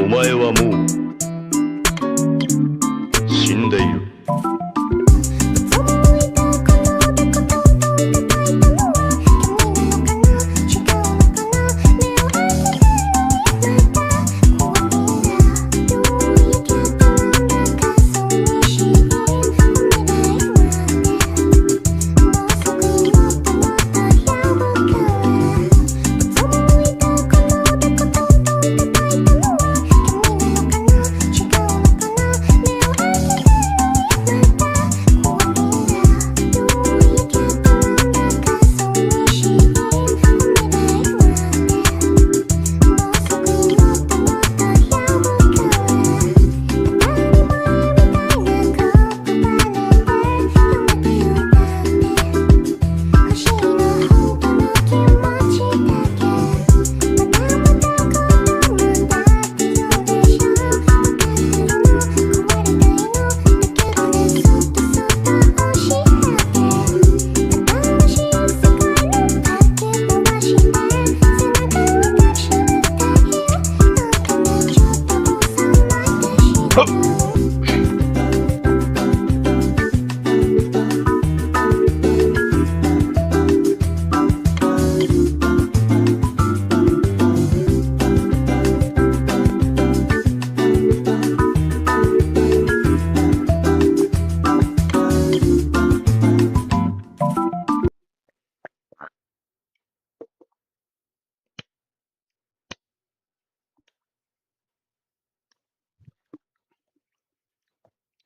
お前はもう死んでいる。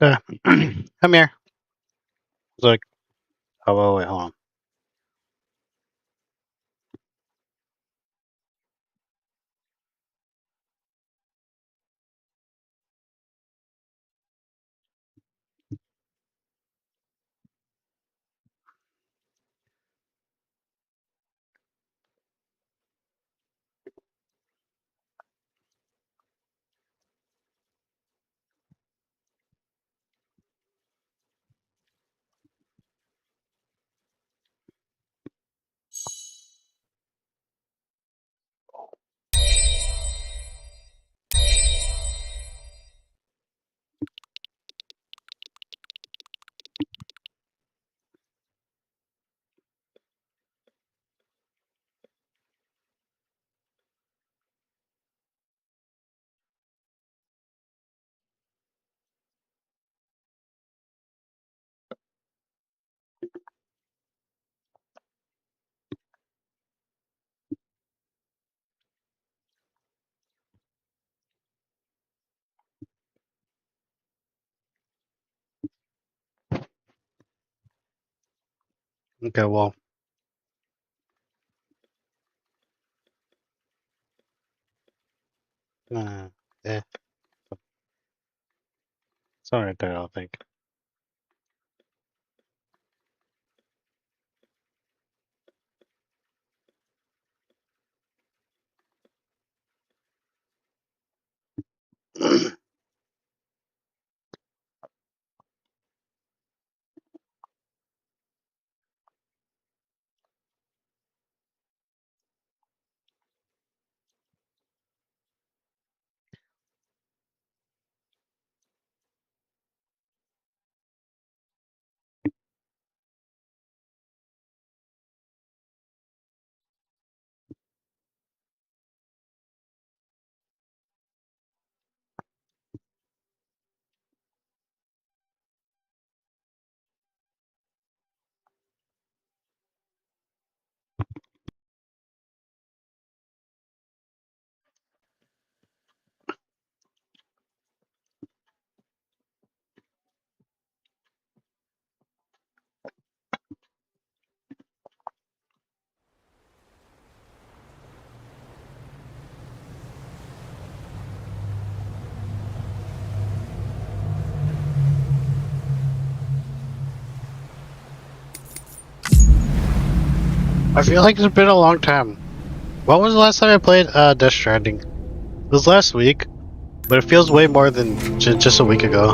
Come here. It's like, oh, wait, hold on. Okay, well. Eh. It's not right there, I don't think. I feel like it's been a long time. When was the last time I played Death Stranding? It was last week, but it feels way more than just a week ago.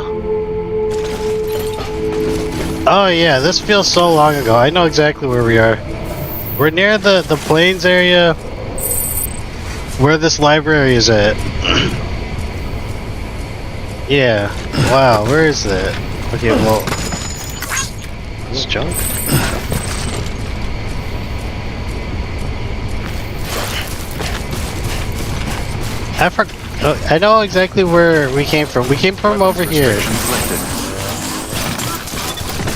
Oh yeah, this feels so long ago. I know exactly where we are. We're near the plains area where this library is at. Yeah. Wow, where is that? Okay, well... This is junk? I know exactly where we came from. We came from over here.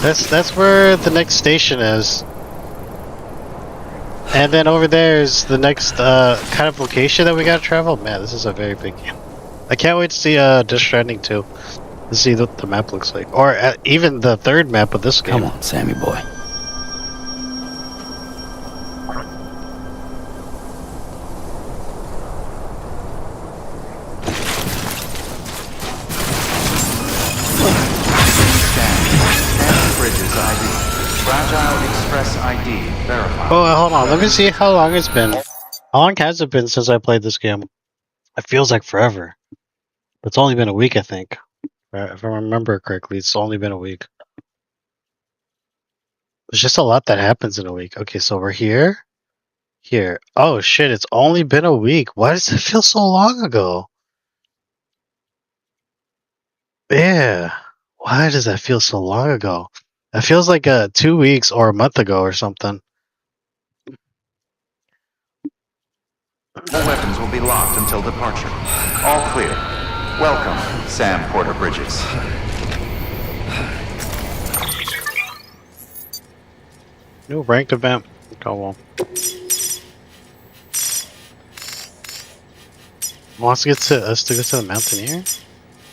That's where the next station is. And then over there is the next kind of location that we gotta travel. Man, this is a very big game. I can't wait to see Stranding 2. To see what the map looks like. Or even the third map of this game. Come on, Sammy boy. Bridges ID. Fragile Express ID verified. Oh, hold on. Let me see how long it's been. How long has it been since I played this game? It feels like forever. It's only been a week, I think. If I remember correctly, it's only been a week. There's just a lot that happens in a week. Okay, so we're here. Here. Oh shit, it's only been a week. Why does it feel so long ago? Yeah. Why does that feel so long ago? It feels like 2 weeks or a month ago or something. All weapons will be locked until departure. All clear. Welcome, Sam Porter Bridges. New ranked event. Go on. Wants to get to us to go to the Mountaineer?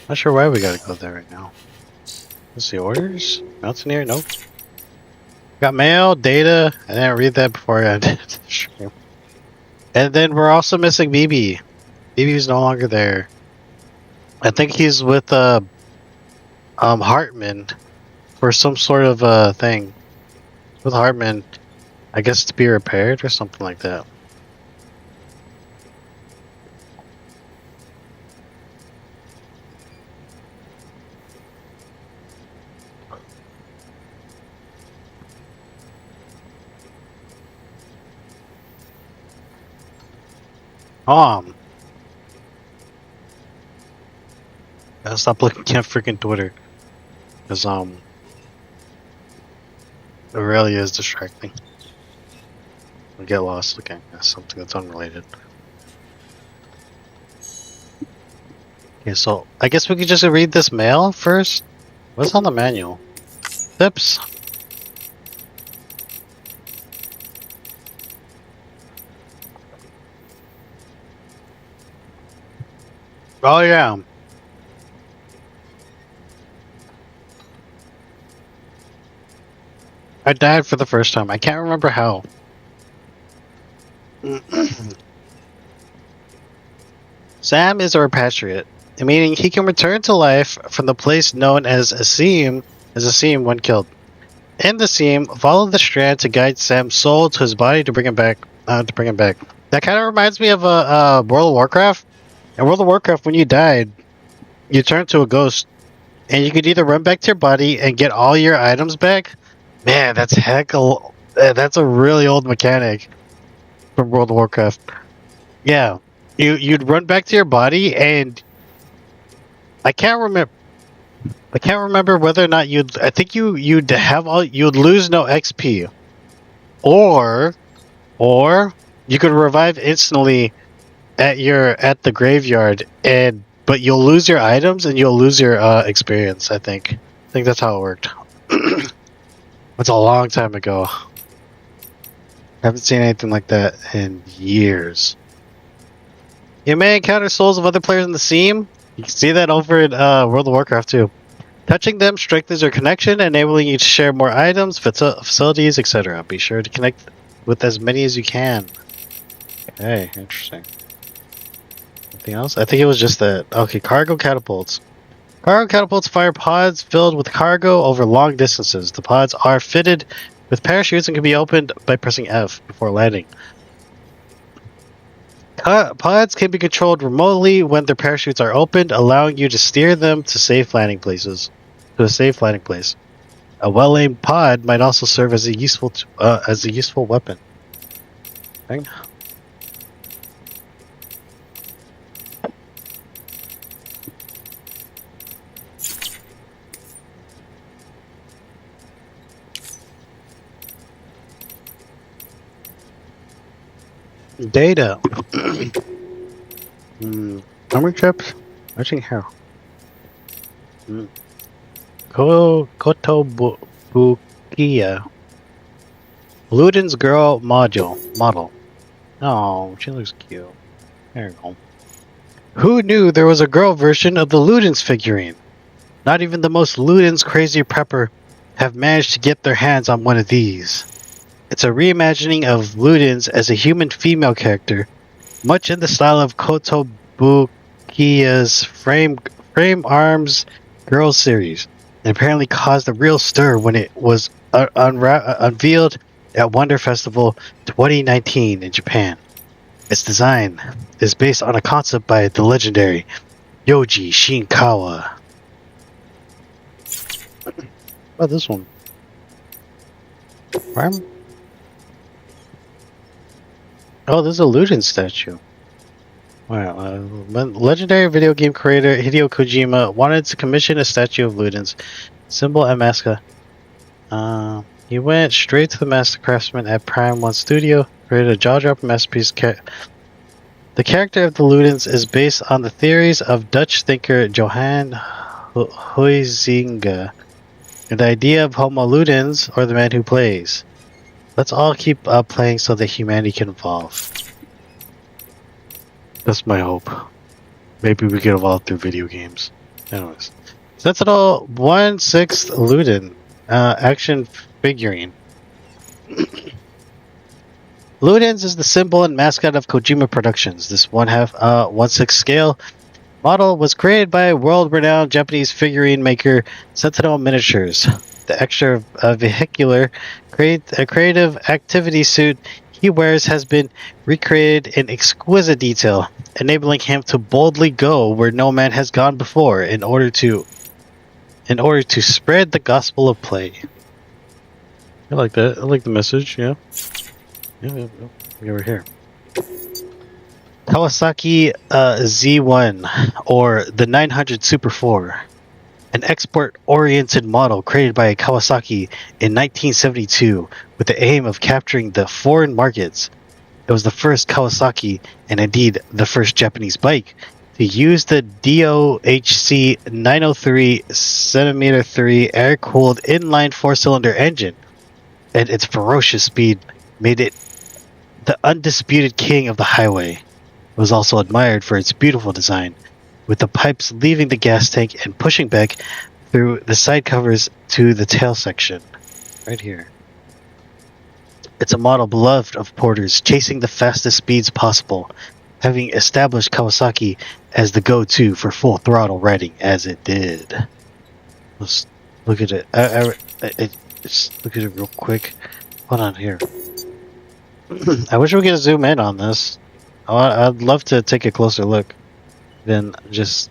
Not sure why we gotta go there right now. Let's see, orders? Mountaineer? Nope. Got mail, data. I didn't read that before I did the stream. And then we're also missing BB. BB's no longer there. I think he's with Hartman for some sort of thing. With Hartman, I guess to be repaired or something like that. Gotta stop looking at freaking Twitter. Cause it really is distracting. I get lost looking at something that's unrelated. Okay, so I guess we could just read this mail first. What's on the manual? Tips. Oh yeah. I died for the first time. I can't remember how. Sam is a repatriate, meaning he can return to life from the place known as a seam when killed. In the seam, follow the strand to guide Sam's soul to his body to bring him back. That kind of reminds me of World of Warcraft. In World of Warcraft, when you died, you turned to a ghost, and you could either run back to your body and get all your items back. Man, that's that's a really old mechanic from World of Warcraft. Yeah, you'd run back to your body, and I can't remember whether or not I think you'd lose no XP, or you could revive instantly at the graveyard, but you'll lose your items and you'll lose your experience. I think that's how it worked. It's a long time ago. Haven't seen anything like that in years. You may encounter souls of other players in the seam. You can see that over in World of Warcraft too. Touching them strengthens your connection, enabling you to share more items, facilities, etc. Be sure to connect with as many as you can. Okay, interesting. Anything else? I think it was just that. Okay, cargo catapults. Cargo catapults fire pods filled with cargo over long distances. The pods are fitted with parachutes and can be opened by pressing F before landing. Pods can be controlled remotely when their parachutes are opened, allowing you to steer them to a safe landing place. A well-aimed pod might also serve as a useful weapon. Okay. Data. Memory chips? Watching how? Kotobukiya. Luden's girl model. Oh, she looks cute. There you go. Who knew there was a girl version of the Ludens figurine? Not even the most Ludens crazy prepper have managed to get their hands on one of these. It's a reimagining of Ludens as a human female character, much in the style of Kotobukiya's Frame Arms Girls series, and apparently caused a real stir when it was unveiled at Wonder Festival 2019 in Japan. Its design is based on a concept by the legendary Yoji Shinkawa. Oh, this one. Oh, this is a Luden statue. Wow. Legendary video game creator Hideo Kojima wanted to commission a statue of Ludens, symbol and mascot. He went straight to the master craftsman at Prime 1 Studio, created a jaw-dropping masterpiece. The character of the Ludens is based on the theories of Dutch thinker Johann Huizinga, and the idea of Homo Ludens, or the man who plays. Let's all keep playing so that humanity can evolve. That's my hope. Maybe we can evolve through video games. Anyways. Sentinel 1/6 Luden action figurine. Ludens is the symbol and mascot of Kojima Productions. This 1/6 scale model was created by world-renowned Japanese figurine maker Sentinel Miniatures. The extra vehicular creative activity suit he wears has been recreated in exquisite detail, enabling him to boldly go where no man has gone before in order to spread the gospel of play. I like that. I like the message, yeah. Yeah. Over here. Kawasaki Z1, or the 900 Super 4. An export-oriented model created by Kawasaki in 1972 with the aim of capturing the foreign markets. It was the first Kawasaki, and indeed the first Japanese bike, to use the DOHC 903 cm3 air-cooled inline four-cylinder engine, and its ferocious speed made it the undisputed king of the highway. It was also admired for its beautiful design, with the pipes leaving the gas tank and pushing back through the side covers to the tail section. Right here. It's a model beloved of porters, chasing the fastest speeds possible, having established Kawasaki as the go-to for full throttle riding as it did. Let's look at it. Just look at it real quick. Hold on here. I wish we could zoom in on this. I'd love to take a closer look than just,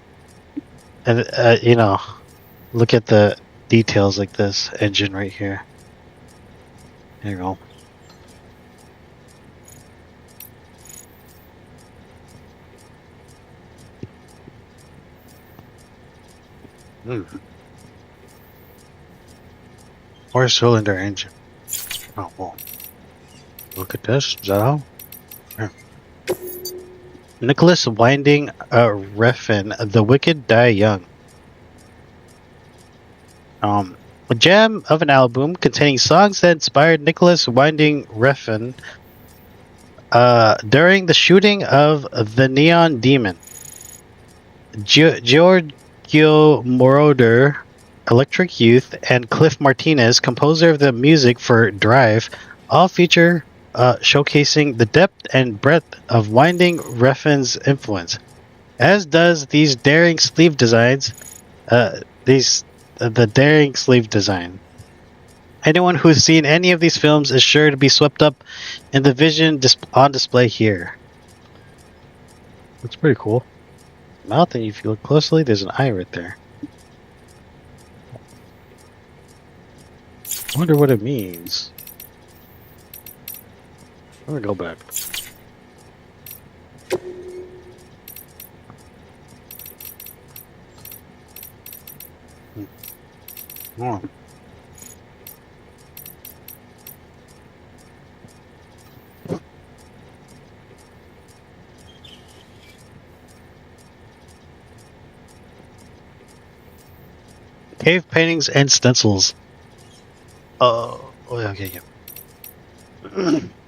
look at the details like this engine right here. There you go. Four-cylinder engine. Oh, well. Look at this. Is that how? Here. Nicholas Winding Refn, The Wicked Die Young. A gem of an album containing songs that inspired Nicholas Winding Refn during the shooting of The Neon Demon. Giorgio Moroder, Electric Youth, and Cliff Martinez, composer of the music for Drive, all feature showcasing the depth and breadth of Winding Refn's influence, as does these daring sleeve designs. The daring sleeve design. Anyone who's seen any of these films is sure to be swept up in the vision on display here. That's pretty cool. Mouth, and if you look closely, there's an eye right there. I wonder what it means. I'm gonna go back. Oh. Cave paintings and stencils. Oh, okay.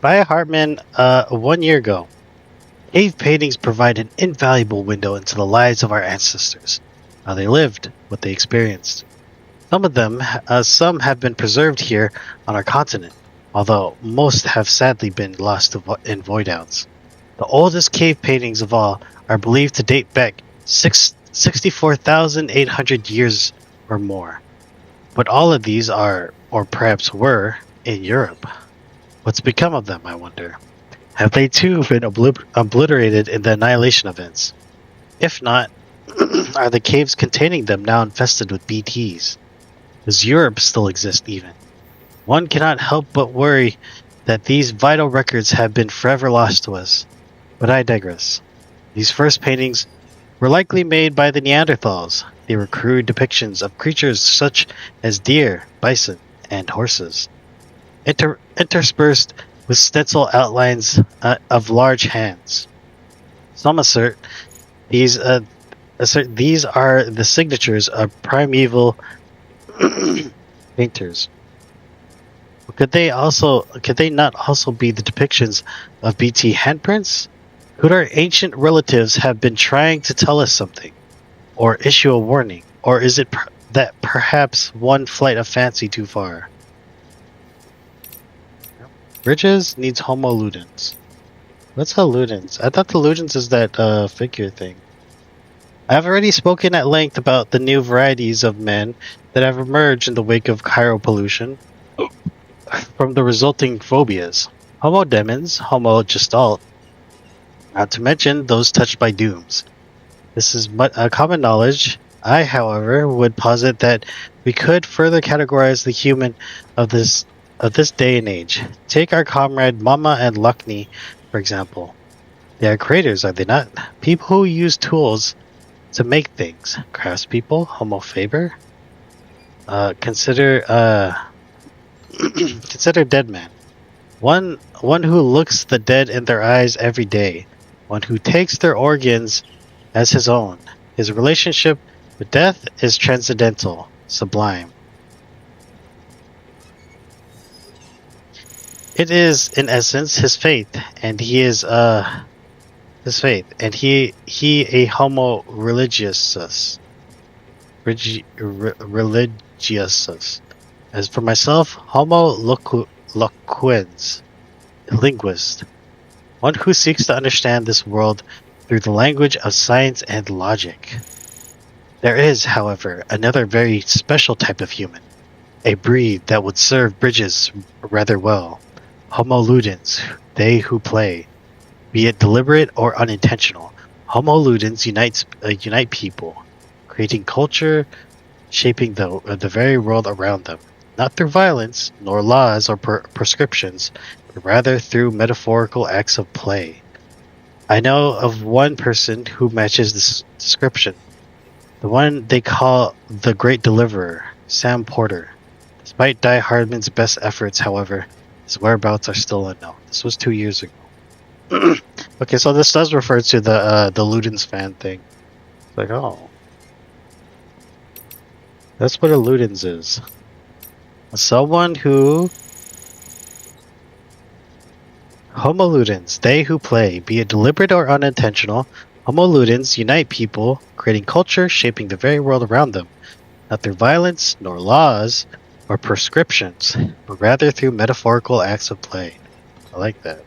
By Hartman, 1 year ago. Cave paintings provide an invaluable window into the lives of our ancestors, how they lived, what they experienced. Some have been preserved here on our continent, although most have sadly been lost in void outs. The oldest cave paintings of all are believed to date back 64,800 years or more. But all of these are, or perhaps were, in Europe. What's become of them, I wonder? Have they too been obliterated in the annihilation events? If not, are the caves containing them now infested with BTs? Does Europe still exist even? One cannot help but worry that these vital records have been forever lost to us. But I digress. These first paintings were likely made by the Neanderthals. They were crude depictions of creatures such as deer, bison, and horses, interspersed with stencil outlines of large hands. Some assert these are the signatures of primeval painters. Could they not also be the depictions of BT handprints? Could our ancient relatives have been trying to tell us something, or issue a warning, or is it that perhaps one flight of fancy too far? Bridges needs Homo ludens. What's a ludens? I thought the ludens is that figure thing. I've already spoken at length about the new varieties of men that have emerged in the wake of chiropollution from the resulting phobias. Homo demens, Homo gestalt, not to mention those touched by dooms. This is common knowledge. I, however, would posit that we could further categorize the human of this day and age. Take our comrade Mama and Luckney, for example. They are creators, are they not? People who use tools to make things. Craftspeople, Homo faber. Consider dead man. One who looks the dead in their eyes every day. One who takes their organs as his own. His relationship with death is transcendental, sublime. It is, in essence, his faith, and he a homo religiosus. Religiosus. As for myself, homo loquens, a linguist. One who seeks to understand this world through the language of science and logic. There is, however, another very special type of human, a breed that would serve Bridges rather well. Homo ludens, they who play, be it deliberate or unintentional. Homo ludens unite people, creating culture, shaping the very world around them, not through violence, nor laws or prescriptions, but rather through metaphorical acts of play. I know of one person who matches this description, the one they call the Great Deliverer, Sam Porter. Despite Die Hardman's best efforts, however, his whereabouts are still unknown. This was 2 years ago. Okay, so this does refer to the Ludens fan thing. It's like, oh. That's what a Ludens is. Someone who... Homo ludens, they who play, be it deliberate or unintentional. Homo ludens unite people, creating culture, shaping the very world around them, not through violence, nor laws, or prescriptions, but rather through metaphorical acts of play. I like that.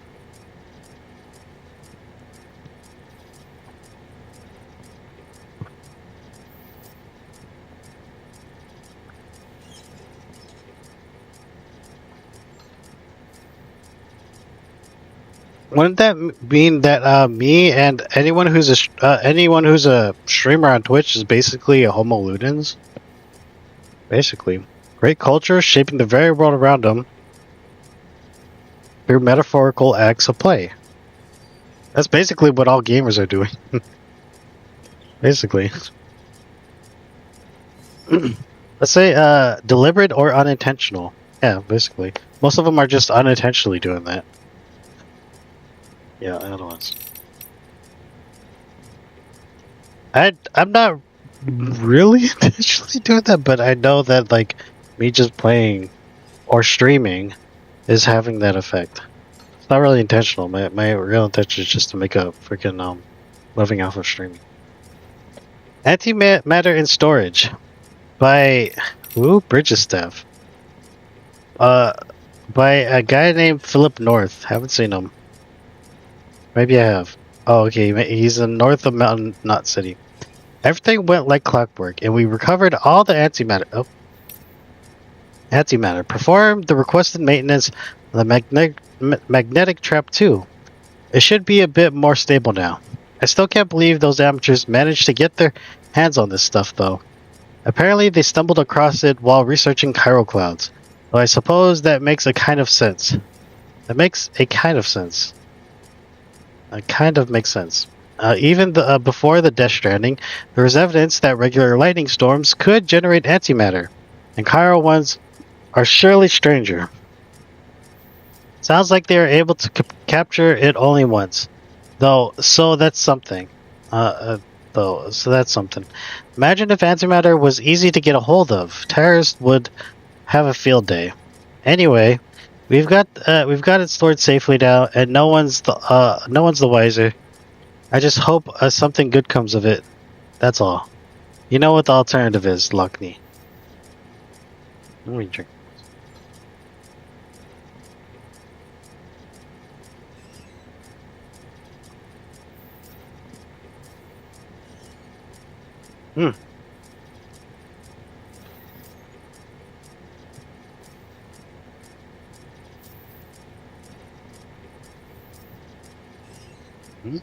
Wouldn't that mean that me and anyone who's a streamer on Twitch is basically a Homo ludens? Basically, great culture shaping the very world around them through metaphorical acts of play. That's basically what all gamers are doing. Basically, let's say deliberate or unintentional. Yeah, basically, most of them are just unintentionally doing that. Yeah, other ones. I'm not really intentionally doing that, but I know that like me just playing or streaming is having that effect. It's not really intentional. My real intention is just to make a freaking living off of streaming. Antimatter in storage by Bridges staff. By a guy named Philip North. Haven't seen him. Maybe I have. Oh, okay. He's in north of Mountain Knot City. Everything went like clockwork, and we recovered all the antimatter. Oh. Antimatter. Performed the requested maintenance of the magnetic trap too. It should be a bit more stable now. I still can't believe those amateurs managed to get their hands on this stuff, though. Apparently, they stumbled across it while researching chiral clouds. Though I suppose that makes a kind of sense. That makes a kind of sense. It kind of makes sense. Even before the Death Stranding, there was evidence that regular lightning storms could generate antimatter, and chiral ones are surely stranger. Sounds like they are able to capture it only once, though. So that's something. So that's something. Imagine if antimatter was easy to get a hold of. Terrorists would have a field day. Anyway, we've got it stored safely now, and no one's the wiser. I just hope something good comes of it. That's all. You know what the alternative is, Lockney. Let me drink. Hmm. Hmm?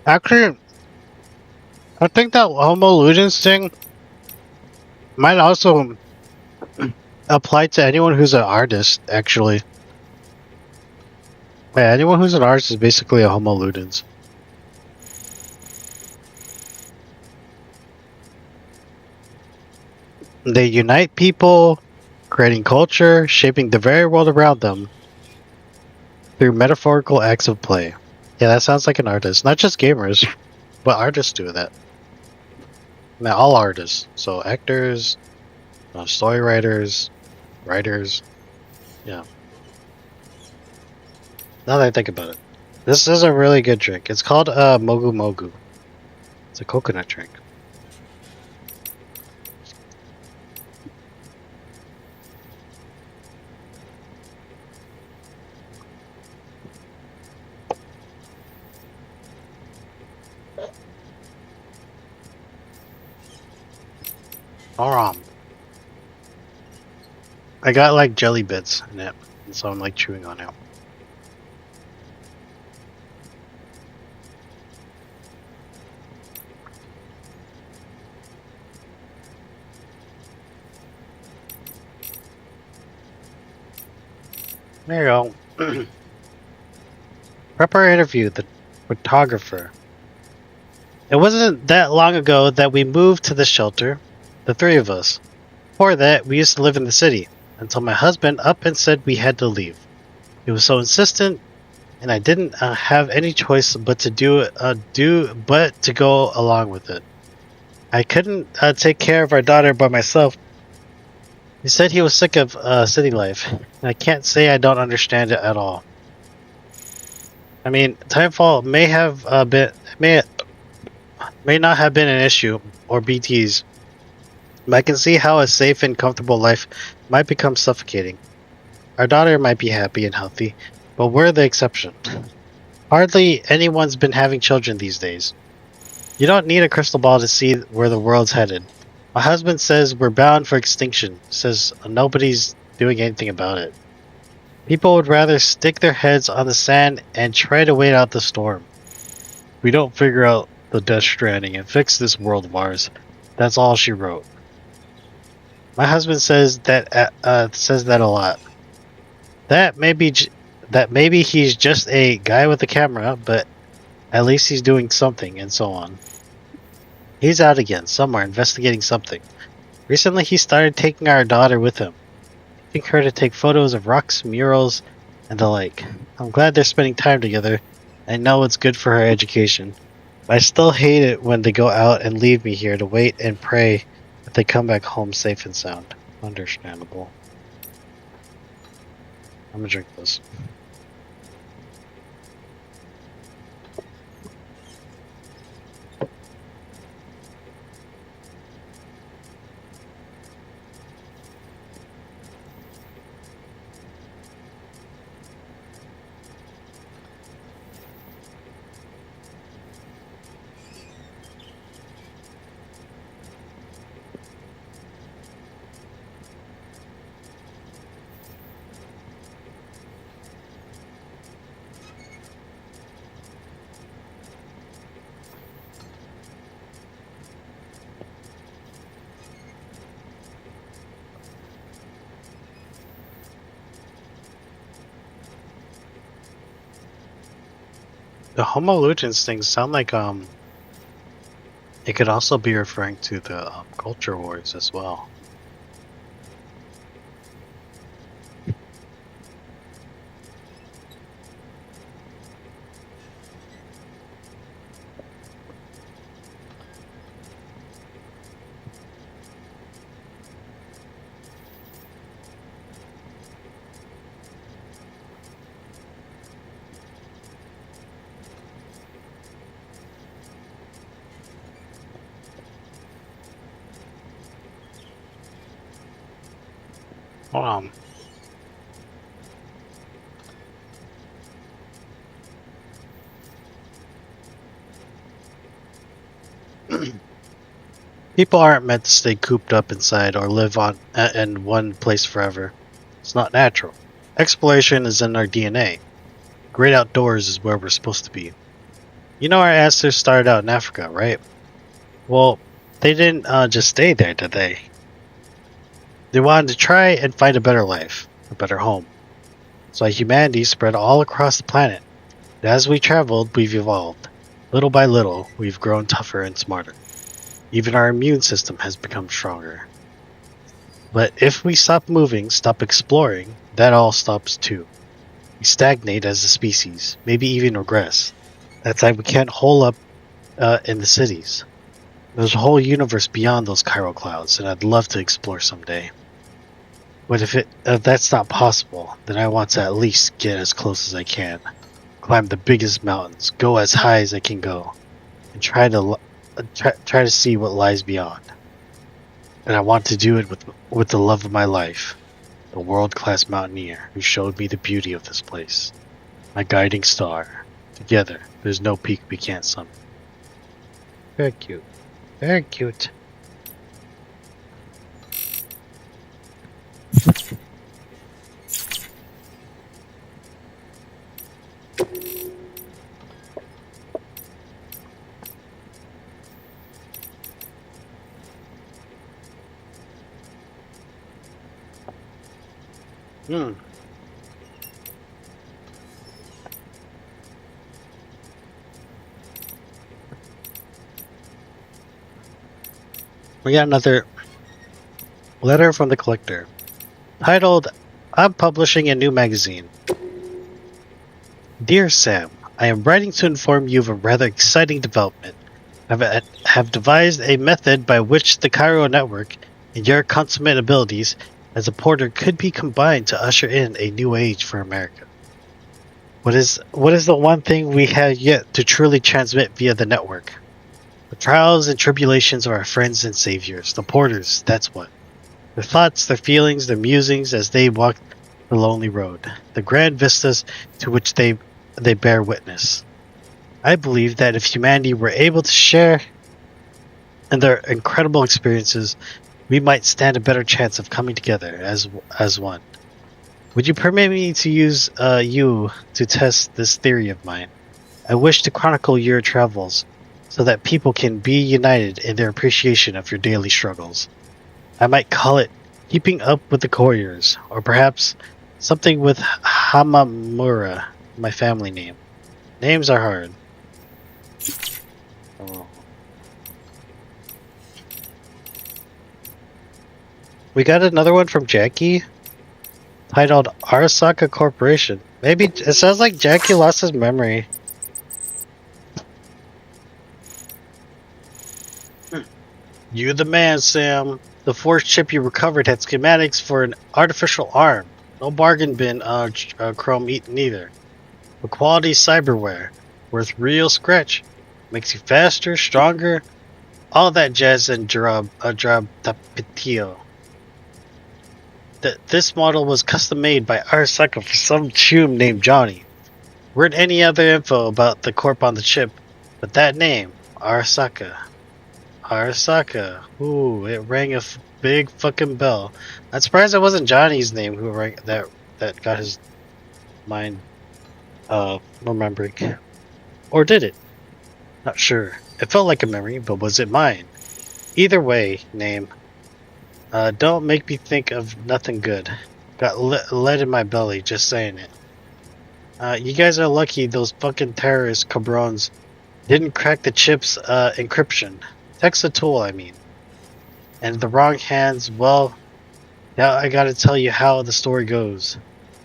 Actually, I think that Homo Ludens thing might also apply to anyone who's an artist, actually. Yeah, anyone who's an artist is basically a Homo Ludens. They unite people, creating culture, shaping the very world around them through metaphorical acts of play. Yeah, that sounds like an artist. Not just gamers, but artists do that. Now, all artists. So actors, story writers, writers. Yeah. Now that I think about it. This is a really good drink. It's called Mogu Mogu. It's a coconut drink. Aram. I got like jelly bits in it, and so I'm like chewing on it. There you go. Prep our interview, the photographer. It wasn't that long ago that we moved to the shelter, the three of us. Before that, we used to live in the city, until my husband up and said we had to leave. He was so insistent, and I didn't have any choice but to to go along with it. I couldn't take care of our daughter by myself. He said he was sick of city life, and I can't say I don't understand it at all. I mean, Timefall may not have been an issue, or BTs, but I can see how a safe and comfortable life might become suffocating. Our daughter might be happy and healthy, but we're the exception. Hardly anyone's been having children these days. You don't need a crystal ball to see where the world's headed. My husband says we're bound for extinction, says nobody's doing anything about it. People would rather stick their heads on the sand and try to wait out the storm. We don't figure out the Death Stranding and fix this world of ours. That's all she wrote. My husband says that a lot. That maybe he's just a guy with a camera, but at least he's doing something, and so on. He's out again, somewhere, investigating something. Recently he started taking our daughter with him, teaching her to take photos of rocks, murals, and the like. I'm glad they're spending time together. I know it's good for her education. But I still hate it when they go out and leave me here to wait and pray that they come back home safe and sound. Understandable. I'm gonna drink this. The Homo ludens things sound like it could also be referring to the culture wars as well. Hold on. People aren't meant to stay cooped up inside or live in one place forever. It's not natural. Exploration is in our DNA. Great outdoors is where we're supposed to be. You know our ancestors started out in Africa, right? Well, they didn't just stay there, did they? They wanted to try and find a better life, a better home. So humanity spread all across the planet. And as we traveled, we've evolved. Little by little, we've grown tougher and smarter. Even our immune system has become stronger. But if we stop moving, stop exploring, that all stops too. We stagnate as a species, maybe even regress. That's why we can't hole up in the cities. There's a whole universe beyond those chiral clouds, and I'd love to explore someday. But if that's not possible, then I want to at least get as close as I can. Climb the biggest mountains, go as high as I can go, and try to see what lies beyond. And I want to do it with the love of my life, the world-class mountaineer who showed me the beauty of this place. My guiding star. Together, there's no peak we can't summit. Very cute. Very cute. We got another letter from the collector, titled, I'm publishing a new magazine. Dear Sam, I am writing to inform you of a rather exciting development. I have devised a method by which the Cairo network and your consummate abilities as a porter could be combined to usher in a new age for America. What is the one thing we have yet to truly transmit via the network? The trials and tribulations of our friends and saviors, the porters, that's what. Their thoughts, their feelings, their musings as they walk the lonely road, the grand vistas to which they bear witness. I believe that if humanity were able to share in their incredible experiences, we might stand a better chance of coming together as one. Would you permit me to use you to test this theory of mine? I wish to chronicle your travels so that people can be united in their appreciation of your daily struggles. I might call it Keeping Up with the Couriers, or perhaps something with Hamamura, my family name. Names are hard. Oh. We got another one from Jackie, titled Arasaka Corporation. Maybe it sounds like Jackie lost his memory. You the man, Sam. The forged chip you recovered had schematics for an artificial arm. No bargain bin chrome eaten either. But quality cyberware. Worth real scratch. Makes you faster, stronger. All that jazz and drab tapetio. This model was custom made by Arasaka for some chum named Johnny. Weren't any other info about the corp on the chip, but that name, Arasaka. Arasaka. Ooh, it rang a big fucking bell. I'm surprised it wasn't Johnny's name who rang that got his mind remembering. Or did it? Not sure. It felt like a memory, but was it mine? Either way, name. Don't make me think of nothing good. Got lead in my belly, just saying it. You guys are lucky those fucking terrorist cabrones didn't crack the chip's encryption. Text the tool, I mean. And the wrong hands, well, now I gotta tell you how the story goes.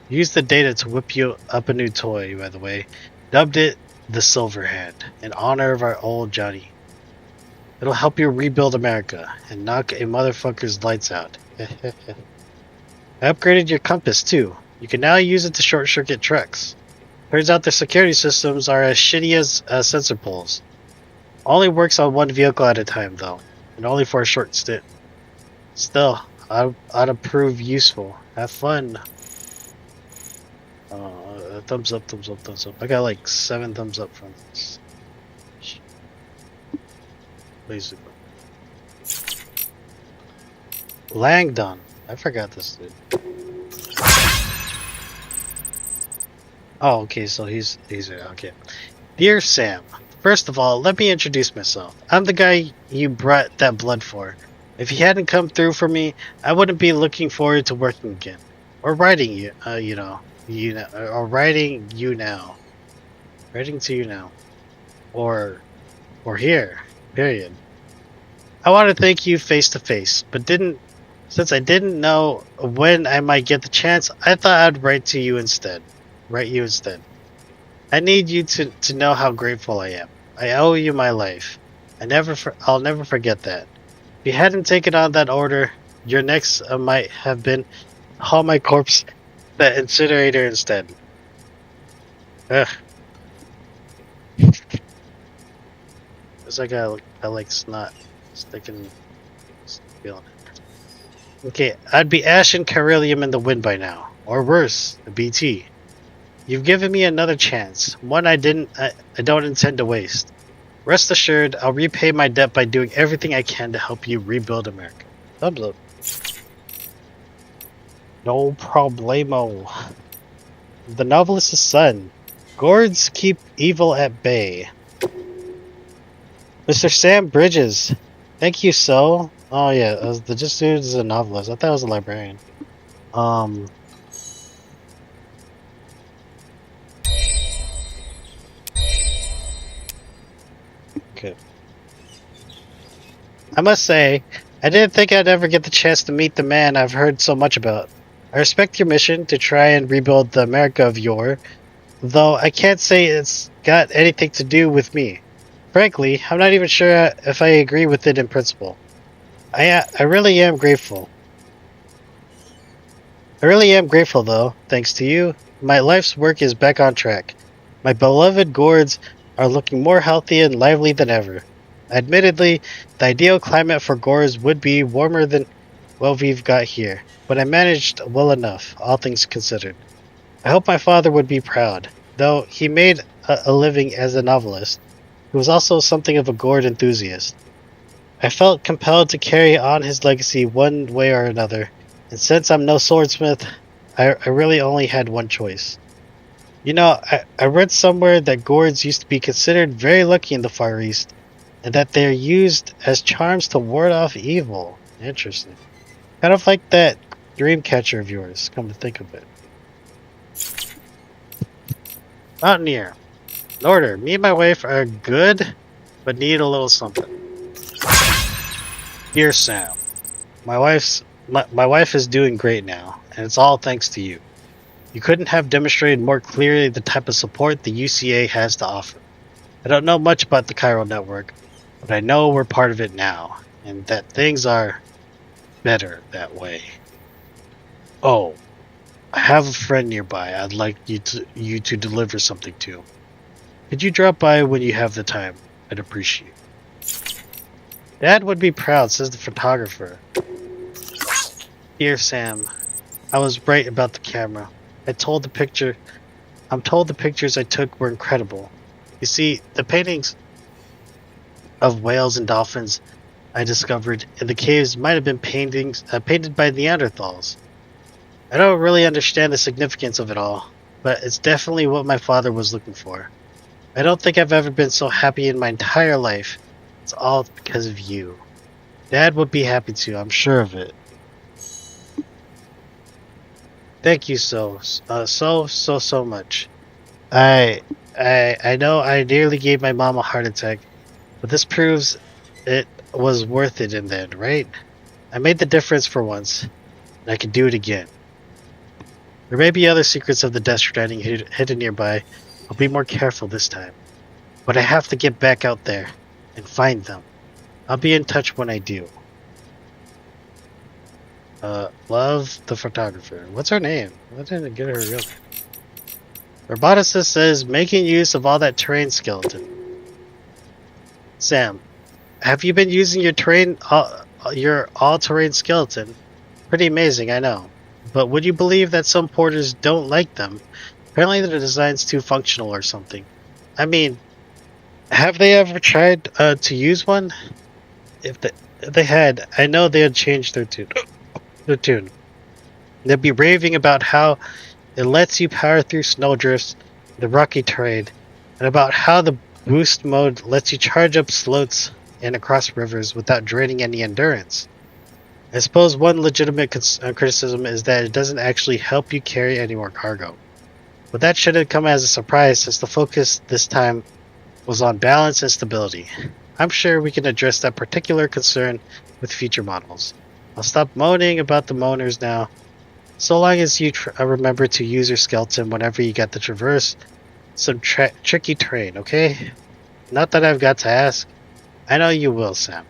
Use the data to whip you up a new toy, by the way. Dubbed it the Silver Hand, in honor of our old Johnny. It'll help you rebuild America and knock a motherfucker's lights out. I upgraded your compass too. You can now use it to short-circuit trucks. Turns out their security systems are as shitty as sensor pulls. Only works on one vehicle at a time though, and only for a short stint. Still, I'd prove useful. Have fun. Thumbs up, thumbs up, thumbs up. I got like 7 thumbs up from this. Basically. Langdon. I forgot this dude. Oh, okay, so he's okay. Dear Sam, first of all, let me introduce myself. I'm the guy you brought that blood for. If he hadn't come through for me, I wouldn't be looking forward to working again. Or writing you, or writing you now. Writing to you now. Or here. Period. I want to thank you face to face, but since I didn't know when I might get the chance, I thought I'd write you instead. I need you to know how grateful I am. I owe you my life. I'll never forget that. If you hadn't taken on that order, your next might have been haul my corpse the incinerator instead. Ugh. It's like I like snot sticking, feeling it. Okay, I'd be ash and Carilium in the wind by now, or worse, a BT. You've given me another chance, one I don't intend to waste. Rest assured, I'll repay my debt by doing everything I can to help you rebuild America. Thumbs up. No problemo. The novelist's son. Gourds keep evil at bay. Mr. Sam Bridges. Thank you so. Oh yeah, the just dude is a novelist. I thought it was a librarian. Okay. I must say, I didn't think I'd ever get the chance to meet the man I've heard so much about. I respect your mission to try and rebuild the America of yore, though I can't say it's got anything to do with me. Frankly, I'm not even sure if I agree with it in principle. I really am grateful. I really am grateful, though. Thanks to you, my life's work is back on track. My beloved gourds are looking more healthy and lively than ever. Admittedly, the ideal climate for gourds would be warmer than what we've got here, but I managed well enough, all things considered. I hope my father would be proud. Though he made a living as a novelist, he was also something of a gourd enthusiast. I felt compelled to carry on his legacy one way or another, and since I'm no swordsmith, I really only had one choice. I read somewhere that gourds used to be considered very lucky in the Far East, and that they're used as charms to ward off evil. Interesting. Kind of like that dream catcher of yours, come to think of it. Mountaineer. In order. Me and my wife are good, but need a little something. Dear Sam, my wife is doing great now, and it's all thanks to you. You couldn't have demonstrated more clearly the type of support the UCA has to offer. I don't know much about the Chiral network, but I know we're part of it now, and that things are better that way. Oh, I have a friend nearby I'd like you to deliver something to. Could you drop by when you have the time? I'd appreciate it. Dad would be proud, says the photographer. Dear Sam, I was right about the camera. I'm told the pictures I took were incredible. You see, the paintings of whales and dolphins I discovered in the caves might have been paintings painted by Neanderthals. I don't really understand the significance of it all, but it's definitely what my father was looking for. I don't think I've ever been so happy in my entire life. It's all because of you. Dad would be happy too, I'm sure of it. Thank you so much. I I know I nearly gave my mom a heart attack, but this proves it was worth it in the end, right? I made the difference for once, and I can do it again. There may be other secrets of the Death Stranding hidden nearby. I'll be more careful this time. But I have to get back out there and find them. I'll be in touch when I do. Love the photographer. What's her name? I didn't get her real name. Roboticist says, making use of all that terrain skeleton. Sam, have you been using your all-terrain skeleton? Pretty amazing, I know. But would you believe that some porters don't like them? Apparently the design's too functional or something. I mean, have they ever tried to use one? If they had, I know they'd change their tune. They'd be raving about how it lets you power through snowdrifts, the rocky terrain, and about how the boost mode lets you charge up slopes and across rivers without draining any endurance. I suppose one legitimate criticism is that it doesn't actually help you carry any more cargo. But that shouldn't come as a surprise since the focus this time was on balance and stability. I'm sure we can address that particular concern with future models. I'll stop moaning about the moaners now. So long as you remember to use your skeleton whenever you get to traverse some tricky terrain, okay? Not that I've got to ask. I know you will, Sam.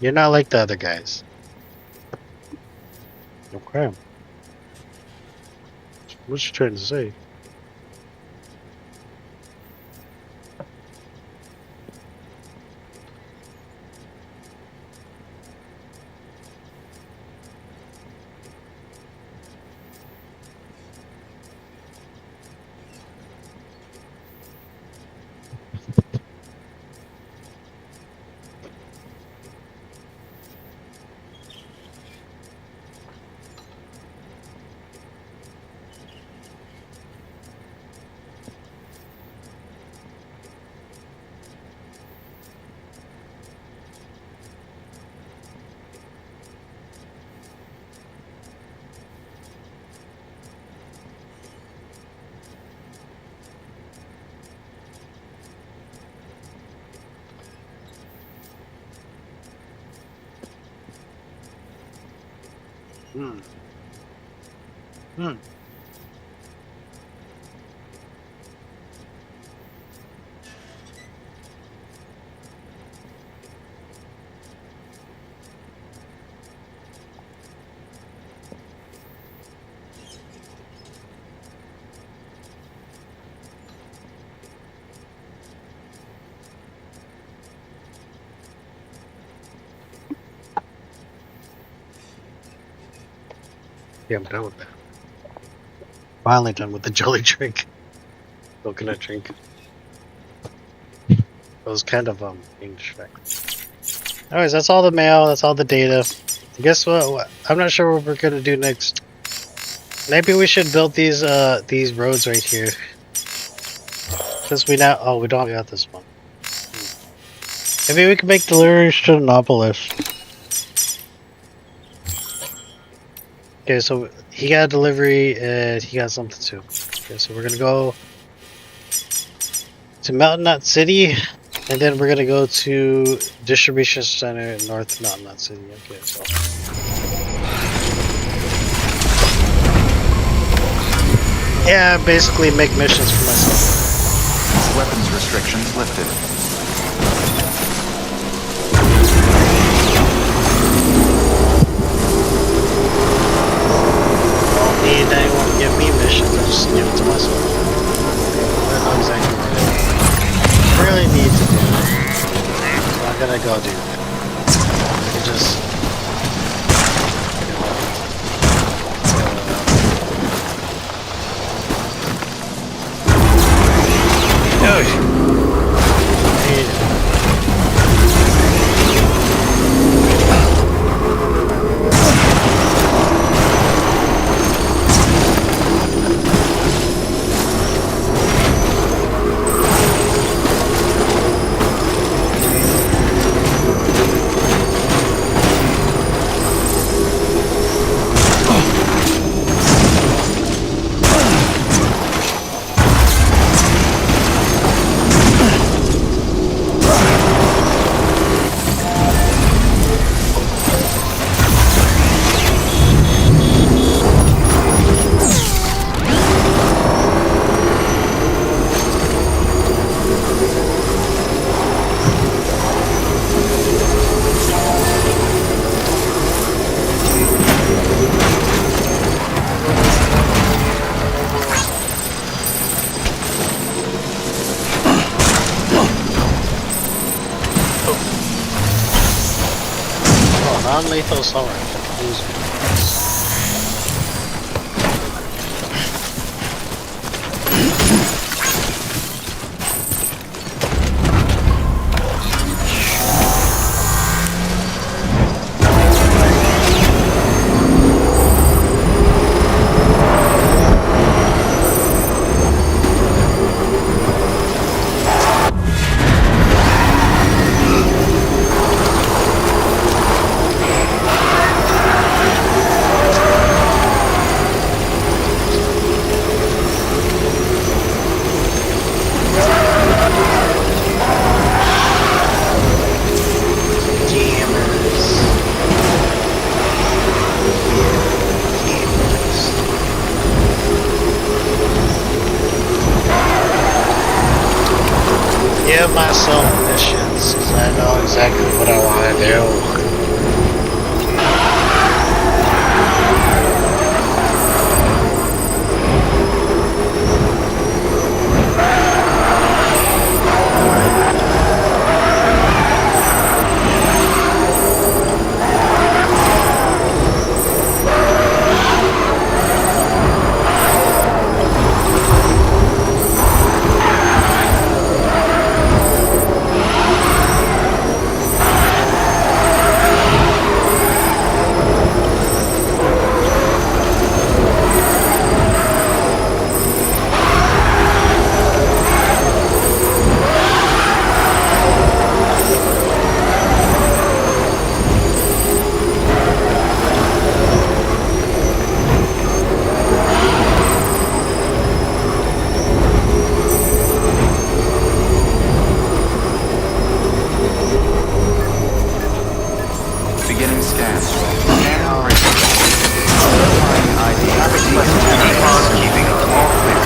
You're not like the other guys. Okay. What's she trying to say? Hmm. Hmm. Yeah, I'm done with that. Finally done with the jelly drink. Coconut drink. It was kind of being distracting. Anyways, that's all the mail. That's all the data. Guess what? I'm not sure what we're gonna do next. Maybe we should build these roads right here. Since we we don't got this one. Maybe we can make deliveries to Annapolis. Okay, so he got a delivery and he got something too. Okay, so we're gonna go to Mountain Knot City, and then we're gonna go to Distribution Center in North Mountain Knot City. Okay, so yeah, basically make missions for myself. Weapons restrictions lifted. Need anyone to give me missions? I just give it to myself. I don't know exactly what I really need to do. So I'm gonna go do that. I just non-lethal assault rifle. Loser. Give myself missions, because I know exactly what I want to do. Beginning scan. Scan operation. Verifying ID. Keeping all clear.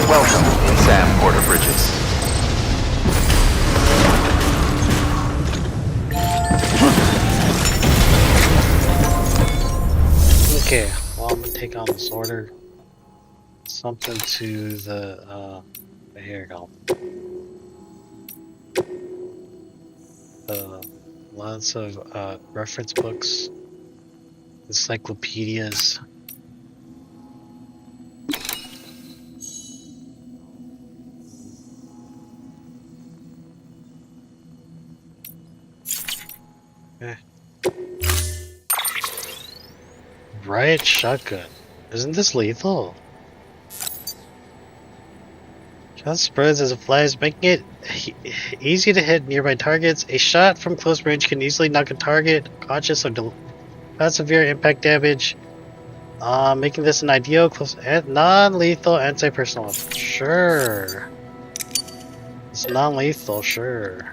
Welcome, Sam Porter Bridges. Okay, well I'm gonna take on this order. Something to the here you go. Lots of reference books, encyclopedias. Eh. Riot shotgun. Isn't this lethal? Shot spreads as it flies, making it easy to hit nearby targets. A shot from close range can easily knock a target conscious or cause severe impact damage, making this an ideal close and non-lethal anti-personnel weapon. Sure. It's non-lethal, sure.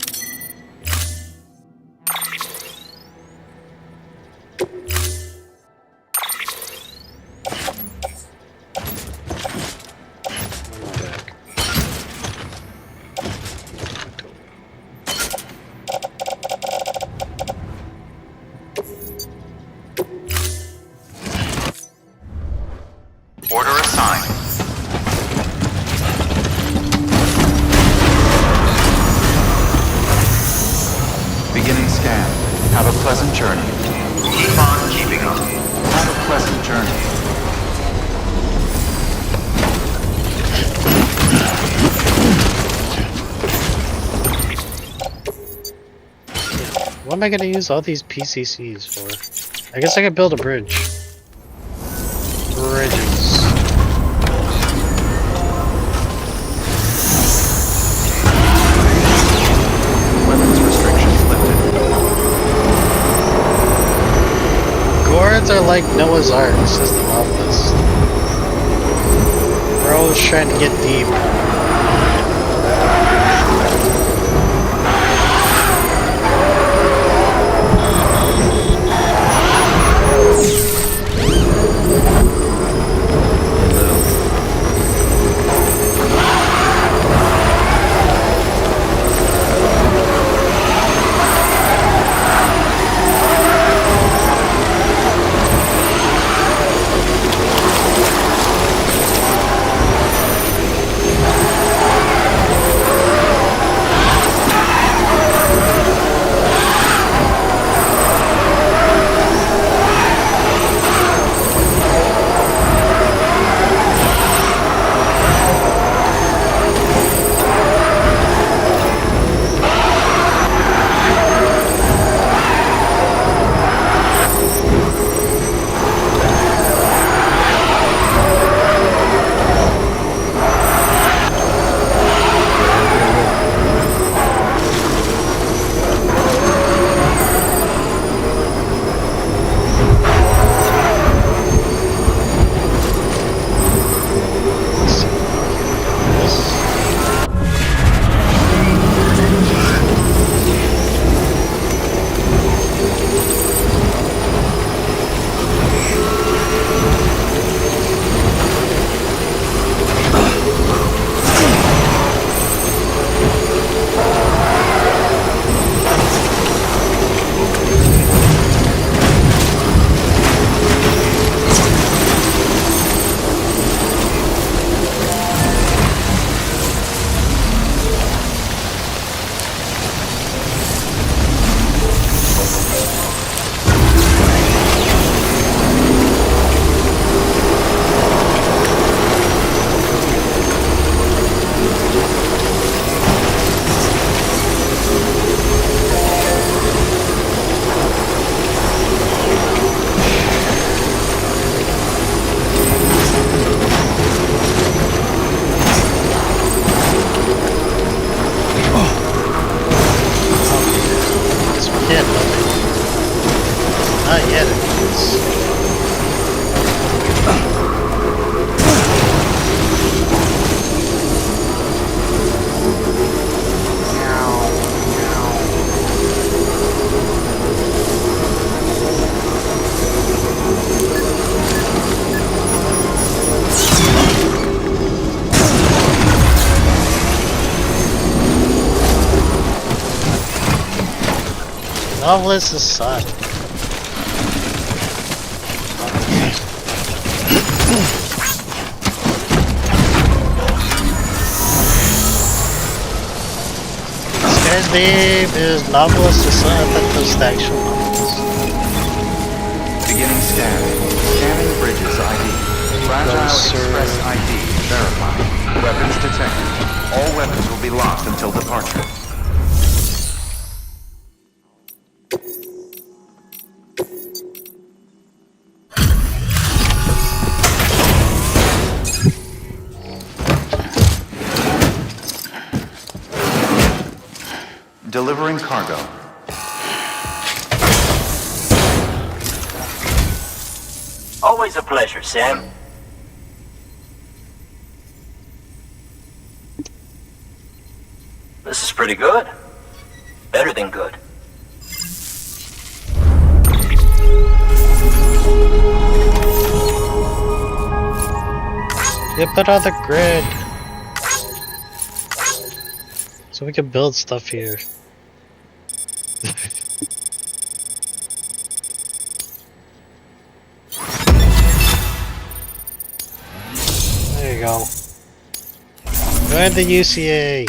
Order assigned. Beginning scan. Have a pleasant journey. Keep on keeping up. Have a pleasant journey. What am I gonna use all these PCCs for? I guess I could build a bridge. Bridges. Weapons restrictions lifted. Gourds are like Noah's Ark, says the novelist. We're always trying to get deep. Novelist is son. This guy's name is Novelist is son. I thought that was the actual novelist. Beginning scan. Scanning bridges ID. Fragile Express ID verified. Weapons detected. All weapons will be locked until departure. Delivering cargo. Always a pleasure, Sam. This is pretty good. Better than good. Get that on the grid. So we can build stuff here. There you go. Join the UCA.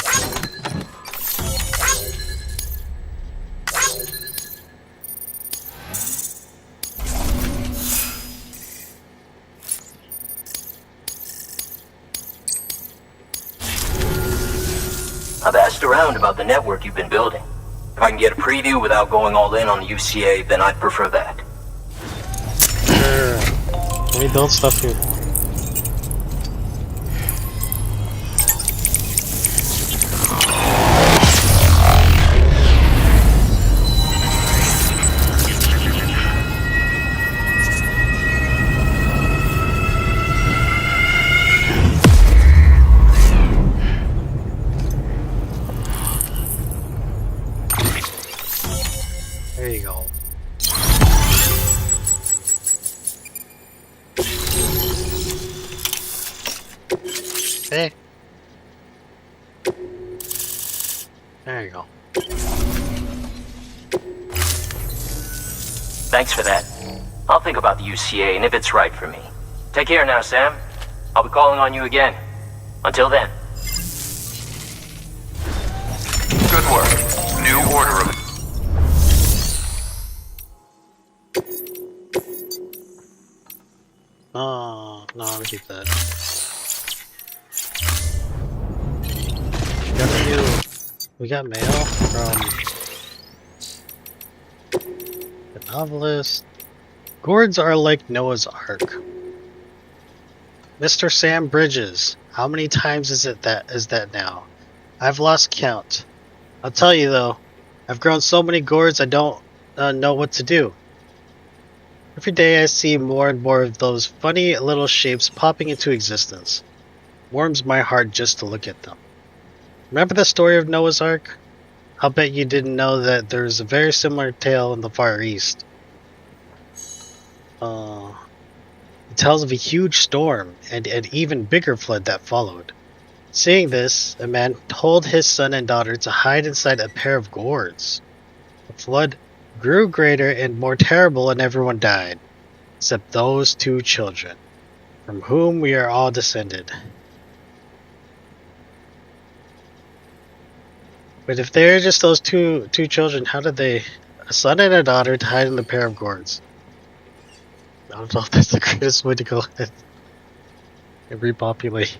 I've asked around about the network you've been building. If I can get a preview without going all in on the UCA, then I'd prefer that. Sure. Let me build stuff here. There you go. Hey. There you go. Thanks for that. I'll think about the UCA and if it's right for me. Take care now, Sam. I'll be calling on you again. Until then. Good work. New order of... Oh, no, I'll keep that. We got mail from the novelist. Gourds are like Noah's Ark. Mr. Sam Bridges, how many times is that now? I've lost count. I'll tell you though, I've grown so many gourds I don't know what to do. Every day I see more and more of those funny little shapes popping into existence. Warms my heart just to look at them. Remember the story of Noah's Ark? I'll bet you didn't know that there's a very similar tale in the Far East. It tells of a huge storm and an even bigger flood that followed. Seeing this, a man told his son and daughter to hide inside a pair of gourds. The flood grew greater and more terrible and everyone died, except those two children, from whom we are all descended. But if they're just those two children, how did they, a son and a daughter, to hide in a pair of gourds? I don't know if that's the greatest way to go ahead and repopulate.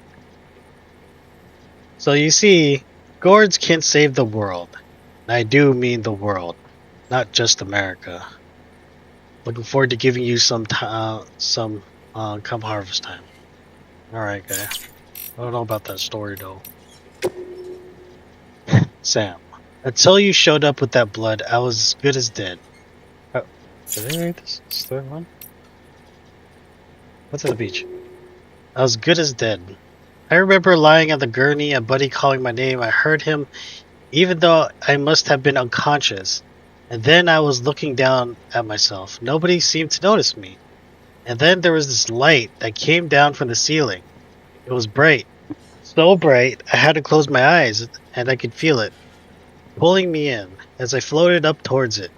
So you see, gourds can't save the world. And I do mean the world, not just America. Looking forward to giving you some come harvest time. Alright, guy. I don't know about that story though. Sam, until you showed up with that blood, I was as good as dead. Oh, did I read this third one? What's at the beach? I was good as dead. I remember lying on the gurney and Buddy calling my name. I heard him, even though I must have been unconscious. And then I was looking down at myself. Nobody seemed to notice me. And then there was this light that came down from the ceiling. It was bright. So bright, I had to close my eyes, and I could feel it, pulling me in as I floated up towards it.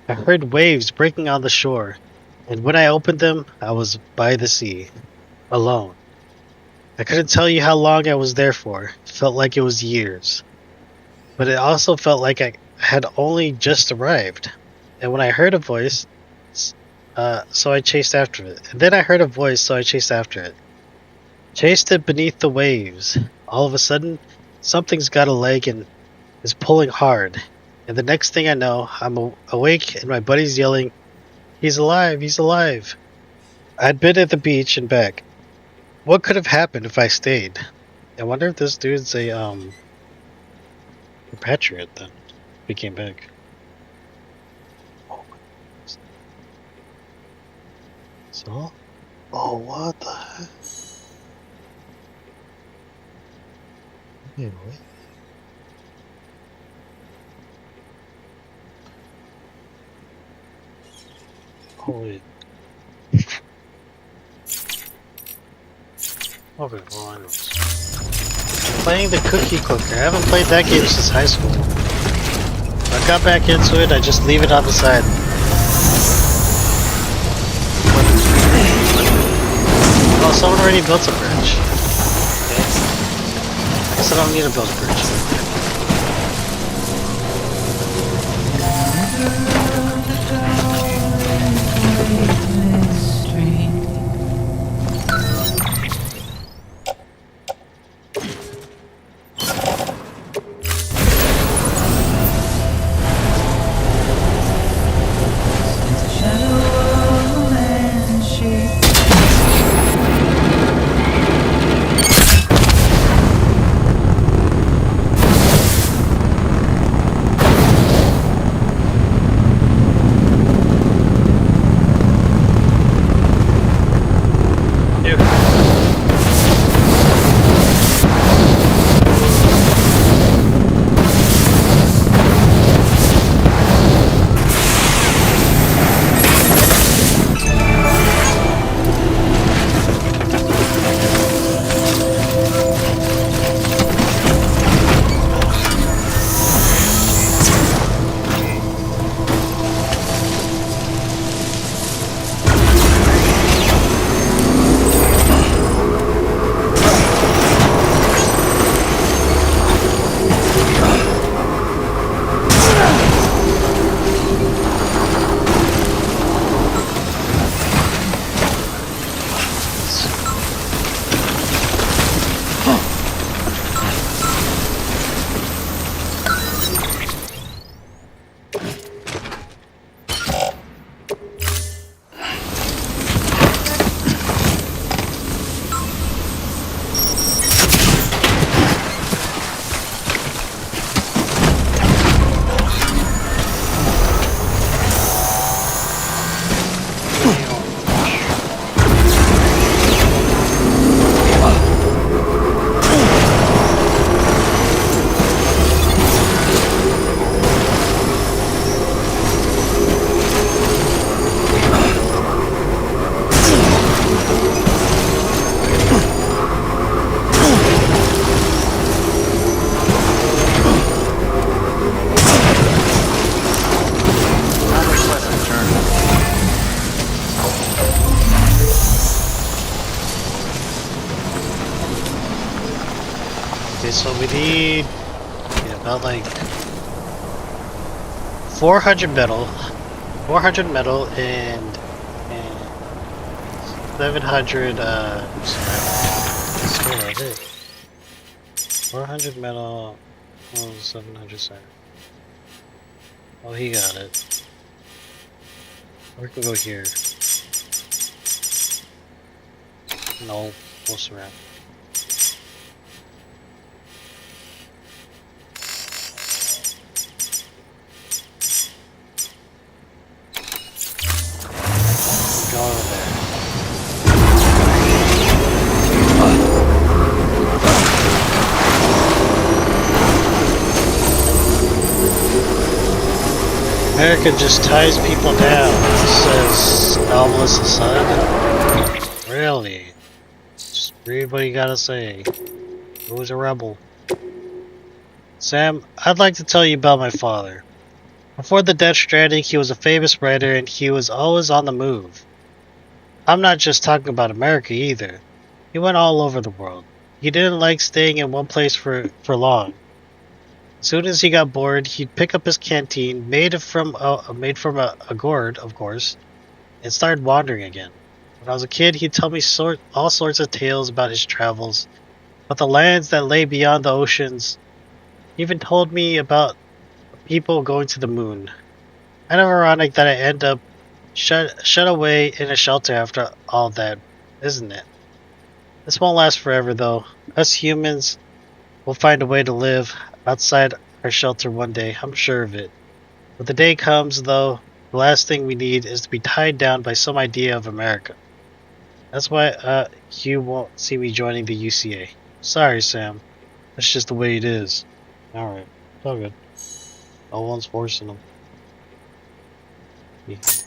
I heard waves breaking on the shore, and when I opened them, I was by the sea, alone. I couldn't tell you how long I was there for. It felt like it was years. But it also felt like I had only just arrived. And when I heard a voice, so I chased after it. And then I heard a voice, so I chased after it. Chased it beneath the waves. All of a sudden, something's got a leg and is pulling hard. And the next thing I know, I'm awake and my buddy's yelling, "He's alive, he's alive." I'd been at the beach and back. What could have happened if I stayed? I wonder if this dude's a patriot then. We came back. Oh. So? Oh, what the heck? Anyway. Holy. Okay, well, anyways. Playing the cookie clicker. I haven't played that game since high school. I got back into it, I just leave it on the side. Oh, someone already built a bridge. Okay. I guess I don't need to build a bridge. Okay, so we need about like 400 metal, and 700 scrap. That's it. 400 metal, 700 scrap. Oh, he got it. We can go here. No, we'll surround. Go over there. America just ties people down, says Novelist Son. Really? Just read what you gotta say. Who's a rebel? Sam, I'd like to tell you about my father. Before the Death Stranding, he was a famous writer and he was always on the move. I'm not just talking about America either. He went all over the world. He didn't like staying in one place for long. As soon as he got bored, he'd pick up his canteen, made from a gourd, of course, and started wandering again. When I was a kid, he'd tell me all sorts of tales about his travels, about the lands that lay beyond the oceans. He even told me about people going to the moon. Kind of ironic that I end up shut away in a shelter after all that, isn't it? This won't last forever, though. Us humans will find a way to live outside our shelter one day. I'm sure of it. But the day comes, though, the last thing we need is to be tied down by some idea of America. That's why you won't see me joining the UCA. Sorry, Sam. That's just the way it is. Alright. It's all good. No one's forcing them. It's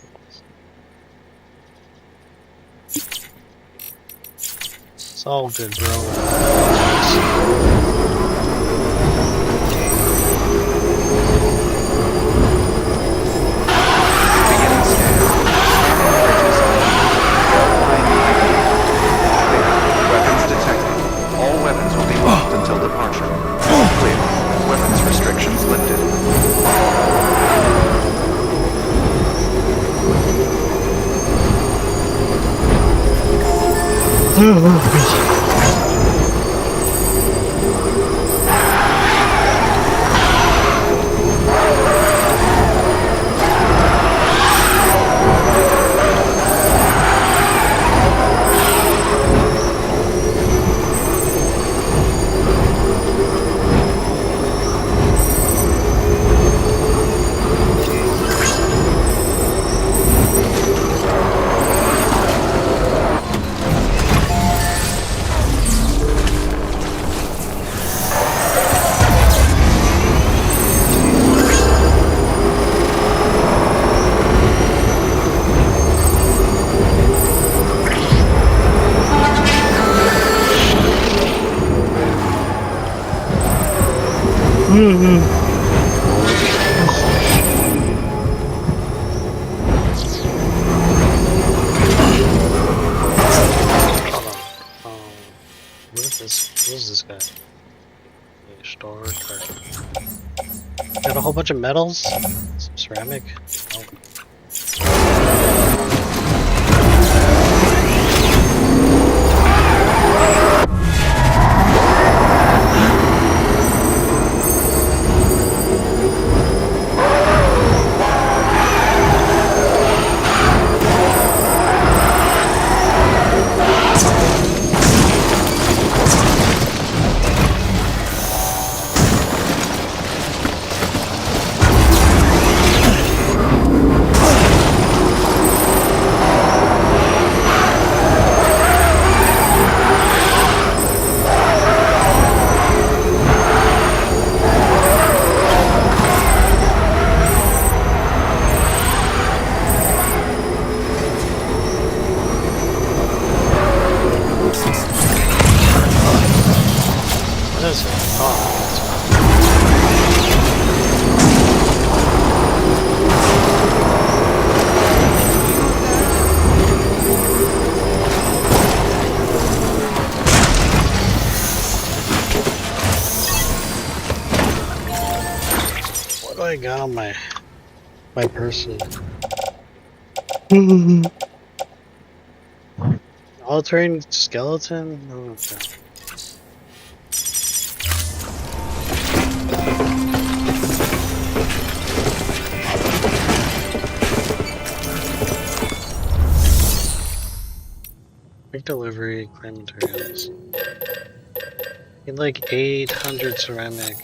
all good, bro. Beginning scan. Scanning bridges ID. Frontline ID. Clear. Weapons detected. All weapons will be locked until departure. All clear. Weapons restrictions lifted. What is this guy? A star target. Got a whole bunch of metals, some ceramic. Oh. What is it? What do I got on my person? All-terrain skeleton? Oh, okay. Quick delivery, claim materials. Need like 800 ceramic.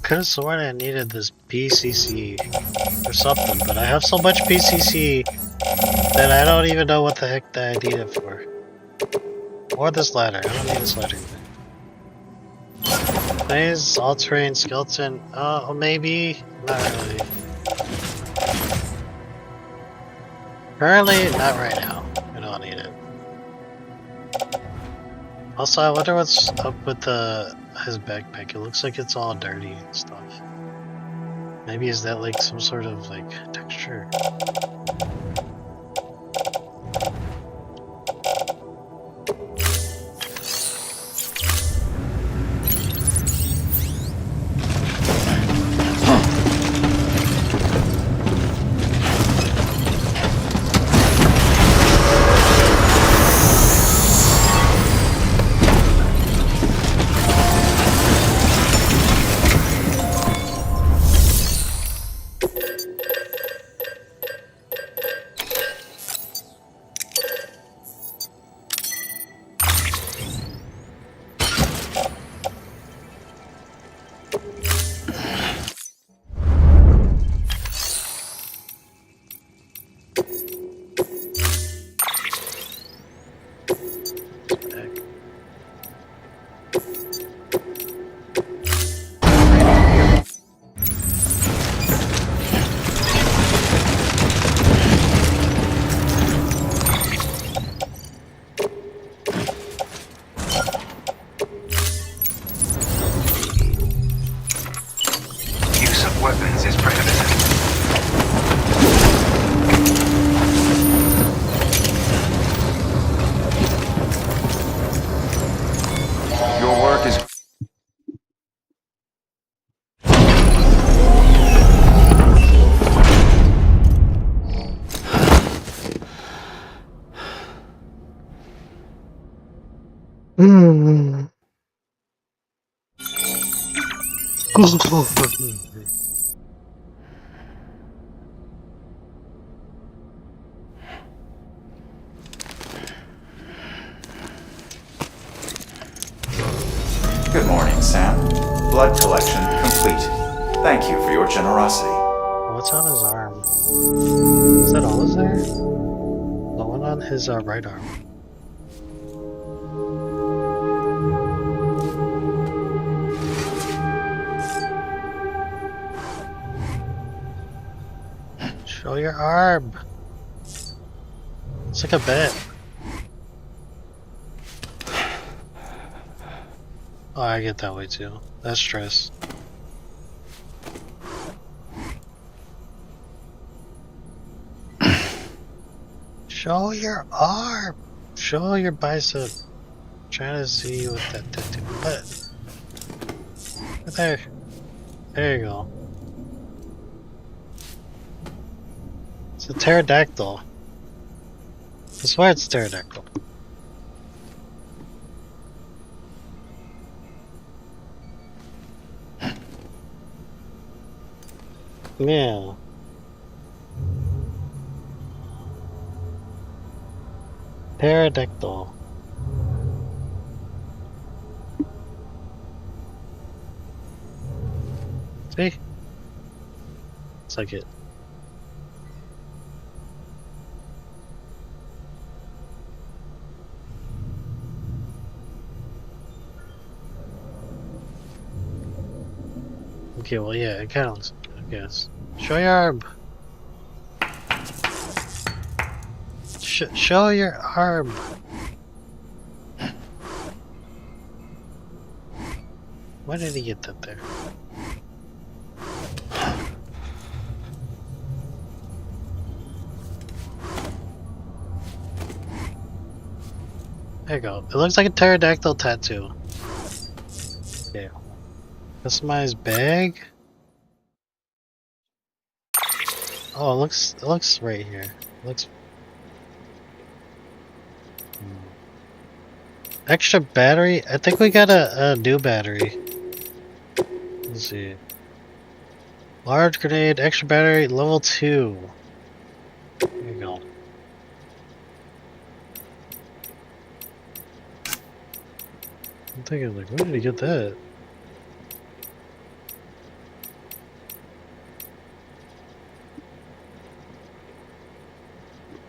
could have sworn I needed this PCC or something, but I have so much PCC that I don't even know what the heck that I need it for. Or this ladder. I don't need this ladder either. Phase, all-terrain, skeleton. Oh, maybe. Not really. Currently, not right now. I don't need it. Also, I wonder what's up with his backpack. It looks like it's all dirty and stuff. Maybe is that like some sort of like texture? Weapons is prohibited. Your work is... Good morning, Sam. Blood collection complete. Thank you for your generosity. What's on his arm? Is that all is there? The one on his right arm. Show your arm. It's like a bet. Oh, I get that way too. That's stress. Show your arm. Show your bicep. I'm trying to see what that did to me. What? Right there. There you go. It's a pterodactyl. I swear it's a pterodactyl. Yeah. Pterodactyl. See? It's like it. Okay, well, yeah, it kind of looks, I guess. Show your arm. Show your arm. Why did he get that there? There you go. It looks like a pterodactyl tattoo. Yeah. Customize bag. Oh, it looks right here. It looks. Extra battery. I think we got a new battery. Let's see. Large grenade, extra battery, level 2. There you go. I'm thinking, like, where did he get that?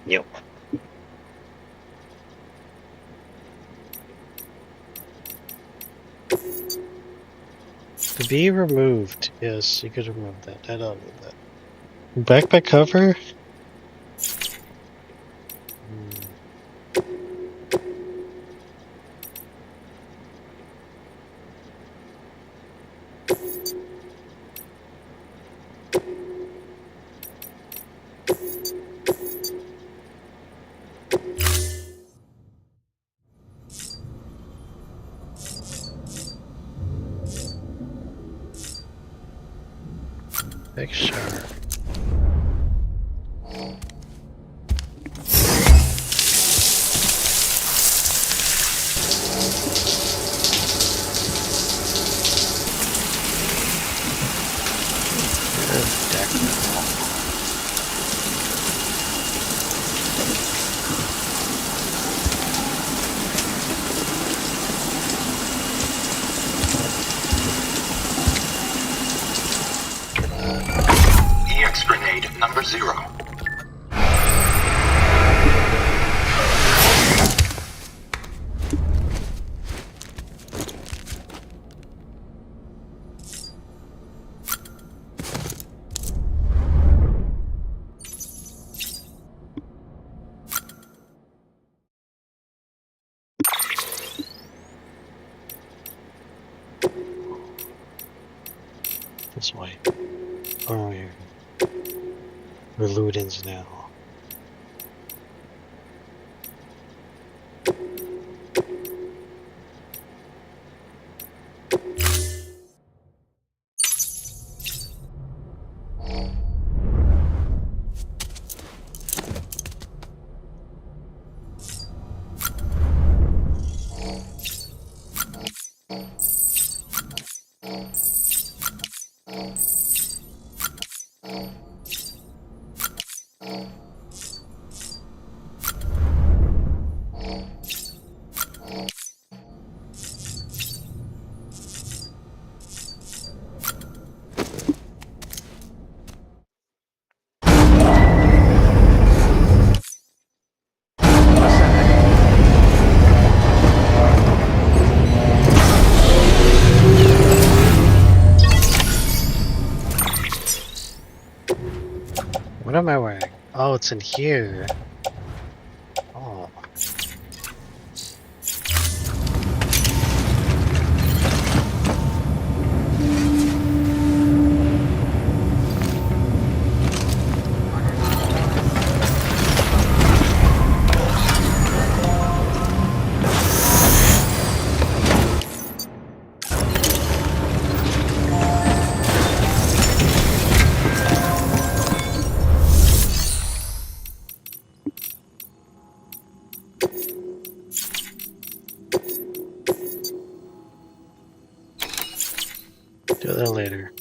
Yep. To be removed. Yes, you could remove that. I don't need that. Backpack cover? Picture. EX grenade number 0. This way. Oh, here. We're Ludens now. What am I wearing? Oh, it's in here. Oh. Do that later.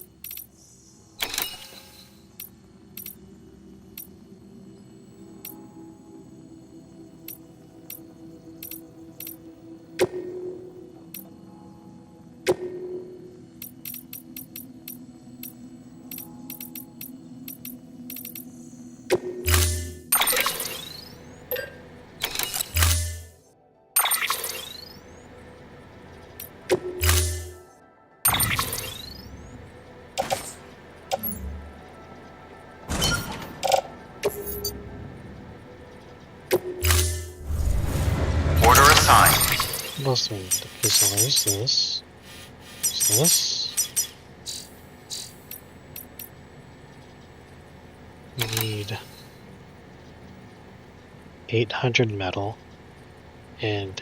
Order assigned. Most of it. Okay, so there's this. There's this. We need 800 metal and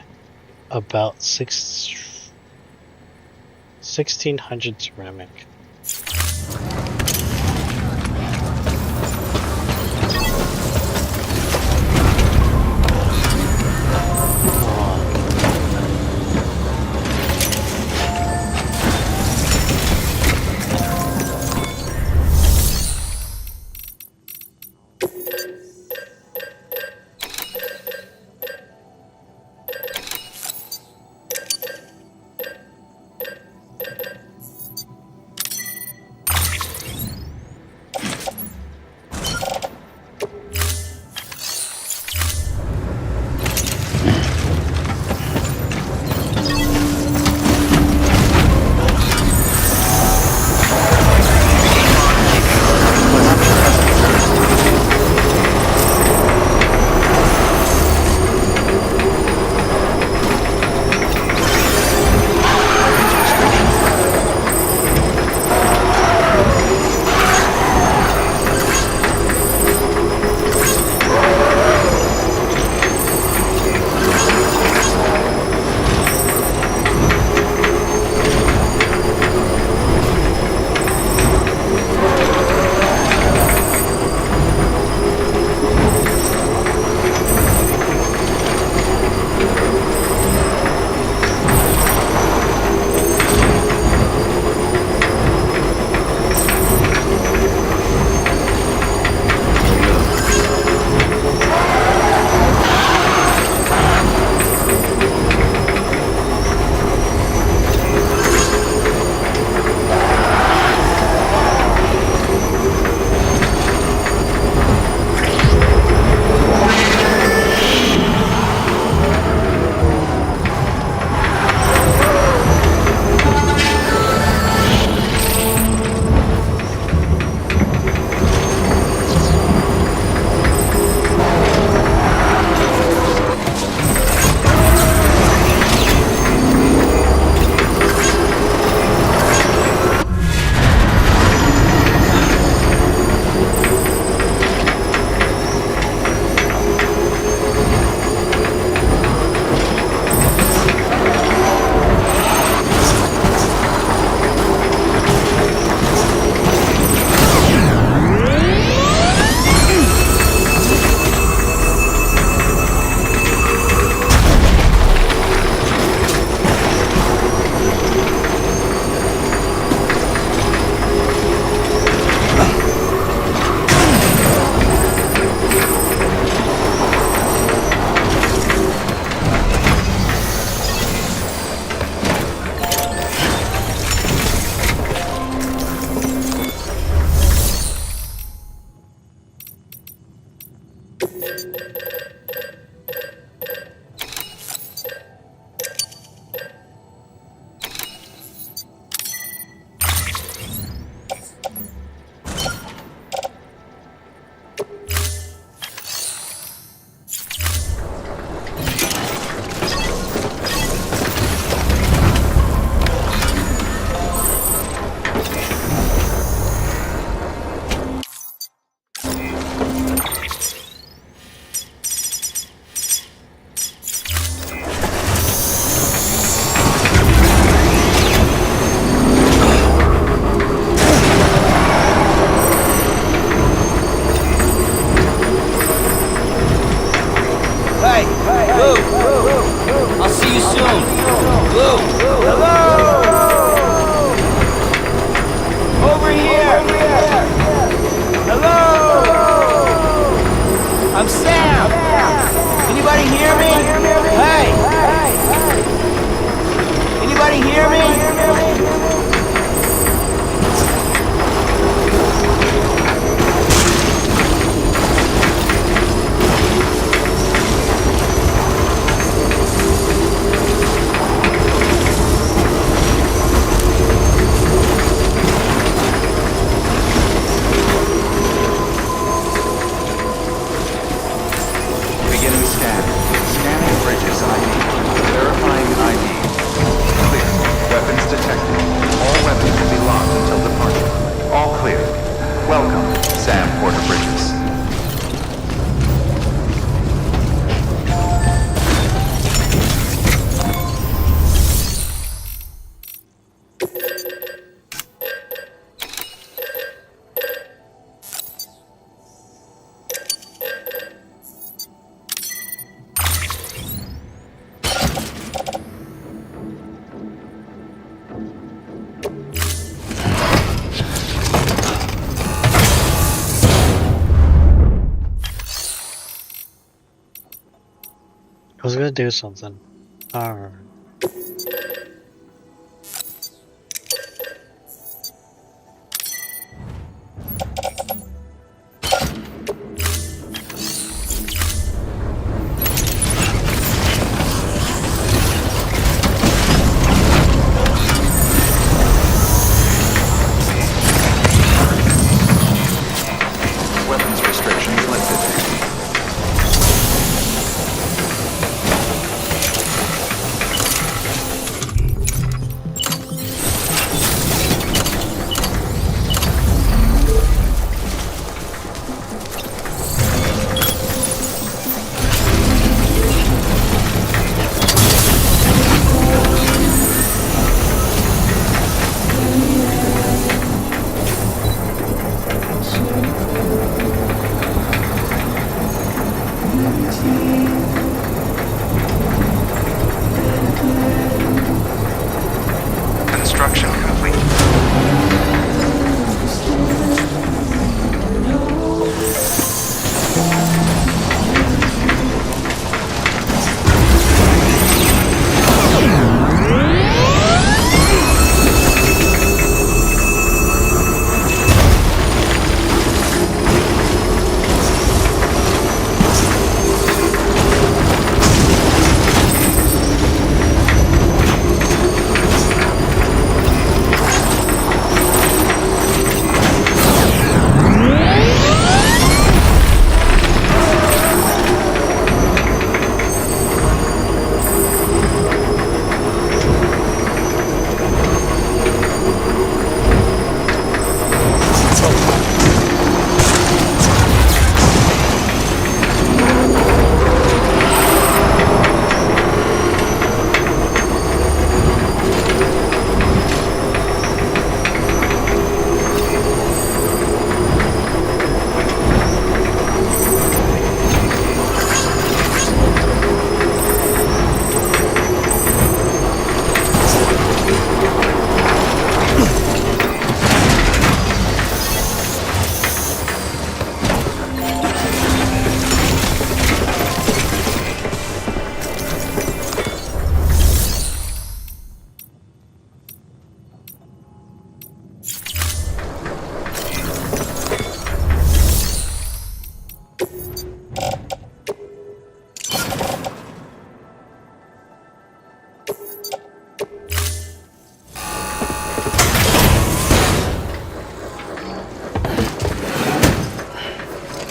about 1600 ceramic. to do something. Alright. Weapons restrictions lifted. Construction complete.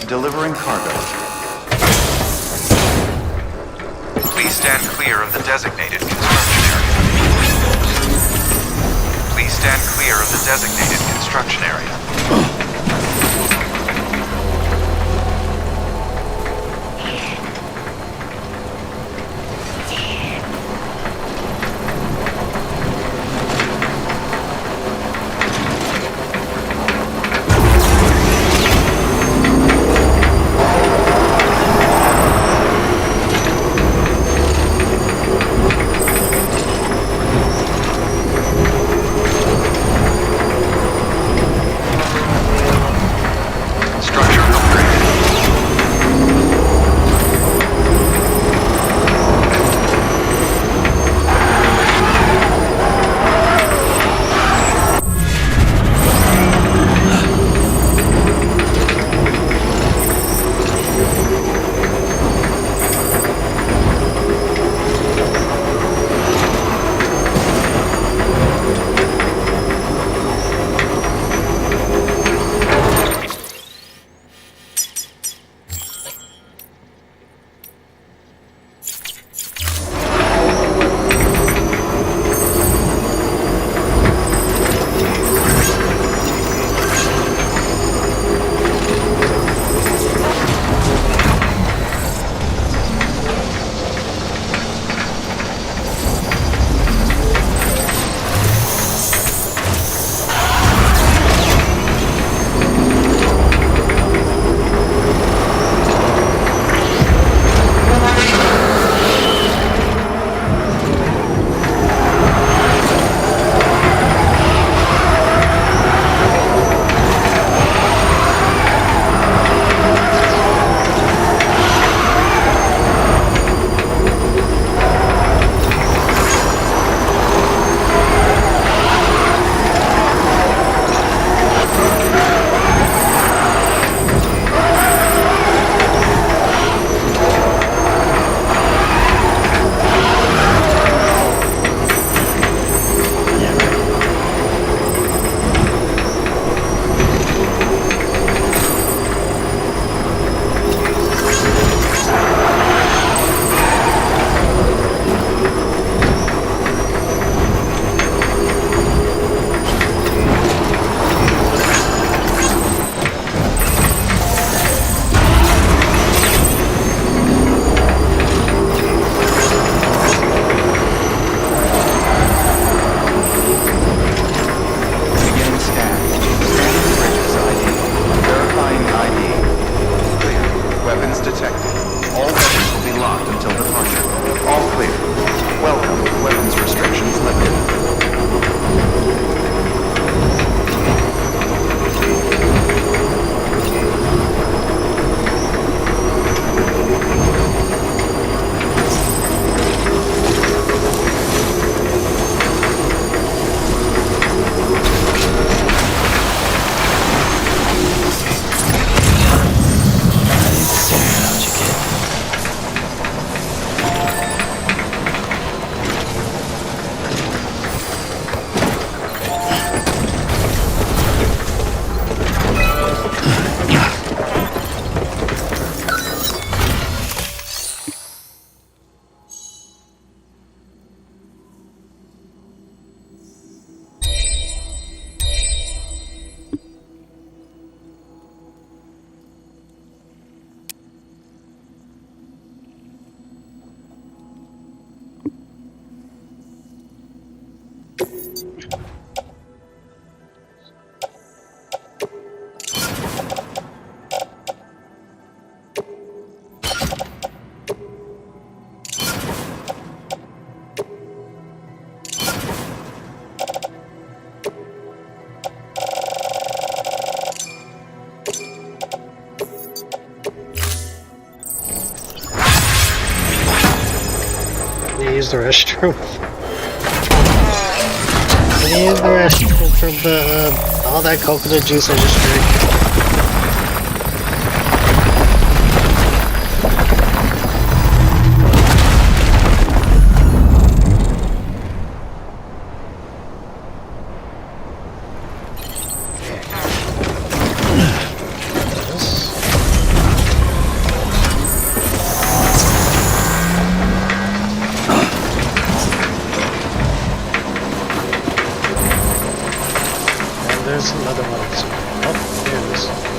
Delivering cargo. Please stand clear of the designated construction area. Please stand clear of the designated construction area. use the restroom. I need to use the restroom from the all that coconut juice I just drank. There's another one. Oh, there it is.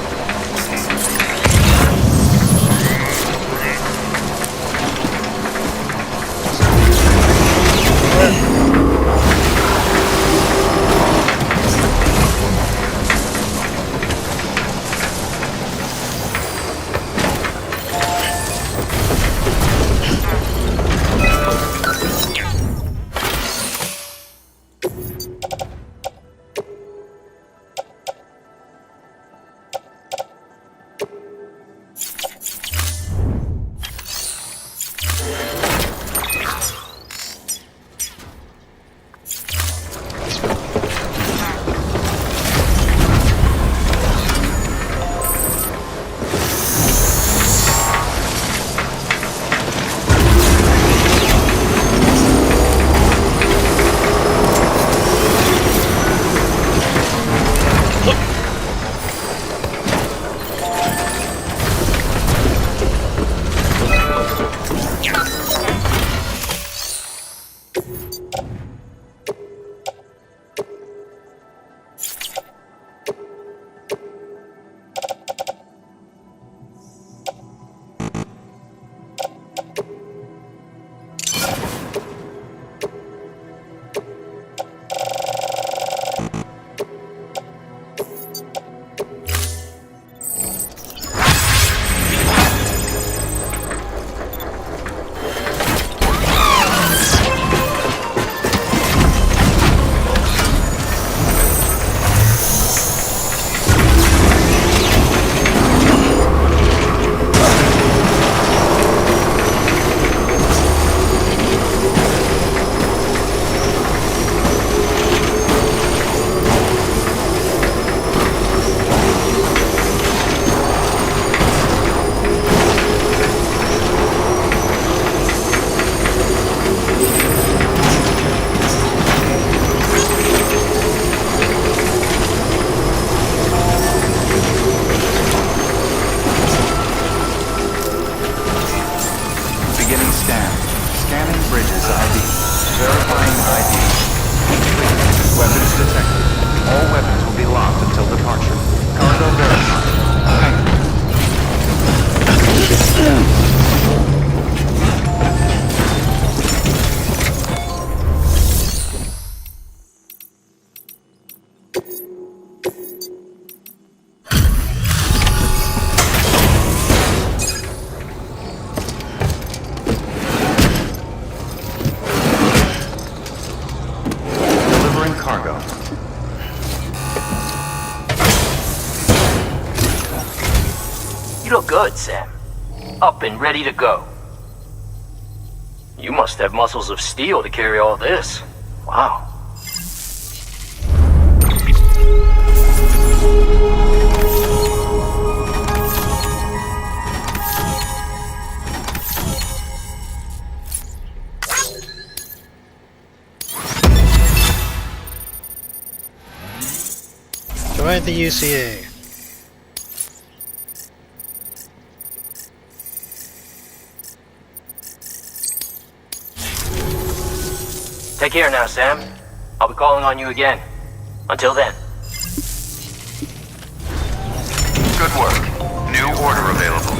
look good, Sam. Up and ready to go. You must have muscles of steel to carry all this. Wow. Join the UCA. Take care now, Sam. I'll be calling on you again. Until then. Good work. New order available.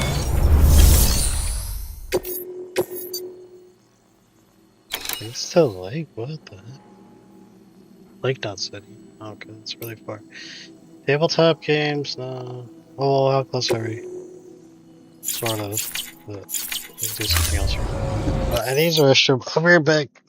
It's still lake? What the heck? Lake Not City. Okay, that's really far. Tabletop games, no. Oh, how close are we? Sort of. But let's do something else. I need a restroom. I'll be right back.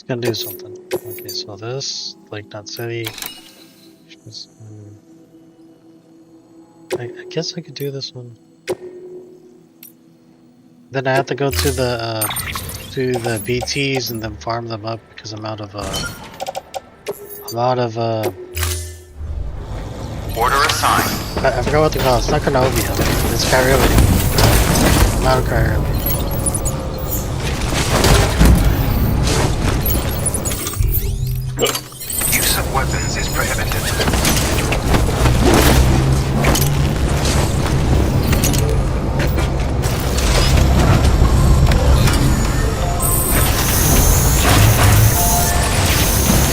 gonna do something. Okay, so this, like, not city. I guess I could do this one. Then I have to go to the BTs and then farm them up because I'm out of Order assigned. I forgot what they call it. It's not Carnovia. It's Kyrillium. I'm out of Kyrillium. Use of weapons is prohibited.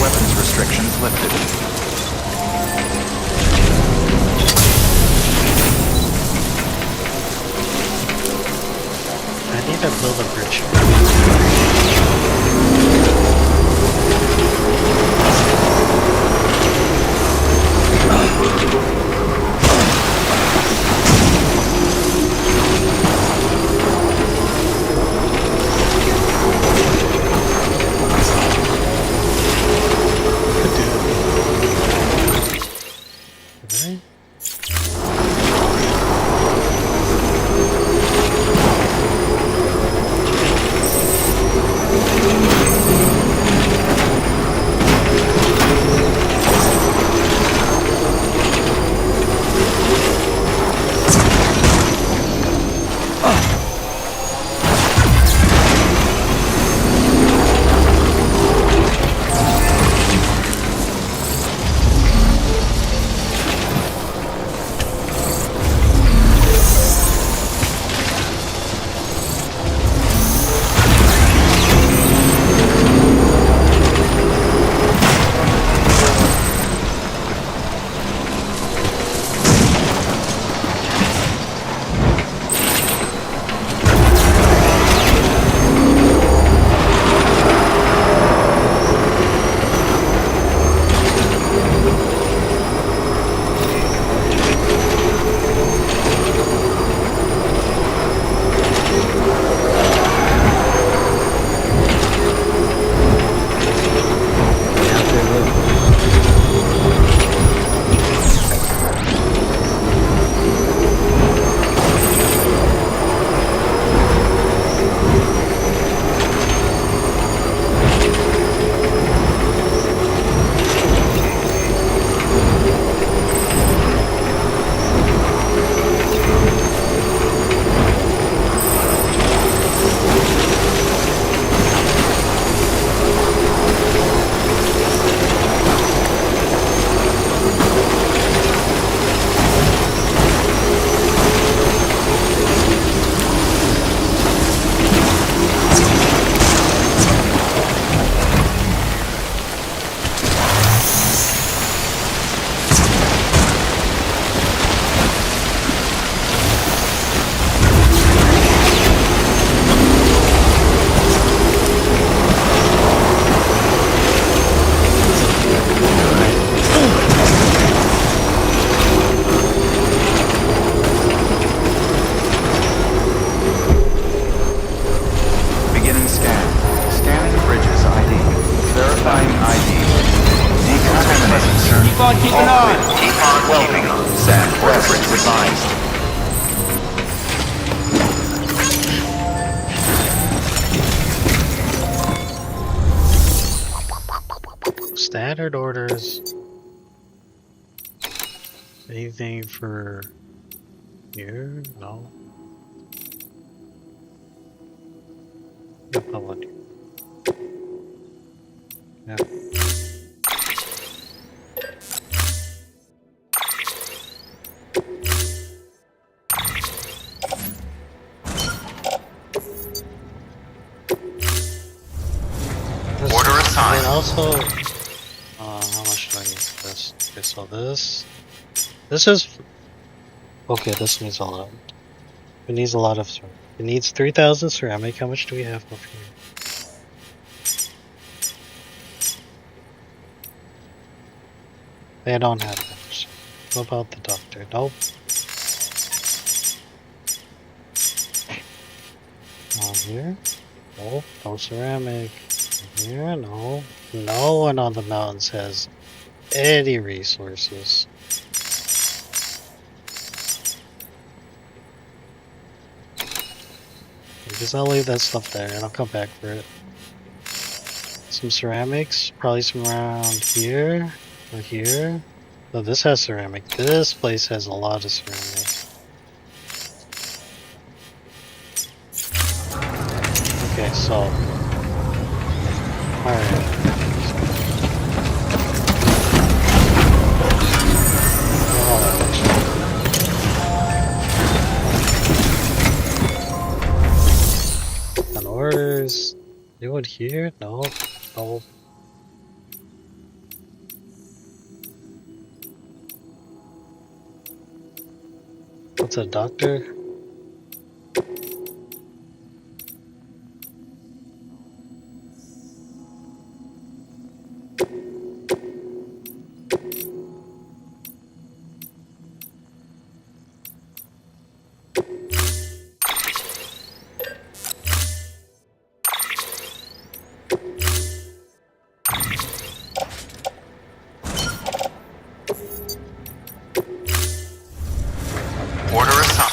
Weapons restrictions lifted. I need to build a bridge. Right? Standard orders. Anything for here? No. Yep, I want you. Yeah. Order assigned. And also, how much do I need for this? Okay, so this is, okay, this needs a lot. It needs a lot of ceramic. It needs 3,000 ceramic. How much do we have over here? They don't have that much. What about the doctor? Nope. On here? Nope, no ceramic. Here, no. No one on the mountains has any resources. Because I'll leave that stuff there and I'll come back for it. Some ceramics, probably some around here or here. Oh, this has ceramic. This place has a lot of ceramic. Okay, so. Alright. On orders. Anyone here? No. No. What's a doctor? Order assigned.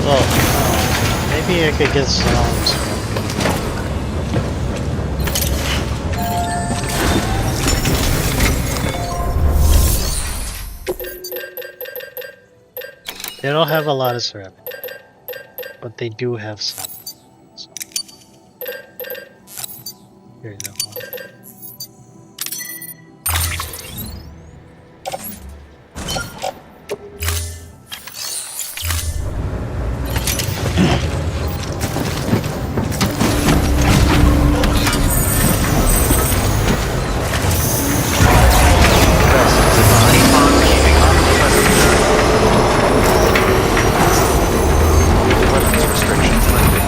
Well, maybe I could get some. They don't have a lot of ceramic, but they do have some. So. Here you go. Weapons restrictions lifted.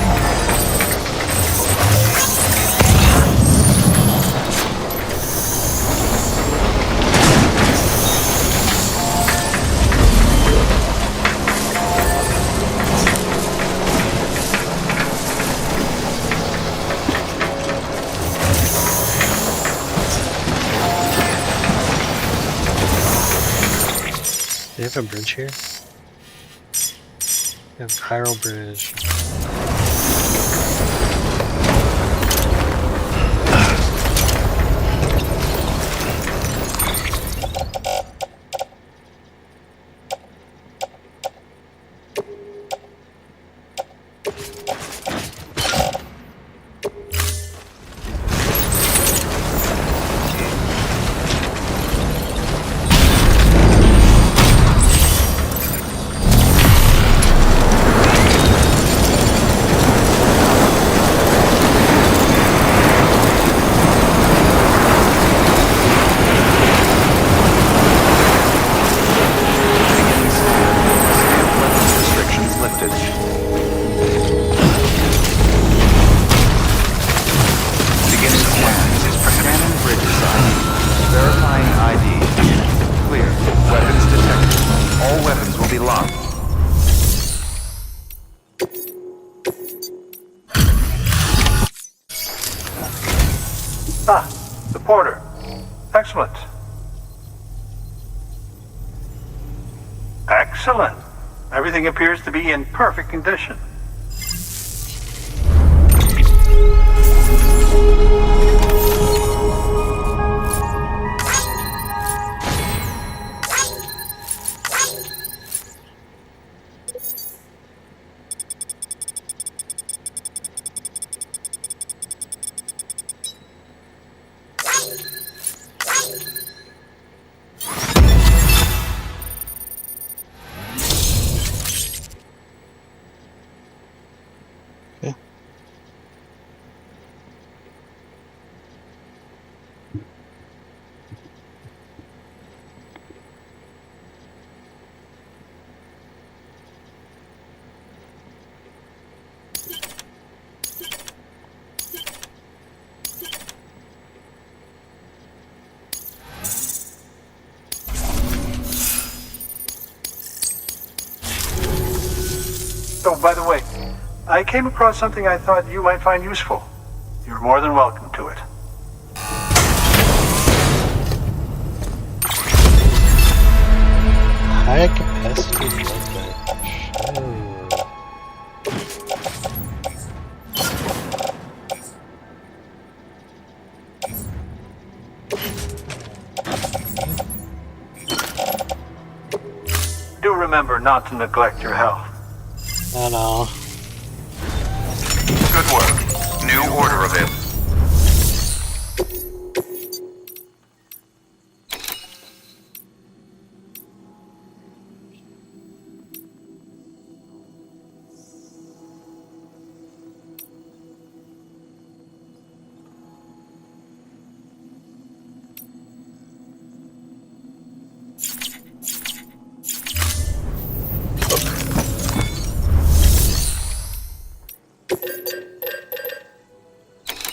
Do you have a bridge here? You have Cairo Bridge. Weapons restrictions lifted. Beginning scan. Scanning bridges ID. Verifying ID. Clear. Weapons detected. All weapons will be locked. Ah, the porter. Excellent. Excellent. Everything appears to be in perfect condition. Oh, by the way, I came across something I thought you might find useful. You're more than welcome to it. High capacity blood bank. Do remember not to neglect your health. Oh no. Good work. New order available.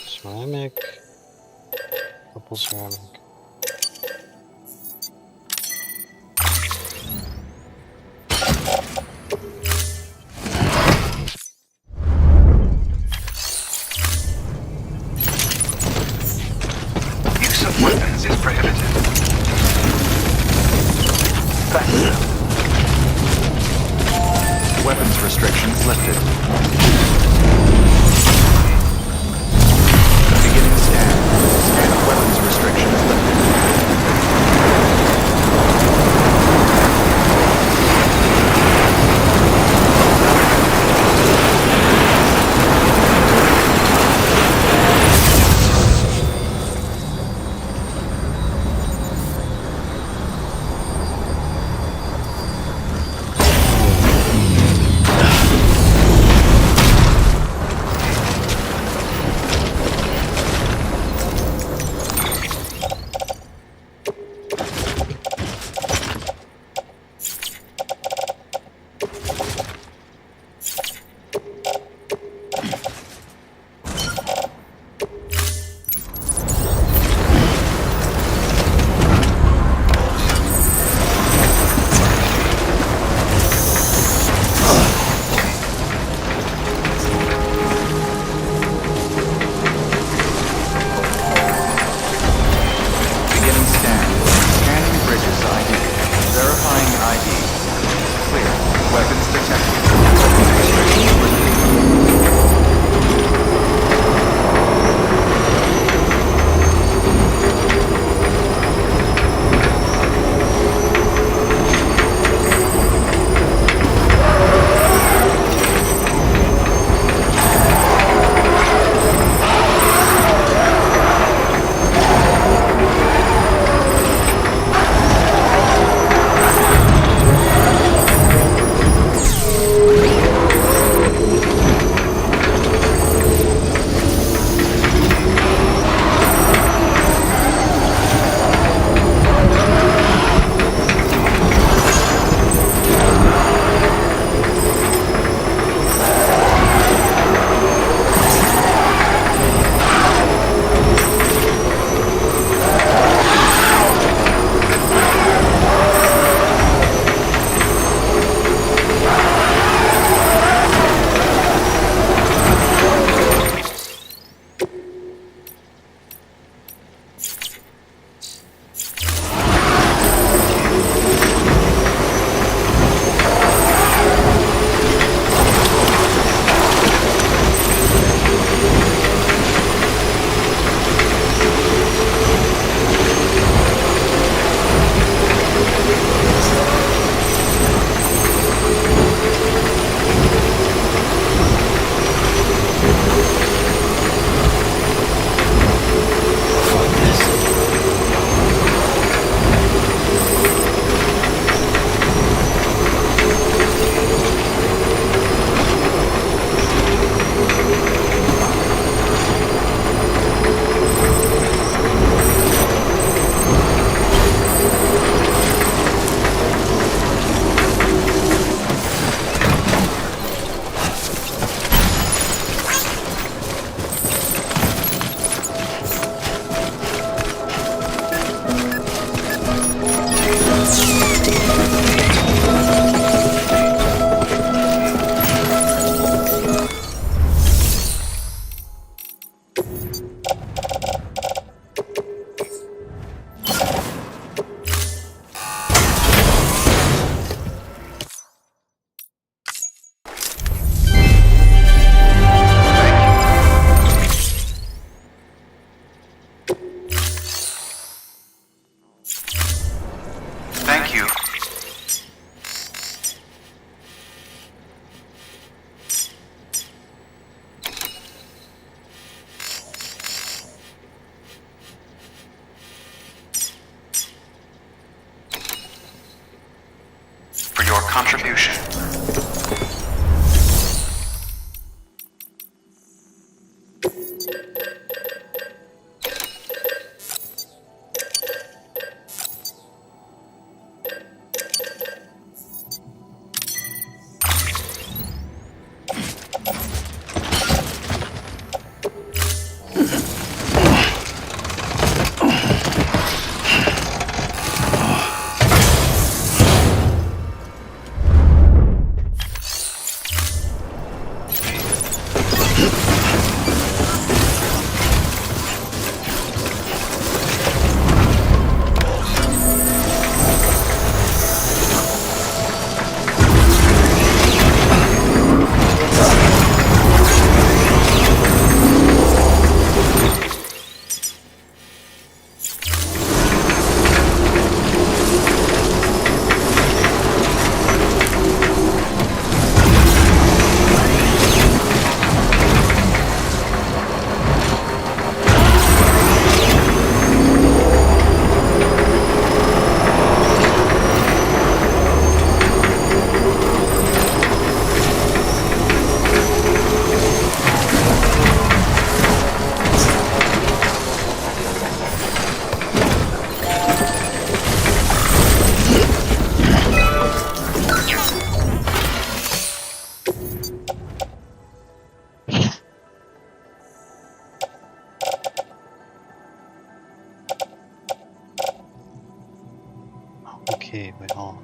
Ceramic. Purple ceramic. Use of weapons is prohibited. Weapons restrictions lifted. Beginning scan. Scan of weapons restrictions lifted. for your contribution. Okay, wait, hold on.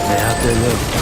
They have to live.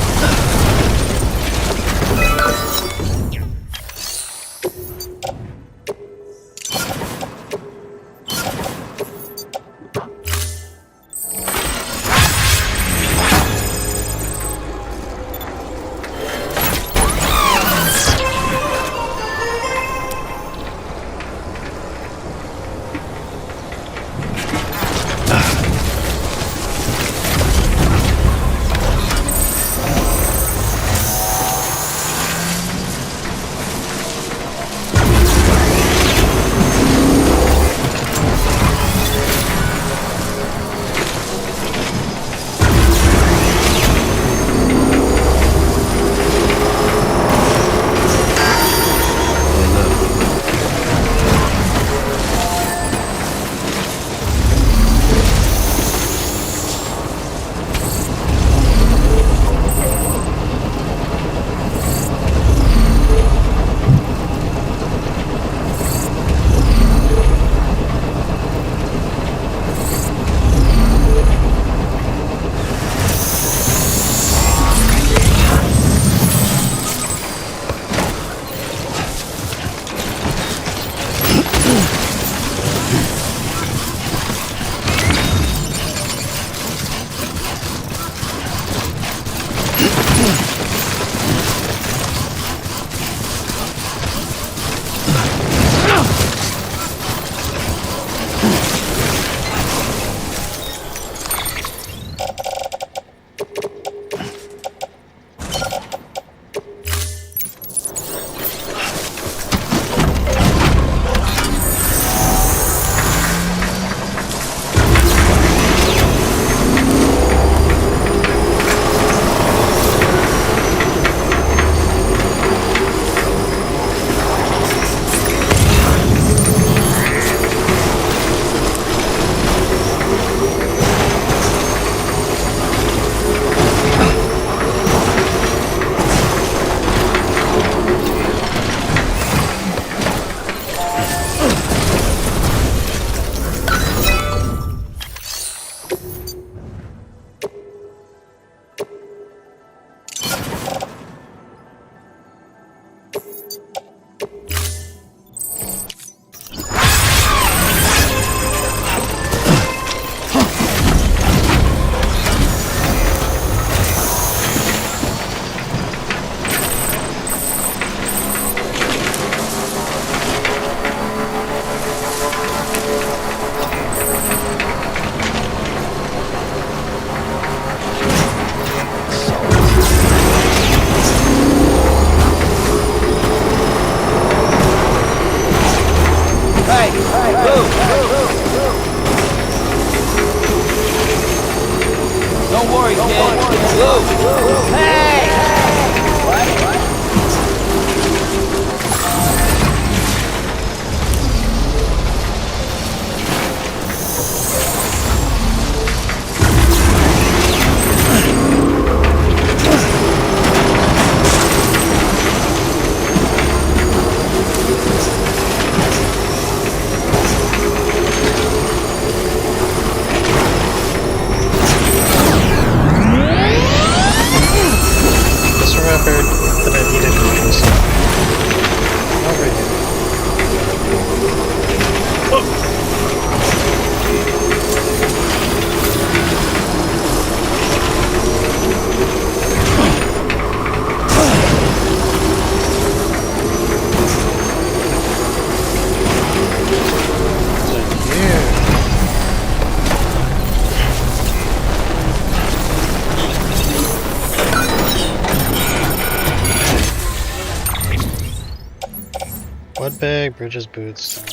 Blood bag, Bridges boots.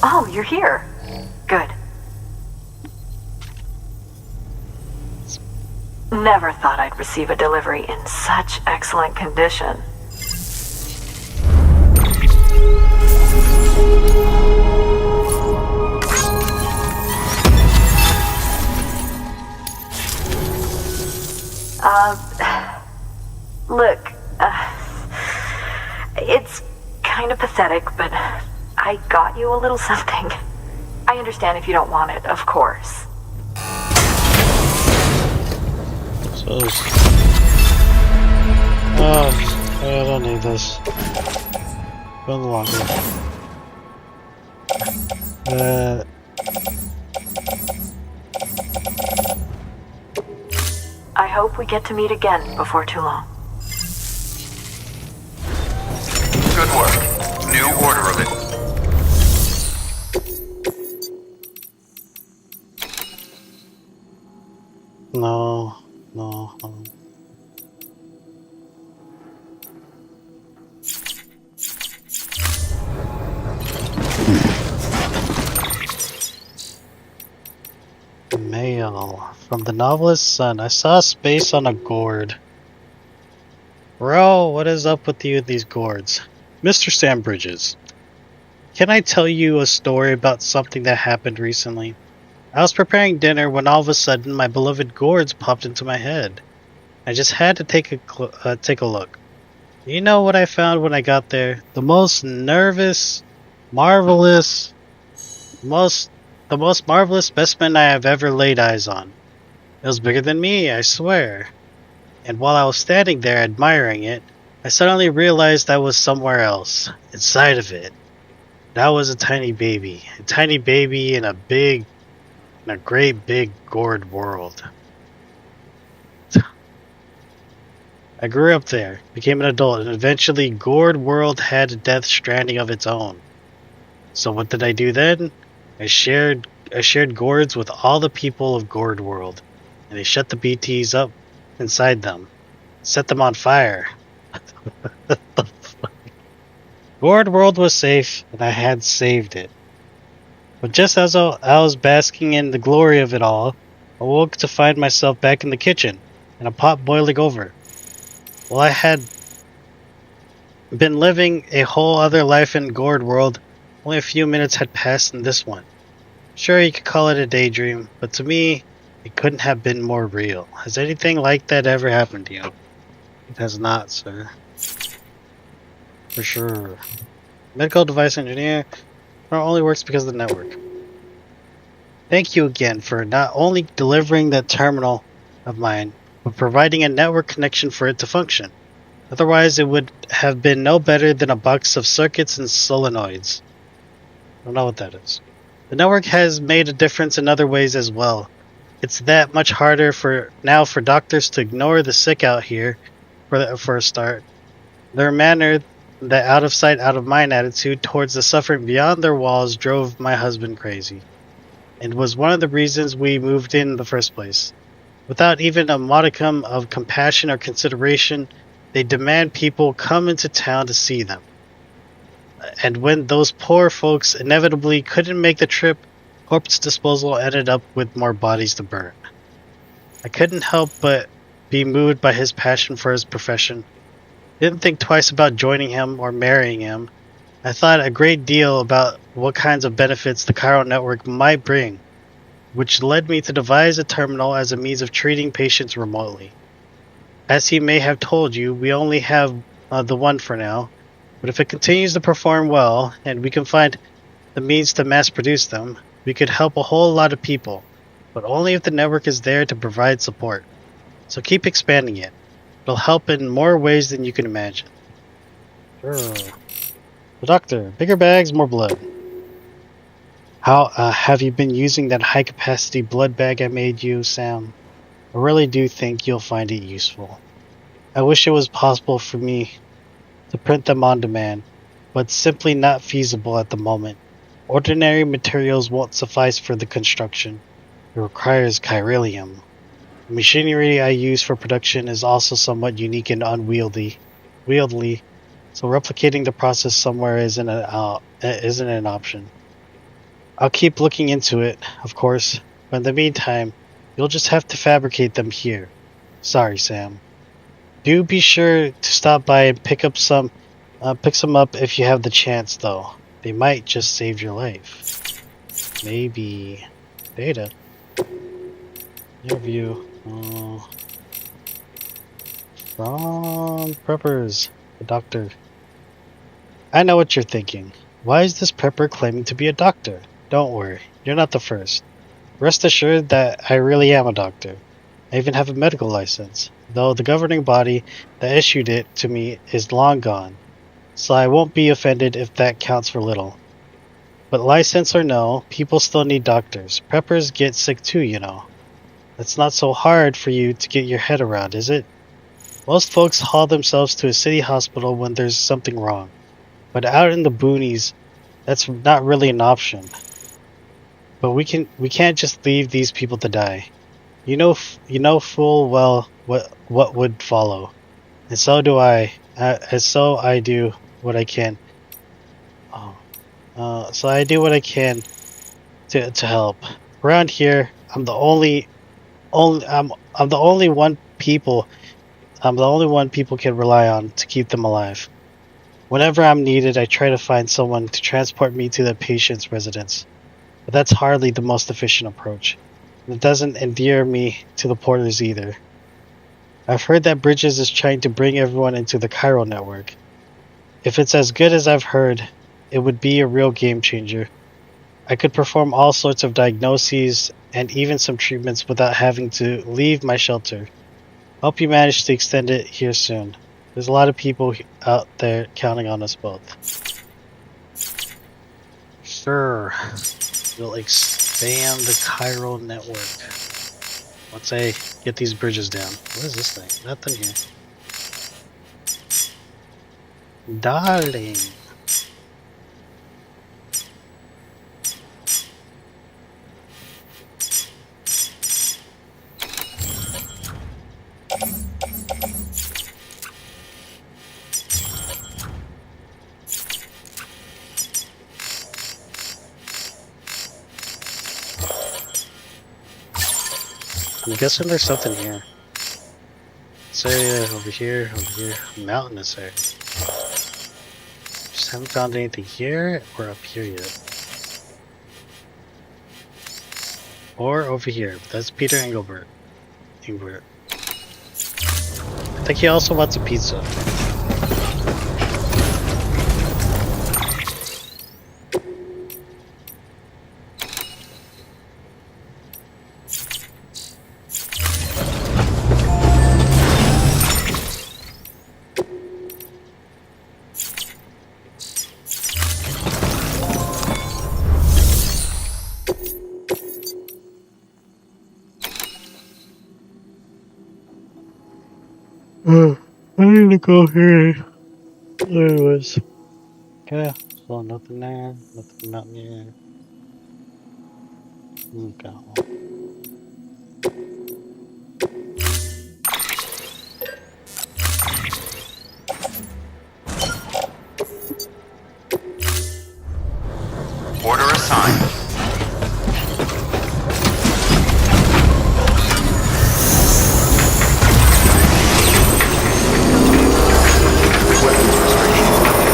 Oh, you're here. Good. Never thought I'd receive a delivery in such excellent condition. Look, it's kind of pathetic, but I got you a little something. I understand if you don't want it, of course. So, oh, I don't need this. Go in the locker. I hope we get to meet again before too long. Good work. New order of it. No. Mail from the novelist's son. I saw space on a gourd. Bro, what is up with you and these gourds? Mr. Sam Bridges, can I tell you a story about something that happened recently? I was preparing dinner when all of a sudden my beloved gourds popped into my head. I just had to take a look. You know what I found when I got there? The most marvelous specimen I have ever laid eyes on. It was bigger than me, I swear. And while I was standing there admiring it, I suddenly realized I was somewhere else, inside of it. That was a tiny baby in a great big gourd world. I grew up there, became an adult, and eventually Gourd World had a death stranding of its own. So what did I do then? I shared gourds with all the people of Gourd World, and they shut the BTs up inside them, set them on fire. What the fuck? Gourd World was safe, and I had saved it. But just as I was basking in the glory of it all, I woke to find myself back in the kitchen, and a pot boiling over. Well, I had been living a whole other life in Gourd World. Only a few minutes had passed in this one. Sure, you could call it a daydream, but to me, it couldn't have been more real. Has anything like that ever happened to you? It has not, sir. For sure. Medical device engineer. It only works because of the network. Thank you again for not only delivering that terminal of mine, but providing a network connection for it to function. Otherwise, it would have been no better than a box of circuits and solenoids. I don't know what that is. The network has made a difference in other ways as well. It's that much harder for doctors to ignore the sick out here, for a start. Their manner, that out of sight, out of mind attitude towards the suffering beyond their walls drove my husband crazy, and was one of the reasons we moved in the first place. Without even a modicum of compassion or consideration, they demand people come into town to see them. And when those poor folks inevitably couldn't make the trip, corpse disposal ended up with more bodies to burn. I couldn't help but be moved by his passion for his profession. Didn't think twice about joining him or marrying him. I thought a great deal about what kinds of benefits the chiral network might bring, which led me to devise a terminal as a means of treating patients remotely. As he may have told you, we only have the one for now, but if it continues to perform well, and we can find the means to mass produce them, we could help a whole lot of people, but only if the network is there to provide support. So keep expanding it. It'll help in more ways than you can imagine. Sure. The doctor. Bigger bags, more blood. How have you been using that high-capacity blood bag I made you, Sam? I really do think you'll find it useful. I wish it was possible for me to print them on demand, but it's simply not feasible at the moment. Ordinary materials won't suffice for the construction. It requires chiralium. The machinery I use for production is also somewhat unique and unwieldy, so replicating the process somewhere isn't an option. I'll keep looking into it, of course, but in the meantime, you'll just have to fabricate them here. Sorry, Sam. Do be sure to stop by and pick some up if you have the chance, though. They might just save your life. Maybe. Data. Interview. From Preppers, the doctor. I know what you're thinking. Why is this prepper claiming to be a doctor? Don't worry, you're not the first. Rest assured that I really am a doctor. I even have a medical license, though the governing body that issued it to me is long gone, so I won't be offended if that counts for little. But license or no, people still need doctors. Preppers get sick too, you know. That's not so hard for you to get your head around, is it? Most folks haul themselves to a city hospital when there's something wrong. But out in the boonies, that's not really an option. But we can't just leave these people to die. You know full well what would follow. And so do I. So I do what I can. So I do what I can to help. Around here, I'm the only one people can rely on to keep them alive. Whenever I'm needed, I try to find someone to transport me to the patient's residence. But that's hardly the most efficient approach. It doesn't endear me to the porters either. I've heard that Bridges is trying to bring everyone into the chiral network. If it's as good as I've heard, it would be a real game changer. I could perform all sorts of diagnoses and even some treatments without having to leave my shelter. Hope you manage to extend it here soon. There's a lot of people out there counting on us both. Sure. We'll expand the chiral network. Once I get these bridges down. What is this thing? Nothing here. Darling. I'm guessing there's something here. This area, over here, mountainous area. Just haven't found anything here or up here yet. Or over here. That's Peter Engelbert. I think he also wants a pizza. I need to go here. There it was. Okay, so nothing there, nothing out here. Okay. Order assigned. Weapons restrictions lifted.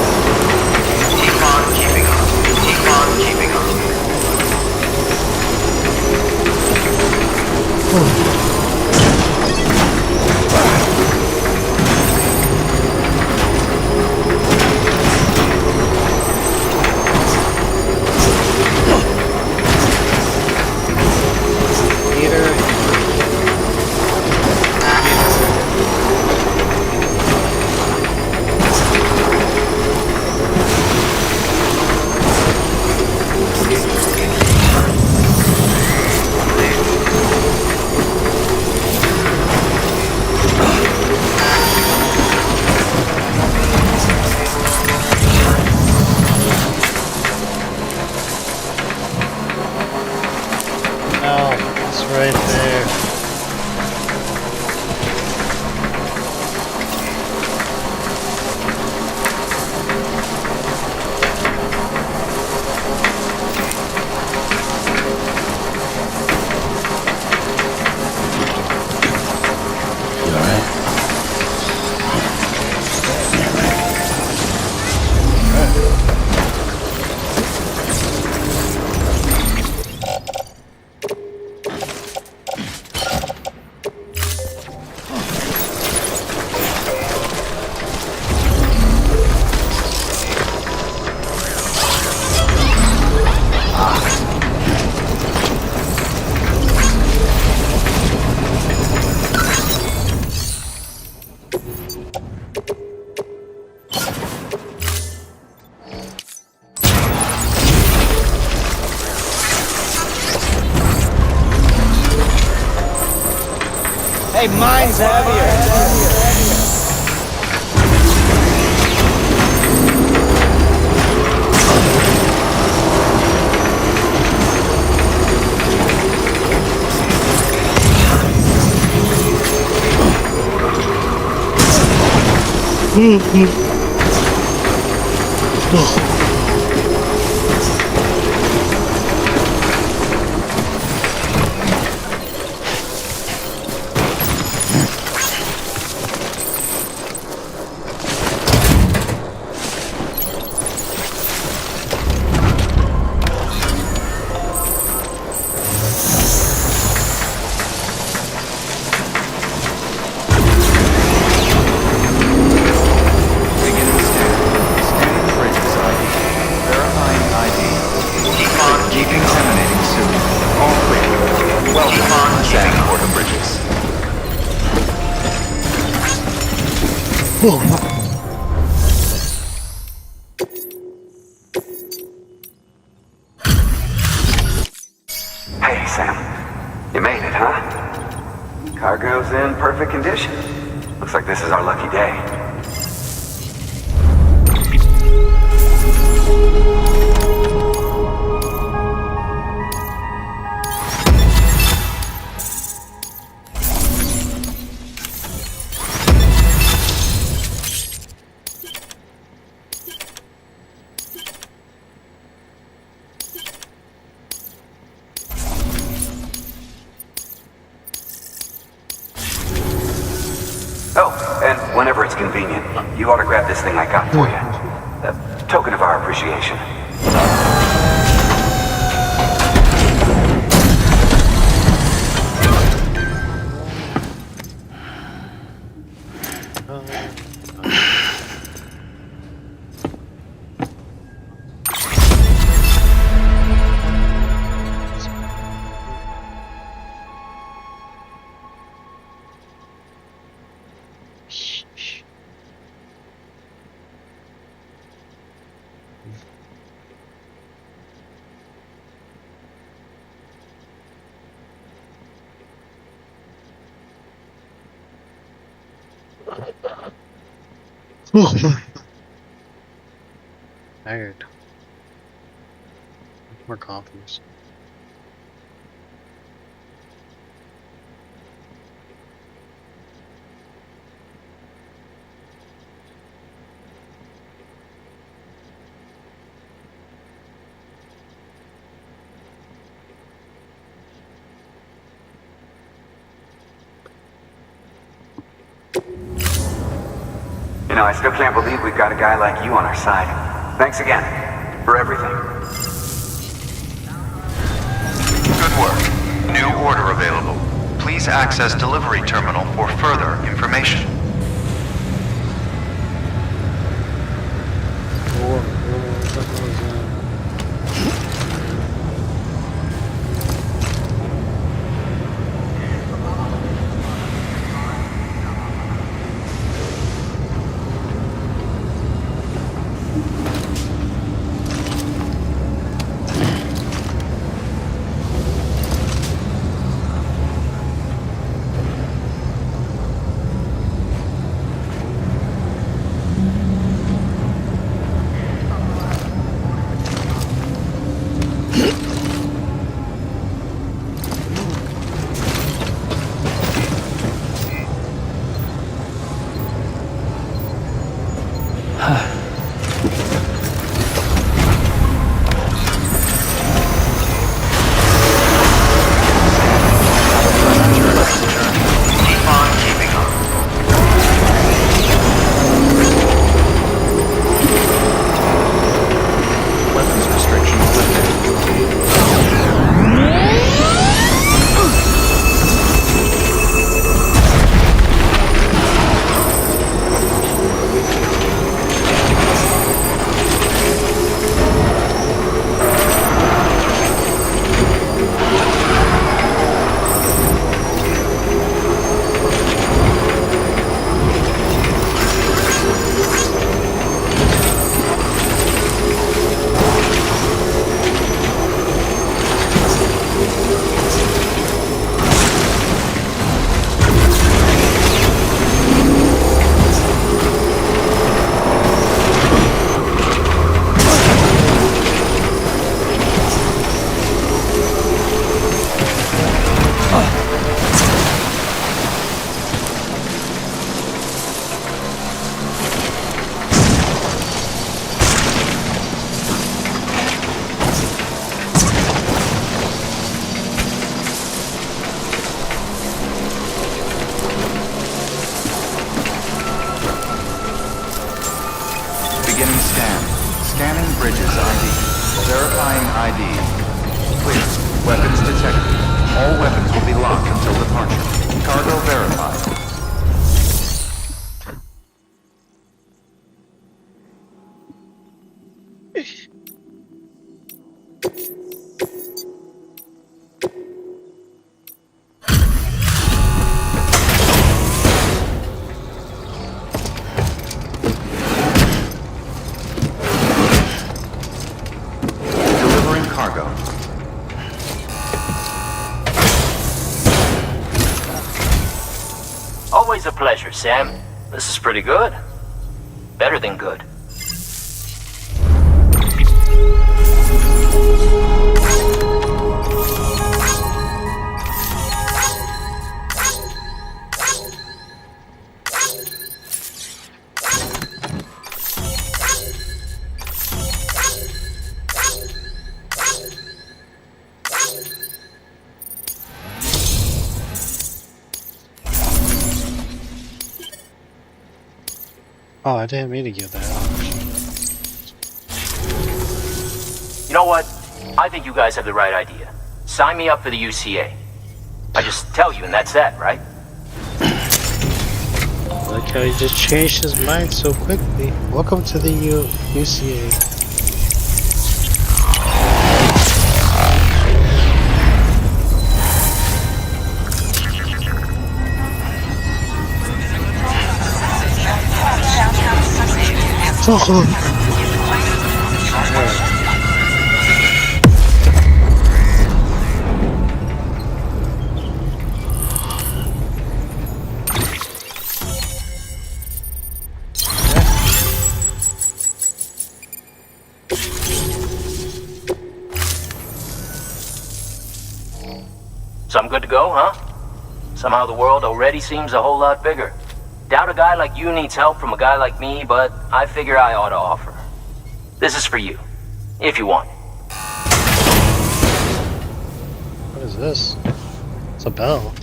Keep on keeping up. Keep on keeping up. No, it's right there. You alright? Hey, mine's heavier. Beginning scan. Scanning bridges ID. Verifying ID. Keep on keeping up. Decontaminating soon. All clear. Welcome, Keep on Sam keeping up. for the bridges. Hey, Sam. You made it, huh? Cargo's in perfect condition. Looks like this is our lucky day. Oh, and whenever it's convenient, you ought to grab this thing I got for you. A token of our appreciation. Tired. More coffees. You know, I still can't believe we've got a guy like you on our side. Thanks again for everything. Good work. New order available. Please access delivery terminal for further information. Scanning bridges ID. Verifying ID. Clear. Weapons detected. All weapons will be locked until departure. Cargo verified. Always a pleasure, Sam. This is pretty good. Better than good. Oh, I didn't mean to give that option. You know what? I think you guys have the right idea. Sign me up for the UCA. I just tell you and that's that, right? Like how he just changed his mind so quickly. Welcome to the UCA. So I'm good to go, huh? Somehow the world already seems a whole lot bigger. Doubt a guy like you needs help from a guy like me, but I figure I ought to offer. This is for you, if you want. What is this? It's a bell.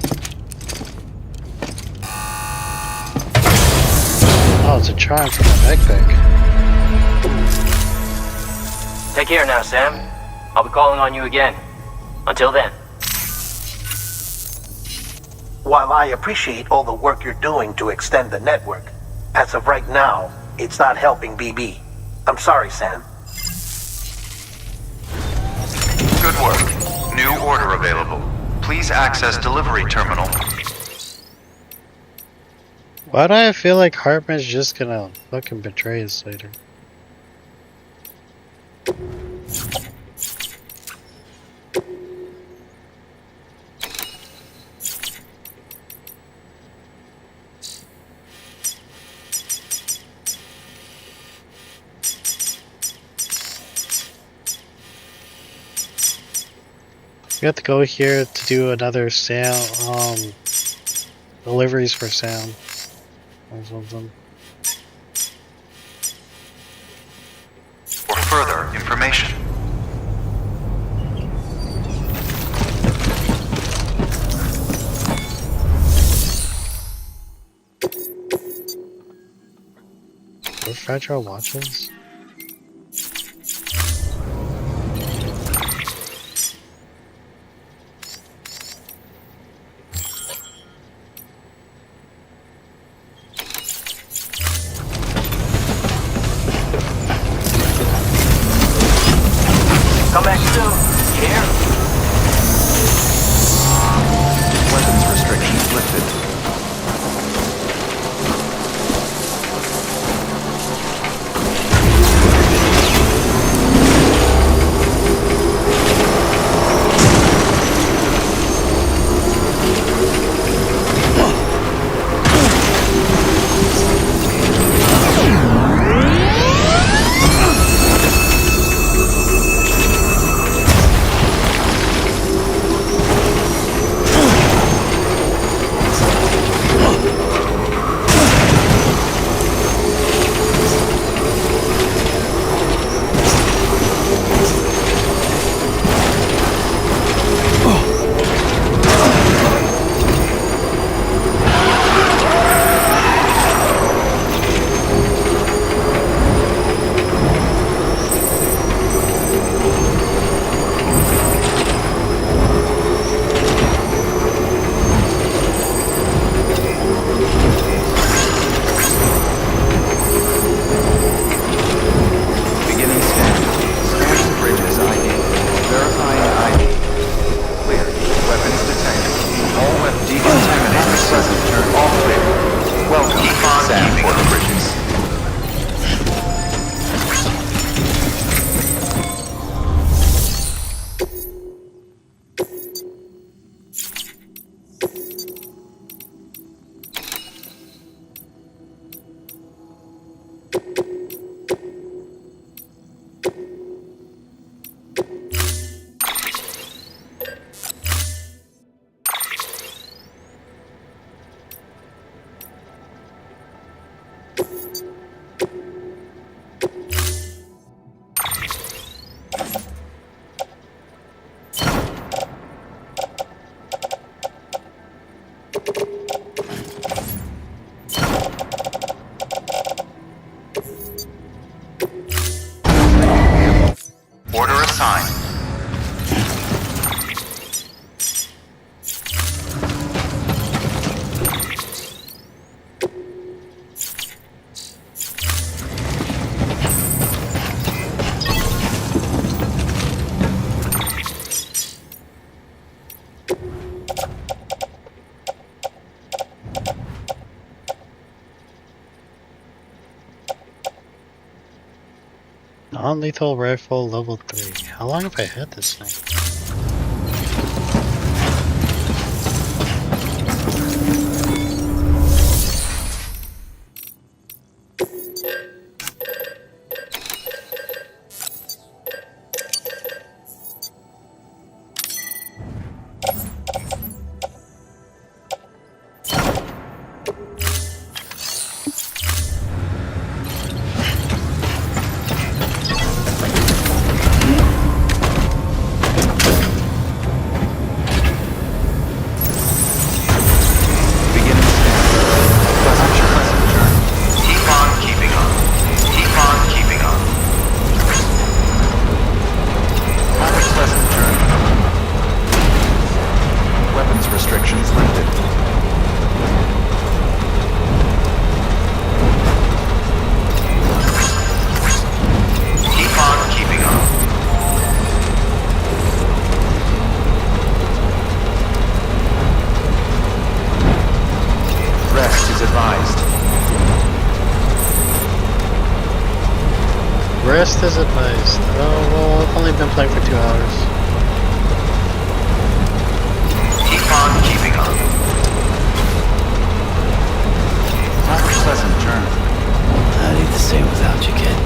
Oh, it's a charm from my backpack. Take care now, Sam. I'll be calling on you again. Until then. While I appreciate all the work you're doing to extend the network, as of right now, it's not helping BB. I'm sorry, Sam. Good work. New order available. Please access delivery terminal. Why do I feel like Hartman's just gonna fucking betray us later? We have to go here to do another Sam, deliveries for Sam or something. For further information. What fragile watches? Come back soon. You hear? Weapons restrictions lifted. Order assigned. Non-lethal rifle level 3. How long have I had this thing? Rest is advised. Oh, well, I've only been playing for 2 hours. Keep on keeping on. Not a pleasant journey. I'd eat the same without you, kid.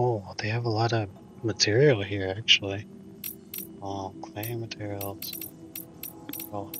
Oh, they have a lot of material here, actually. Oh, clay materials. Oh.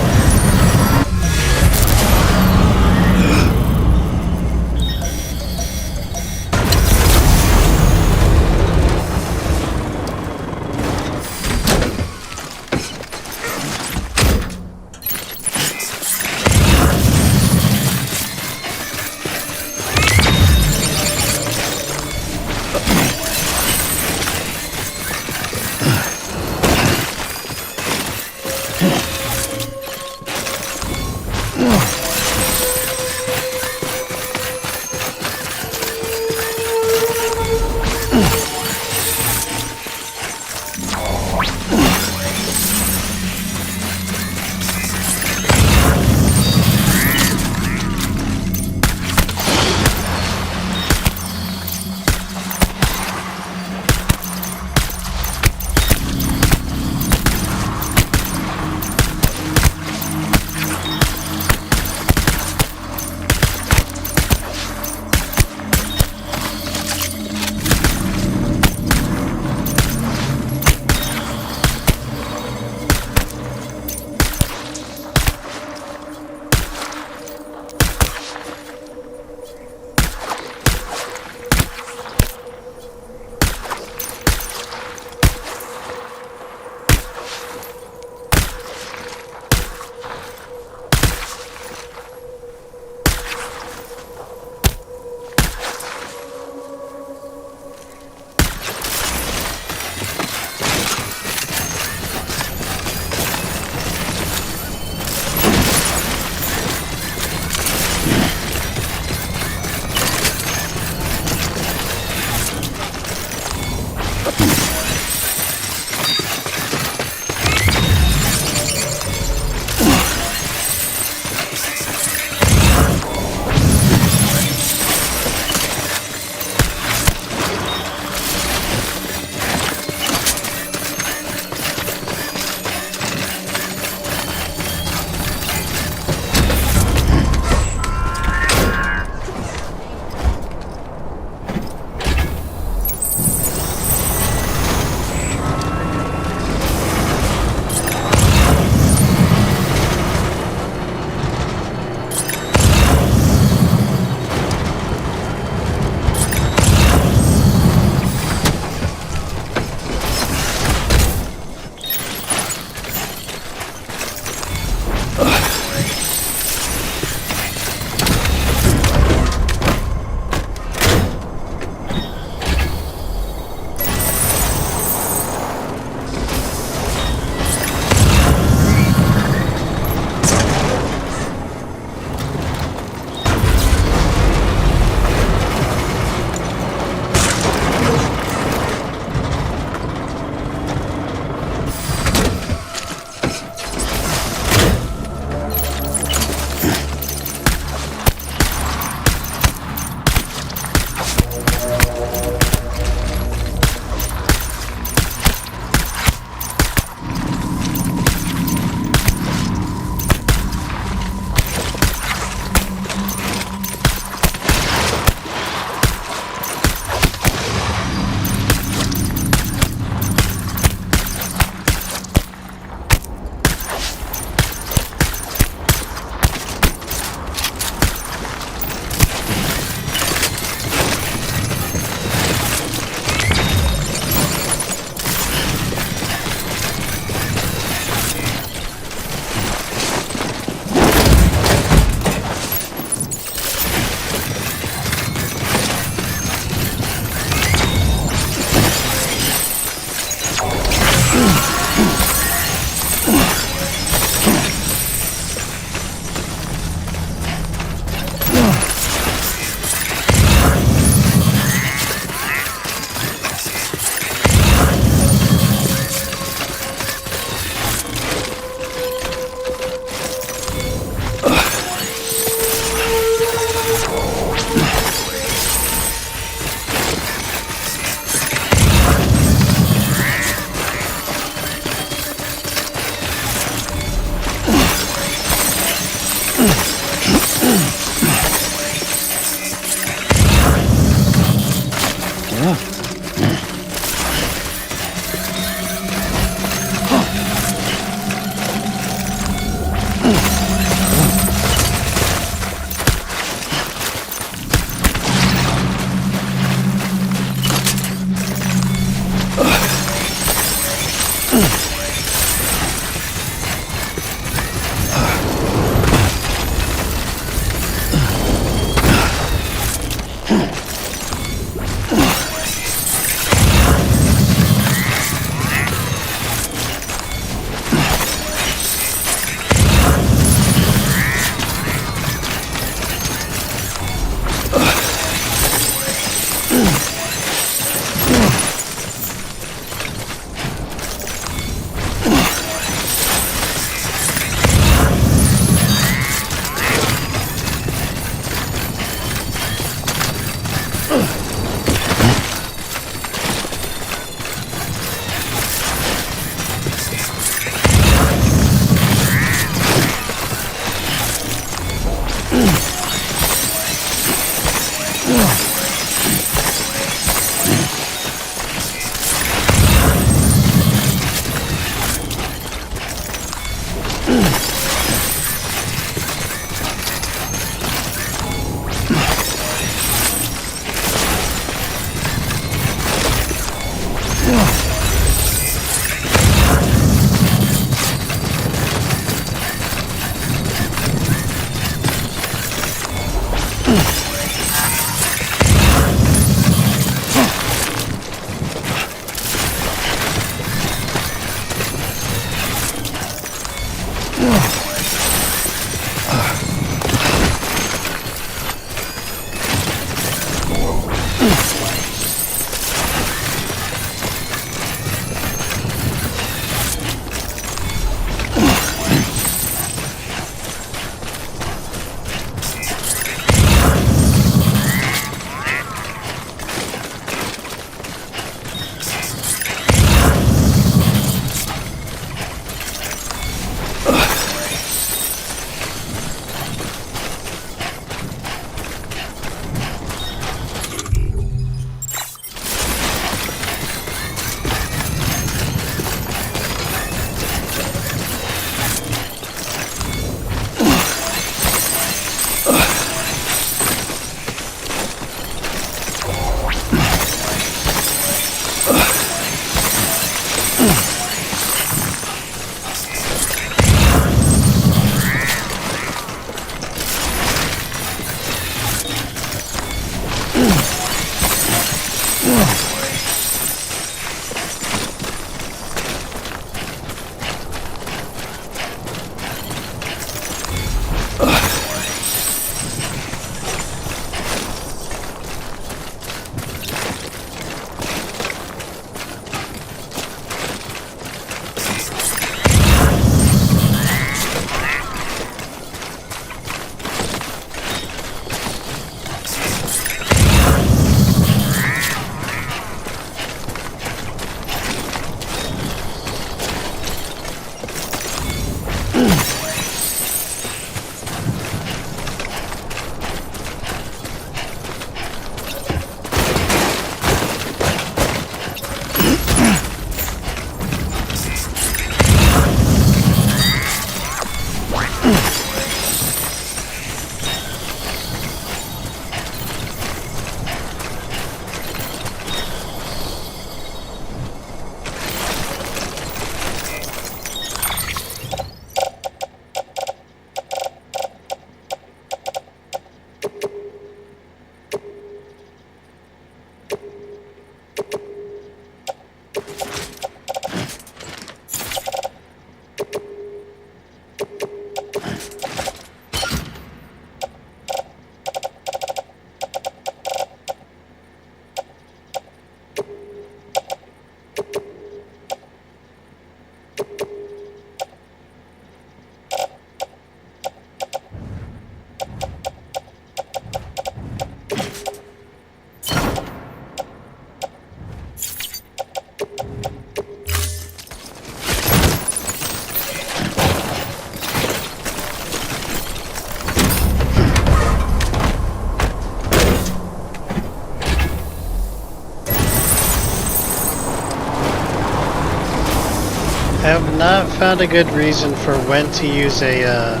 I have not found a good reason for when to use an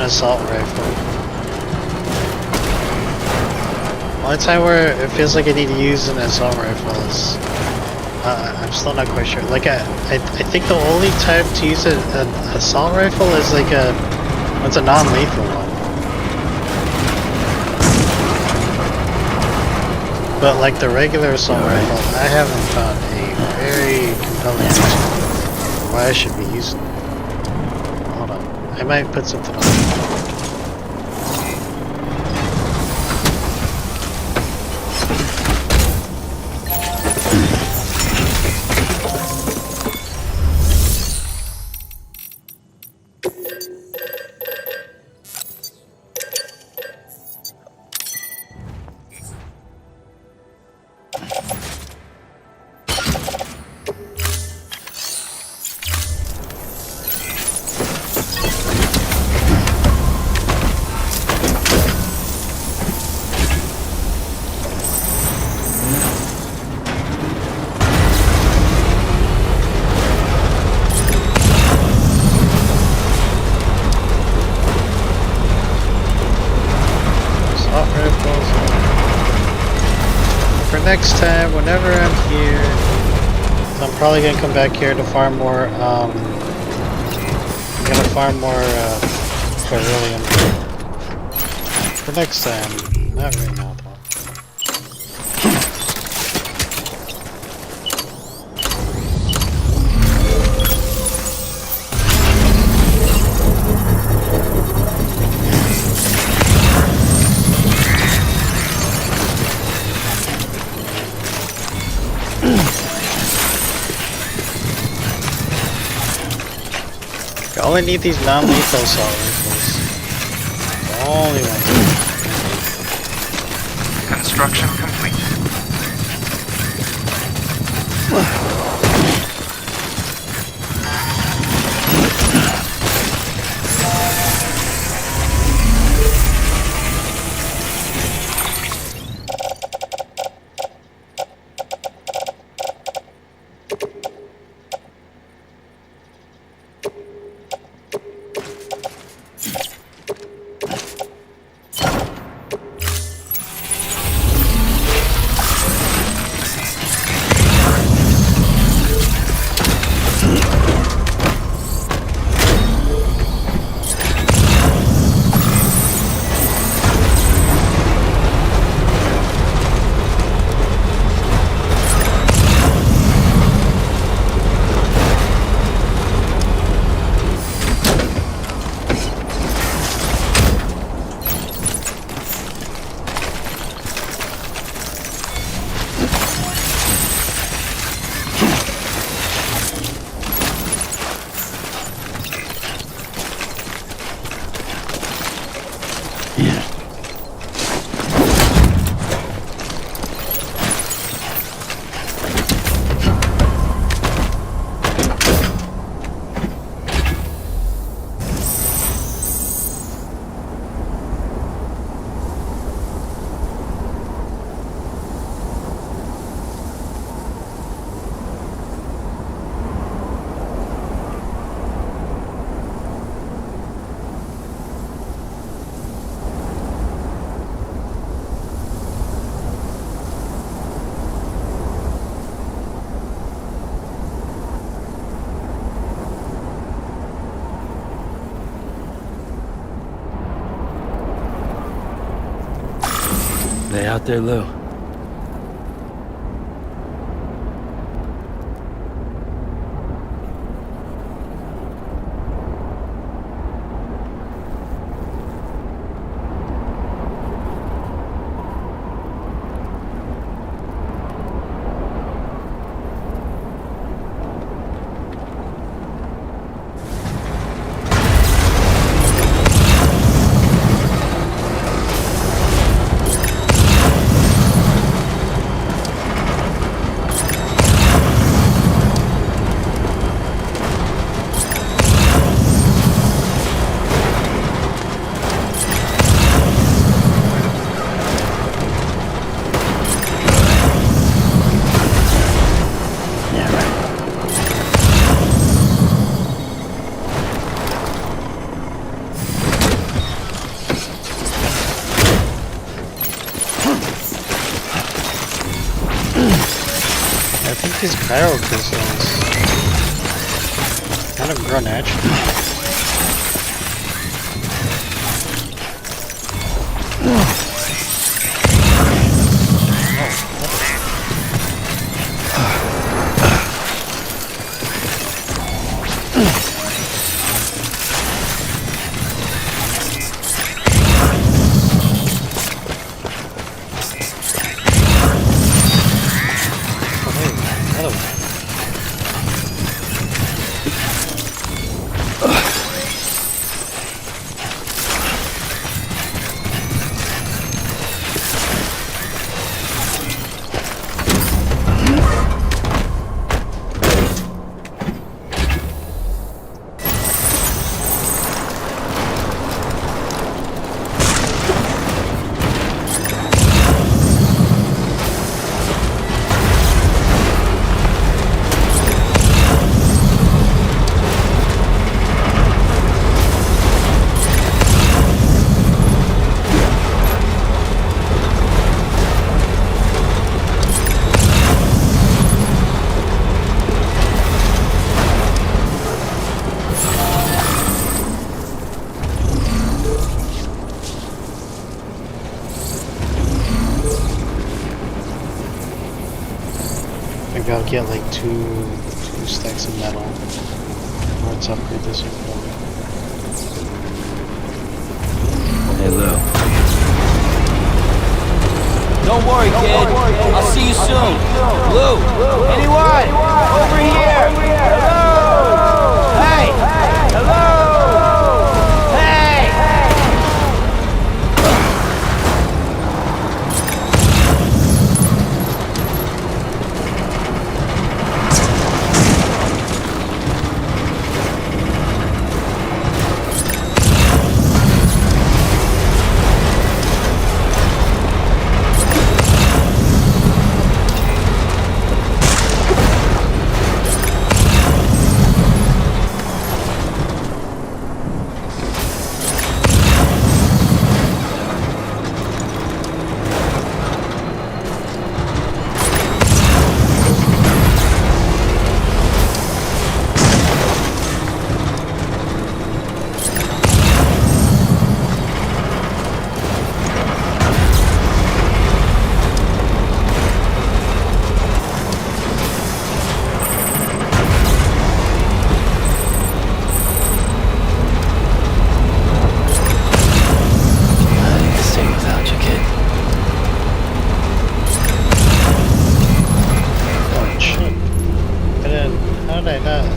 assault rifle. One time where it feels like I need to use an assault rifle is I'm still not quite sure. Like I think the only time to use an assault rifle is like it's a non-lethal one. But like the regular assault rifle, I haven't found a very compelling reason why I should be using it. Hold on, I might put something on. next time, whenever I'm here, so I'm probably gonna come back here to farm more. I'm gonna farm more beryllium. For next time, not right now though. I only need these non-lethal assault rifles. The only ones. Construction complete. They out there, Lou? These barrel crystals kind of grow naturally. I'll get like two stacks of metal. Or let's upgrade this one. Hey, Lou. Don't worry, kid. I'll see you soon. Lou, anyone? Over here. Hello. Hey. Hello. Hey.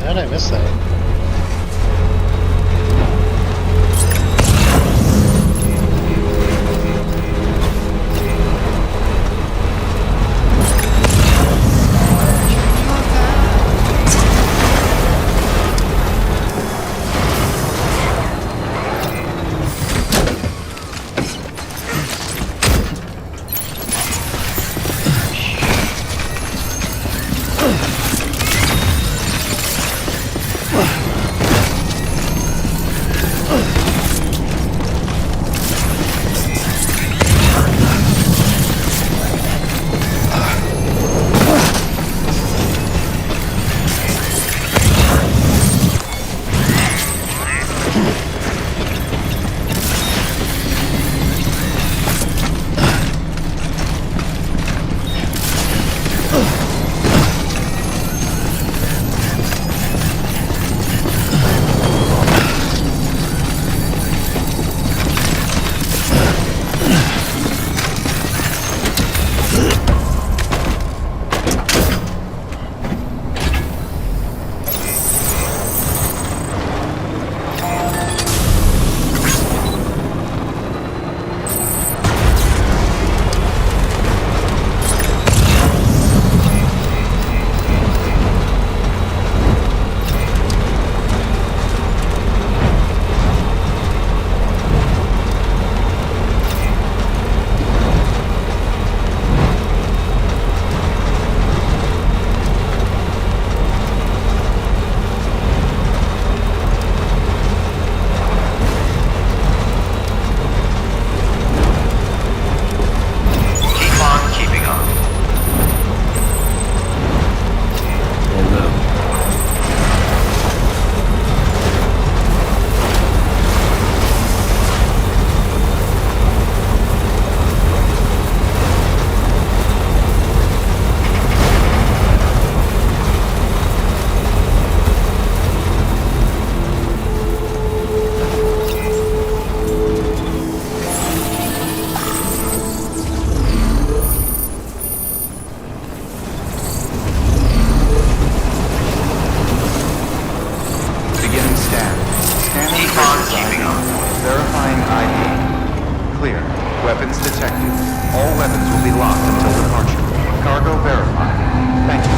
How did I miss that? Weapons detected. All weapons will be locked until departure. Cargo verified. Thank you.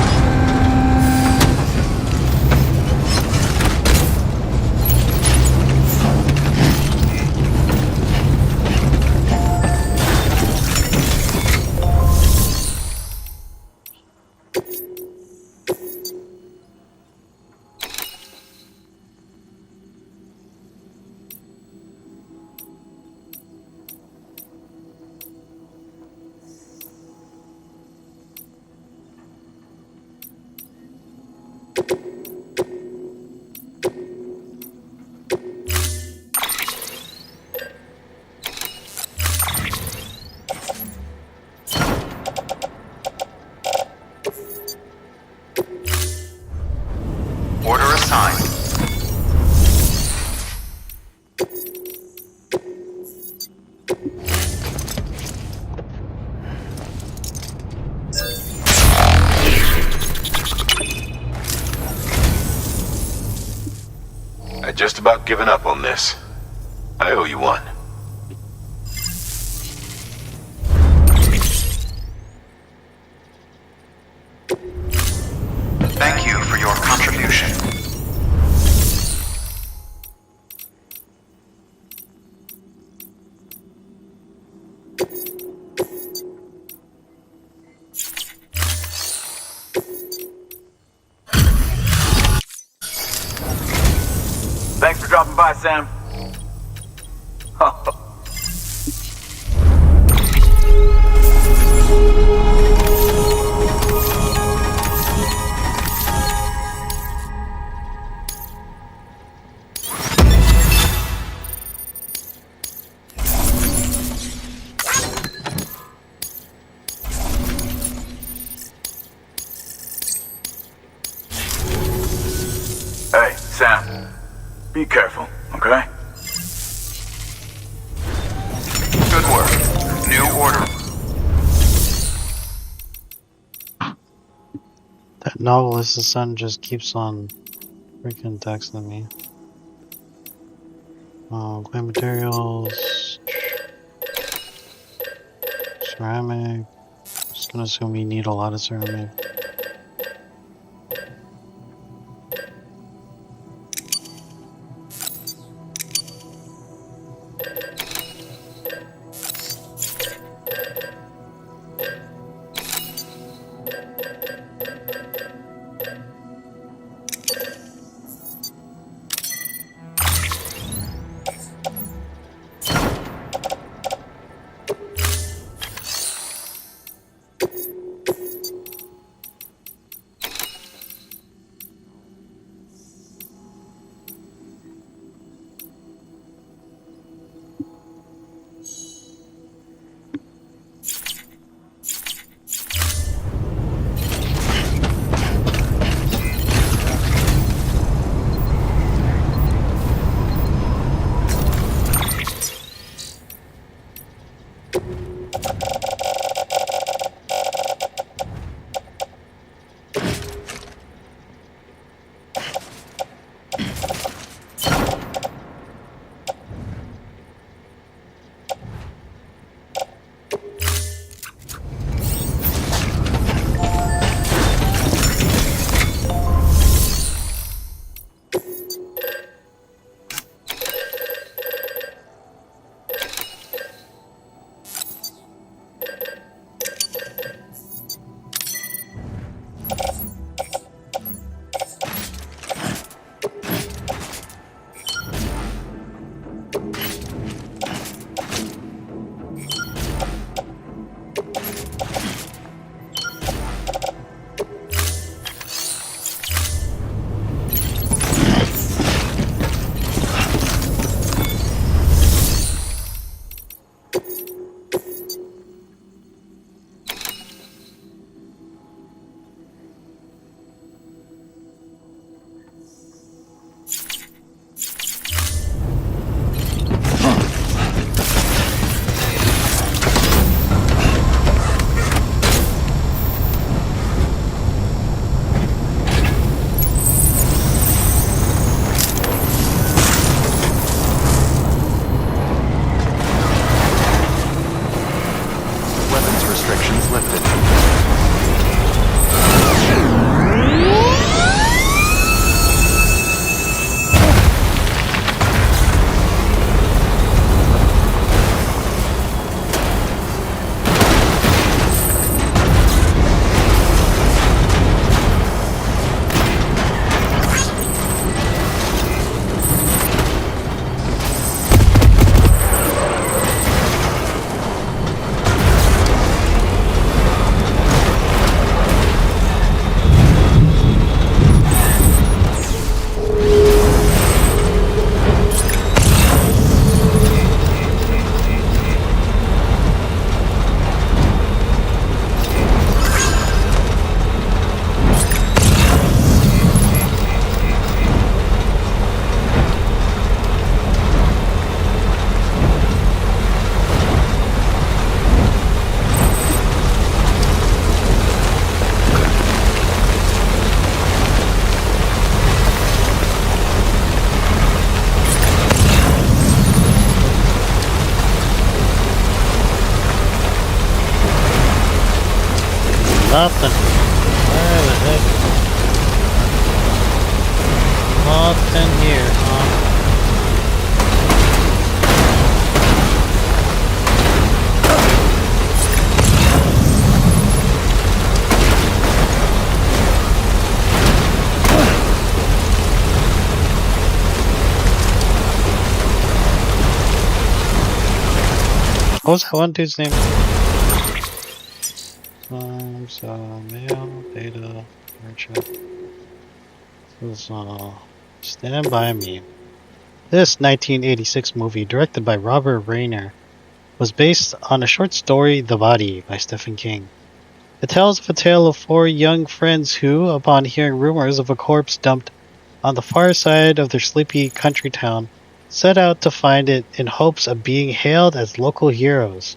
assigned. I just about given up on this. I owe you one. Thank you for your contribution. Thanks for dropping by, Sam. Hey, Sam. Be careful, okay? Good work. New order. That novelist's son just keeps on freaking texting me. Clay materials. Ceramic. Just gonna assume we need a lot of ceramic. Nothing. Where the heck? Nothing here, huh? What was that one dude's name? Mail, data, merchant. This is, Stand By Me. This 1986 movie, directed by Robert Rayner, was based on a short story, The Body, by Stephen King. It tells of a tale of four young friends who, upon hearing rumors of a corpse dumped on the far side of their sleepy country town, set out to find it in hopes of being hailed as local heroes.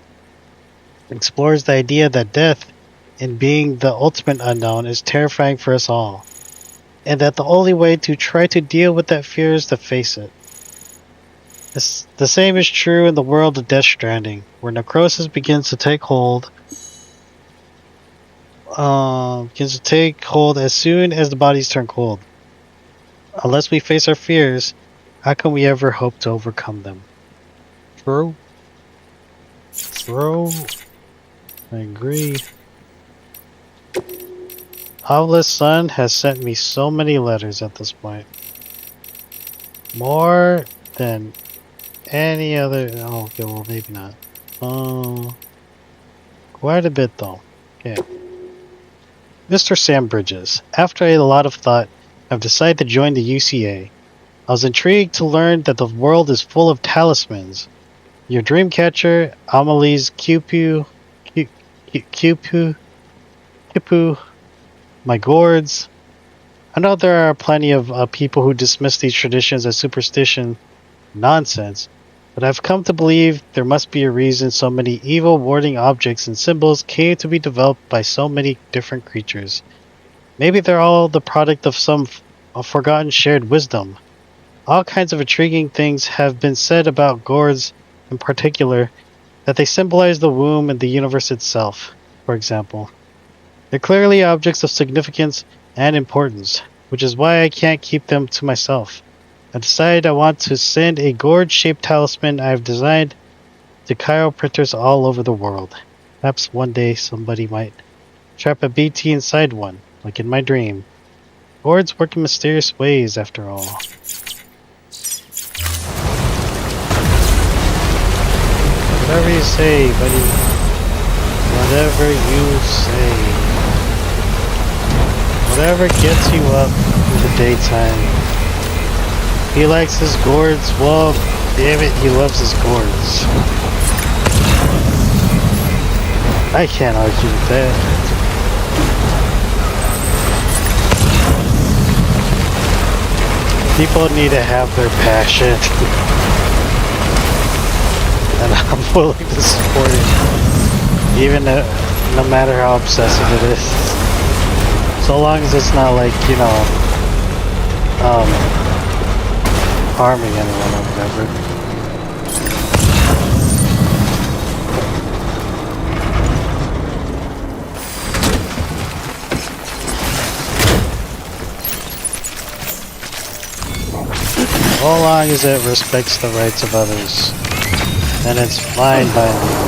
It explores the idea that death, in being the ultimate unknown, is terrifying for us all, and that the only way to try to deal with that fear is to face it. The same is true in the world of Death Stranding, where necrosis begins to take hold as soon as the bodies turn cold. Unless we face our fears, how can we ever hope to overcome them? True. I agree. Pablo's son has sent me so many letters at this point. More than any other. Oh, okay, well, maybe not. Quite a bit, though. Okay. Mr. Sam Bridges, after a lot of thought, I've decided to join the UCA. I was intrigued to learn that the world is full of talismans. Your Dreamcatcher, Amelie's Kipu, my gourds. I know there are plenty of people who dismiss these traditions as superstition nonsense, but I've come to believe there must be a reason so many evil warding objects and symbols came to be developed by so many different creatures. Maybe they're all the product of some forgotten shared wisdom. All kinds of intriguing things have been said about gourds in particular, that they symbolize the womb and the universe itself, for example. They're clearly objects of significance and importance, which is why I can't keep them to myself. I decided I want to send a gourd-shaped talisman I've designed to chiropractors all over the world. Perhaps one day somebody might trap a BT inside one, like in my dream. Gourds work in mysterious ways, after all. Whatever you say, buddy. Whatever you say. Whatever gets you up in the daytime. He likes his gourds. Well, damn it, he loves his gourds. I can't argue with that. People need to have their passion. And I'm willing to support it, even no matter how obsessive it is. So long as it's not like, you know, harming anyone or whatever. So long as it respects the rights of others, then it's fine by me.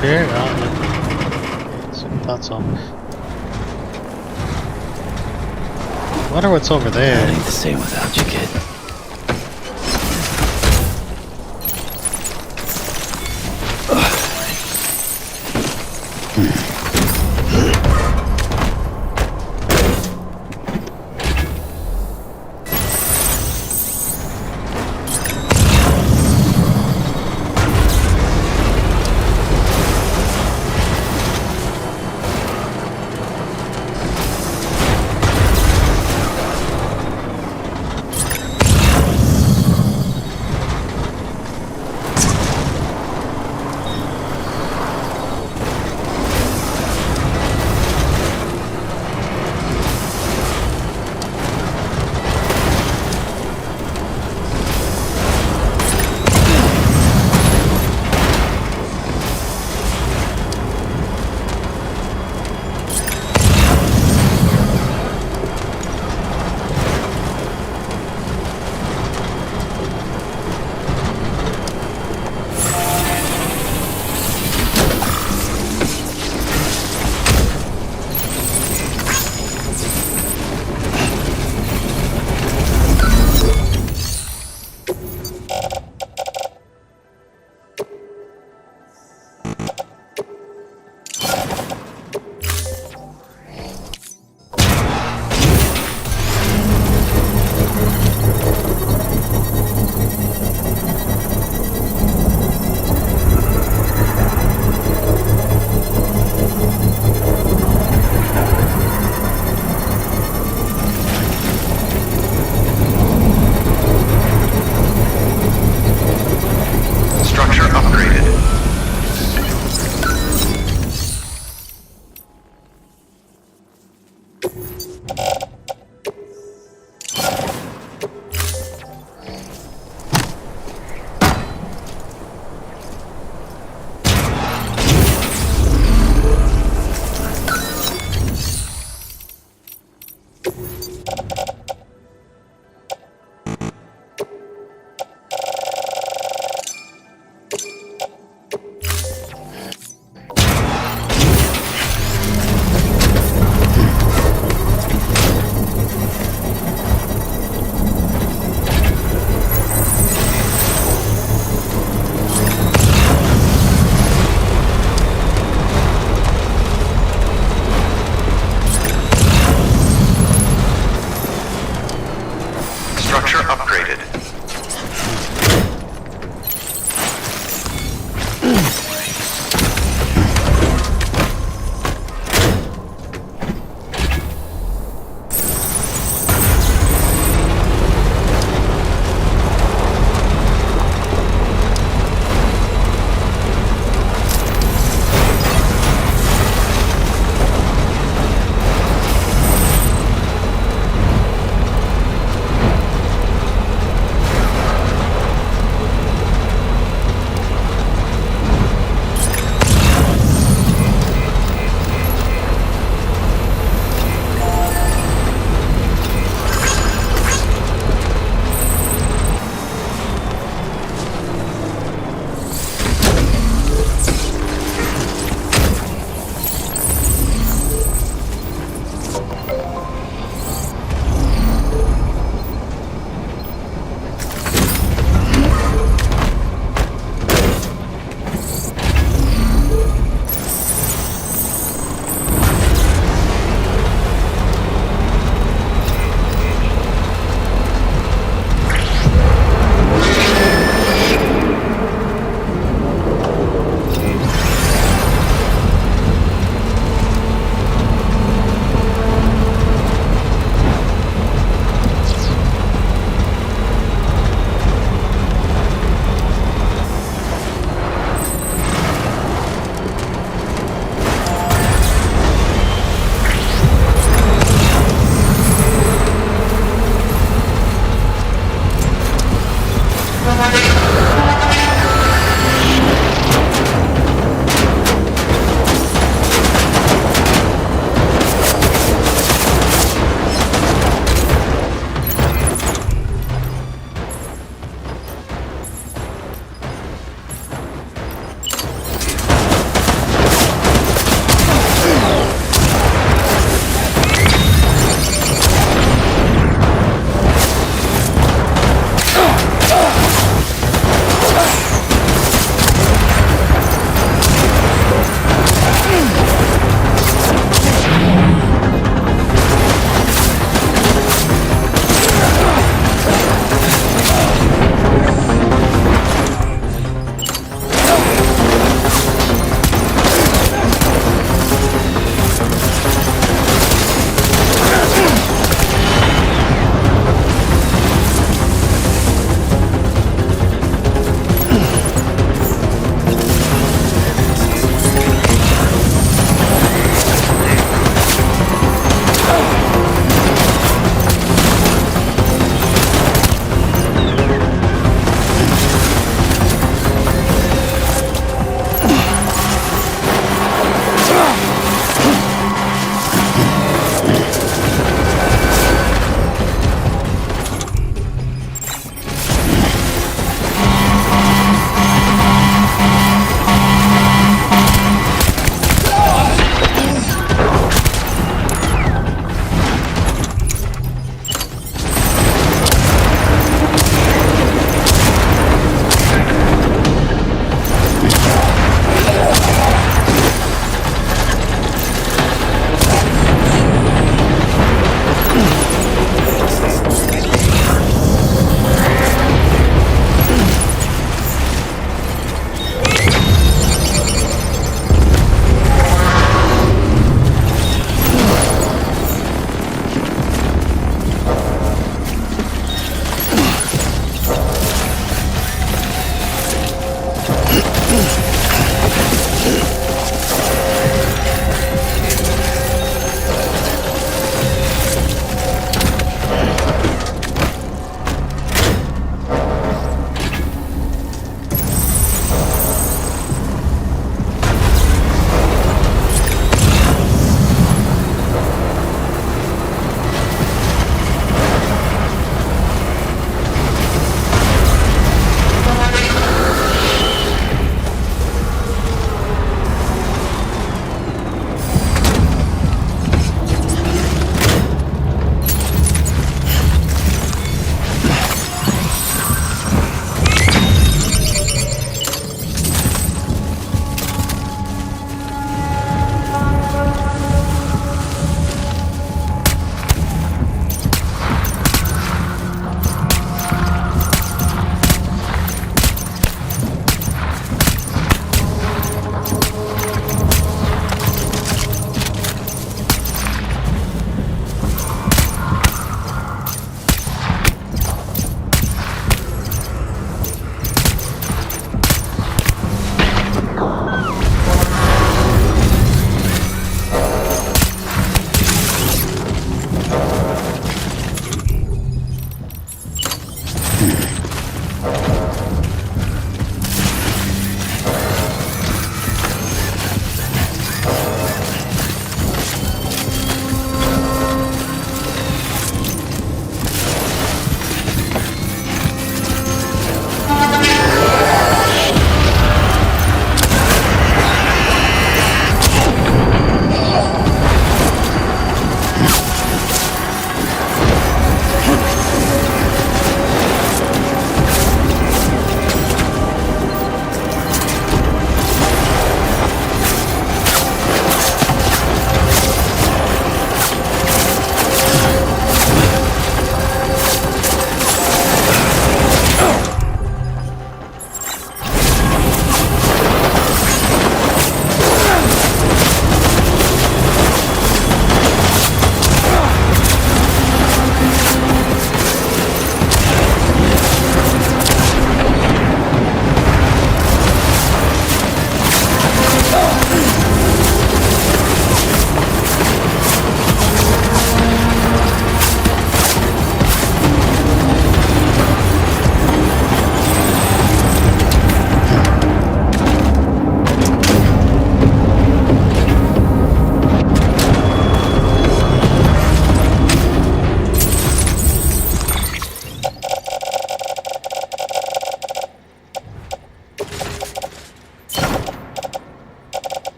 up here? I thought so. I wonder what's over there. It ain't the same without you, kid.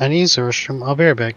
I need the restroom. I'll be right back.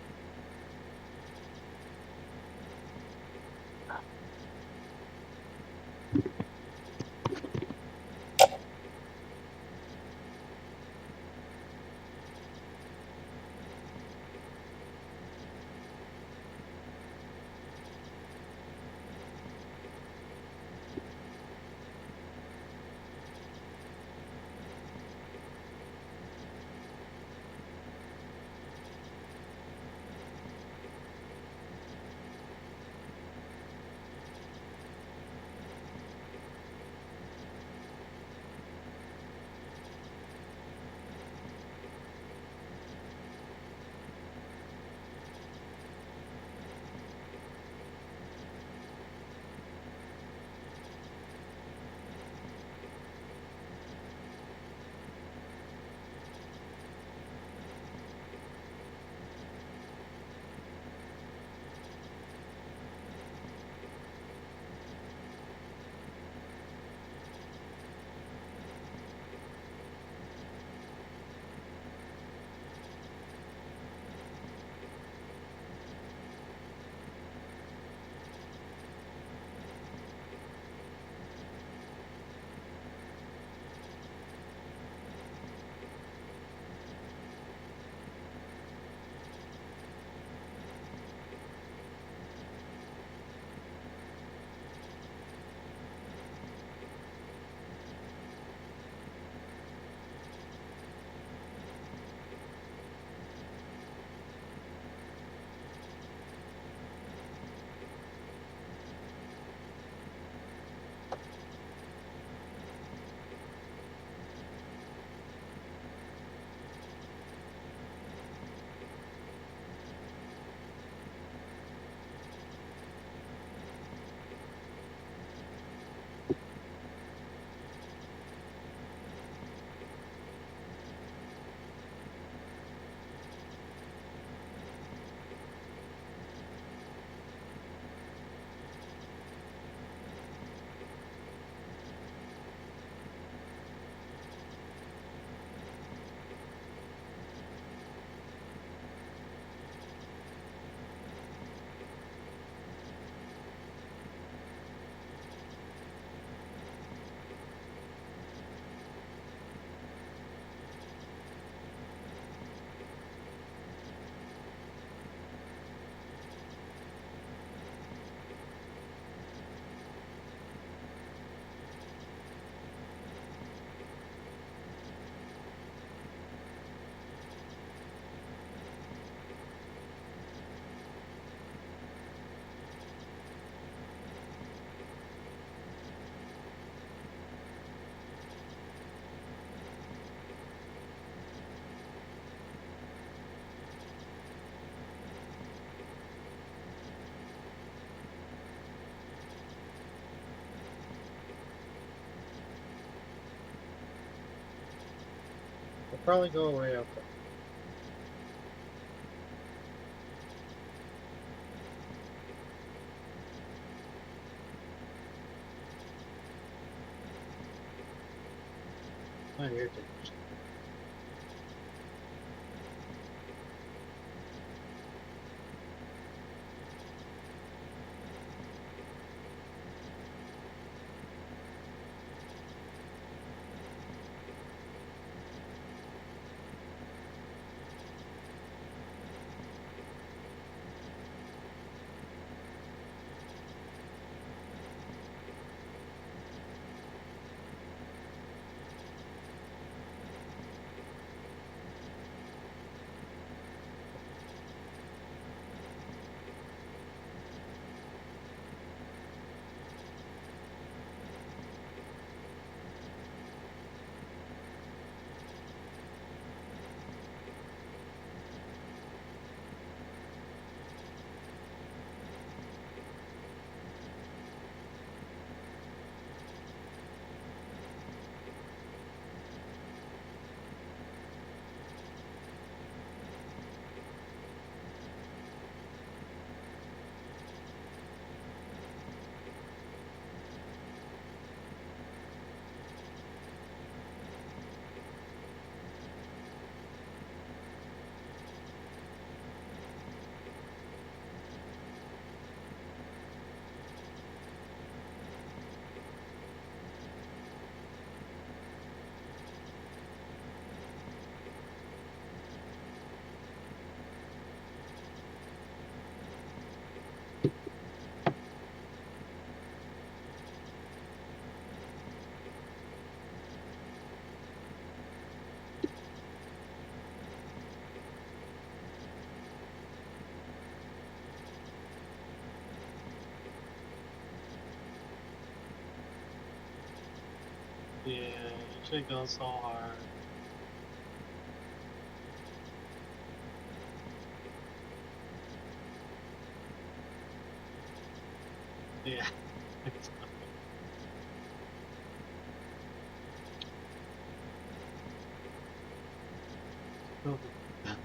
I'll probably go away after. Oh, you're good. should go so hard. Yeah.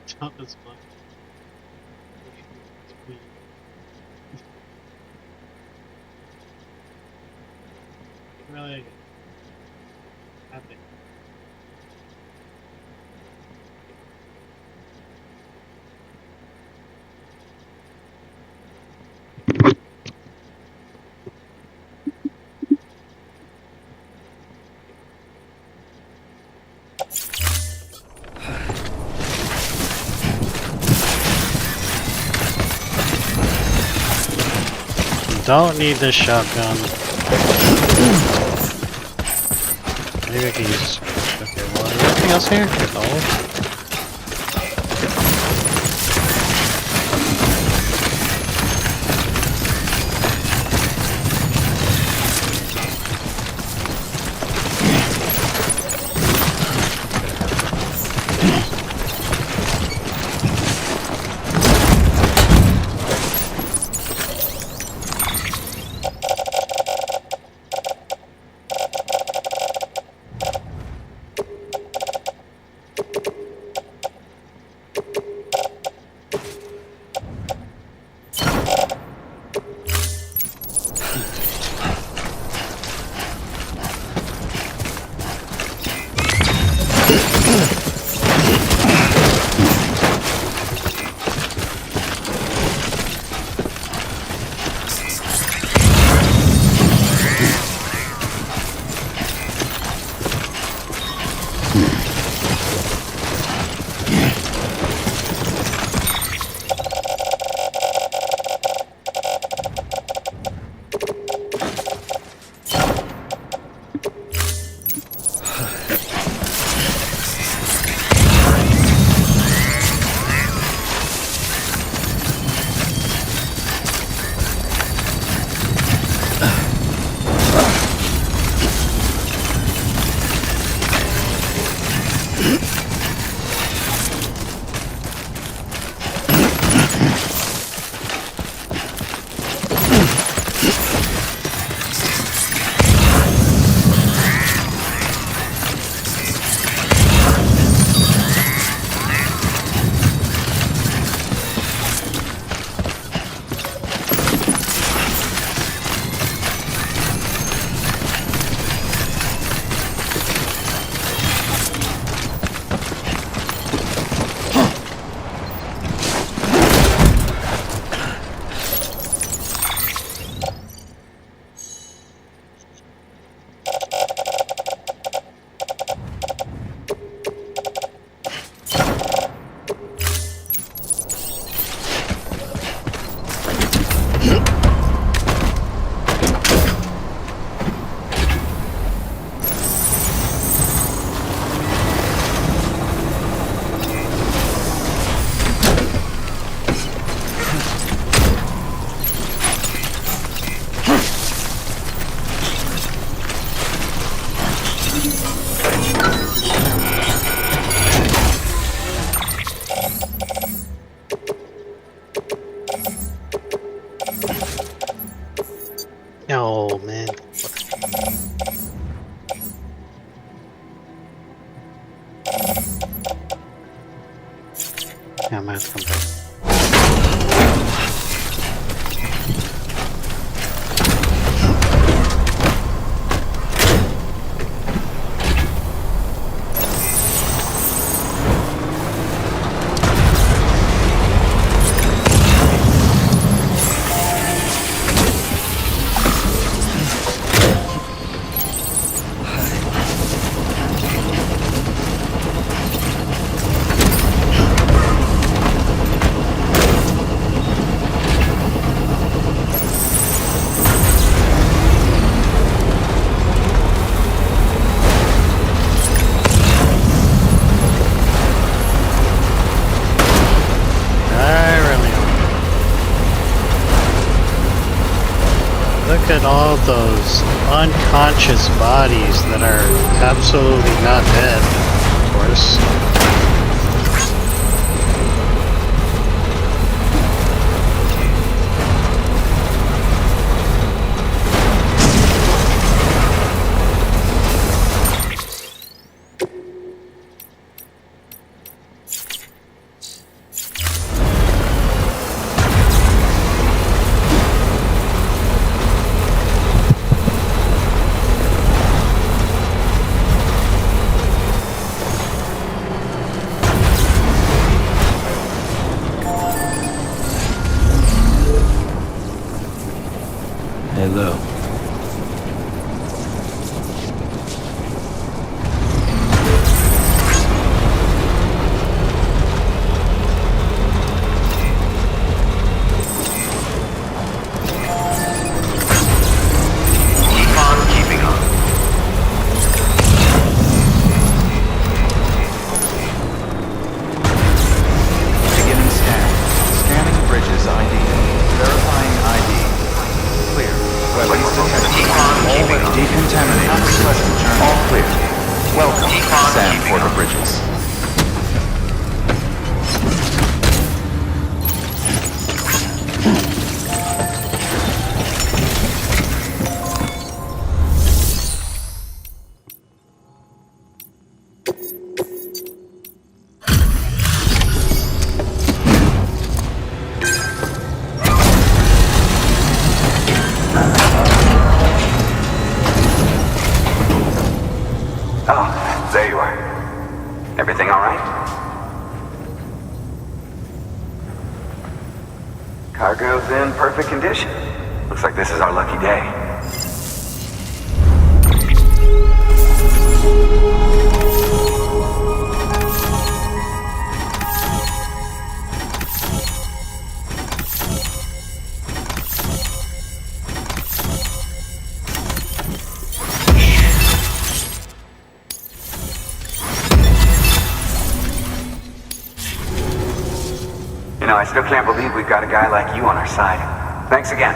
Jump is fun. Really happy. Don't need this shotgun. Maybe I can use. Okay, well, is there anything else here? No. Oh man. Yeah, I might have to come back. look at all those unconscious bodies that are absolutely not dead, of course. Hello. Keep on keeping on. Beginning scan. Scanning bridges ID. Verifying ID. Clear. Weapons detected. Keep on keeping on. Decontaminating. Pleasant journey. All clear. Welcome, Sam Porter Bridges. Oh, there you are. Everything all right? Cargo's in perfect condition. Looks like this is our lucky day. You know, I still can't believe we've got a guy like you on our side. Thanks again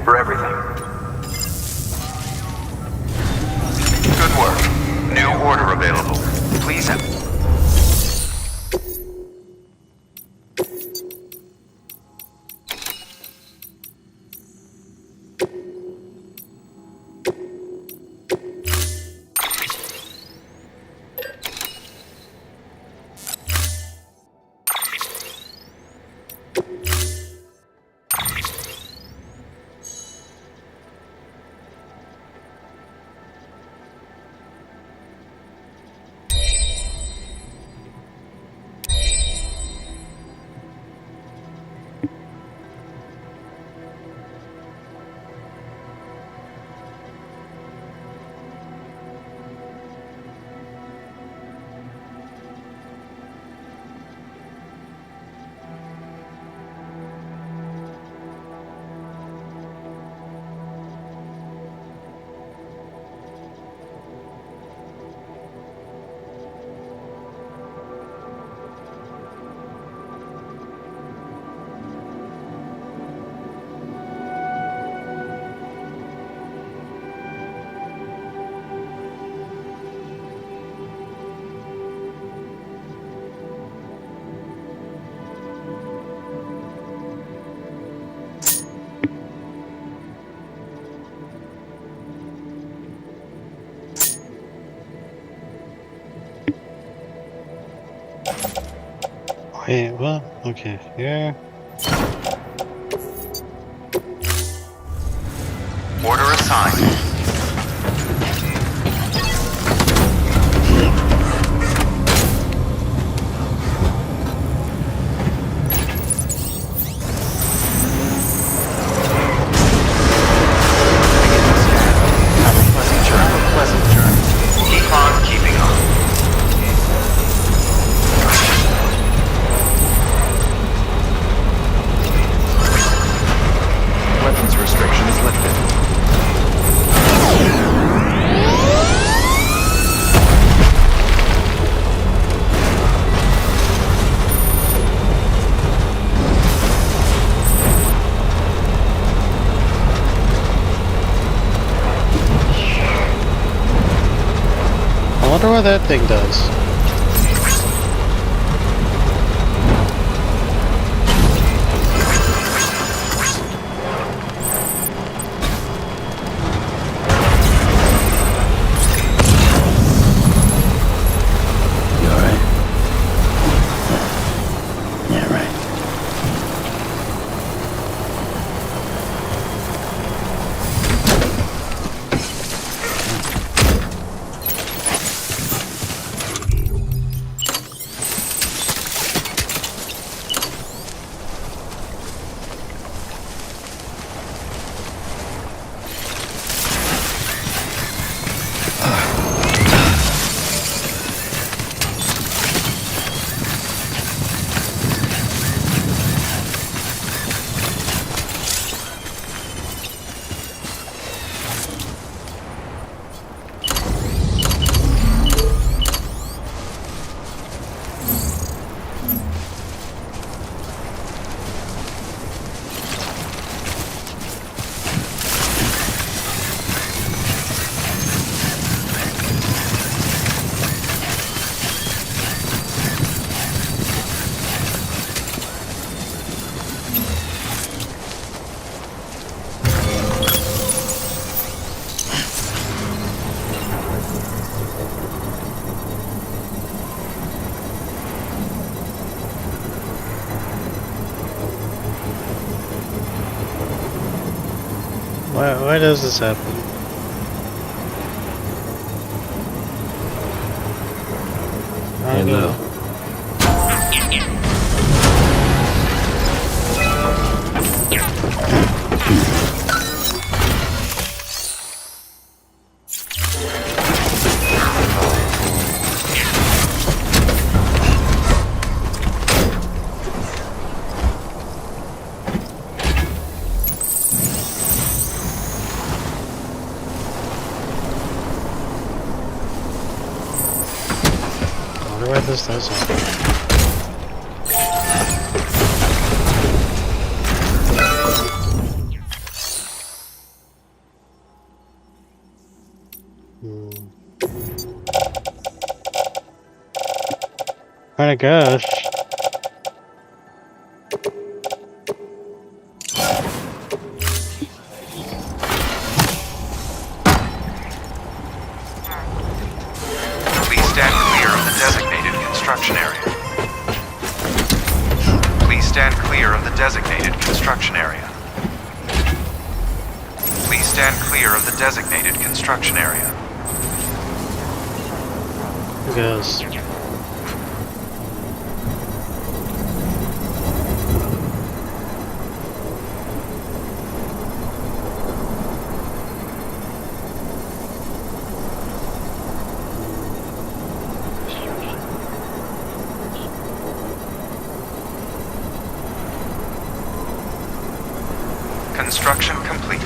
for everything. Good work. New order available. Please. Wait, what? Okay, here. Order assigned. Pleasant journey. Keep on keeping on. wonder what that thing does. You alright? Yeah, right. Why does this happen? I don't know. I wonder what this does. Oh my gosh. Please stand clear of the designated construction area. Please stand clear of the designated construction area. Please stand clear of the designated construction area. Who goes? Construction complete.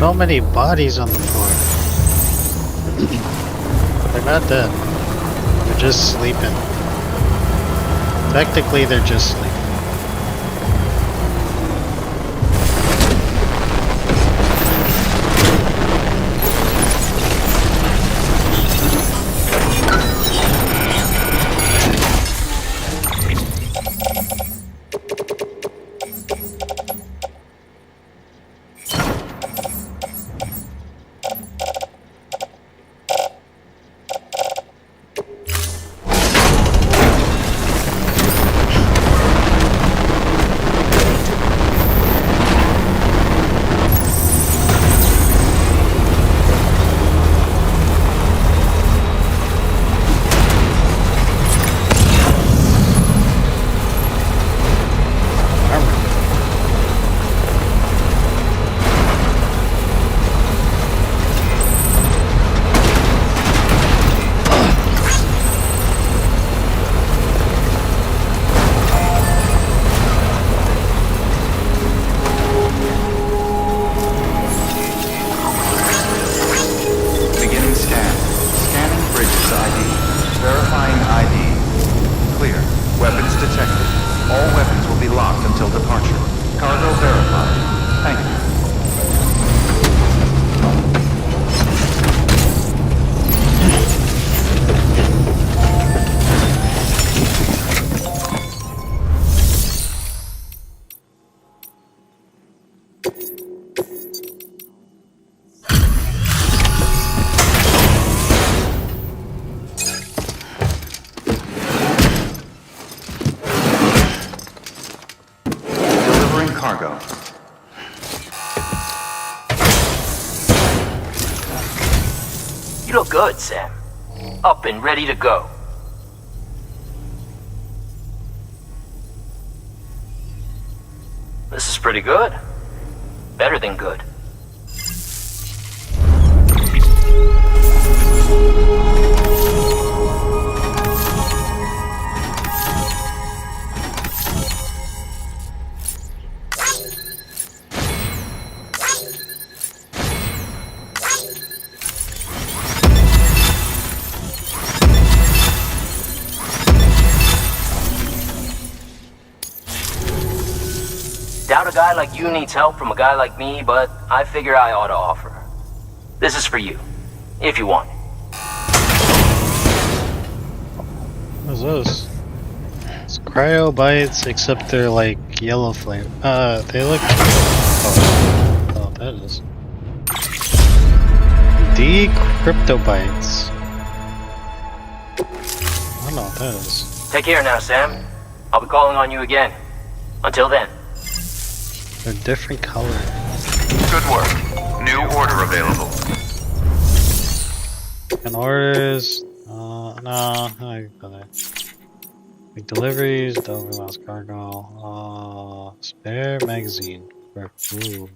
So many bodies on the floor. They're not dead. They're just sleeping. Technically, they're just sleeping. cargo. You look good, Sam. Up and ready to go. This is pretty good. Better than good. Doubt a guy like you needs help from a guy like me, but I figure I ought to offer. This is for you, if you want it. What's this? It's cryo bites, except they're like yellow flame. They look. Oh, that is. Decryptobites. I don't know what that is. Take care now, Sam. I'll be calling on you again. Until then. They're different color. Good work. New order available. And orders. No, I got it. Make deliveries, deliver last cargo. Spare magazine. Ooh.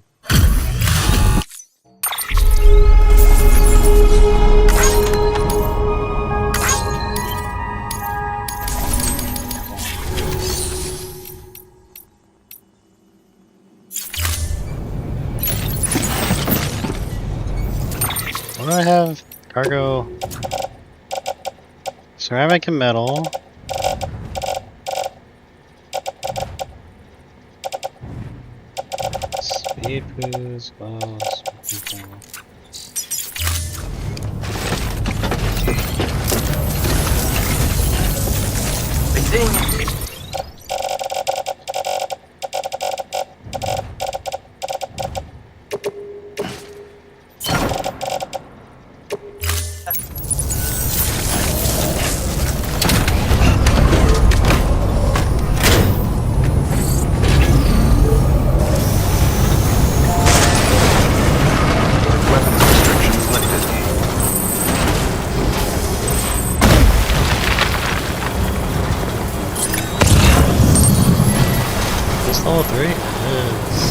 What do I have? Cargo. Ceramic and metal. Speed boost, bows, people. Weapons restrictions lifted. This level 3? Yes.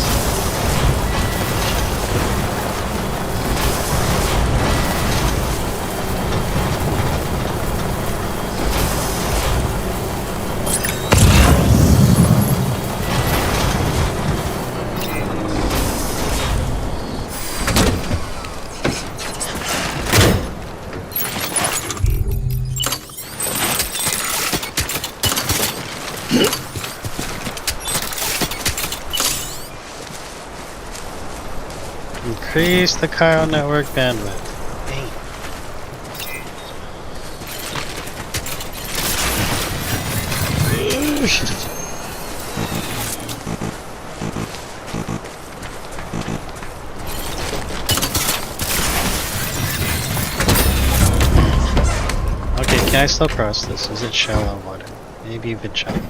Increase the chiral network bandwidth. Okay, can I still cross this? Is it shallow water? Maybe even shallow.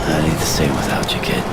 I need to stay without you, kid.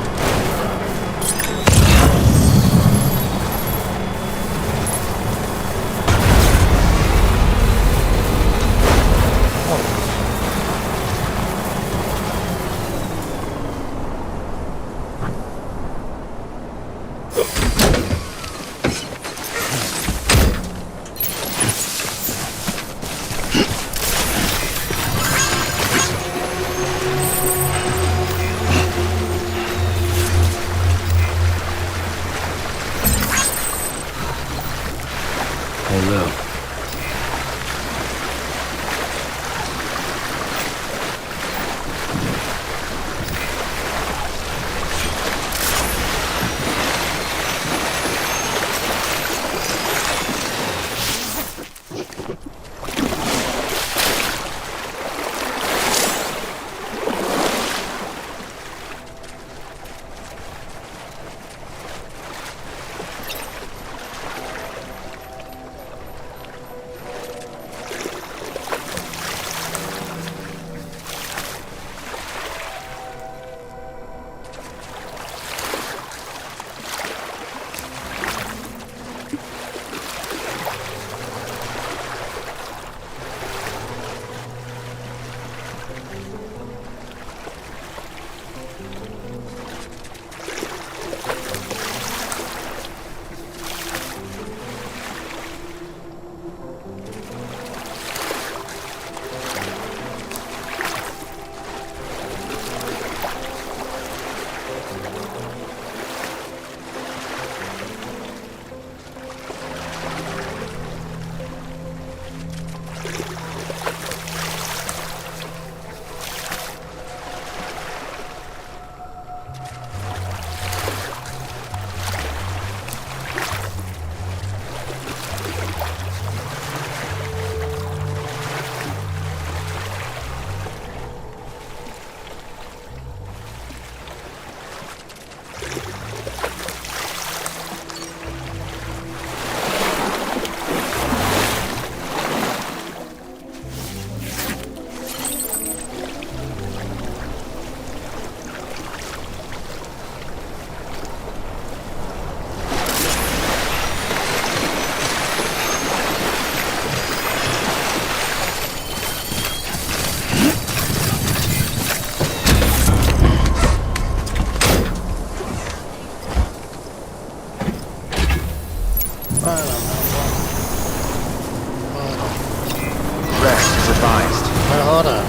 Hold on.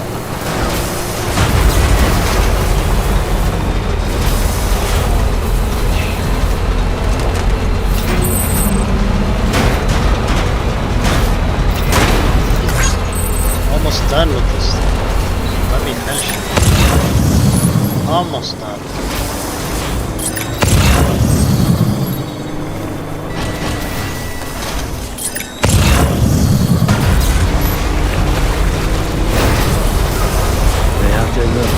Almost done with this thing. Let me finish it. Almost done. They out there, look.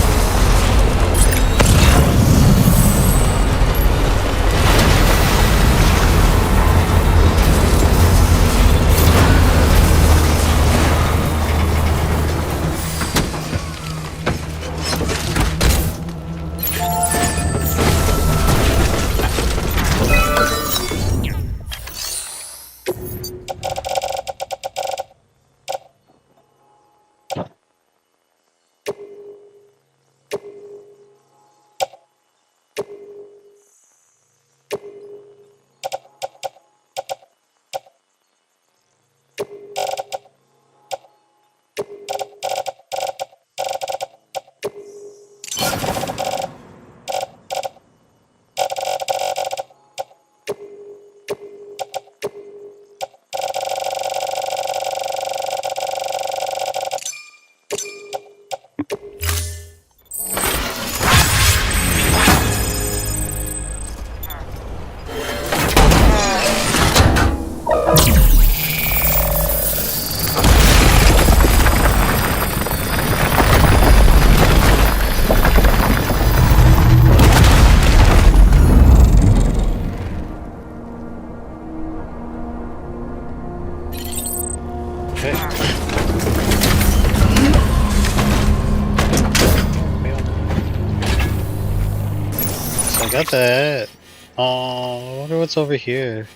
So I got that. Oh, I wonder what's over here.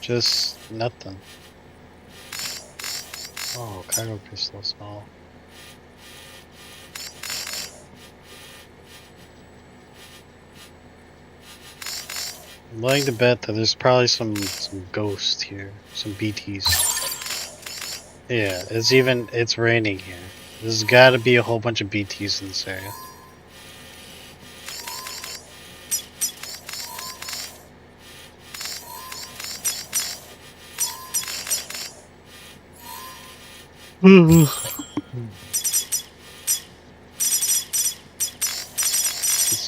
Just nothing. Oh, cargo pistol small. I'm willing to bet that there's probably some ghosts here, some BTs. Yeah, it's raining here. There's got to be a whole bunch of BTs in this area. It's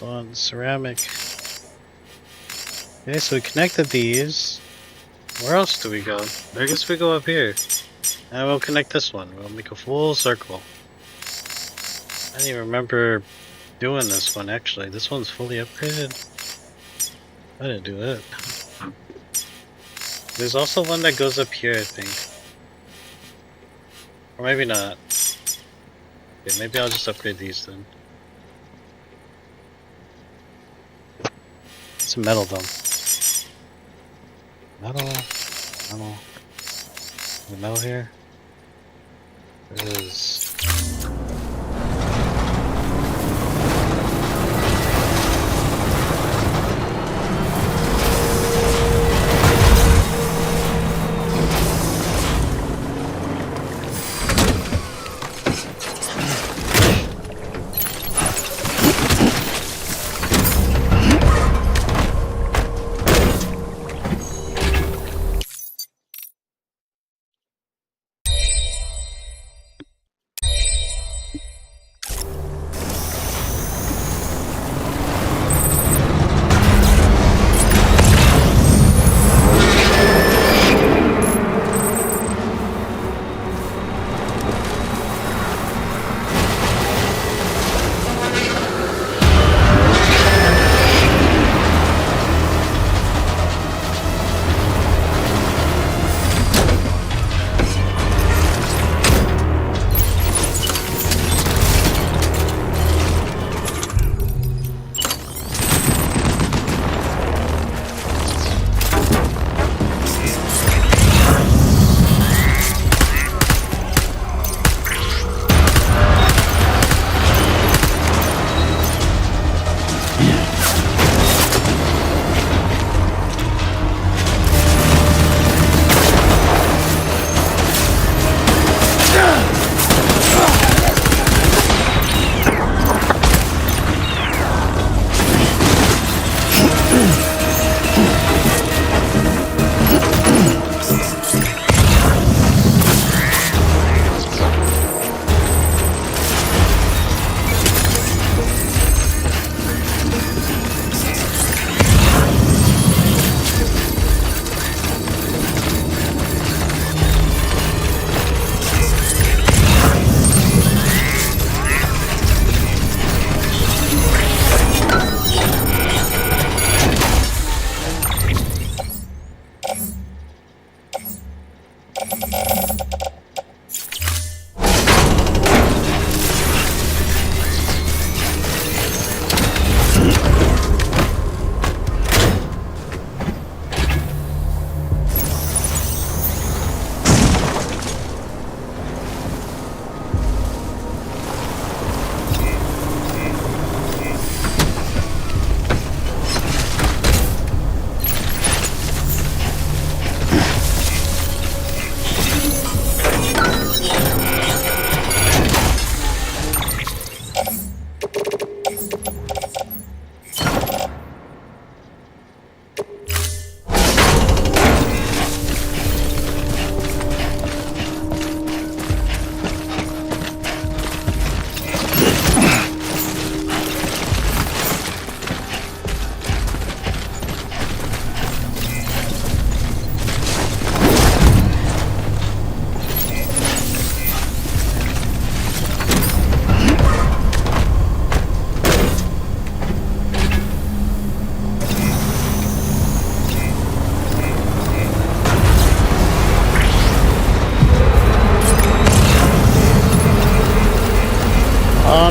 on ceramic. Okay, so we connected these. Where else do we go? I guess we go up here. And we'll connect this one. We'll make a full circle. I didn't even remember doing this one actually. This one's fully upgraded. I didn't do that. There's also one that goes up here, I think. Or maybe not. Okay, maybe I'll just upgrade these then. It's a metal though. Metal. The metal here. There is.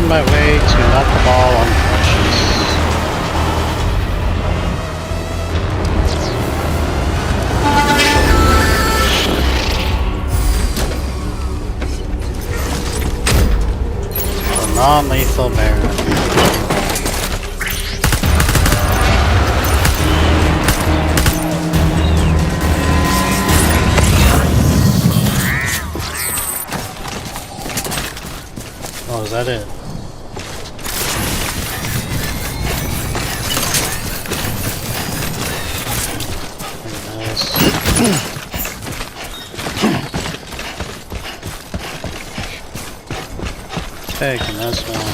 on my way to knock them all unconscious. A non-lethal Baron. Oh, is that it? Taking this one.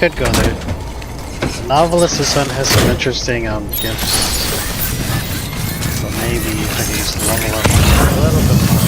Could go there. The Novelist's son has some interesting gifts. So maybe I can just level up a little bit more.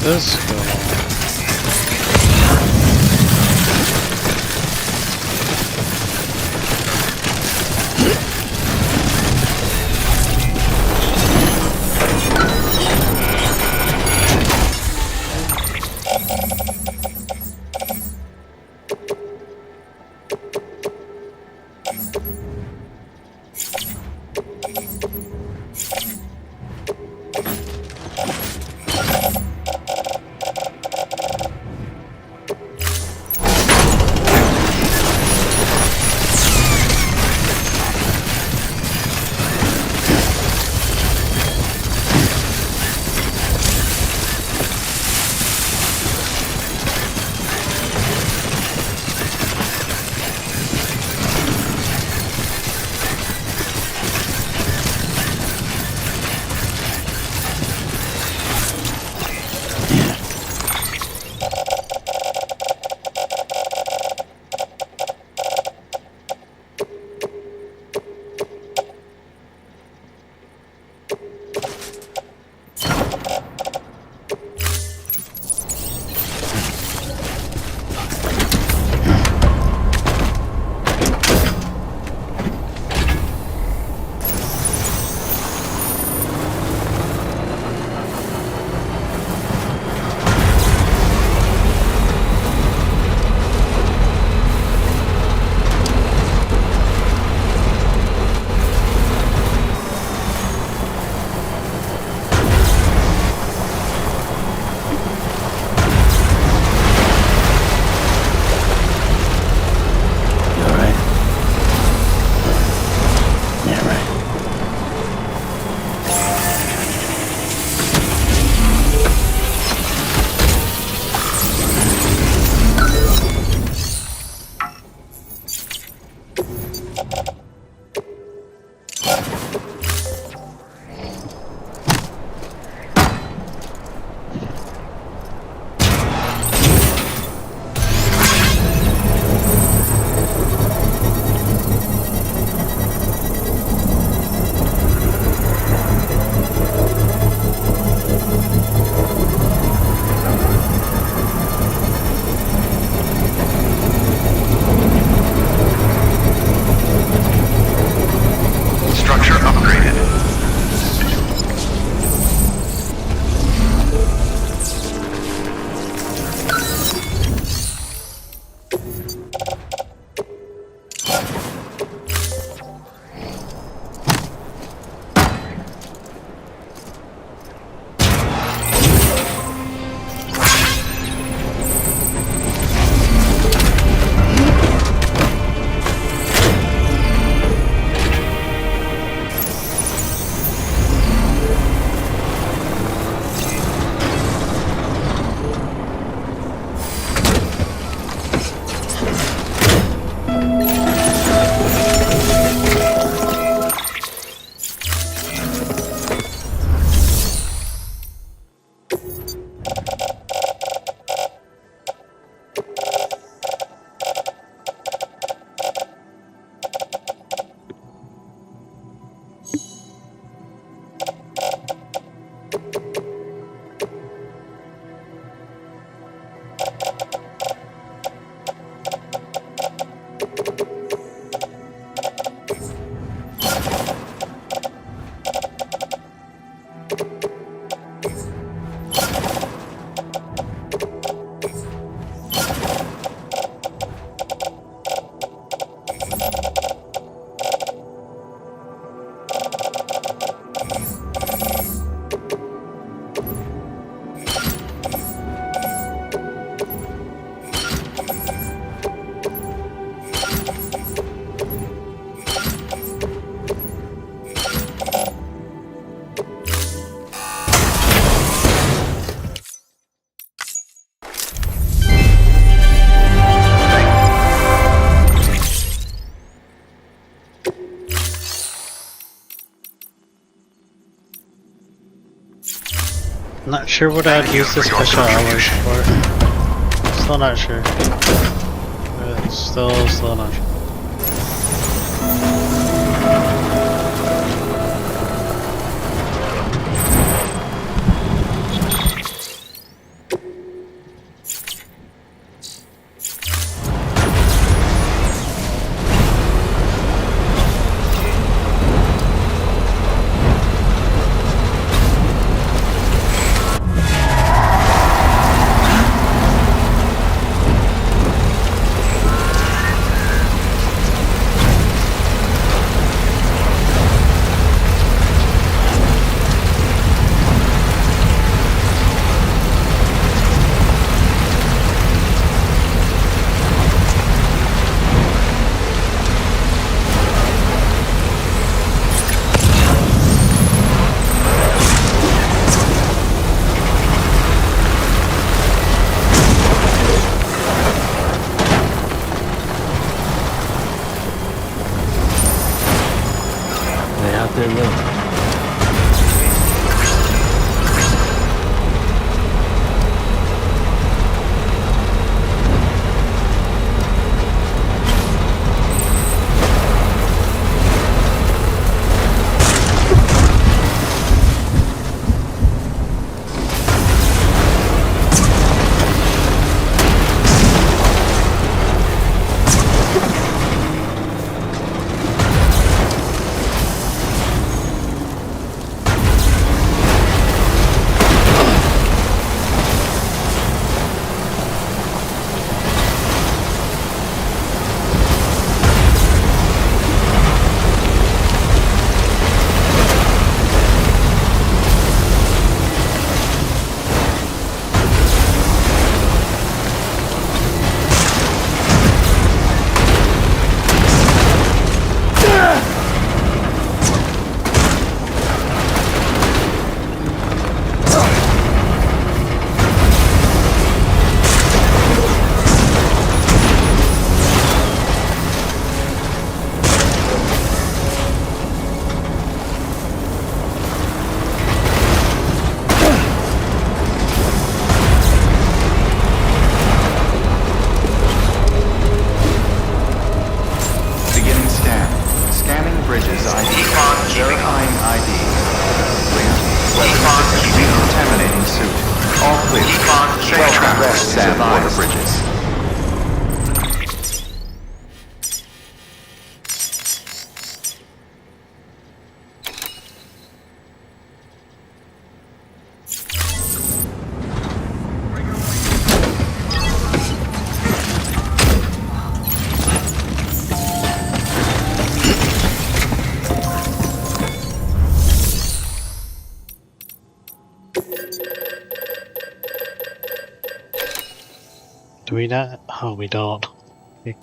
This go? Not sure what I'd use the special hours for. Still not sure. Still not sure. Do we not? Oh, we don't. Okay.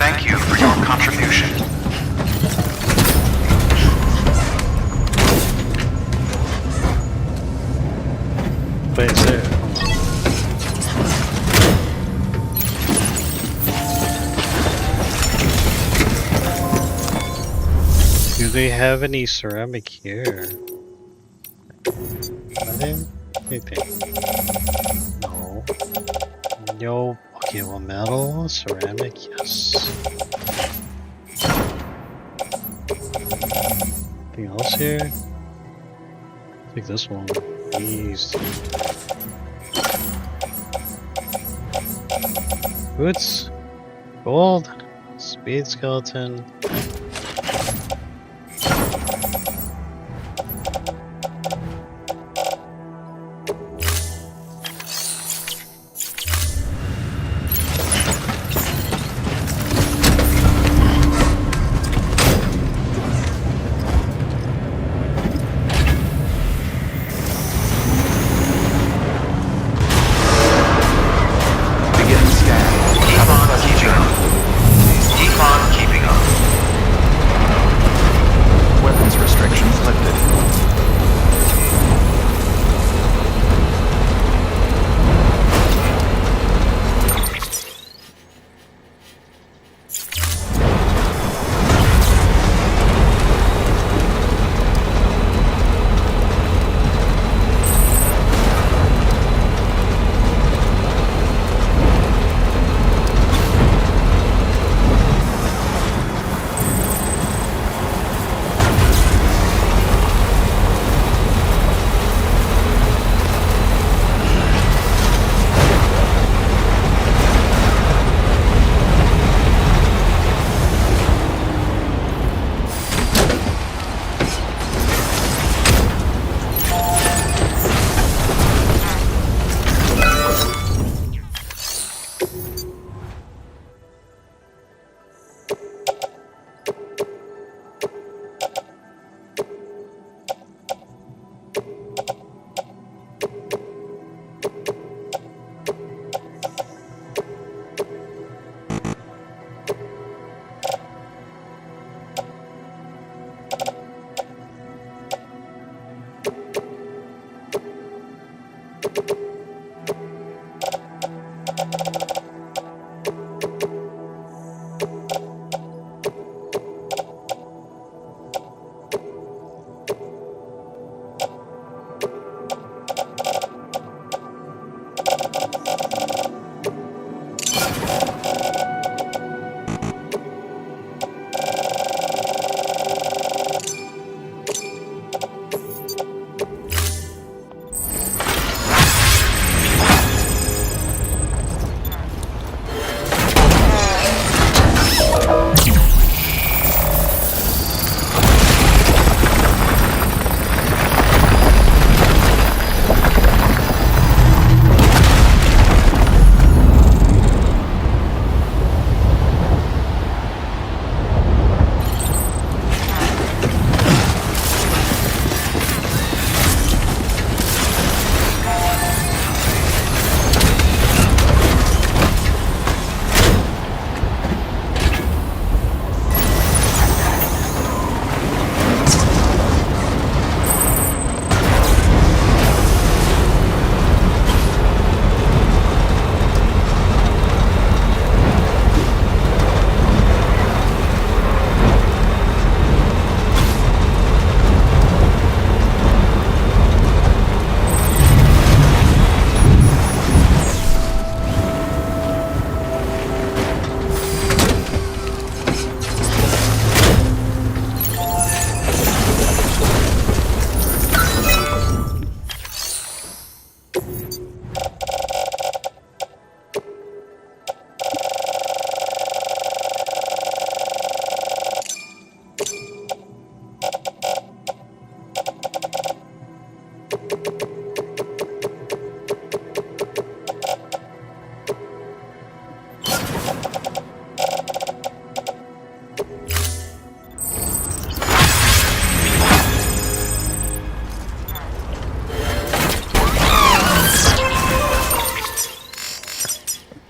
Thank you for your contribution. Wait, is there? Do they have any ceramic here? Nothing? Anything? No. No. Okay, well, metal, ceramic, yes. Anything else here? Take this one. These. Boots. Gold. Speed skeleton.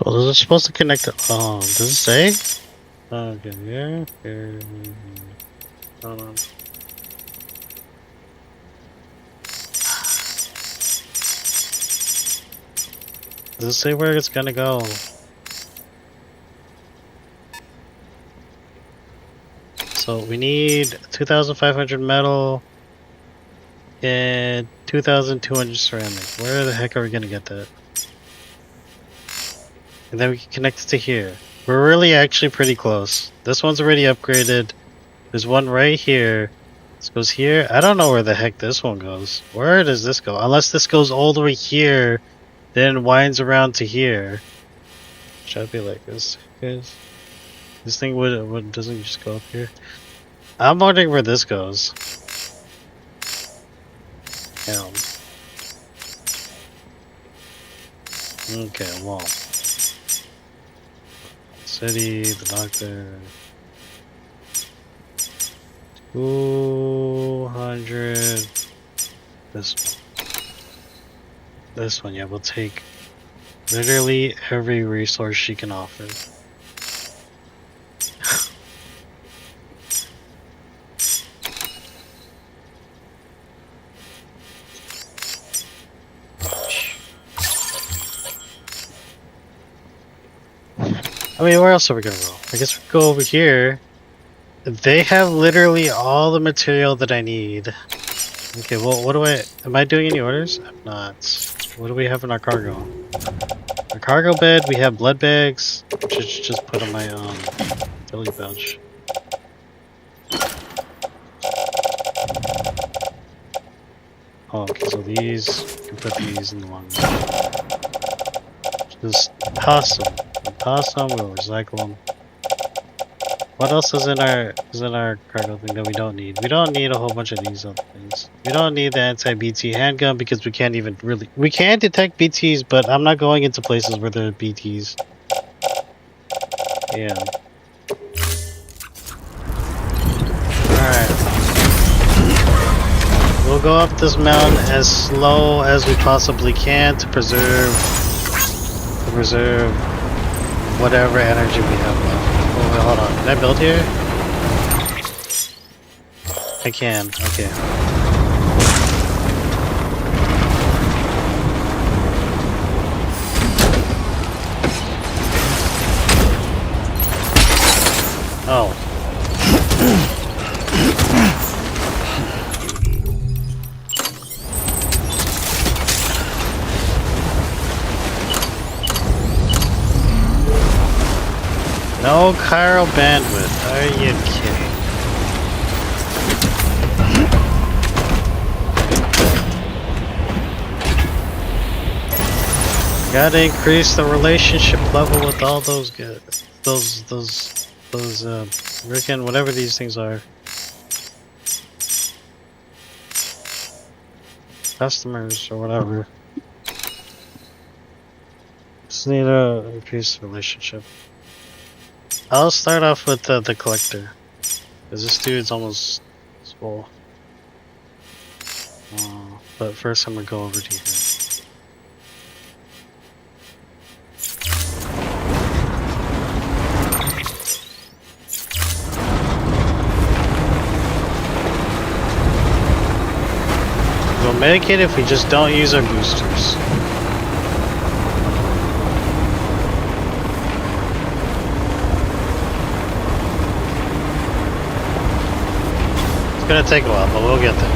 Well, is it supposed to connect to, does it say? Okay, yeah, here. Hold on. Does it say where it's gonna go? So we need 2,500 metal and 2,200 ceramic. Where the heck are we gonna get that? And then we can connect it to here. We're really actually pretty close. This one's already upgraded. There's one right here. This goes here. I don't know where the heck this one goes. Where does this go? Unless this goes all the way here, then winds around to here. Should be like this, guys. This thing would doesn't just go up here. I'm wondering where this goes. Damn. Okay, well. City, the doctor. 200. This one. This one, yeah, we'll take literally every resource she can offer. I mean, where else are we gonna go? I guess we go over here. They have literally all the material that I need. Okay, well, what do am I doing any orders? I'm not. What do we have in our cargo? Our cargo bed, we have blood bags. Just put on my belly pouch. Oh, okay, so these, you can put these in the long one. Just toss them. Toss them, we'll recycle them. What else is in our cargo thing that we don't need? We don't need a whole bunch of these other things. We don't need the anti-BT handgun because we can't even really... We can detect BTs, but I'm not going into places where there are BTs. Yeah. Alright. We'll go up this mountain as slow as we possibly can to preserve whatever energy we have left. Oh, wait, hold on. Can I build here? I can. Okay. Oh. No chiral bandwidth. Are you kidding? Gotta increase the relationship level with all those guys. Those freaking whatever these things are. Customers or whatever. Just need to increase the relationship. I'll start off with the collector, because this dude's almost full. But first I'm gonna go over to here. We'll make it if we just don't use our boosters. It's gonna take a while, but we'll get there.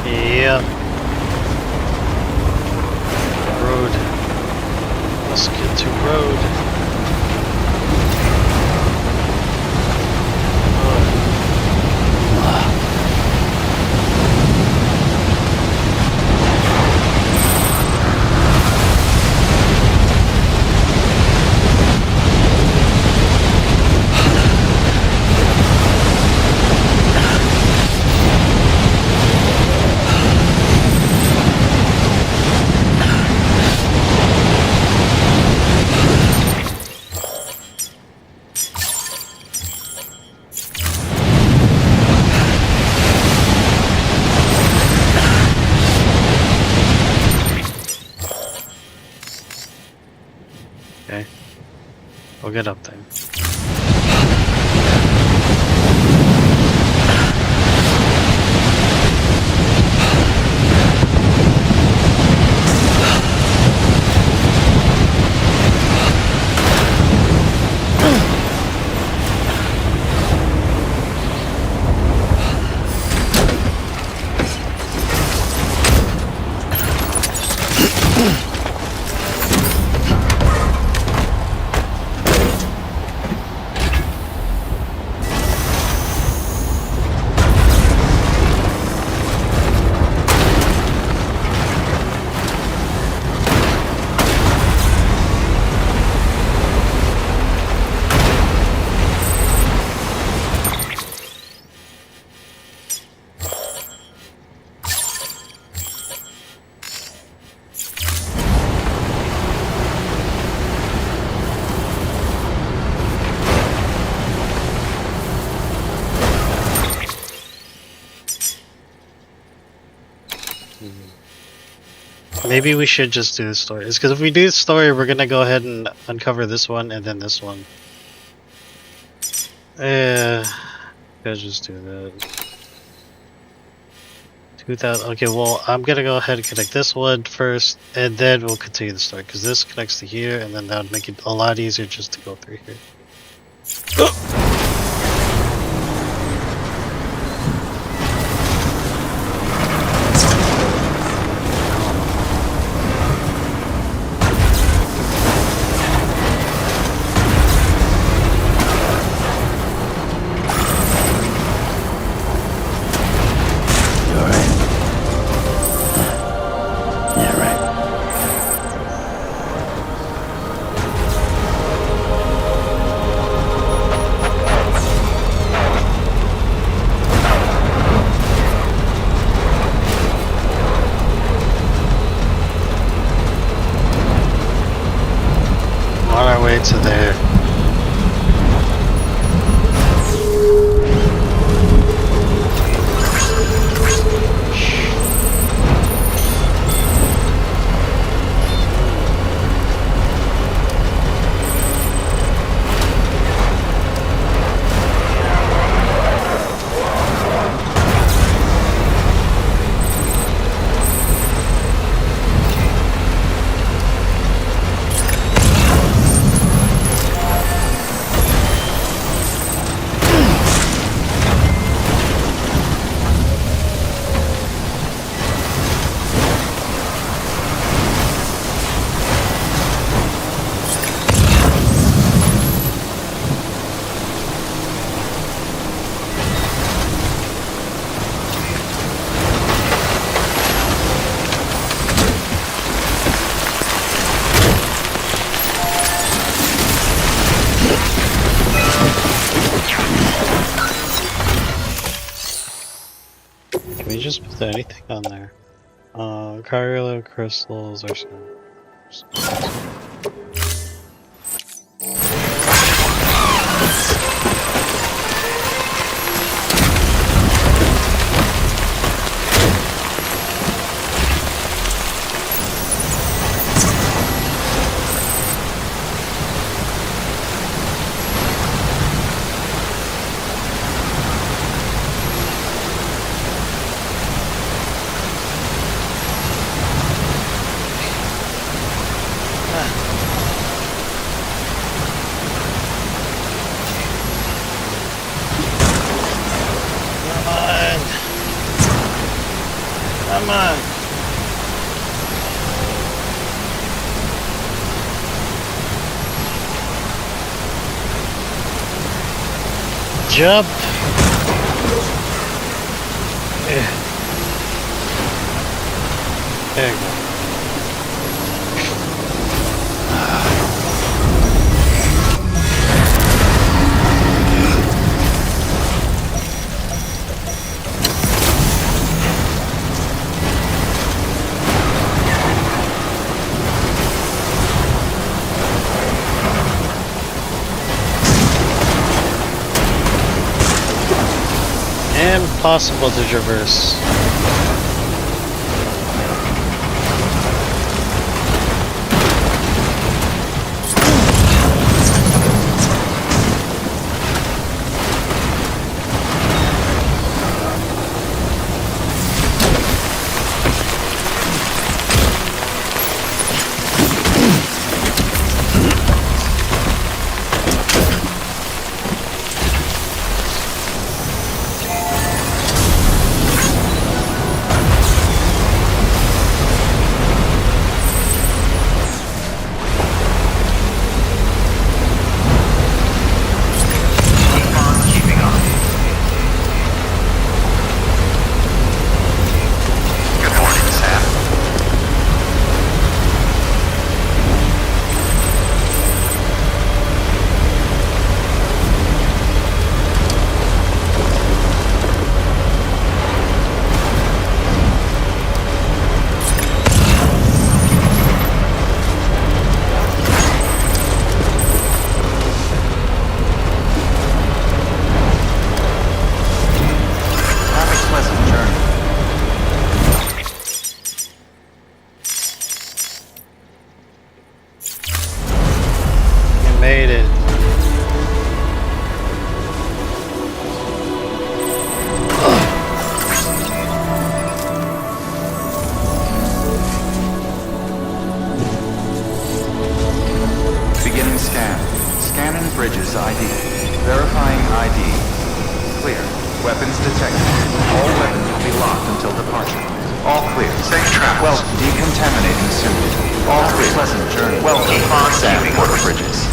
Yep. Road. Let's get to road. Okay, we'll get up there. Maybe we should just do the story. It's because if we do the story, we're gonna go ahead and uncover this one and then this one. Yeah, let's just do that. 2000. Okay, well, I'm gonna go ahead and connect this one first, and then we'll continue the story because this connects to here, and then that would make it a lot easier just to go through here. To there. Can we just put anything on there? Cargo crystals or something. Come on. Jump. There you go. Impossible to traverse. ID. Verifying ID. Clear. Weapons detected. All weapons will be locked until departure. All clear. Safe travels. Welcome. Decontaminating soon. All clear. Pleasant journey. Welcome. Sam Porter Bridges.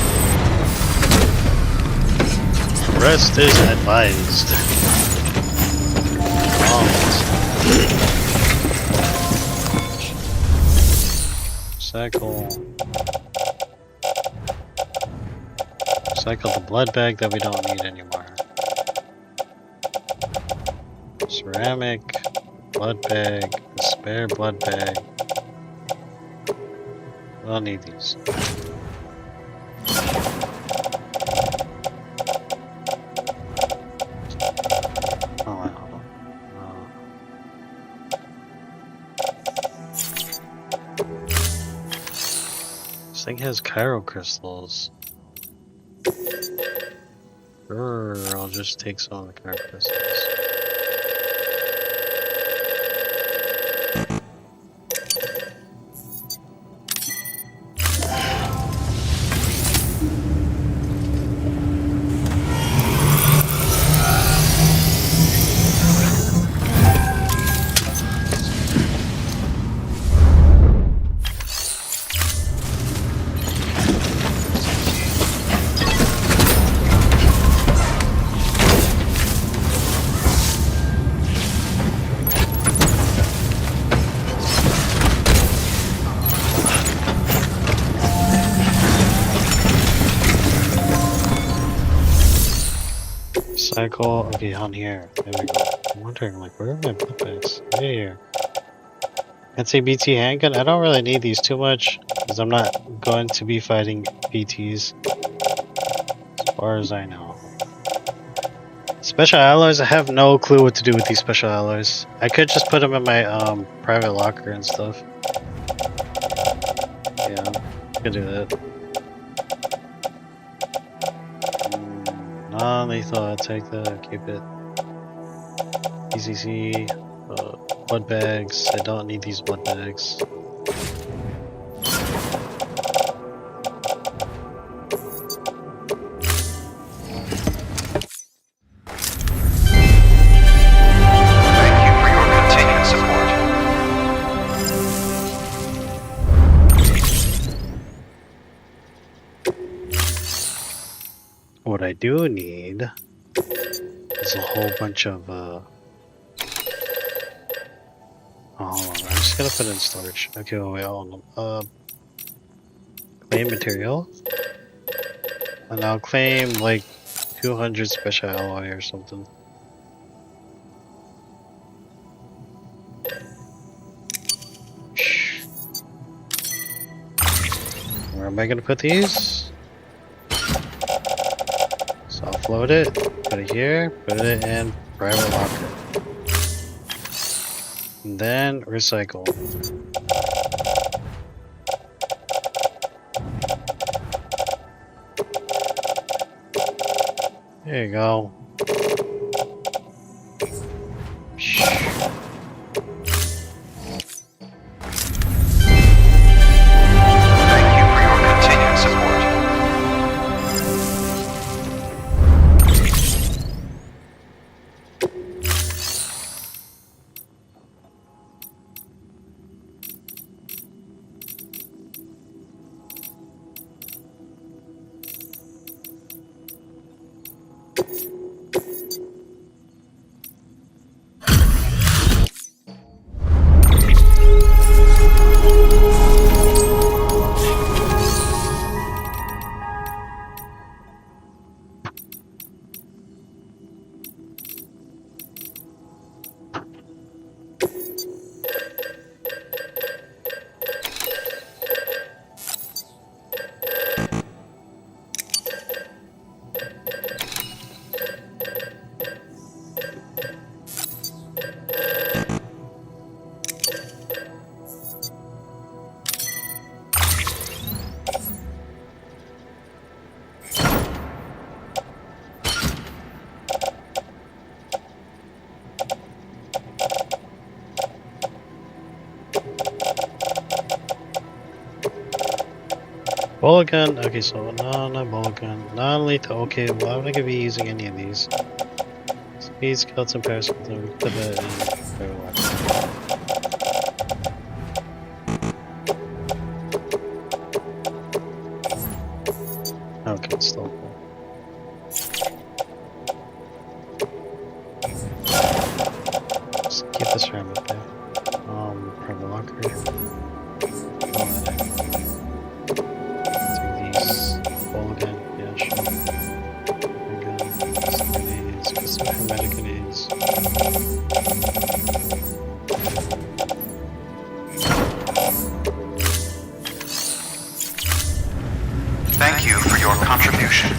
Rest is advised. Cycle the blood bag that we don't need anymore. Ceramic, blood bag, spare blood bag. We don't need these. Oh wow. This thing has Cairo crystals. Sure, I'll just take some of the Cairo crystals. Cycle, okay, on here. There we go. I'm wondering, like, where are my blood bags? Right here. NCBT handgun? I don't really need these too much, because I'm not going to be fighting BTs. As far as I know. Special alloys, I have no clue what to do with these special alloys. I could just put them in my private locker and stuff. Yeah, I could do that. Non-lethal, I'll take that, keep it. PCC, blood bags, I don't need these blood bags. Thank you for your continued support. What I do need is a whole bunch of oh, hold on, I'm just gonna put it in storage. Okay, wait, hold on. Claim material. And I'll claim like 200 special alloy or something. Where am I gonna put these? So I'll float it, put it here, put it in private locker. And then recycle. There you go. Thank you for your continued support. Bullet gun. Okay, so no, not bullet gun. Non-lethal. Okay, well, I'm not gonna be using any of these. Speed, skeleton, paraskeleton. Put that in. Very well. Okay, still cool. Just keep this RAM up there. Probably locker. Take these. Ball again. Yeah, sure. Again. Some grenades. Get some hermetic grenades. Thank you for your contribution.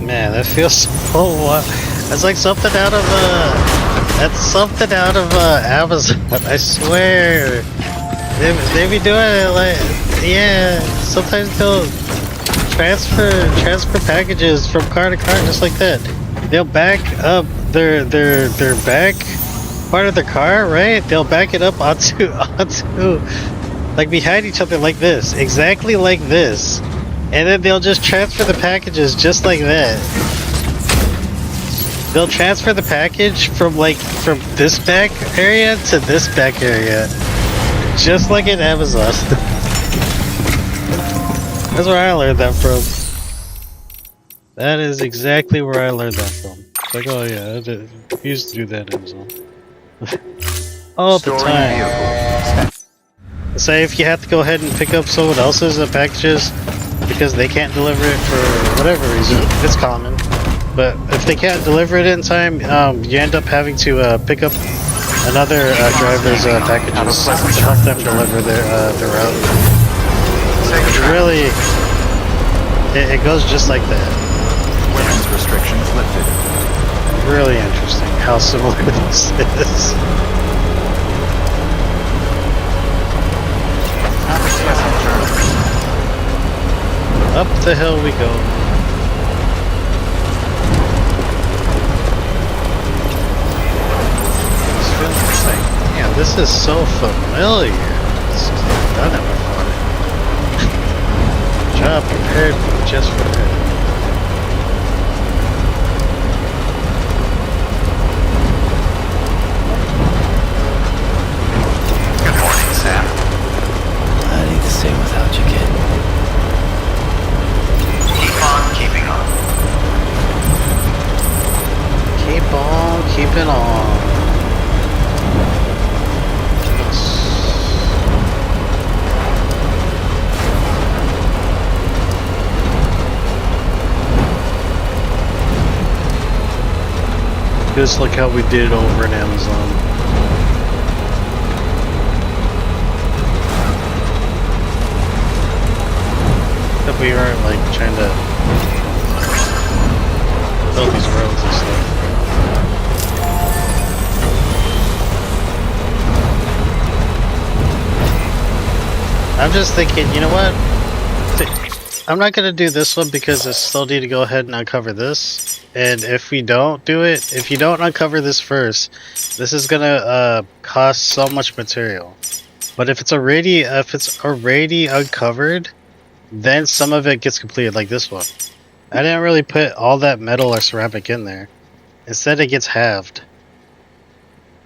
Man, that feels so that's like something out of that's something out of Amazon. I swear, they be doing it like, yeah. Sometimes they'll transfer packages from car to car just like that. They'll back up their back part of their car, right? They'll back it up onto like behind each other like this, exactly like this. And then they'll just transfer the packages just like that. They'll transfer the package from this back area to this back area. Just like in Amazon. That's where I learned that from. That is exactly where I learned that from. It's like, oh yeah, I used to do that in Amazon. All the time. Say if you have to go ahead and pick up someone else's packages because they can't deliver it for whatever reason, it's common. But if they can't deliver it in time, you end up having to pick up another driver's packages to help them deliver their route. It's really, it goes just like that. Women's restrictions lifted. Really interesting how similar this is. Up the hill we go. It's feeling like, yeah, this is so familiar. I've done it before. Job prepared just for it. Good morning, Sam. I need to stay without you, kid. Keep on keeping on. Keep on keeping on. Just like how we did over in Amazon. Except we aren't like trying to build these roads and stuff. I'm just thinking, you know what? I'm not gonna do this one because I still need to go ahead and uncover this. And if we don't do it, if you don't uncover this first, this is gonna cost so much material. But if it's already uncovered, then some of it gets completed, like this one. I didn't really put all that metal or ceramic in there. Instead, it gets halved.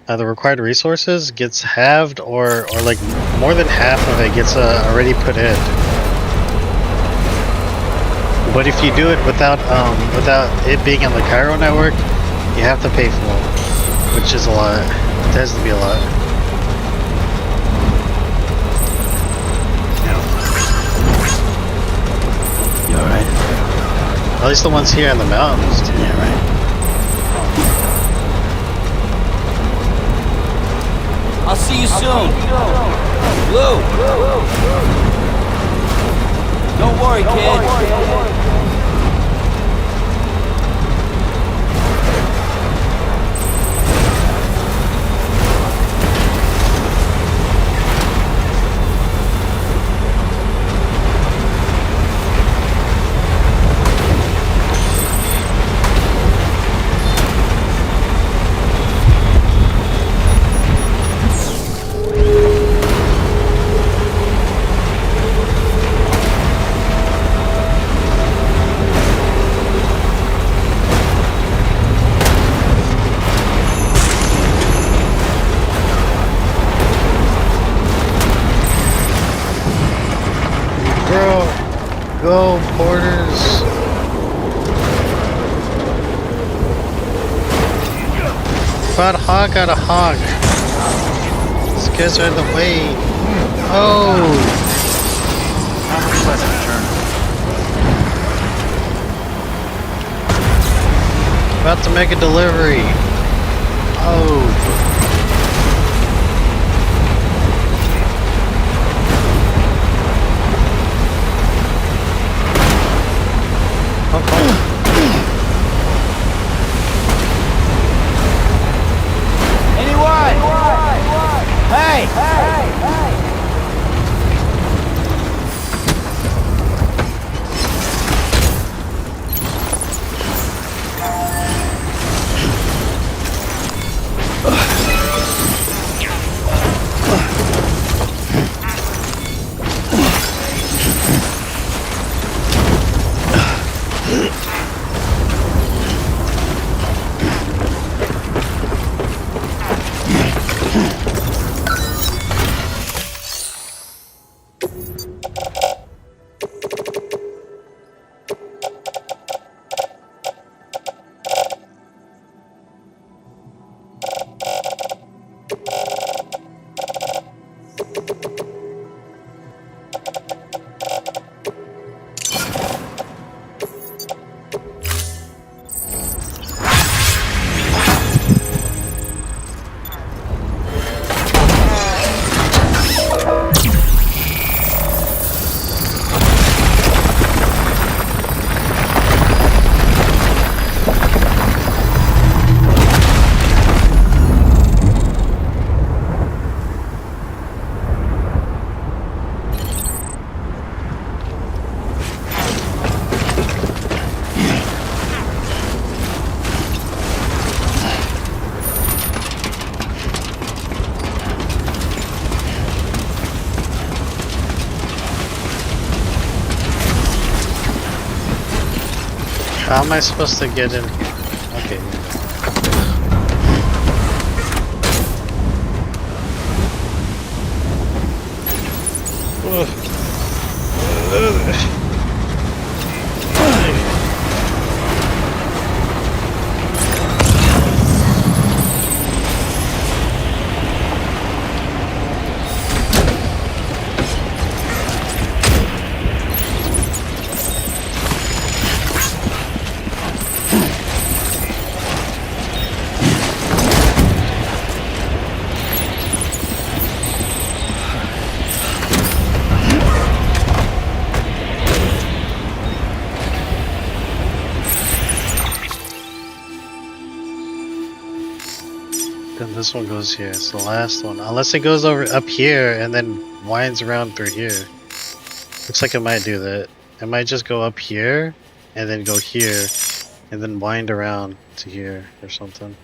The required resources gets halved, or like more than half of it gets already put in. But if you do it without it being on the Cairo network, you have to pay full, which is a lot. It tends to be a lot. You alright? At least the ones here in the mountains. Yeah, right. I'll see you soon. Lou. Don't worry, kid. Go, porters! About hog got a hog. These guys are in the way. Oh! Have a pleasant journey. About to make a delivery. Oh. Anyone? Hey! How am I supposed to get in? Okay. Then this one goes here. It's the last one. Unless it goes over up here and then winds around through here. Looks like it might do that. It might just go up here and then go here and then wind around to here or something.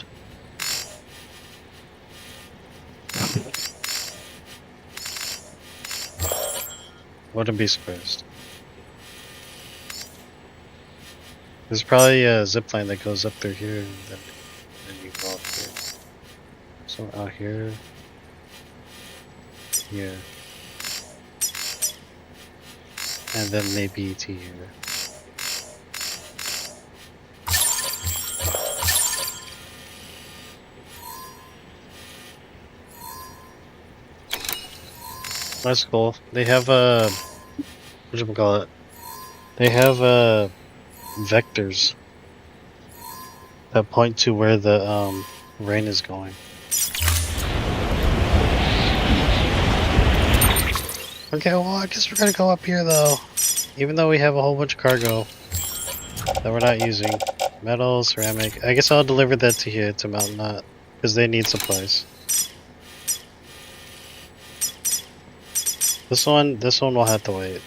Wouldn't be surprised. There's probably a zip line that goes up through here and then you go up here. So out here. Here. And then maybe to here. That's cool. They have whatchamacallit? They have vectors that point to where the rain is going. Okay, well I guess we're gonna go up here though. Even though we have a whole bunch of cargo that we're not using. Metal, ceramic. I guess I'll deliver that to here to Mountain Knot. Because they need supplies. This one will have to wait.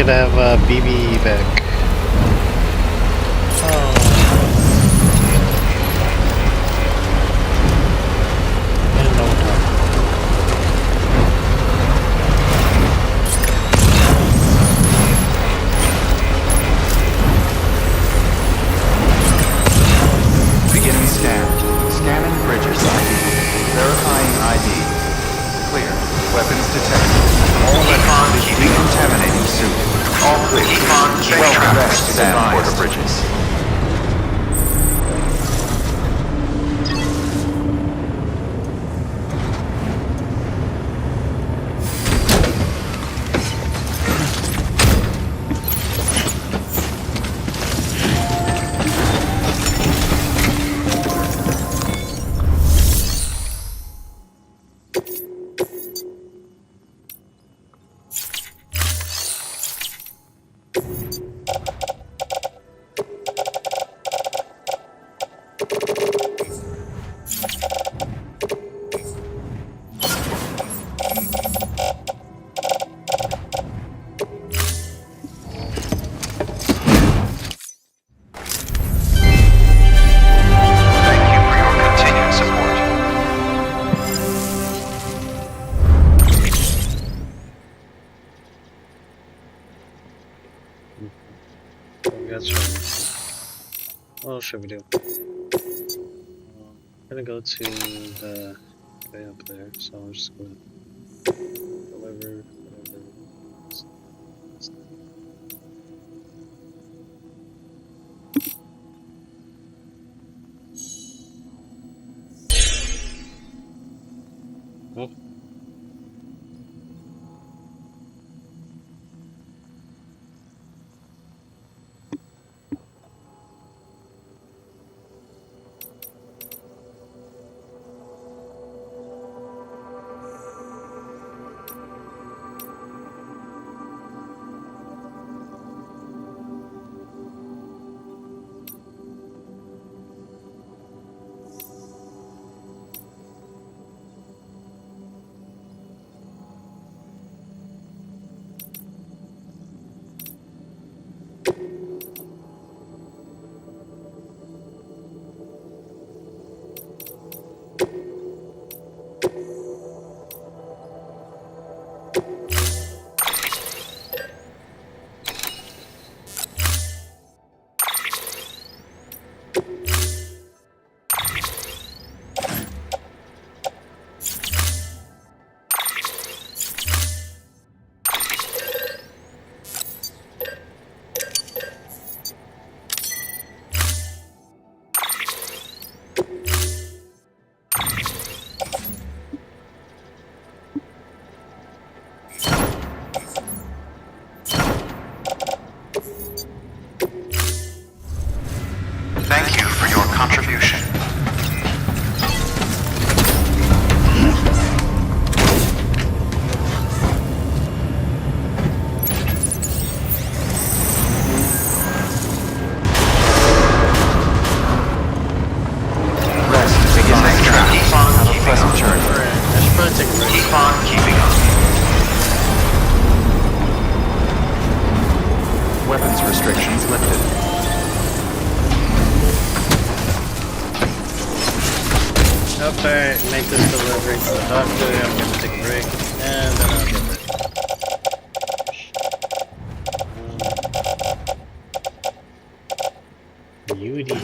Have BB back. Beginning scan. Scanning bridges ID. Verifying ID. Clear. Weapons detected. All weapons will be decontaminating soon. All clear. Keep on safe Welcome back travels. to Sam Porter Bridges. What should we do? I'm gonna go to the way up there, so I'm just gonna deliver whatever. Oh. start make this delivery to the doctor. I'm gonna take a break, and then I'll get back. Beauty.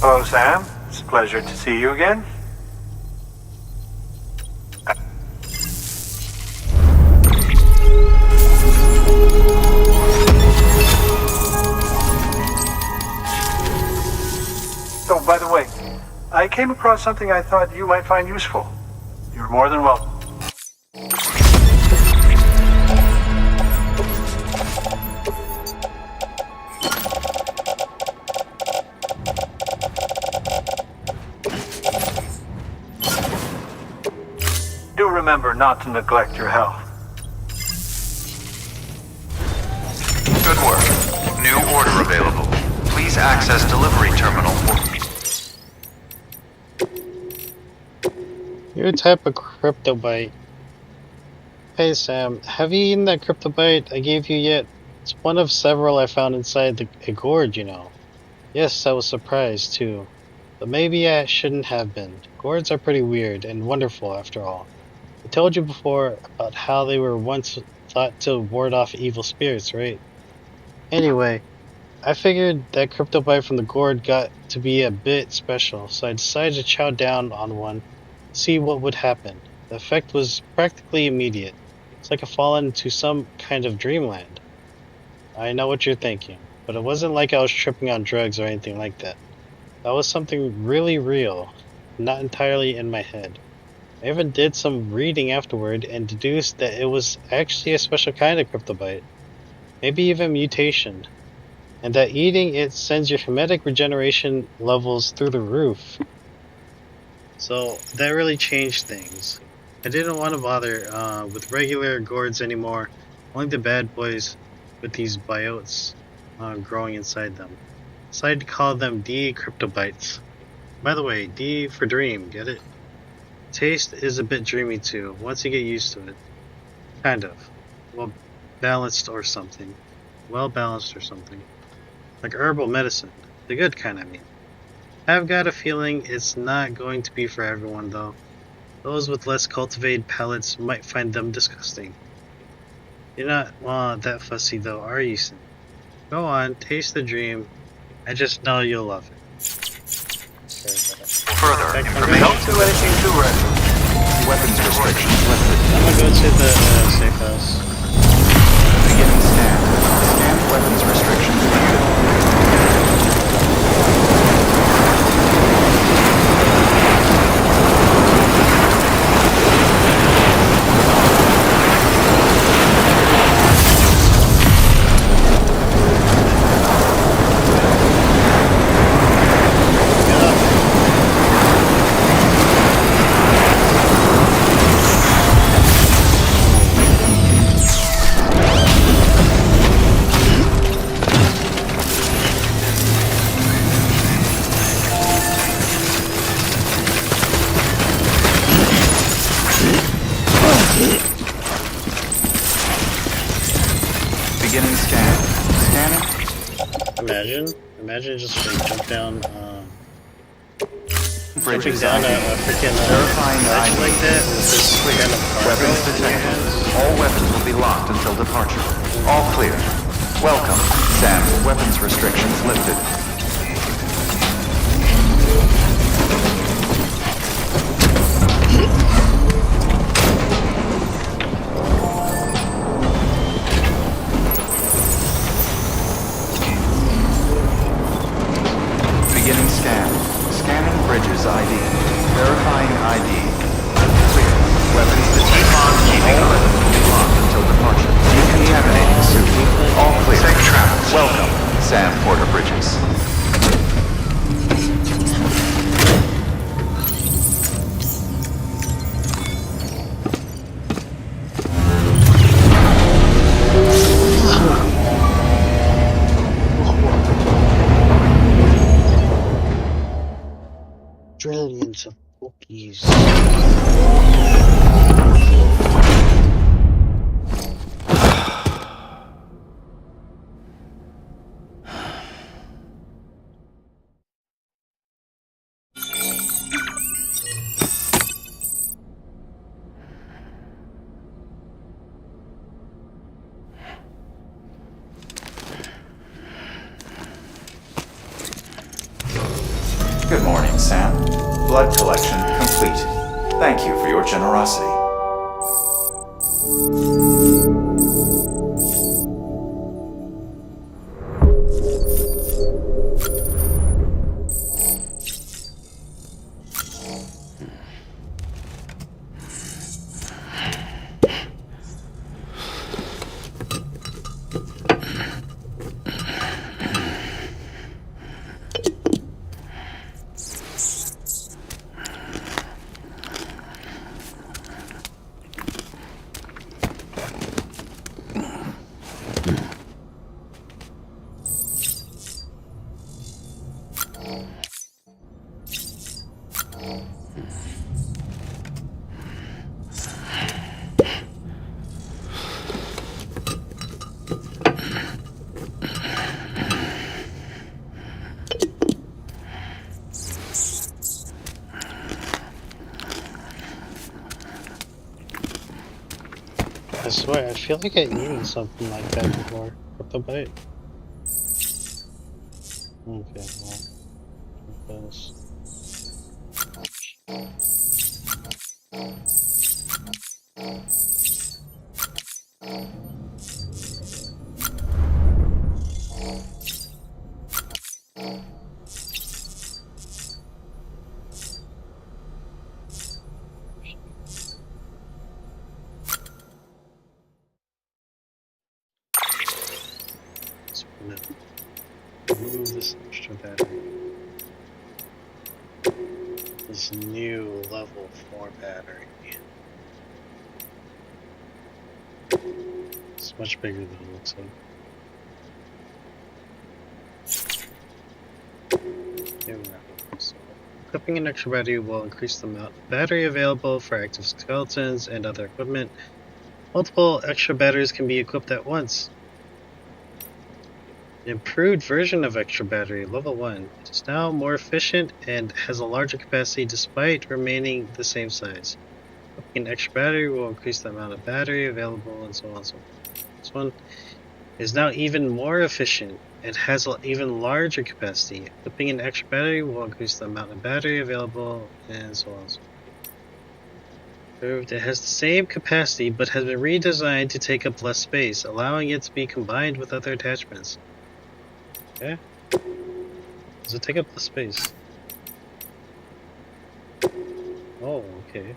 Hello, Sam. It's a pleasure to see you again. Oh, by the way, I came across something I thought you might find useful. You're more than welcome. Do remember not to neglect your health. Good work. New order available. Please access delivery terminal for... New type of cryptobite. Hey Sam, have you eaten that cryptobite I gave you yet? It's one of several I found inside a gourd, you know. Yes, I was surprised too. But maybe I shouldn't have been. Gourds are pretty weird and wonderful after all. I told you before about how they were once thought to ward off evil spirits, right? Anyway, I figured that cryptobite from the gourd got to be a bit special, so I decided to chow down on one, see what would happen. The effect was practically immediate. It's like I've fallen into some kind of dreamland. I know what you're thinking, but it wasn't like I was tripping on drugs or anything like that. That was something really real, not entirely in my head. I even did some reading afterward and deduced that it was actually a special kind of cryptobite, maybe even mutation, and that eating it sends your hermetic regeneration levels through the roof. So that really changed things. I didn't want to bother with regular gourds anymore, only the bad boys with these biotes growing inside them. Decided to call them D cryptobites. By the way, D for dream, get it? Taste is a bit dreamy too, once you get used to it. Kind of. Well balanced or something. Well balanced or something. Like herbal medicine. The good kind, I mean. I've got a feeling it's not going to be for everyone though. Those with less cultivated palates might find them disgusting. You're not that fussy though, are you, Sin? Go on, taste the dream. I just know you'll love it. Further information. Don't do anything too reckless. Weapons restrictions lifted. I'm gonna go to the safe house. Beginning scan. Scan weapons restrictions lifted. Beginning scan. Scanning. Imagine just like jump down. bridges down ID. a freaking Verifying ledge ID. like that with this Clear. kind of cargo Weapons in your detected. hands. All weapons will be locked until departure. All clear. Welcome. Sam, weapons restrictions lifted. Beginning scan. Scanning bridges ID. Verifying ID. Clear. Weapons detected. All weapons will be locked until departure. Decontaminating suit. All clear. Safe travels. Welcome, Sam Porter Bridges. Trillions of cookies. Good morning, Sam. Blood collection complete. Thank you for your generosity. I swear, I feel like I've eaten something like that before. What the bite? Okay, well, this. Remove this extra battery. This new level 4 battery. It's much bigger than it looks like. Here we go. So, equipping an extra battery will increase the amount of battery available for active skeletons and other equipment. Multiple extra batteries can be equipped at once. Improved version of extra battery, level 1. It is now more efficient and has a larger capacity despite remaining the same size. Equipping an extra battery will increase the amount of battery available and so on and so forth. This one is now even more efficient and has an even larger capacity. Equipping an extra battery will increase the amount of battery available and so on and so forth. It has the same capacity but has been redesigned to take up less space, allowing it to be combined with other attachments. Okay. Does it take up the space? Oh, okay.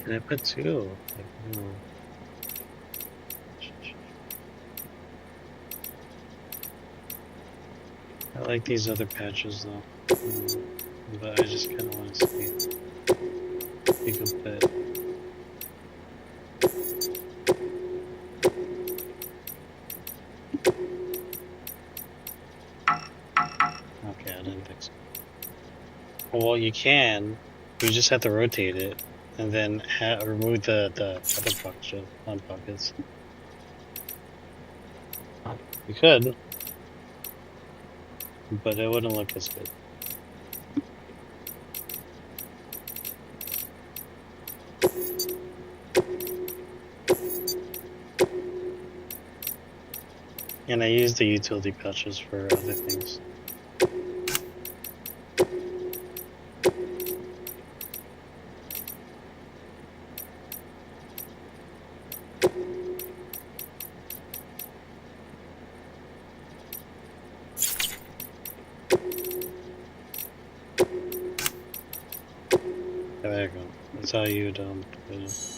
And I put 2. Like, no. I like these other patches though. But I just kind of want to see if you can fit. Okay, I didn't think so. Well, you can. You just have to rotate it, and then remove the other pockets. You could, but it wouldn't look as good. And I use the utility pouches for other things. There you go. That's how you'd put it.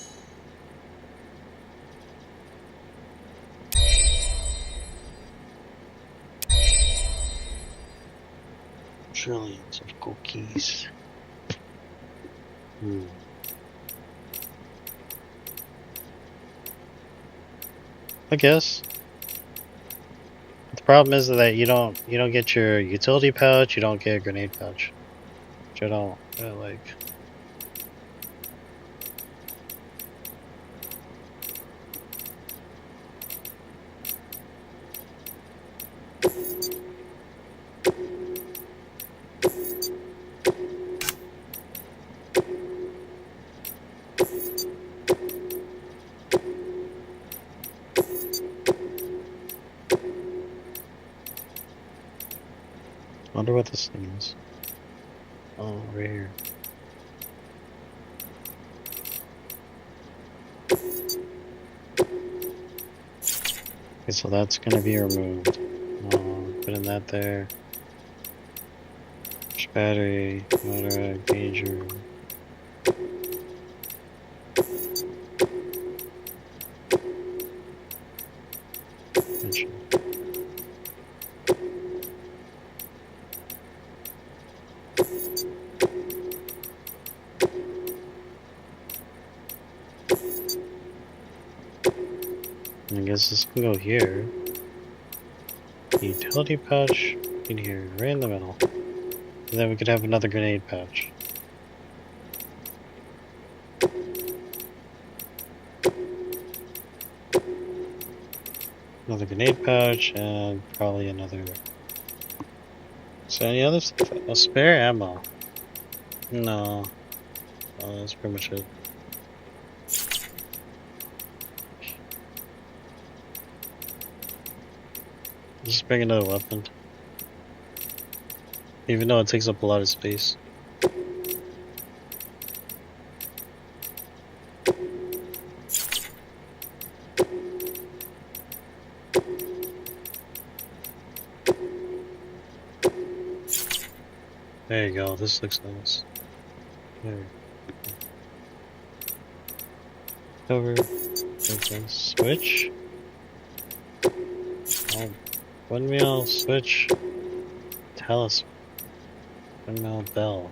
Trillions of cookies. I guess. The problem is that you don't get your utility pouch, you don't get a grenade pouch. Which I don't really like. Wonder what this thing is. Oh, right here. Okay, so that's gonna be removed. Putting that there. Battery, motor, danger. I guess this can go here. Utility pouch in here, right in the middle. And then we could have another grenade pouch. Another grenade pouch and probably another. So any other stuff? Oh, spare ammo. No. Oh, that's pretty much it. Just bring another weapon. Even though it takes up a lot of space. There you go, this looks nice. There we go. Cover. Okay. Switch. Oh, windmill, switch. Talisman. Windmill bell.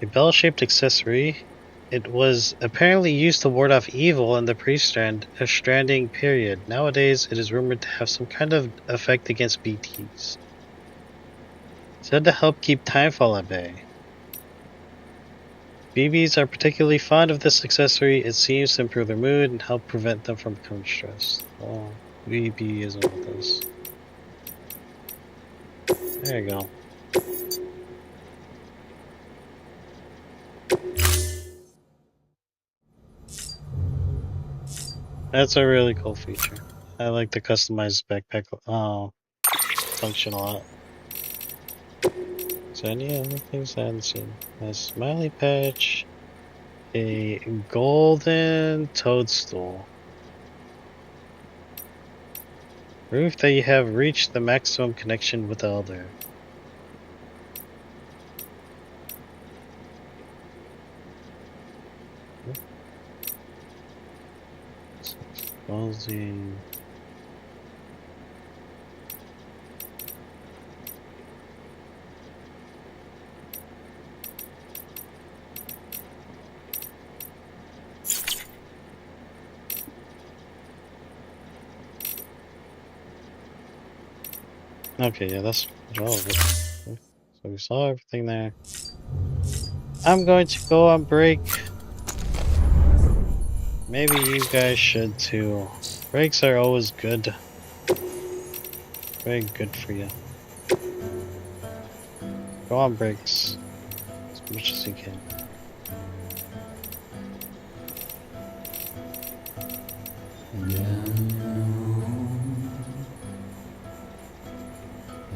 A bell-shaped accessory. It was apparently used to ward off evil in the pre-stranding period. Nowadays, it is rumored to have some kind of effect against BTs. Said to help keep timefall at bay. BBs are particularly fond of this accessory. It seems to improve their mood and help prevent them from becoming stressed. Oh, BB isn't with us. There you go. That's a really cool feature. I like the customized backpack function a lot. So any other things I haven't seen? A smiley patch, a golden toadstool. Proof that you have reached the maximum connection with the Elder. Exposing. Okay, yeah, that's all of it. So we saw everything there. I'm going to go on break. Maybe you guys should too. Breaks are always good. Very good for you. Go on breaks as much as you can.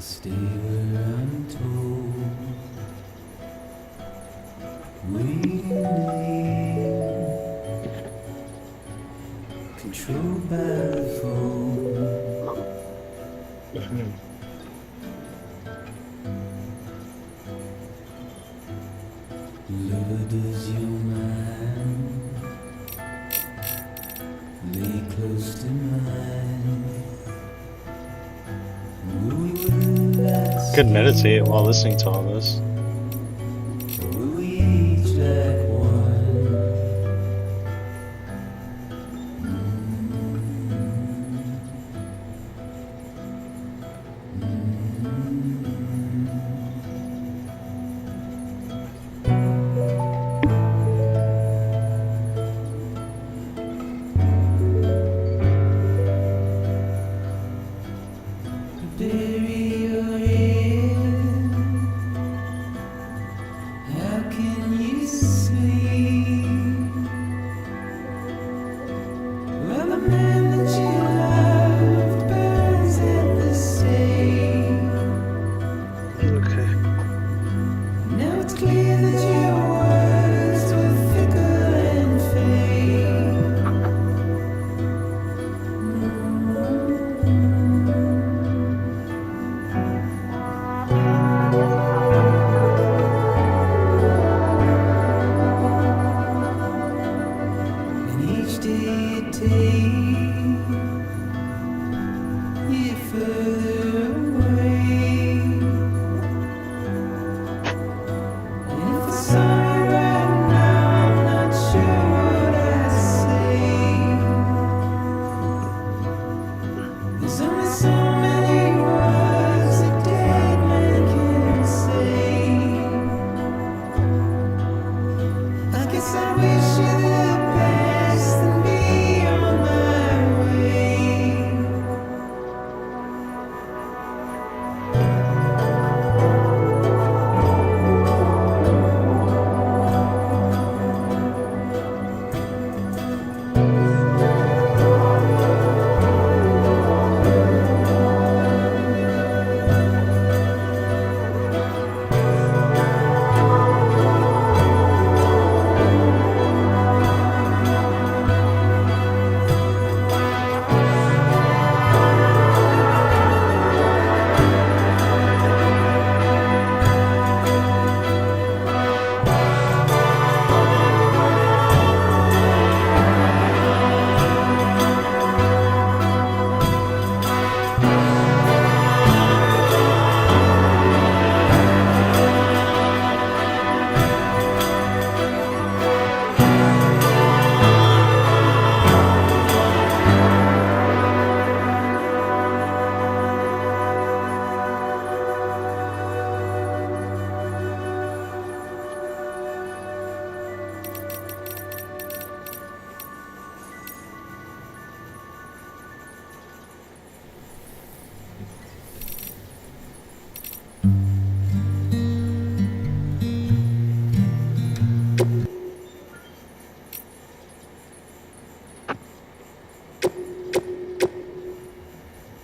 Stay where I'm told. Controlled by the phone. Lord, does your mind lay close to mine? Could meditate while listening to all this.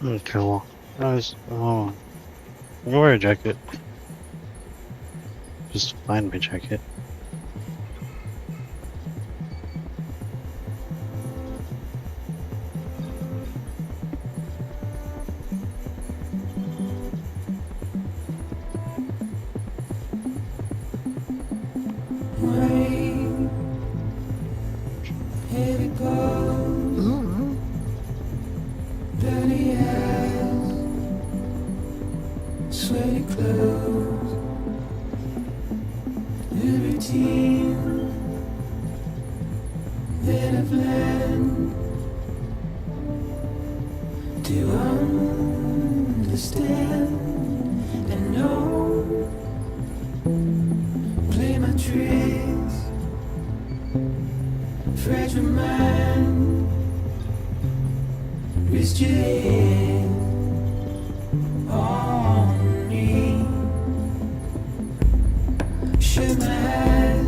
Okay, well, nice. Oh, I wear a jacket. Just find my jacket. that I've learned to understand and know. Play my tricks, fragile mind, wrist your head on me. Shut my eyes,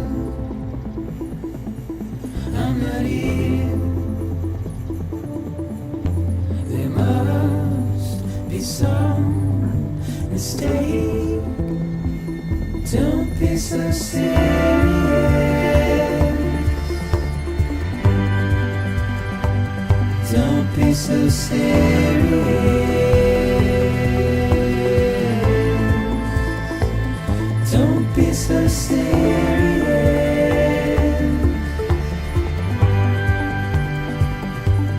I'm not here. There must be some mistake. Don't be so serious. Don't be so serious. Don't be so serious.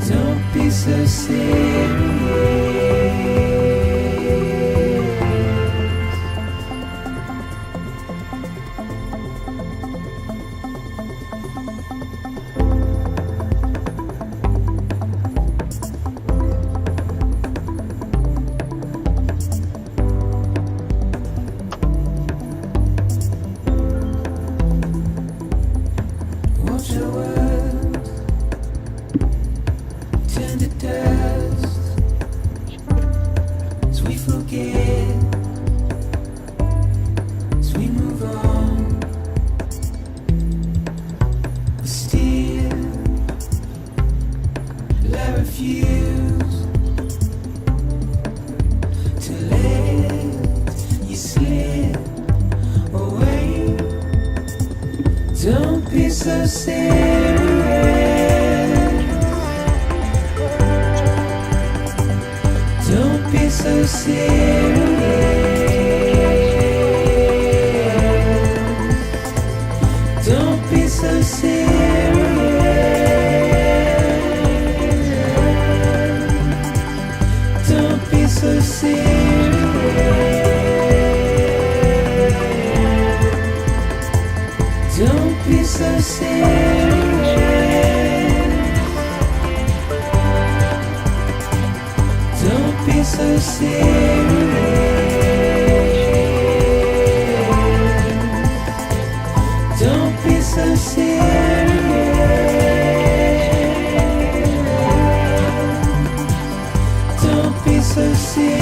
Don't be so serious. Watch your words turn to dust as we forget, as we move on. But still, I refuse to let you slip away. Don't be so serious. Don't be so serious. Don't be so serious. Don't be so serious. Don't be so serious. Don't be so serious. Don't be so serious. Don't be so serious.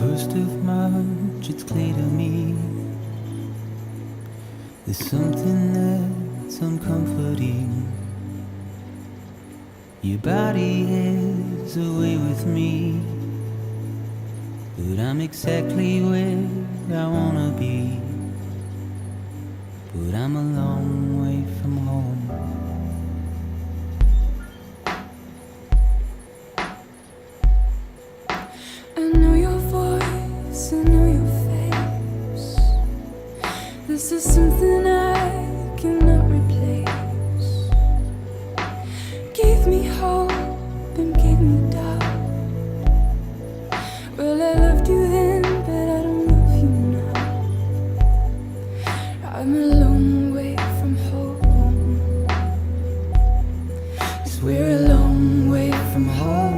first of March, it's clear to me there's something that's uncomforting. Your body is away with me, but I'm exactly where I wanna be. But I'm a long way from home. I know your voice, I know your face. This is something I cannot replace. Gave me hope and gave me doubt. Well, I loved you then, but I don't love you now. I'm a long way from home. 'Cause we're a long way from home.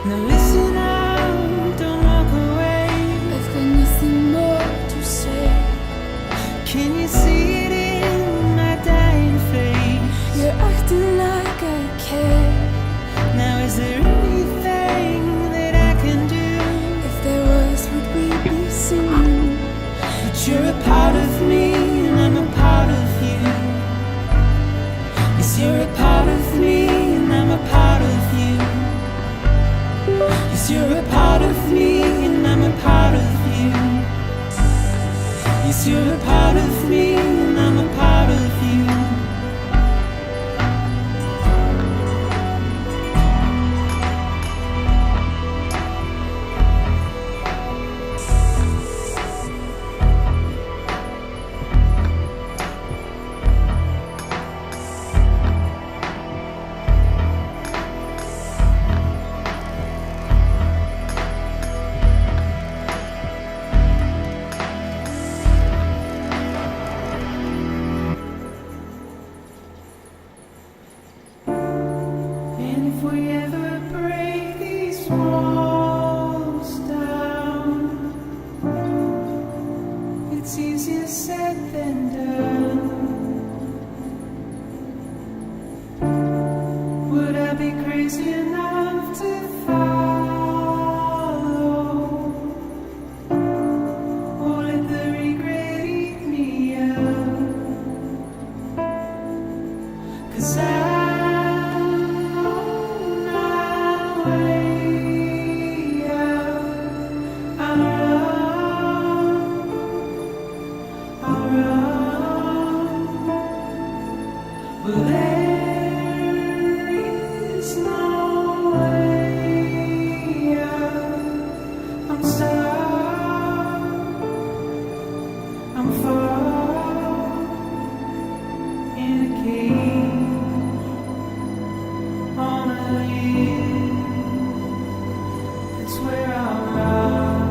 Now listen up, don't walk away. I've got nothing more to say. Can you see it in my dying face? You're acting like I care. Now is there anything that I can do? If there was, would we be singing? But you're a part of me and I'm a part of you. Yes, you're a part of me and I'm a part of you. Yes, you're a part of me and I'm a part of you. Yes, you're a part of me and I'm a part of you. And if we ever break these walls down, it's easier said than done. Would I be crazy enough to follow? Or let the regret eat me up? 'Cause I'm on my way out. I'll run. Well, there is no way out. I'm stuck. I'm far in a cage on a hill. It's where I'll run.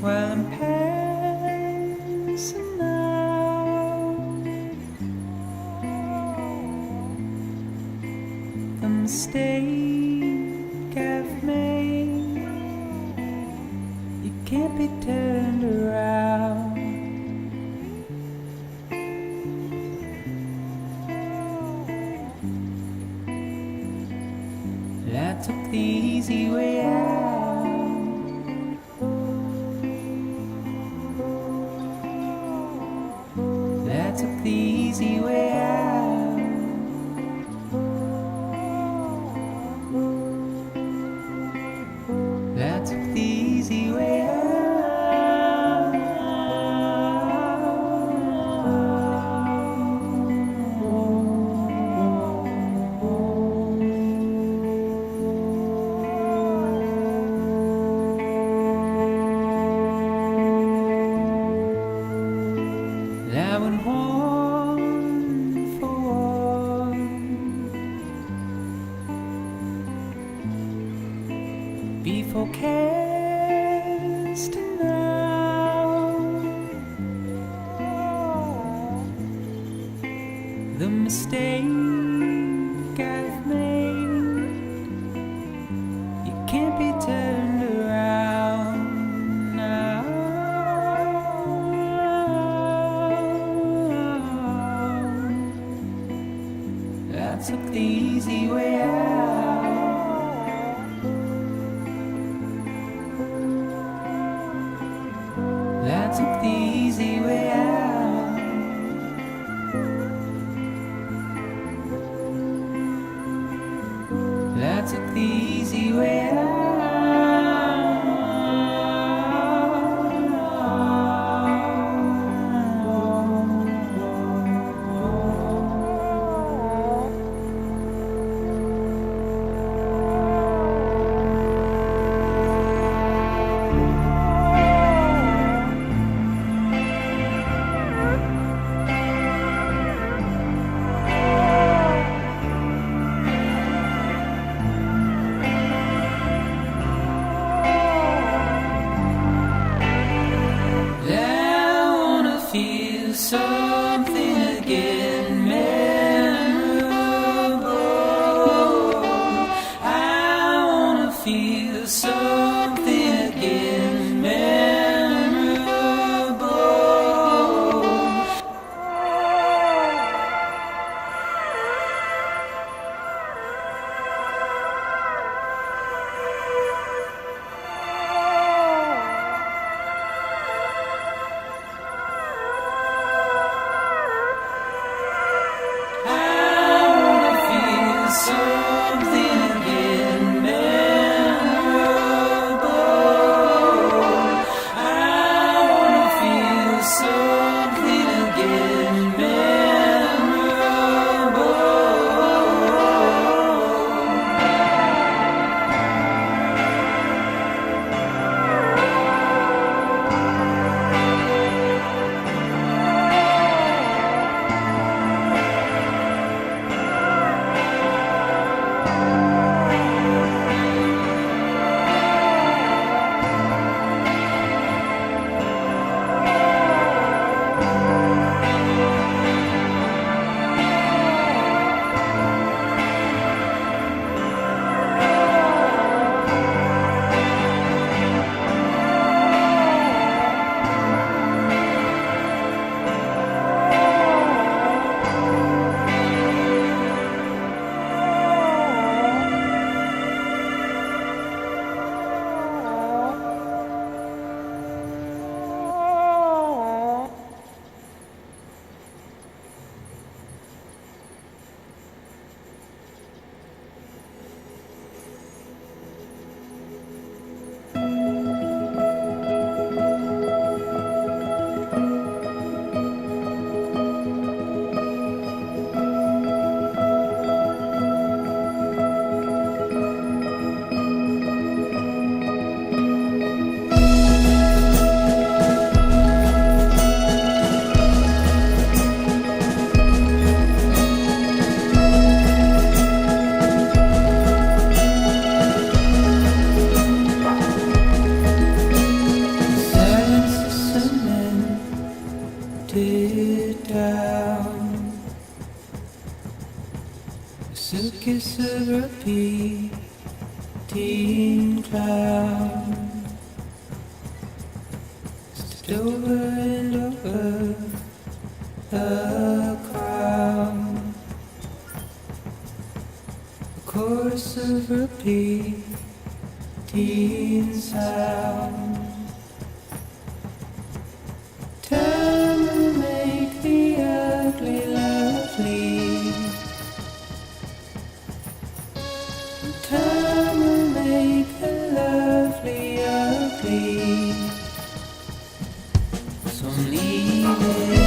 while I'm passing out. The mistake I've made, you can't be turned around. I took the easy way out. I took the easy way out. I took the easy way out. I went one for one before casting out the mistake I've made. You can't be turned around now. I took the easy way out. I took the easy way out. I took the easy way out. voice of repeating cloud, stepped over and over the crowd. A chorus of repeating sound. Time will make the ugly lovely. Time will make the lovely ugly. So leave it.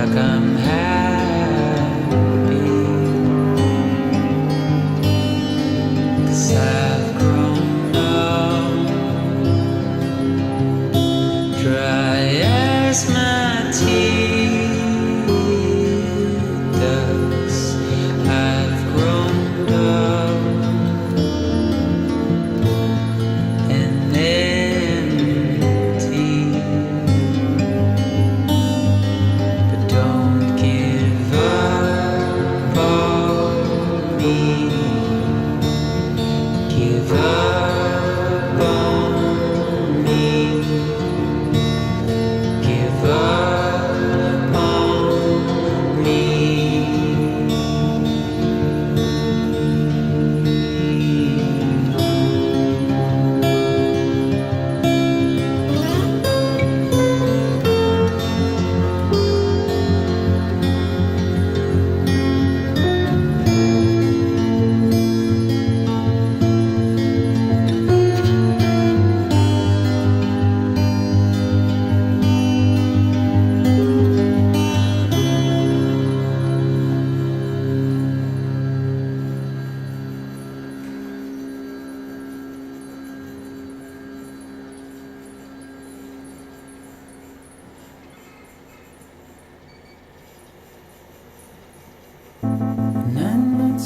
like I'm happy, 'cause I've grown up, dry as my teeth ducts. I've grown up and empty. But don't give up on me. Give up on me. Give up on me.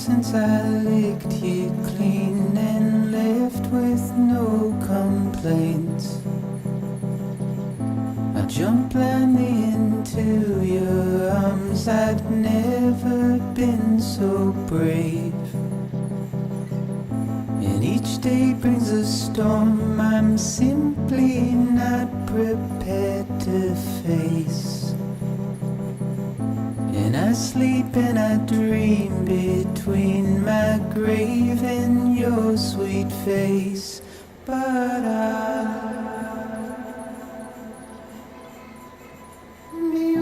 Since I licked you clean and left with no complaints, I jumped blindly into your arms. I'd never been so brave, and each day brings a storm I'm simply not prepared to face. And I sleep and I dream between my grave and your sweet face. But I'll be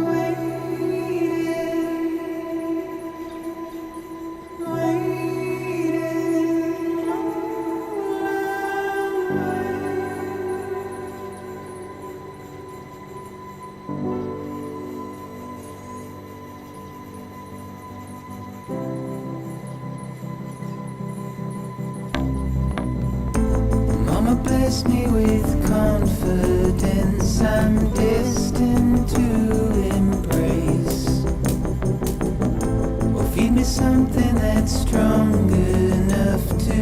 Mama blessed me with confidence I'm destined to embrace. Or feed me something that's strong enough to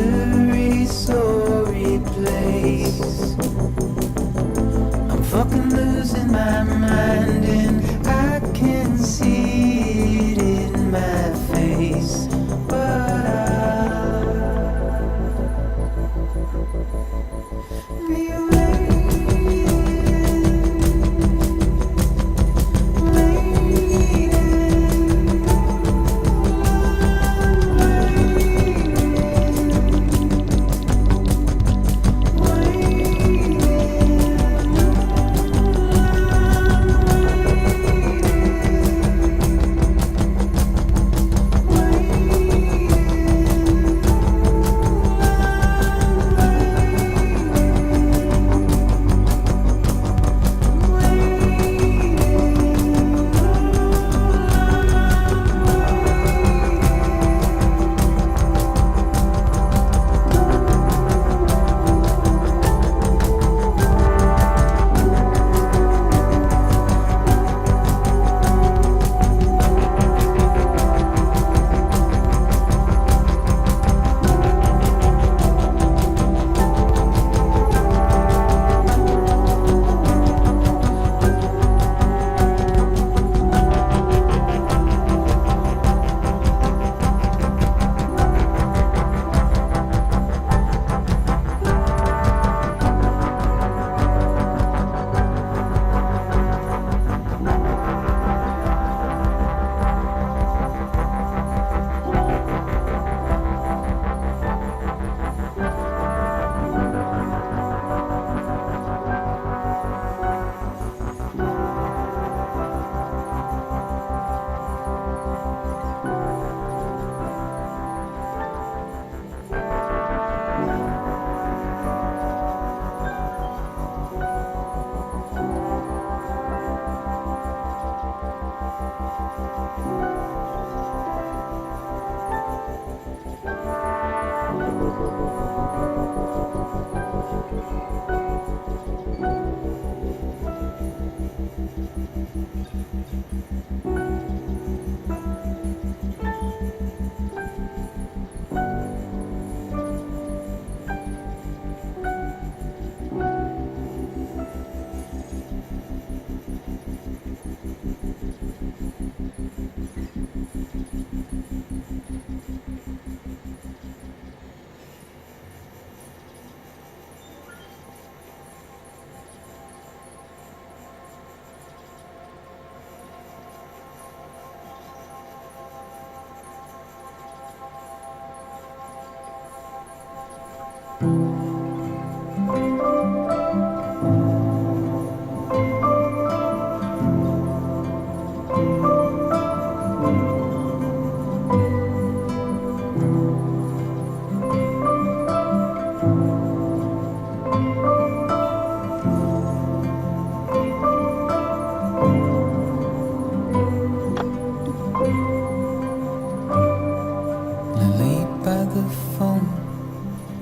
erase or replace. I'm fucking losing my mind and I can see it in my face. But be waiting.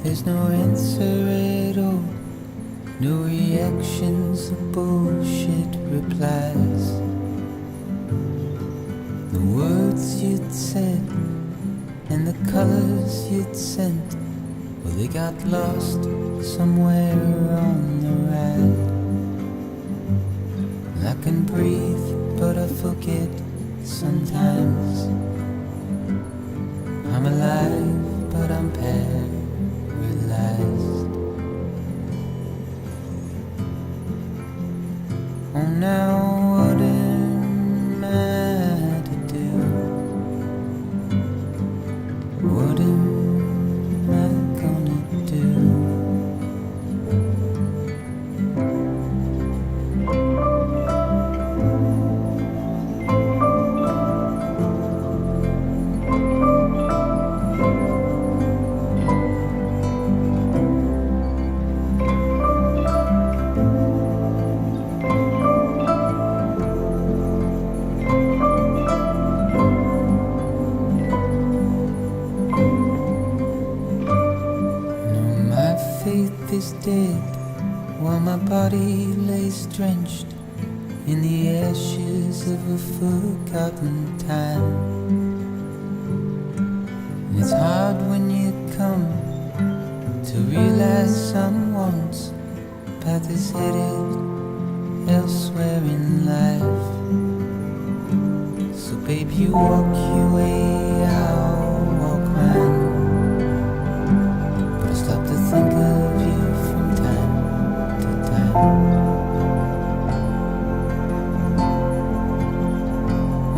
There's no answer at all, no reactions or bullshit replies. The words you'd said and the colors you'd sent, well, they got lost somewhere on the ride. I can breathe, but I forget sometimes. I'm alive, but I'm paralyzed. Oh, now what am I to do? What am I gonna do? Is dead while my body lays drenched in the ashes of a forgotten time. And it's hard when you come to realize someone's path is headed elsewhere in life. So babe, you walk your way, I'll walk mine. But I stop to think of you from time to time.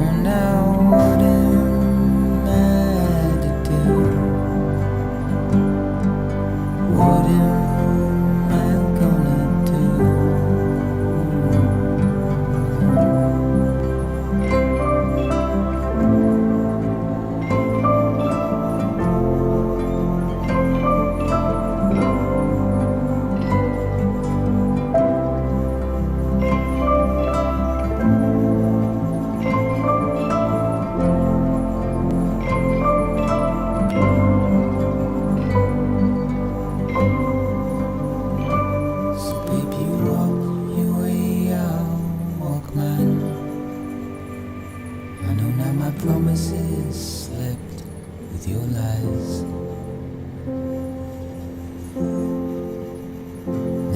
Oh, now what am I to do? What am I gonna do? Promises slept with your lies.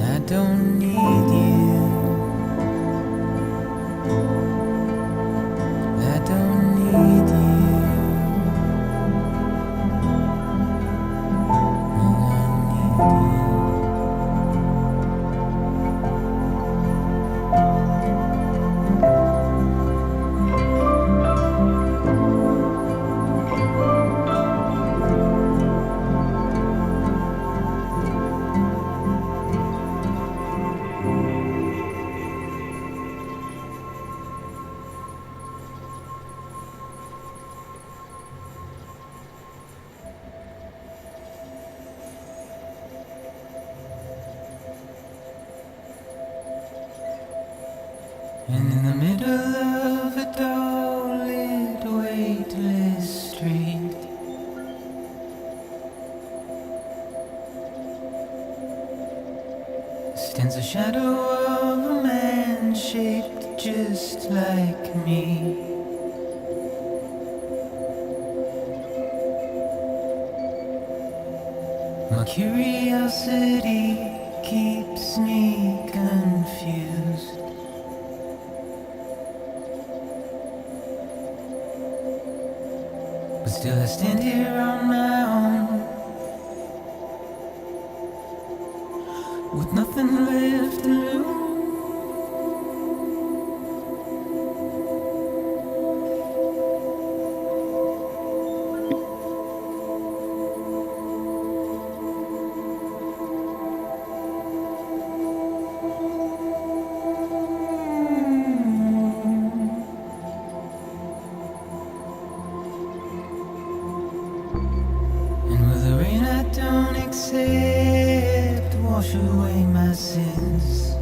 I don't need you. I don't need you. All I need you. And in the middle of a dark stands a shadow of a man shaped just like me. My curiosity keeps me confused. But still I stand here on my own, with nothing left to lose. And with the rain I don't accept, wash away my sins.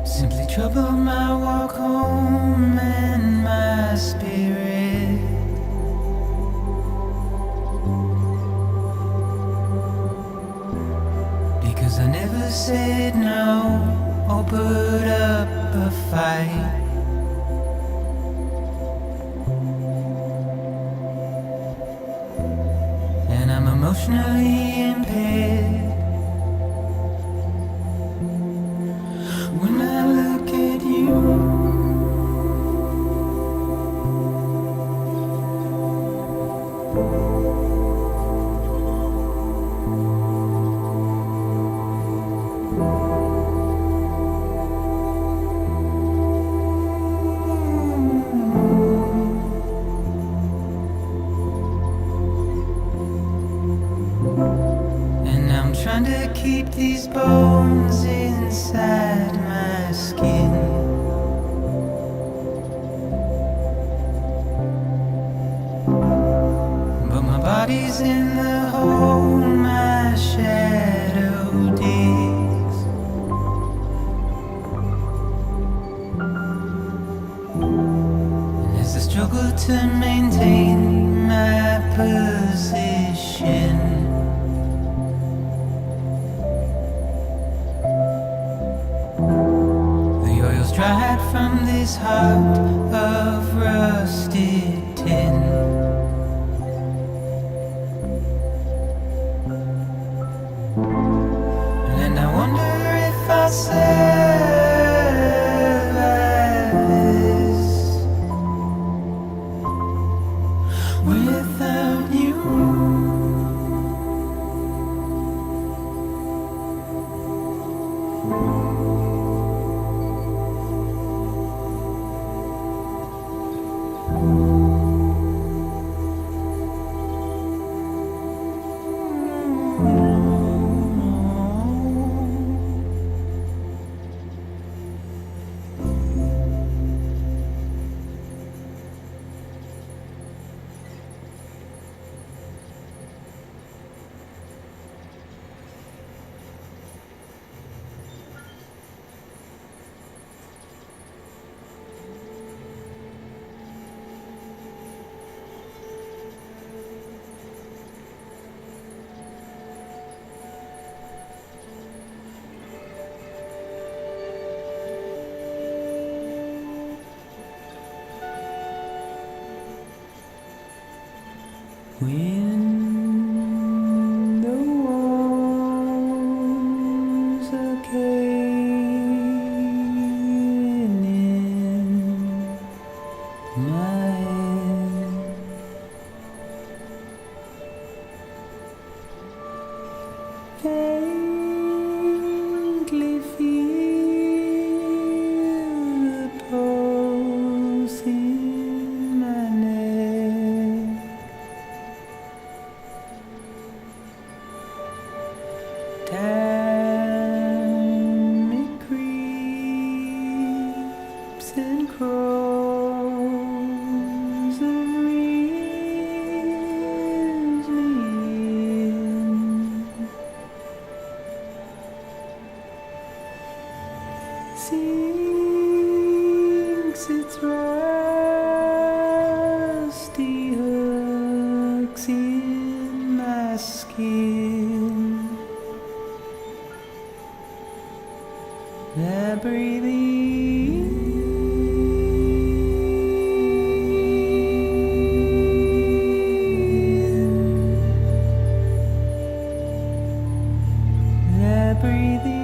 Simply trouble my walk home and my spirit. Because I never said no or put up a fight. And I'm emotionally impaired when I look at you. And I'm trying to keep these bones inside my skin. But my body's in the hole my shadow digs. And as I struggle to maintain my position, the oil's dried from this heart of rusted tin. And I wonder if I survive this without you. When the walls are caving in my head, faintly feel the pulse in my neck. Time it creeps and crawls and reels me in. Sinks its rusty hooks in my I breathe in. I breathe in.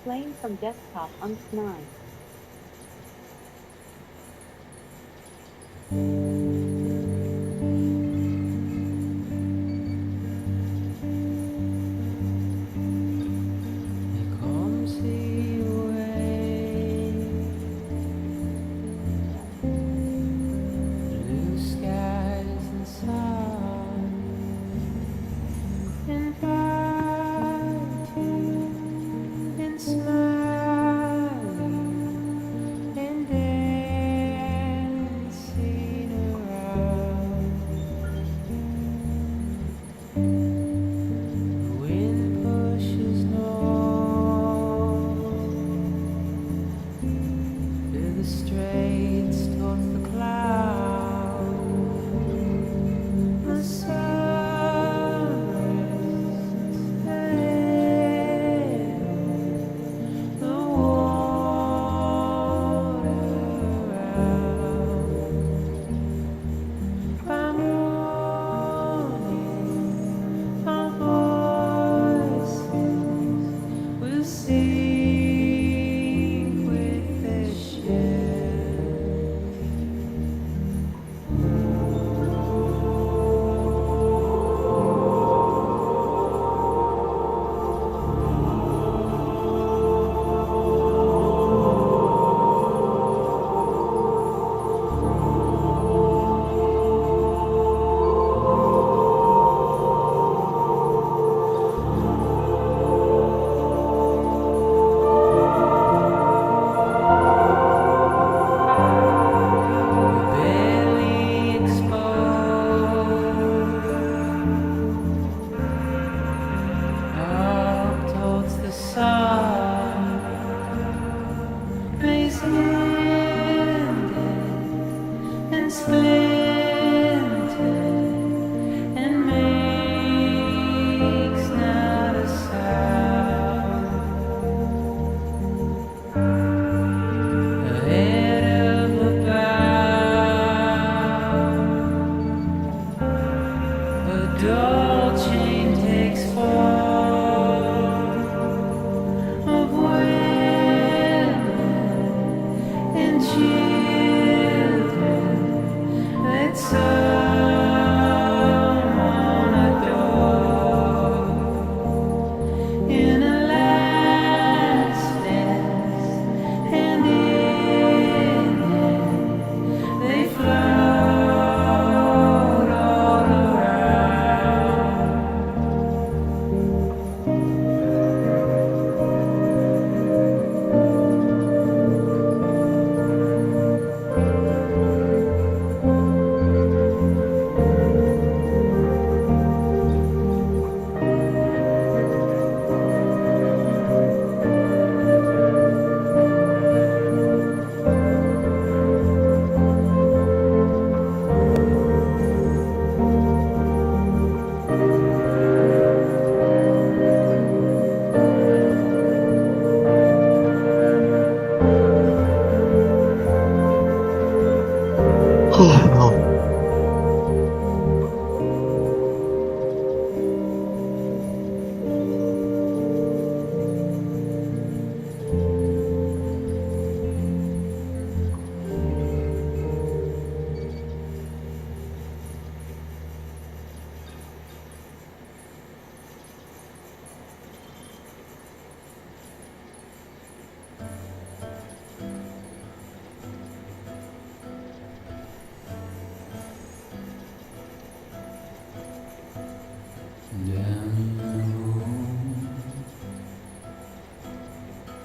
Playing from desktop on 9.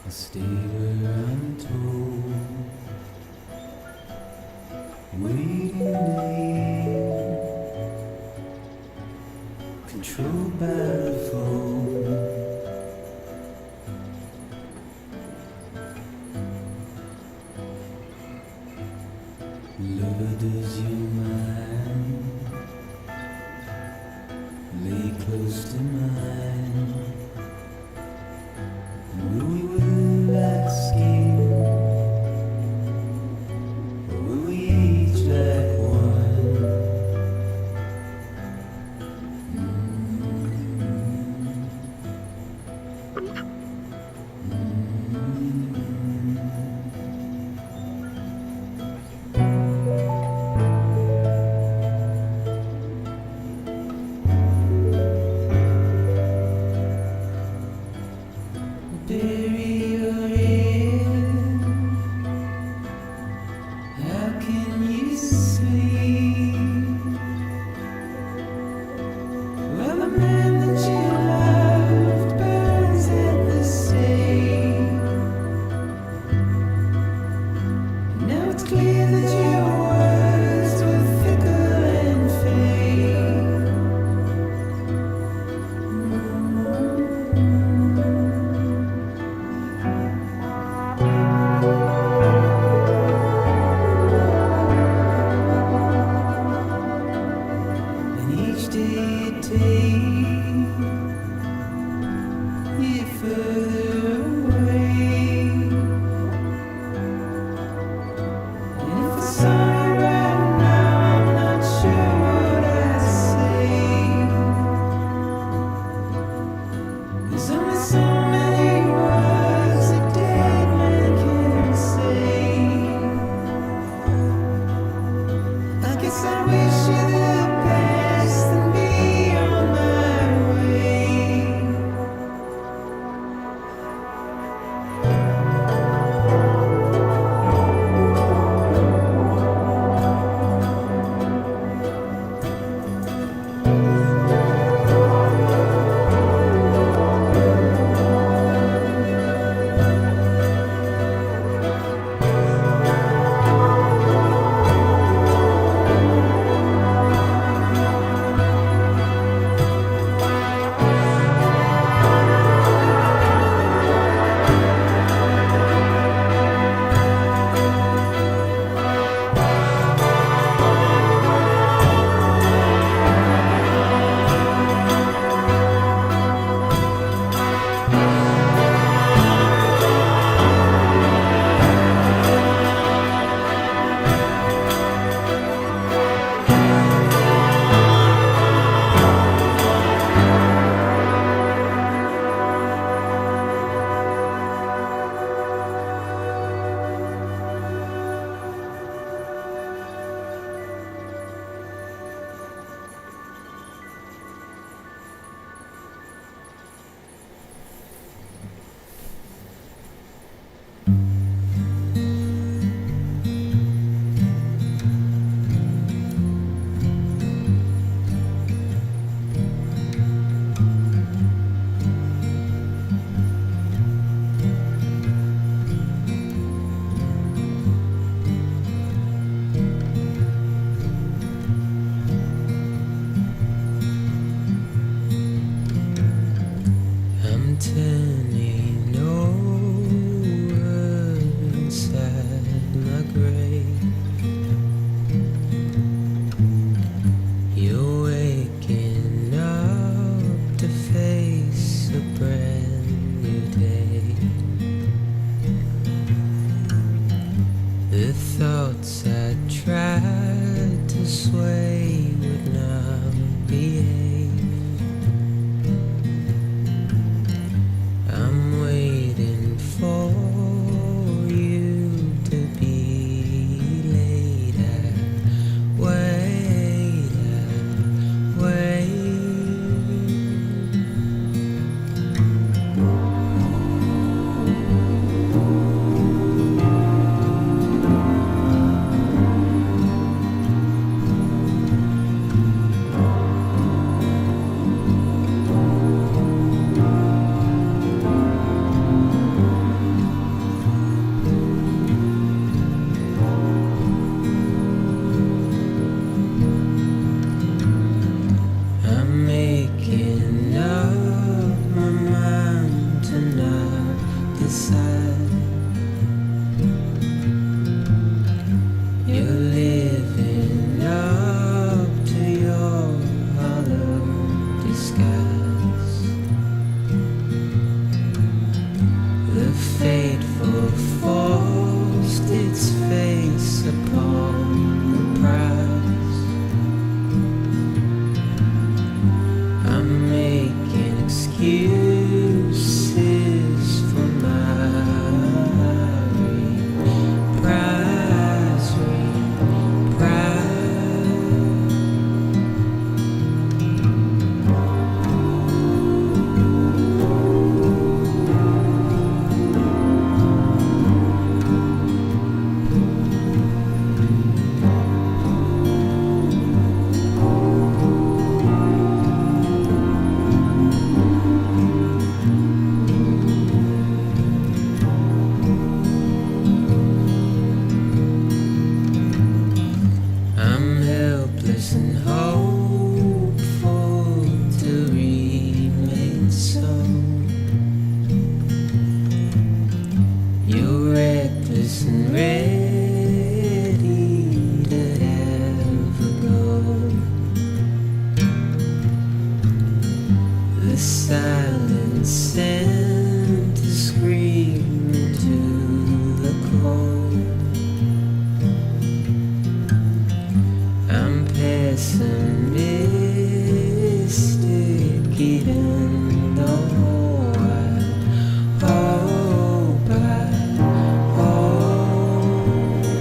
A state where I'm told, waiting there, controlled by the phone. Lover, does your mind lay close to mine? Will we wear like skin, or will we age like wine? beside my grave. You're waking up to face a brand new day. The thoughts I tried to sway would not behave. I'm waiting for you to be later. Wait, wait. I'm making up my mind to not decide. You're living up to your hollow disguise. The fateful forced its face upon the prize. I'm making excuses for my reprise, I'm helpless and hopeful to remain so. You're reckless and ready to ever go. The silence sent to scream into the cold. I'm pessimistic even though I hope I hope.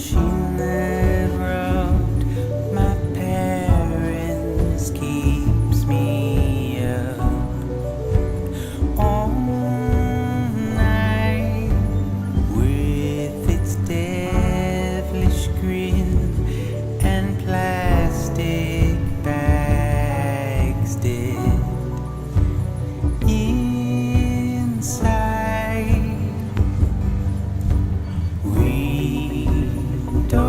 machine that robbed my parents keeps me up all night with its devilish grin and plastic bags dead inside. We don't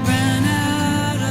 Ran out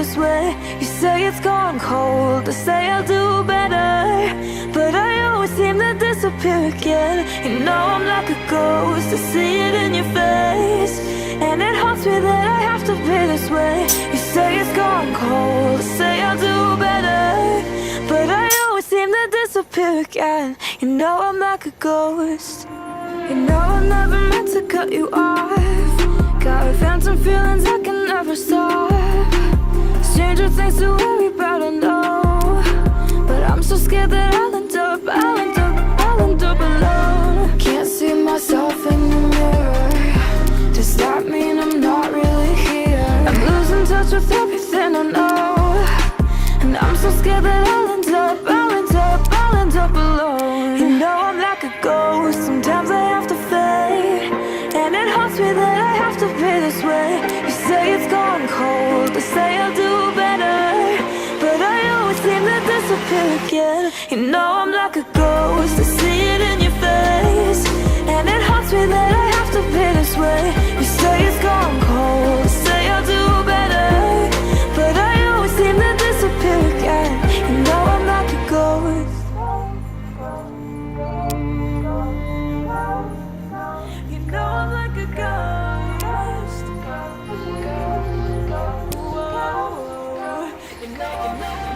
this way. You say it's gone cold, I say I'll do better, but I always seem to disappear again. You know I'm like a ghost, I see it in your face, and it haunts me that I have to be this way. You say it's gone cold, I say I'll do better, but I always seem to disappear again. You know I'm like a ghost. You know I never meant to cut you off. Got phantom feelings I can never stop. Stranger things to worry about, I know, but I'm so scared that I'll end up alone. Can't see myself in the mirror. Does that mean I'm not really here? I'm losing touch with everything I know, and I'm so scared that I'll end up alone. You know I'm like a ghost, sometimes I have to fade, and it haunts me that I have to be this way. You say it's gone cold, I say I'll do better, but I always seem to disappear again. You know I'm like a ghost, I see it in your face, and it haunts me that I have to be this way. You say it's gone cold, I say I'll do better, but I always seem to disappear again. You know I'm like a ghost. You know I'm like a ghost.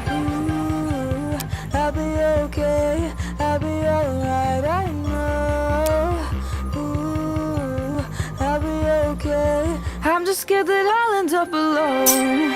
Ooh, I'll be okay, I'll be alright, I know. Ooh, I'll be okay. I'm just scared that I'll end up alone.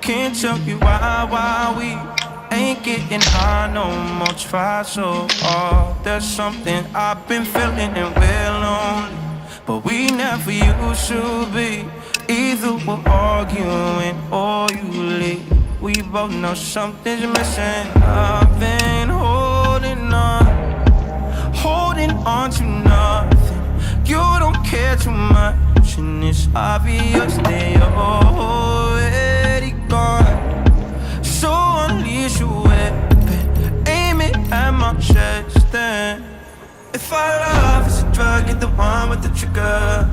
Can't tell you why we ain't getting high no more. Try so hard. There's something I've been feeling and we're lonely, but we never used to be. Either we're arguing or you leave. We both know something's missing. I've been holding on to nothing. You don't care too much, and it's obvious that you're already gone. So unleash your weapon, aim it at my chest, then if our love is a drug, you're the one with the trigger.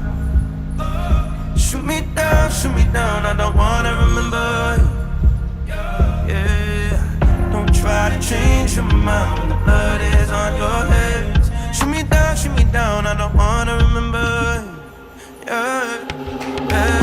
Shoot me down, I don't wanna remember. Yeah, don't try to change your mind when the blood is on your hands. Shoot me down, I don't wanna remember. Yeah, yeah.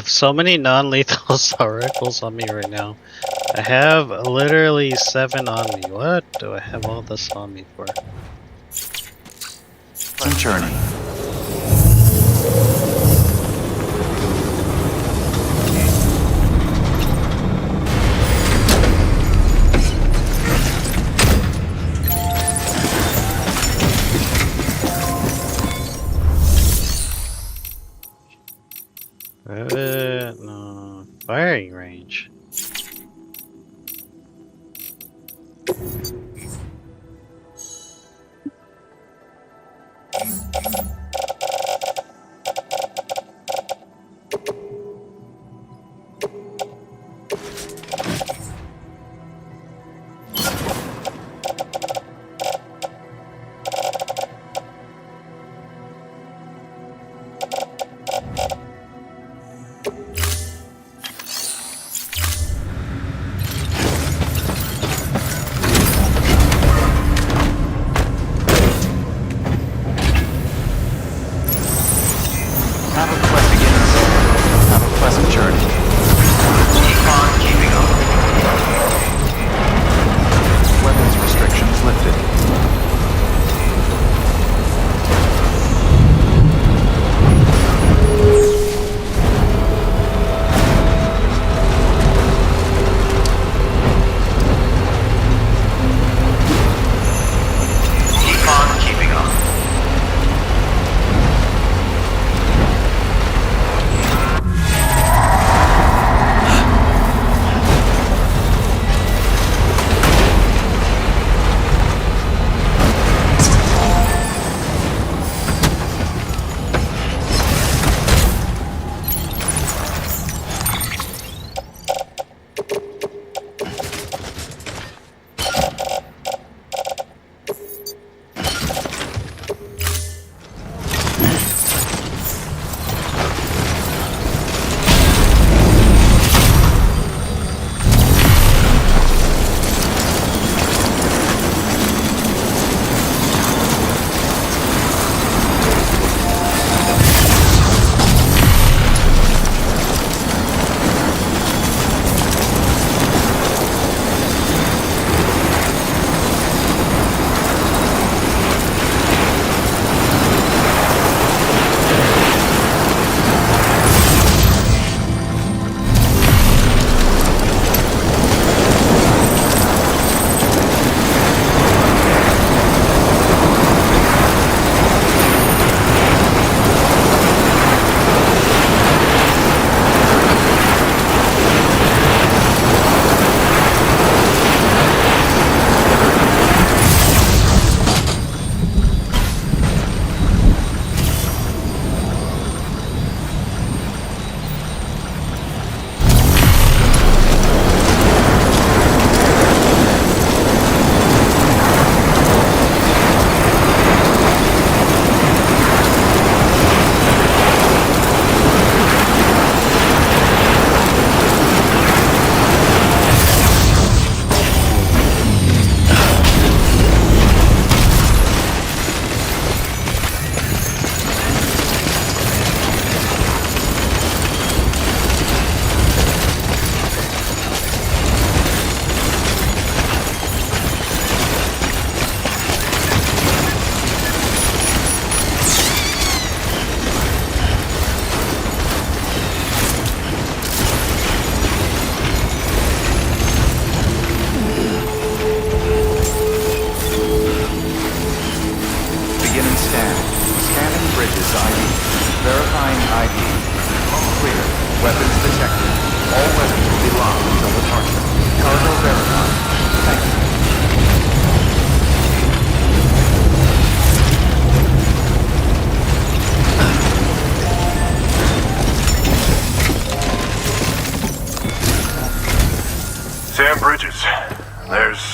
have so many non-lethal assault rifles on me right now. I have literally 7 on me. What do I have all this on me for? Pleasant journey. No. Firing range.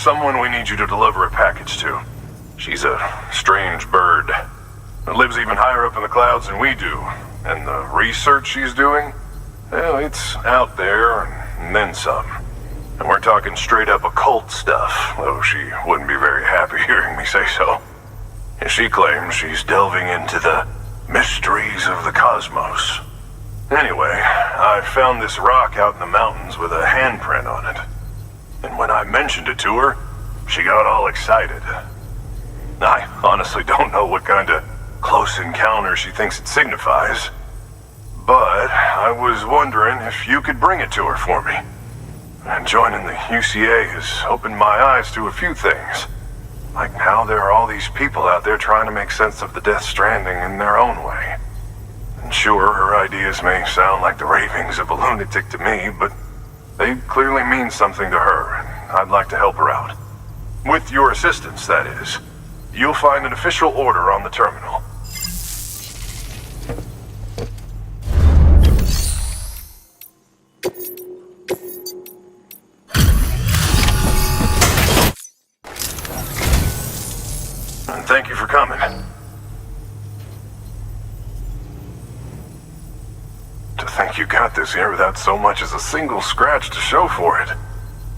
someone we need you to deliver a package to. She's a strange bird that lives even higher up in the clouds than we do. And the research she's doing, well, it's out there and then some. And we're talking straight up occult stuff, though she wouldn't be very happy hearing me say so. And she claims she's delving into the mysteries of the cosmos. Anyway, I found this rock out in the mountains with a handprint on it. And when I mentioned it to her, she got all excited. I honestly don't know what kind of close encounter she thinks it signifies. But I was wondering if you could bring it to her for me. And joining the UCA has opened my eyes to a few things. Like how there are all these people out there trying to make sense of the Death Stranding in their own way. And sure, her ideas may sound like the ravings of a lunatic to me, but they clearly mean something to her, and I'd like to help her out. With your assistance, that is. You'll find an official order on the terminal. And thank you for coming. To think you got this here without so much as a single scratch to show for it.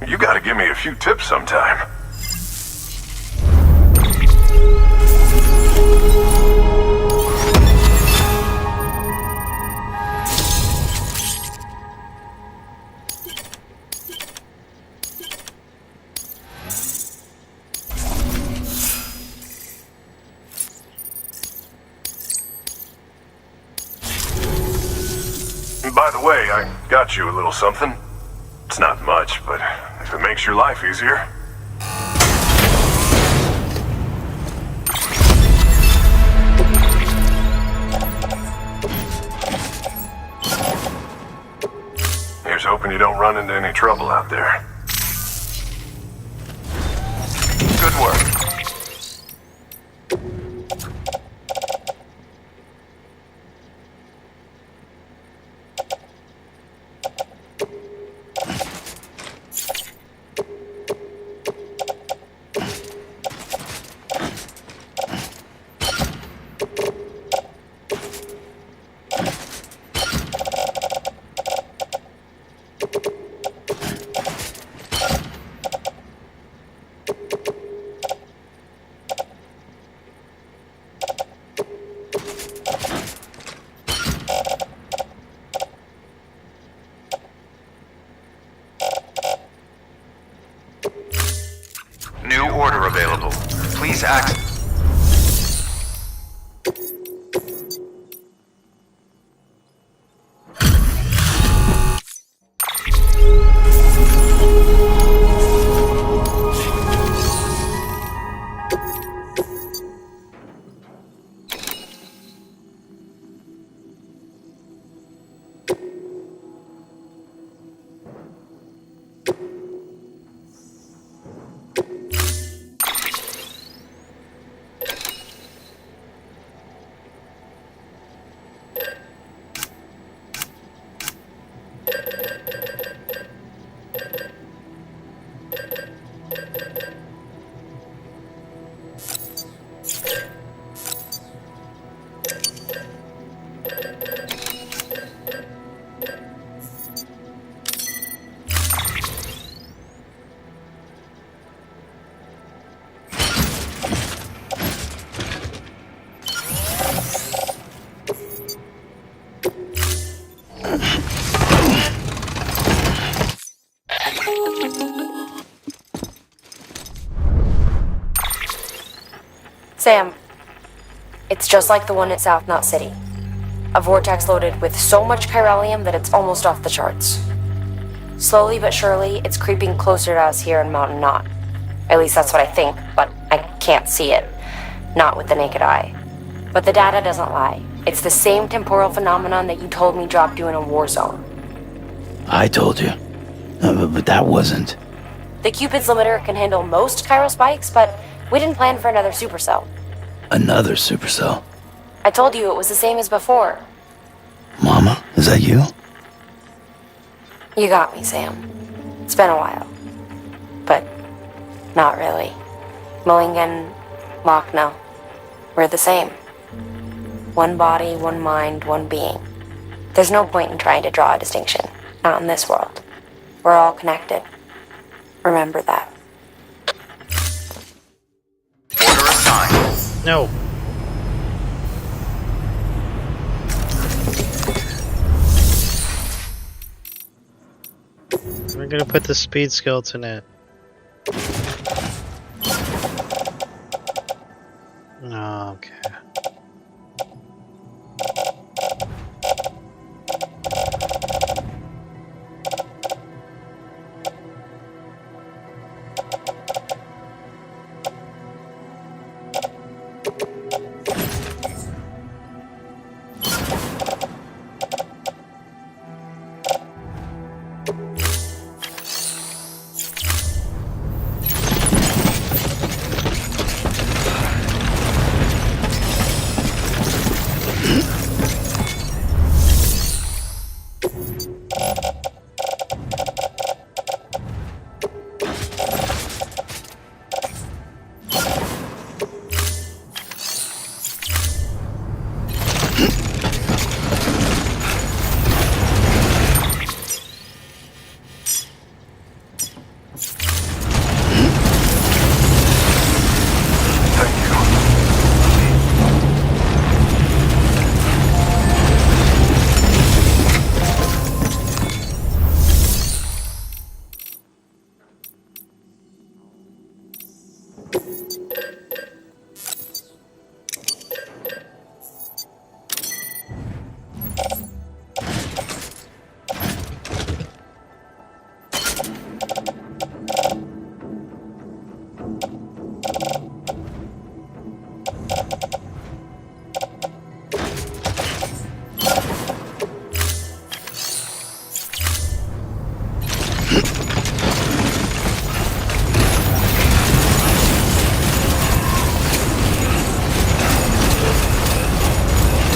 You gotta give me a few tips sometime. By the way, I got you a little something. It's not much, but if it makes your life easier. Here's hoping you don't run into any trouble out there. Good work. New order available. Please access. Sam, it's just like the one at South Knot City. A vortex loaded with so much chiralium that it's almost off the charts. Slowly but surely, it's creeping closer to us here in Mountain Knot. At least that's what I think, but I can't see it. Not with the naked eye. But the data doesn't lie. It's the same temporal phenomenon that you told me dropped you in a war zone. I told you. But that wasn't. The Cupid's limiter can handle most chiral spikes, but we didn't plan for another supercell. Another supercell. I told you it was the same as before. Mama, is that you? You got me, Sam. It's been a while. But not really. Mulligan, Lochna, we're the same. One body, one mind, one being. There's no point in trying to draw a distinction. Not in this world. We're all connected. Remember that. Order assigned. No. I'm gonna put the speed skeleton in. Okay.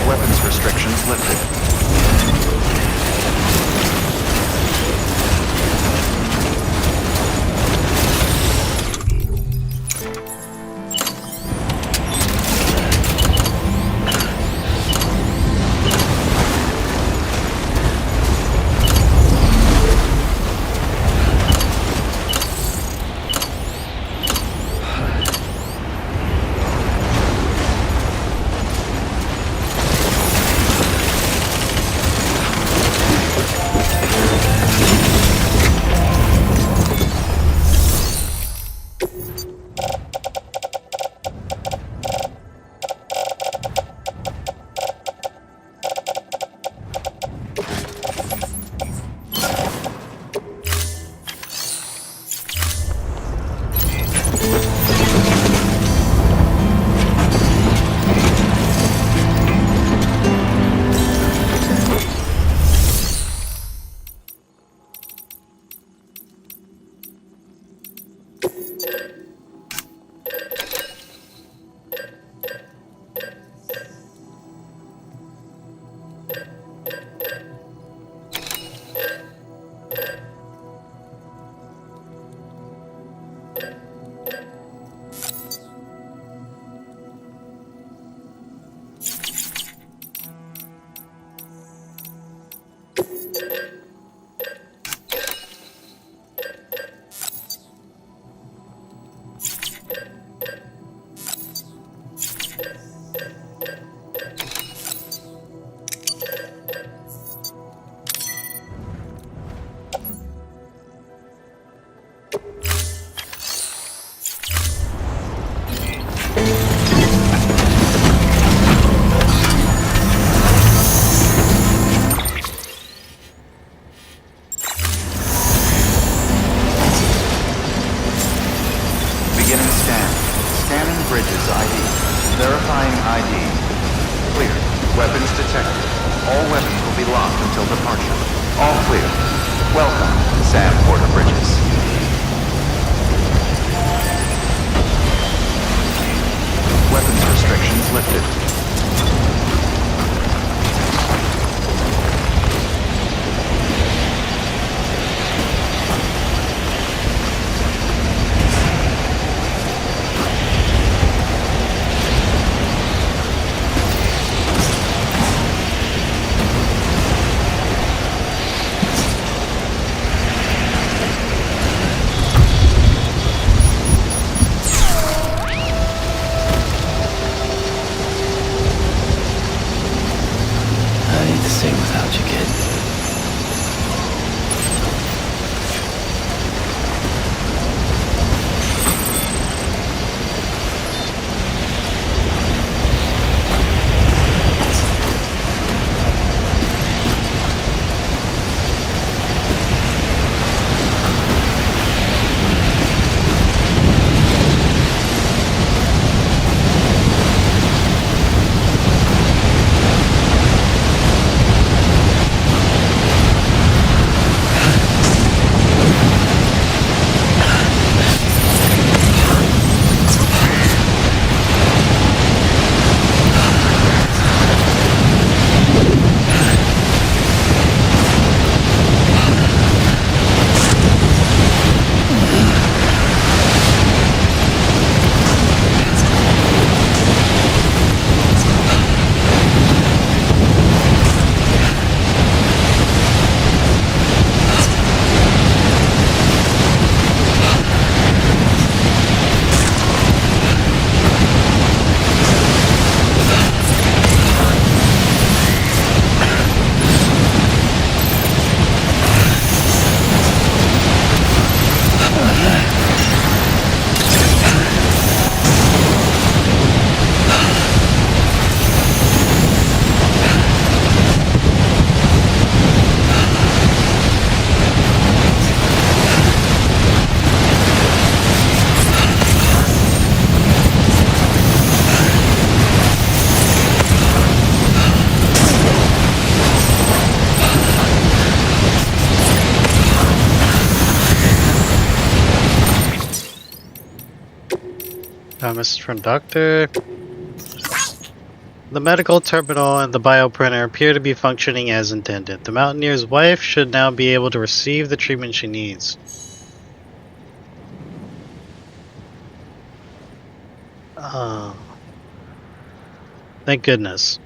Weapons restrictions lifted. Bridges ID. Verifying ID. Clear. Weapons detected. All weapons will be locked until departure. All clear. Welcome, Sam Porter Bridges. Weapons restrictions lifted. Message from Doctor. The medical terminal and the bioprinter appear to be functioning as intended. The Mountaineer's wife should now be able to receive the treatment she needs. Oh. Thank goodness.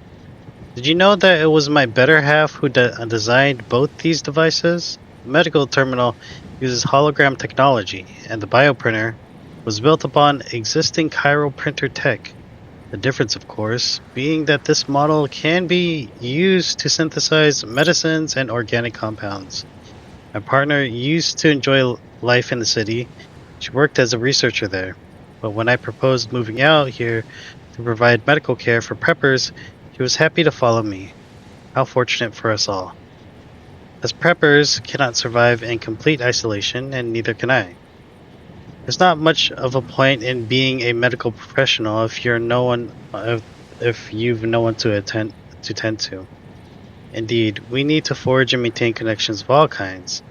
Did you know that it was my better half who designed both these devices? The medical terminal uses hologram technology, and the bioprinter was built upon existing chiral printer tech. The difference, of course, being that this model can be used to synthesize medicines and organic compounds. My partner used to enjoy life in the city. She worked as a researcher there. But when I proposed moving out here to provide medical care for preppers, she was happy to follow me. How fortunate for us all. As preppers cannot survive in complete isolation, and neither can I. There's not much of a point in being a medical professional if you've no one to tend to. Indeed, we need to forge and maintain connections of all kinds,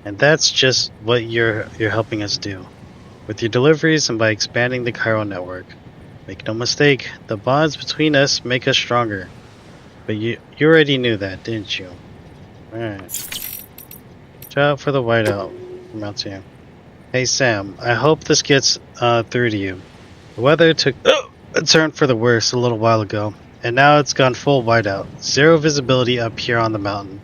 and that's just what you're helping us do, with your deliveries and by expanding the chiral network. Make no mistake, the bonds between us make us stronger. But you already knew that, didn't you? Alright. Watch out for the whiteout from out here. Hey Sam, I hope this gets through to you. The weather took a turn for the worse a little while ago, and now it's gone full whiteout. Zero visibility up here on the mountain.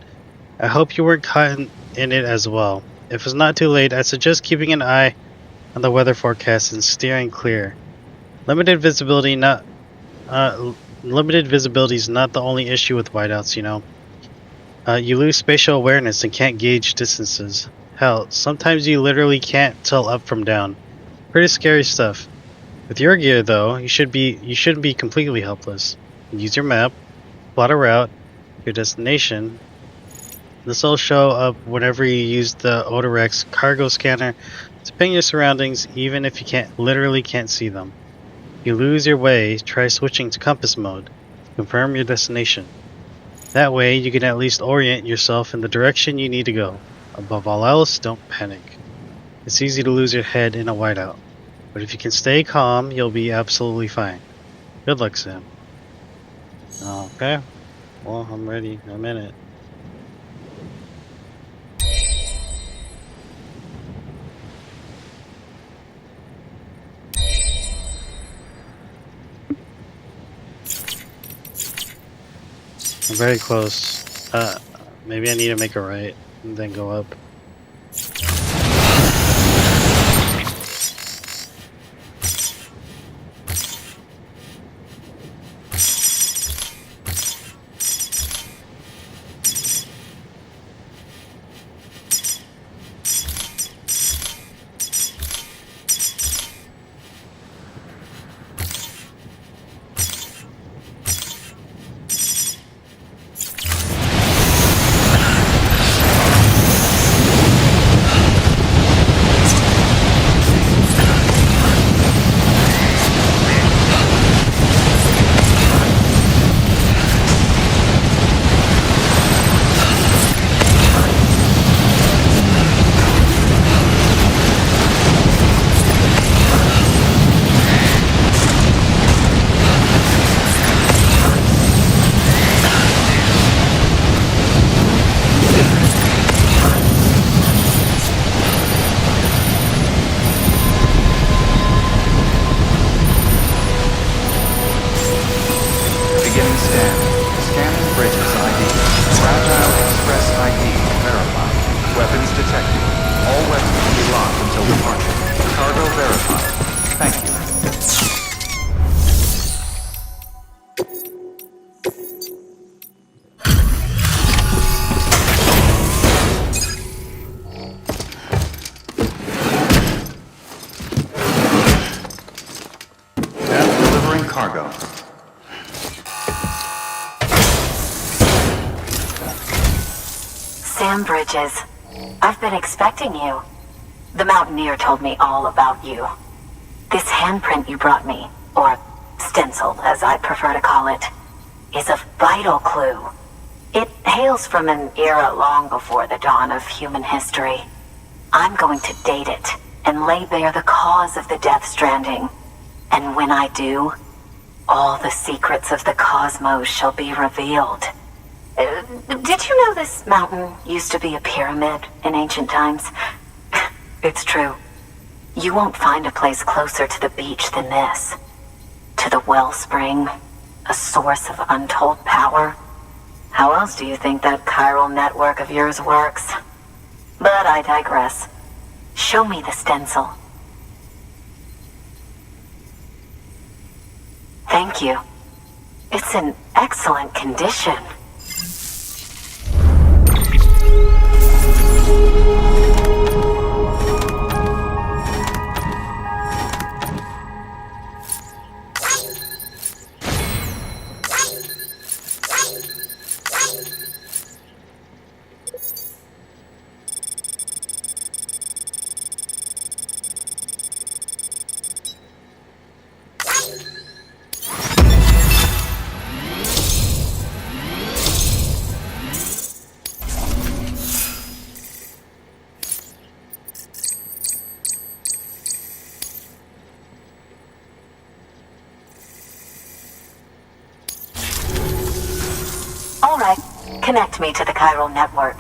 I hope you weren't caught in it as well. If it's not too late, I suggest keeping an eye on the weather forecast and steering clear. Limited visibility is not the only issue with whiteouts, you know. You lose spatial awareness and can't gauge distances. Hell, sometimes you literally can't tell up from down. Pretty scary stuff. With your gear, though, you shouldn't be completely helpless. Use your map, plot a route, your destination. This will show up whenever you use the Odorex cargo scanner to ping your surroundings, even if you can't see them. If you lose your way, try switching to compass mode to confirm your destination. That way, you can at least orient yourself in the direction you need to go. Above all else, don't panic. It's easy to lose your head in a whiteout, but if you can stay calm, you'll be absolutely fine. Good luck, Sam. Okay. Well, I'm ready. I'm in it. I'm very close. Maybe I need to make a right and then go up. cargo. Sam Bridges, I've been expecting you. The Mountaineer told me all about you. This handprint you brought me, or stencil as I prefer to call it, is a vital clue. It hails from an era long before the dawn of human history. I'm going to date it and lay bare the cause of the Death Stranding. And when I do, all the secrets of the cosmos shall be revealed. Did you know this mountain used to be a pyramid in ancient times? It's true. You won't find a place closer to the beach than this. To the wellspring, a source of untold power. How else do you think that chiral network of yours works? But I digress. Show me the stencil. Thank you. It's in excellent condition. All right, connect me to the chiral network.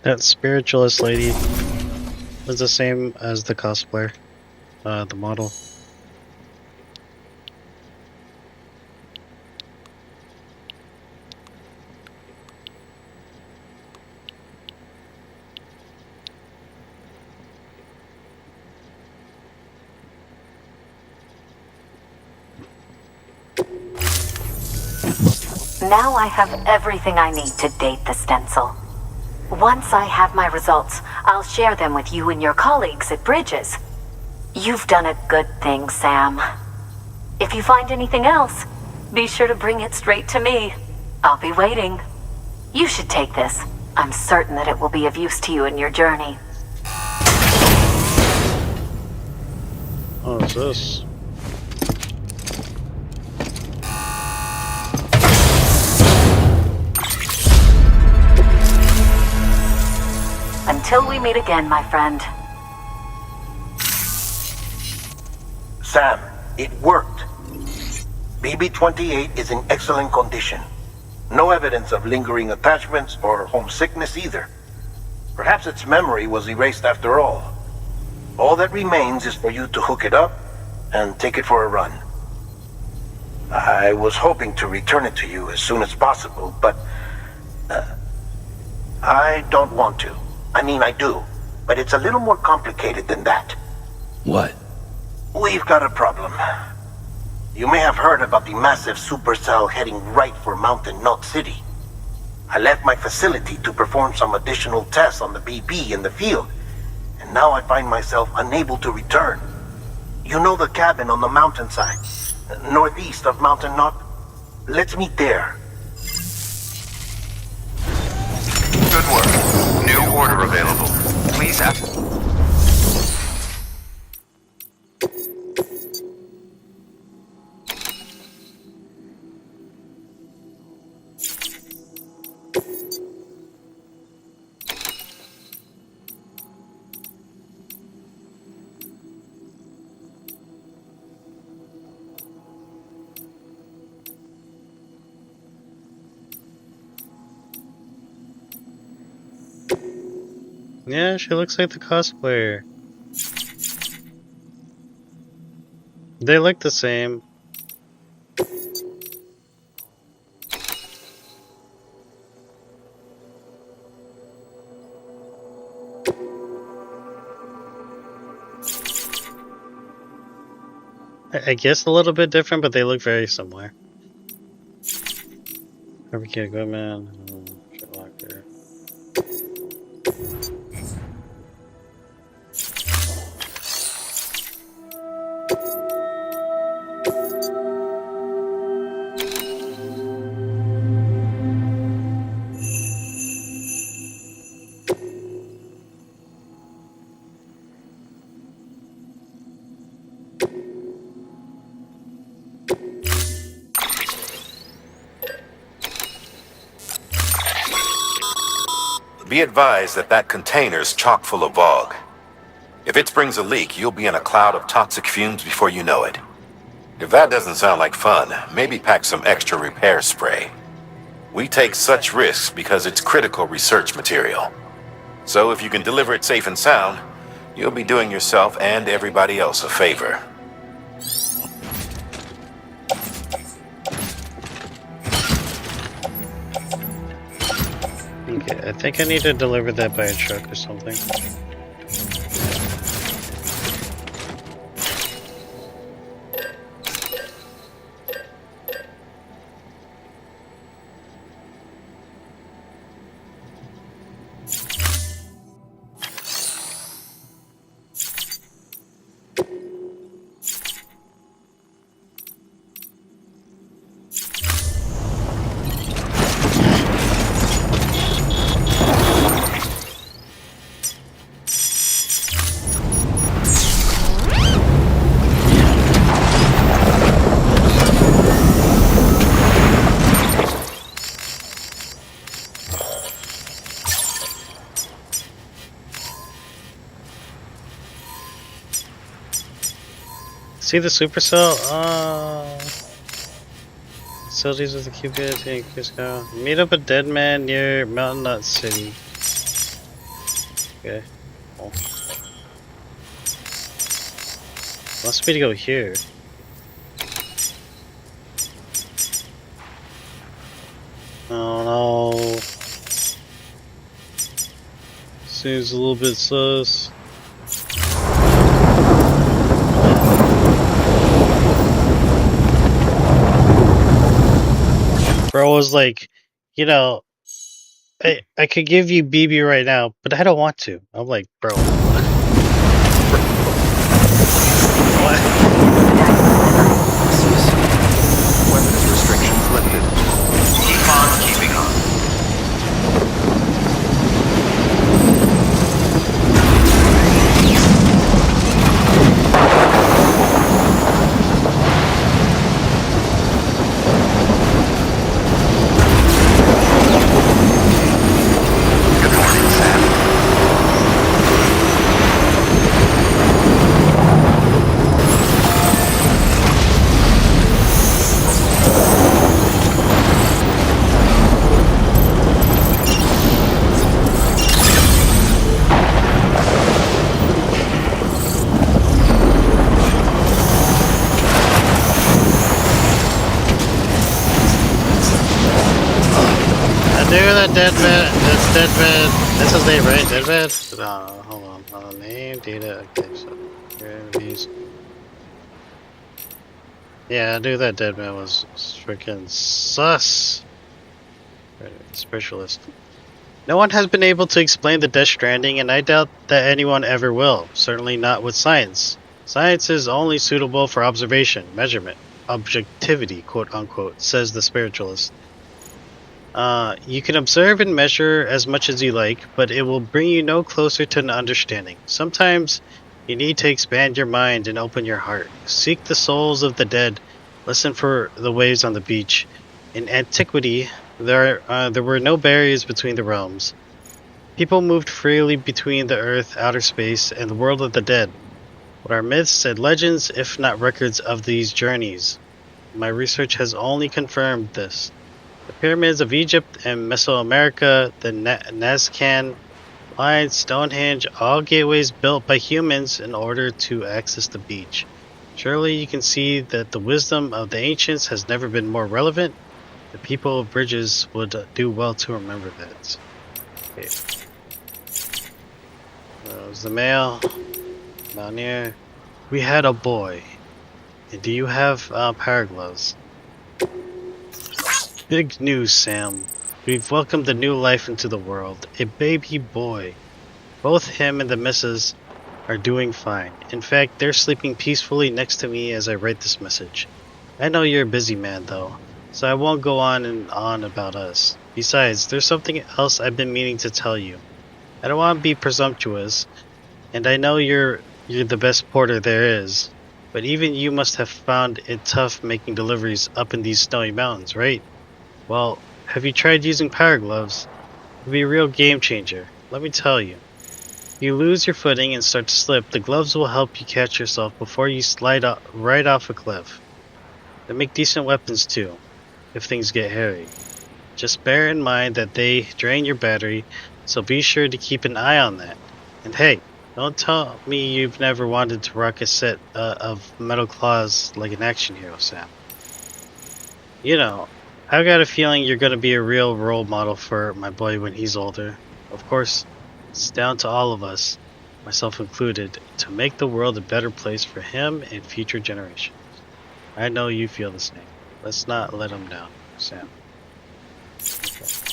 That spiritualist lady was the same as the cosplayer, the model. Now I have everything I need to date the stencil. Once I have my results, I'll share them with you and your colleagues at Bridges. You've done a good thing, Sam. If you find anything else, be sure to bring it straight to me. I'll be waiting. You should take this. I'm certain that it will be of use to you in your journey. Oh, is this? Until we meet again, my friend. Sam, it worked. BB-28 is in excellent condition. No evidence of lingering attachments or homesickness either. Perhaps its memory was erased after all. All that remains is for you to hook it up and take it for a run. I was hoping to return it to you as soon as possible, but I don't want to. I mean, I do, but it's a little more complicated than that. What? We've got a problem. You may have heard about the massive supercell heading right for Mountain Knot City. I left my facility to perform some additional tests on the BB in the field, and now I find myself unable to return. You know the cabin on the mountainside, northeast of Mountain Knot? Let's meet there. Good work. New order available. Please ask. Yeah, she looks like the cosplayer. They look the same. I guess a little bit different, but they look very similar. Barbecue equipment, shit locker. Be advised that that container's chock full of Vogue. If it springs a leak, you'll be in a cloud of toxic fumes before you know it. If that doesn't sound like fun, maybe pack some extra repair spray. We take such risks because it's critical research material. So if you can deliver it safe and sound, you'll be doing yourself and everybody else a favor. Okay, I think I need to deliver that by a truck or something. See the supercell? Facilities with the Cupid and Cusco. Meet up a dead man near Mountain Knot City. Okay. Cool. Wants me to go here. Oh no. Seems a little bit sus. Bro was like, you know, I could give you BB right now, but I don't want to. I'm like, bro. What? Weapons restrictions lifted. Keep on keeping on. Deadman. That's his name, right? Deadman? No, hold on. Name, data, okay, so enemies. Yeah, I knew that Deadman was freaking sus. Specialist. No one has been able to explain the Death Stranding, and I doubt that anyone ever will. Certainly not with science. Science is only suitable for observation, measurement, objectivity, quote unquote, says the spiritualist. You can observe and measure as much as you like, but it will bring you no closer to an understanding. Sometimes you need to expand your mind and open your heart. Seek the souls of the dead. Listen for the waves on the beach. In antiquity, there were no barriers between the realms. People moved freely between the earth, outer space, and the world of the dead. What are myths and legends, if not records of these journeys? My research has only confirmed this. The pyramids of Egypt and Mesoamerica, the Nazcan lines, Stonehenge, all gateways built by humans in order to access the beach. Surely you can see that the wisdom of the ancients has never been more relevant. The people of Bridges would do well to remember that. Okay. That was the mail. Down here. We had a boy. And do you have power gloves? Big news, Sam. We've welcomed a new life into the world. A baby boy. Both him and the missus are doing fine. In fact, they're sleeping peacefully next to me as I write this message. I know you're a busy man, though, so I won't go on and on about us. Besides, there's something else I've been meaning to tell you. I don't want to be presumptuous, and I know you're the best porter there is, but even you must have found it tough making deliveries up in these snowy mountains, right? Well, have you tried using power gloves? It'll be a real game changer, let me tell you. If you lose your footing and start to slip, the gloves will help you catch yourself before you slide right off a cliff. They make decent weapons too, if things get hairy. Just bear in mind that they drain your battery, so be sure to keep an eye on that. And hey, don't tell me you've never wanted to rock a set of metal claws like an action hero, Sam. You know, I've got a feeling you're gonna be a real role model for my boy when he's older. Of course, it's down to all of us, myself included, to make the world a better place for him and future generations. I know you feel the same. Let's not let him down, Sam. Okay.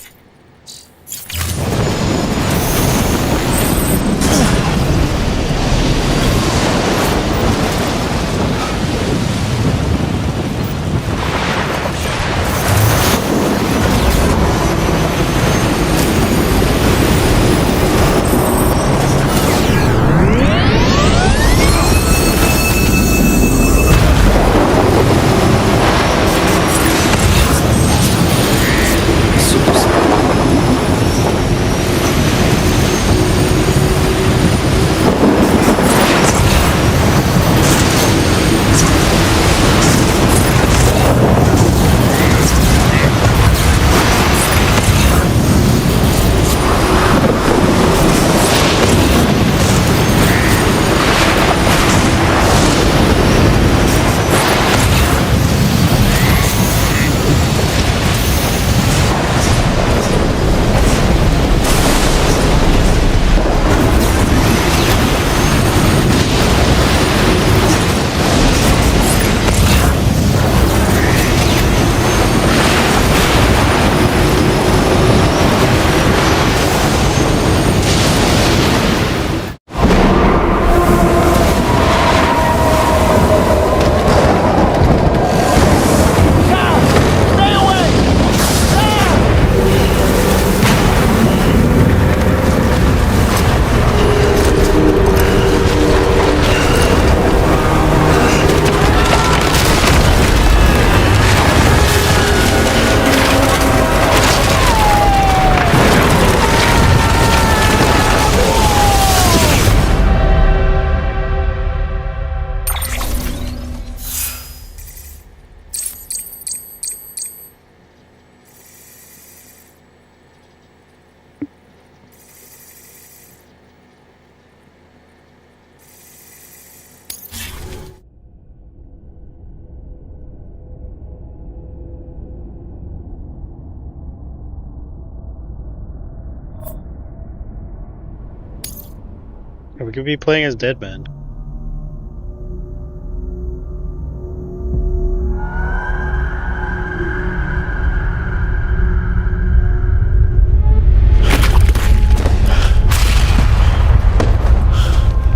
We could be playing as Deadman.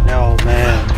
Oh man.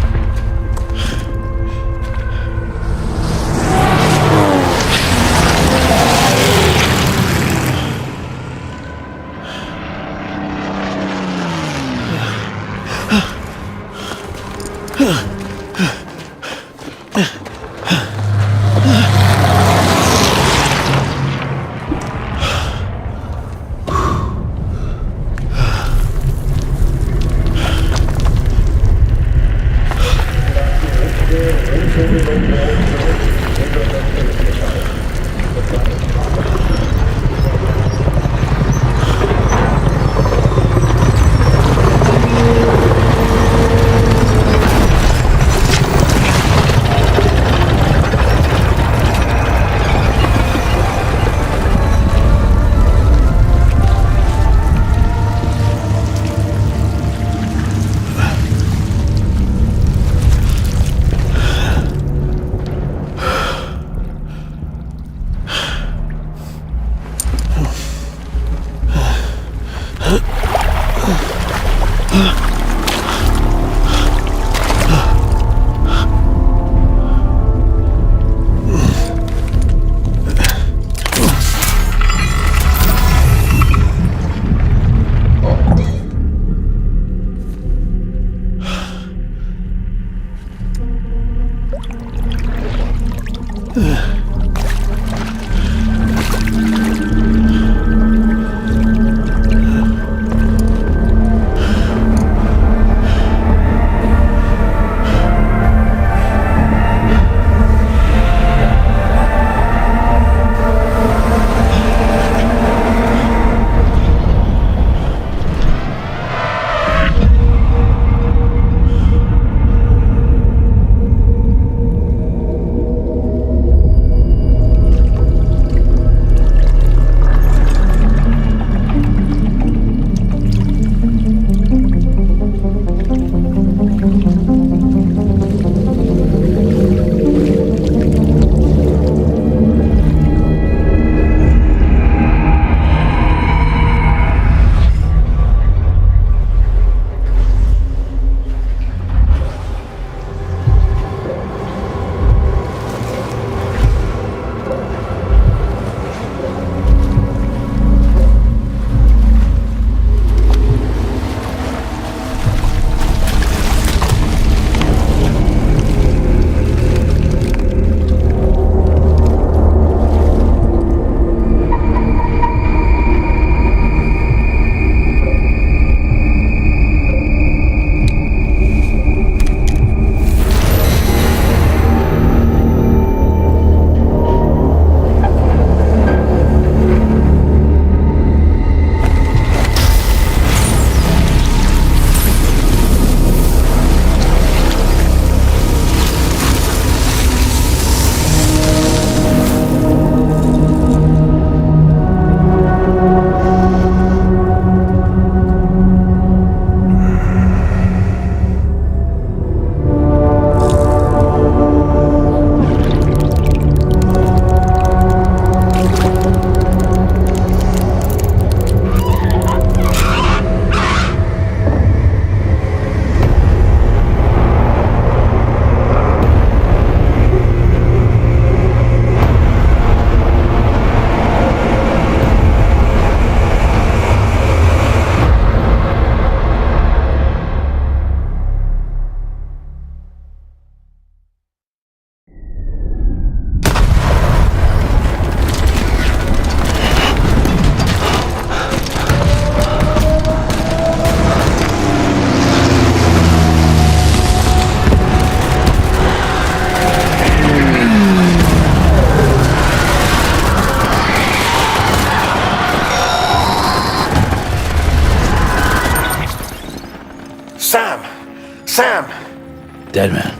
dead man.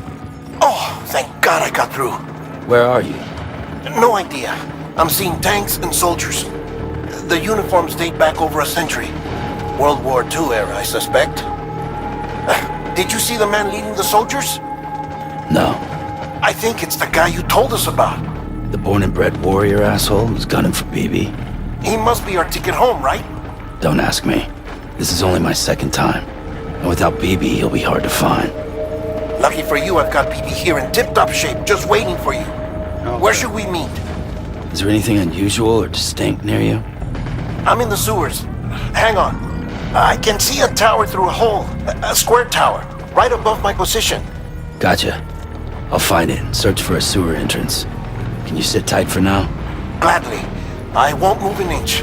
Oh, thank God I got through. Where are you? No idea. I'm seeing tanks and soldiers. The uniforms date back over a century. World War II era, I suspect. Did you see the man leading the soldiers? No. I think it's the guy you told us about. The born and bred warrior asshole who's gunning for BB. He must be our ticket home, right? Don't ask me. This is only my second time. And without BB, he'll be hard to find. Lucky for you, I've got BB here in tip-top shape, just waiting for you. Oh, Where should we meet? Is there anything unusual or distinct near you? I'm in the sewers. Hang on. I can see a tower through a hole. A square tower, right above my position. Gotcha. I'll find it and search for a sewer entrance. Can you sit tight for now? Gladly. I won't move an inch.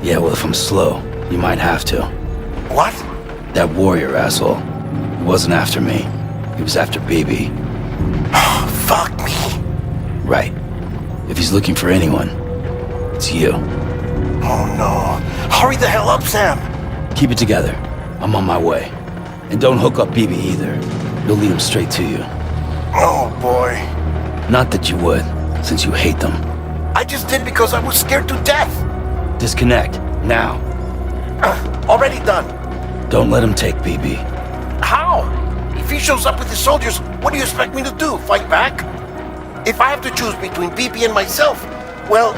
Yeah, well, if I'm slow, you might have to. What? That warrior asshole. He wasn't after me. He was after BB. Fuck me. Right. If he's looking for anyone, it's you. Oh no. Hurry the hell up, Sam. Keep it together. I'm on my way. And don't hook up BB either. You'll lead him straight to you. Oh boy. Not that you would, since you hate them. I just did because I was scared to death. Disconnect, now. Already done. Don't let him take BB. How? If he shows up with his soldiers, what do you expect me to do? Fight back? If I have to choose between BB and myself, well...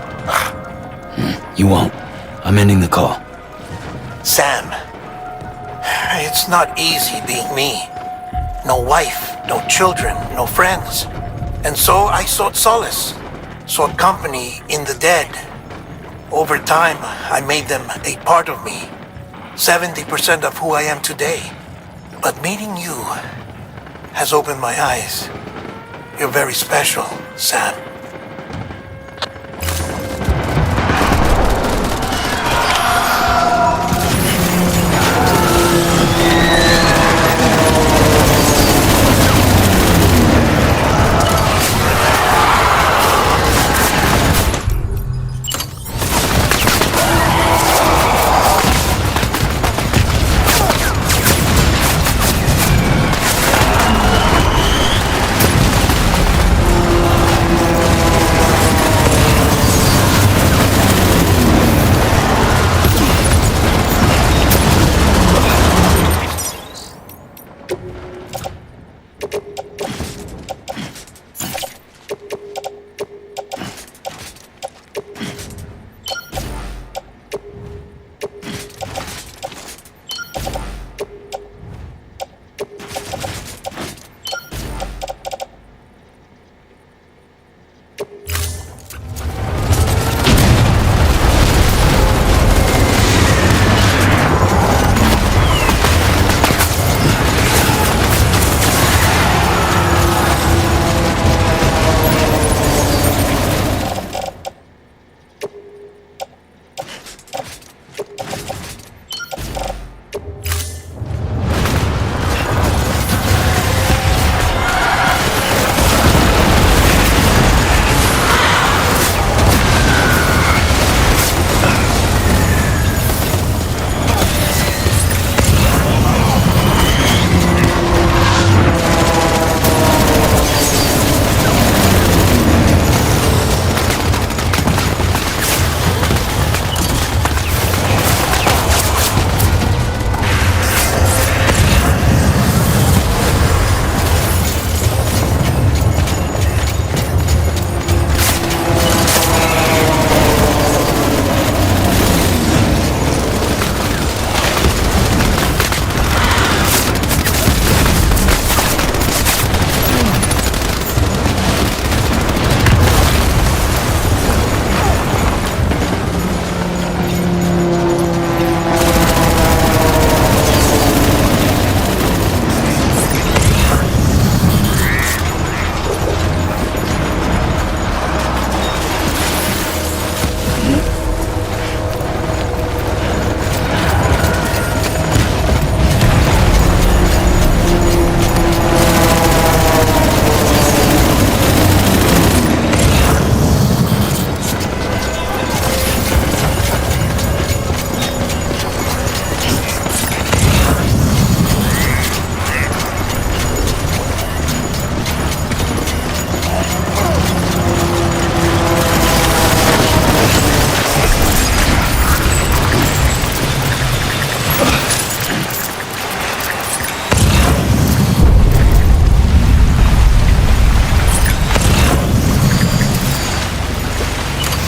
You won't. I'm ending the call. Sam, it's not easy being me. No wife, no children, no friends. And so I sought solace, sought company in the dead. Over time, I made them a part of me. 70% of who I am today. But meeting you has opened my eyes. You're very special, Sam.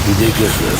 You did good, Lou.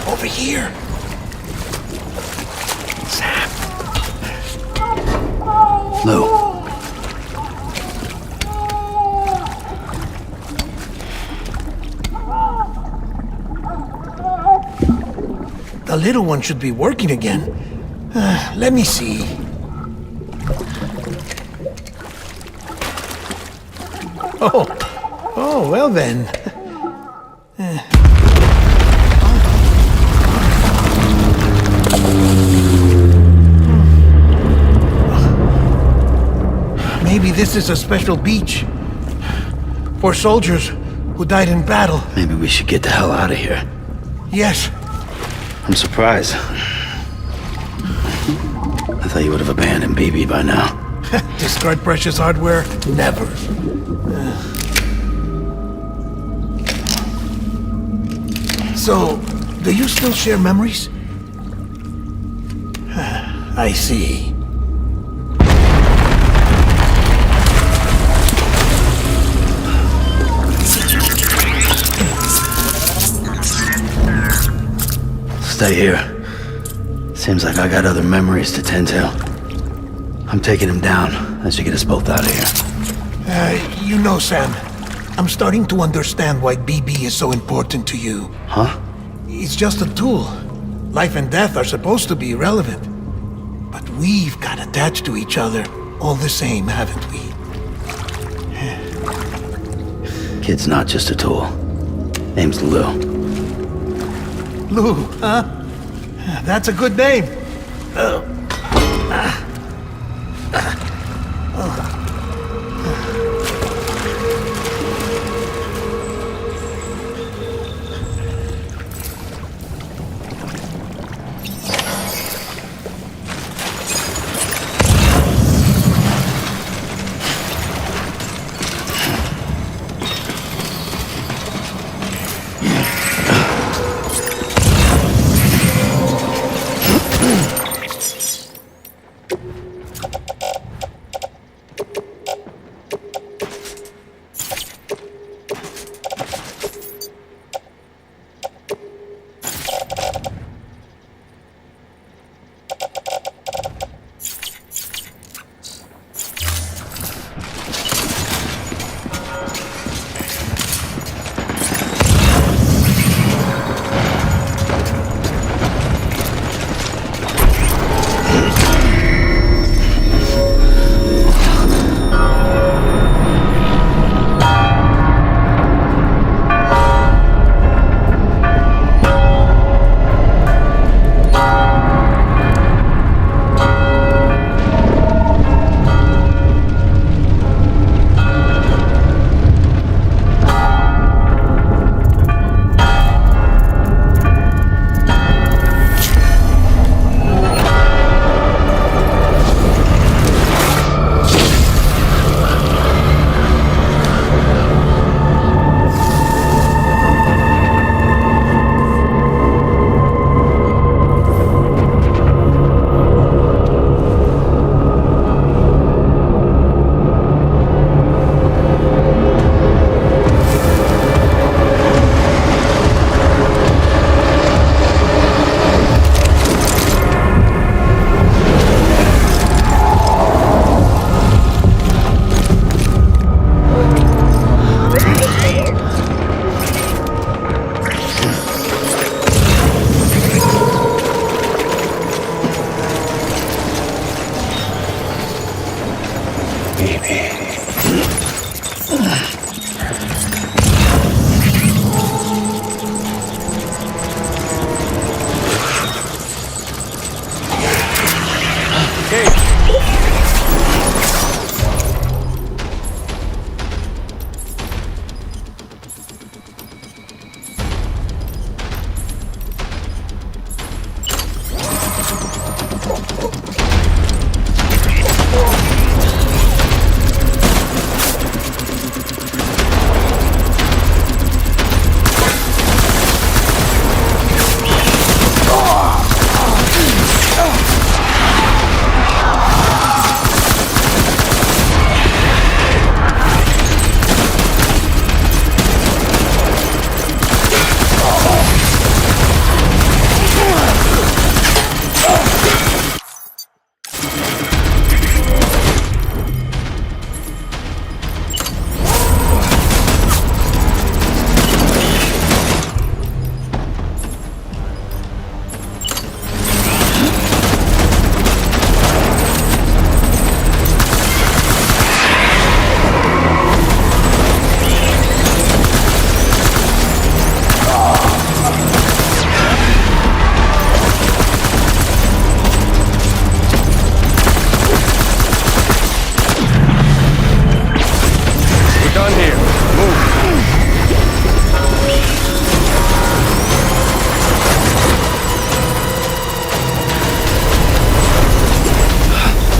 Over here. Sam. Lou. The little one should be working again. Let me see. Oh, well then. Maybe this is a special beach for soldiers who died in battle. Maybe we should get the hell out of here. Yes. I'm surprised. I thought you would have abandoned BB by now. Discard precious hardware? Never. So, do you still share memories? I see. Stay here. Seems like I got other memories to tend to. I'm taking him down. That should get us both out of here. You know, Sam, I'm starting to understand why BB is so important to you. Huh? It's just a tool. Life and death are supposed to be irrelevant. But we've got attached to each other all the same, haven't we? Kid's not just a tool. Name's Lou. Lou, huh? That's a good name.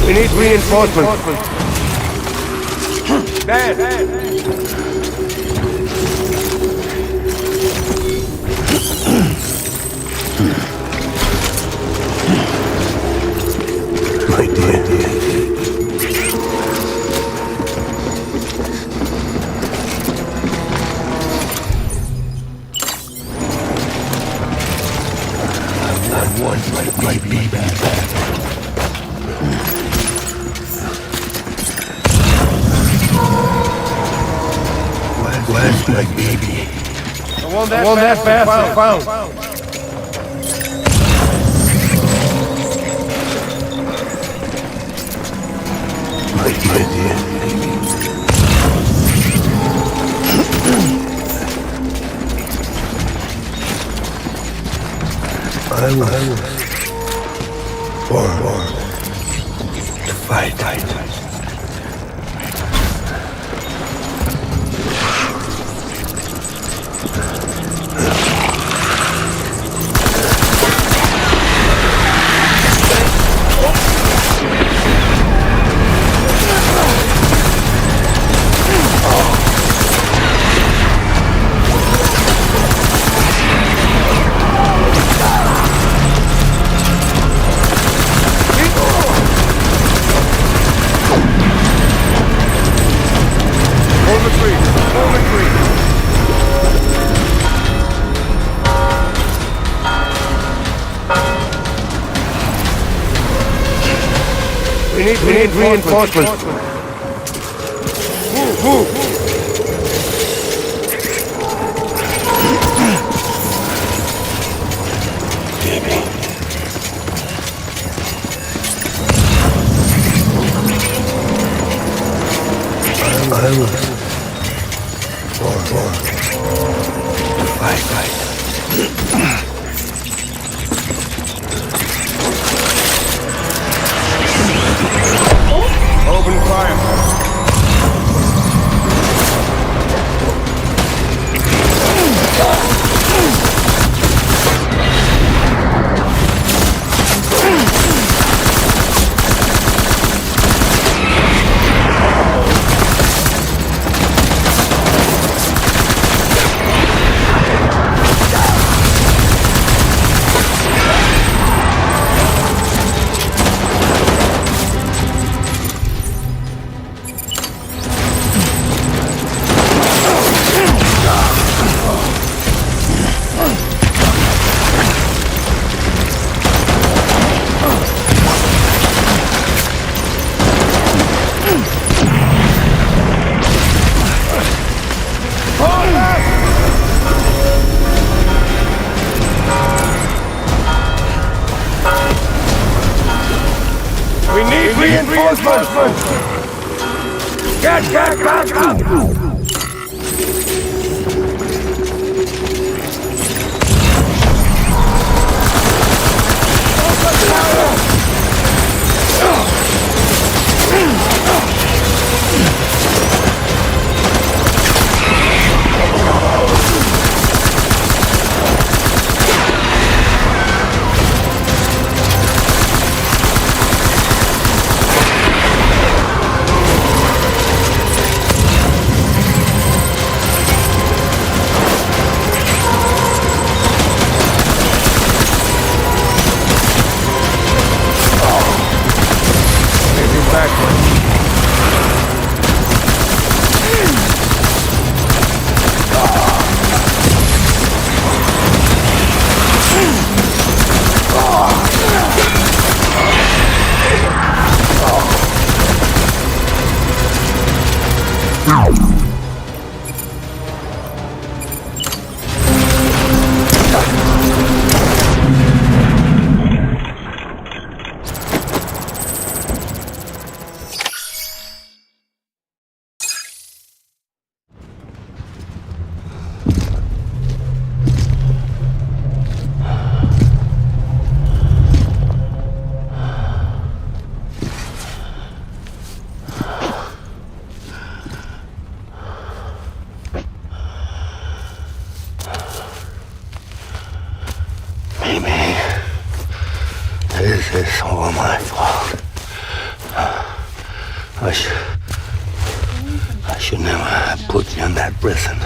We need reinforcements. Dad! My dear. I want my baby back. Where's my baby? I want that fast found. My dear. I will. Or to fight. We need reinforcements. Move. I will. Or to fight. Open fire. We need reinforcements! Get back up! This is all my fault. I should never have put you in that prison.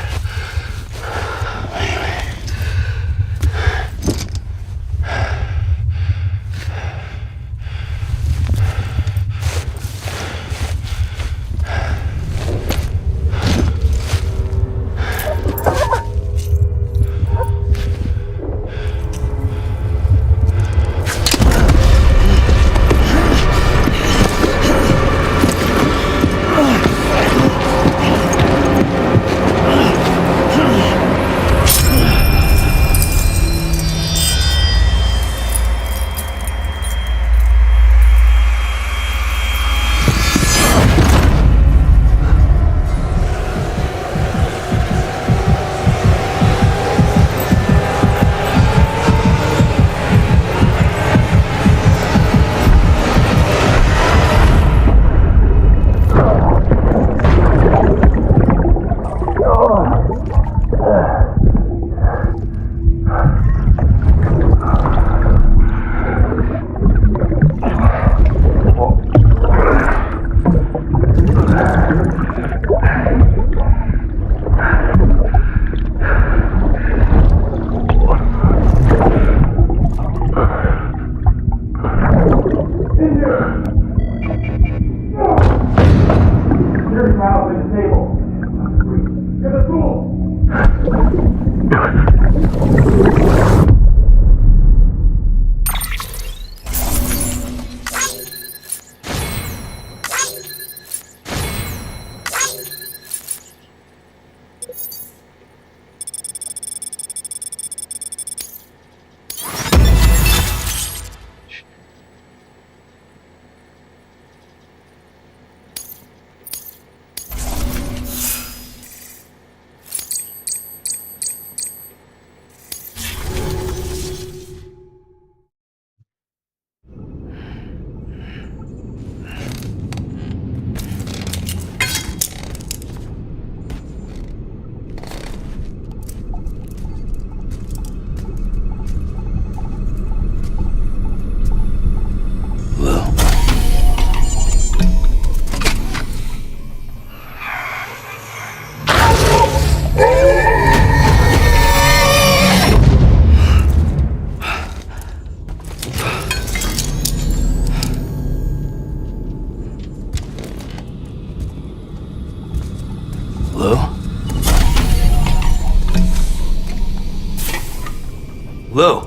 Lou.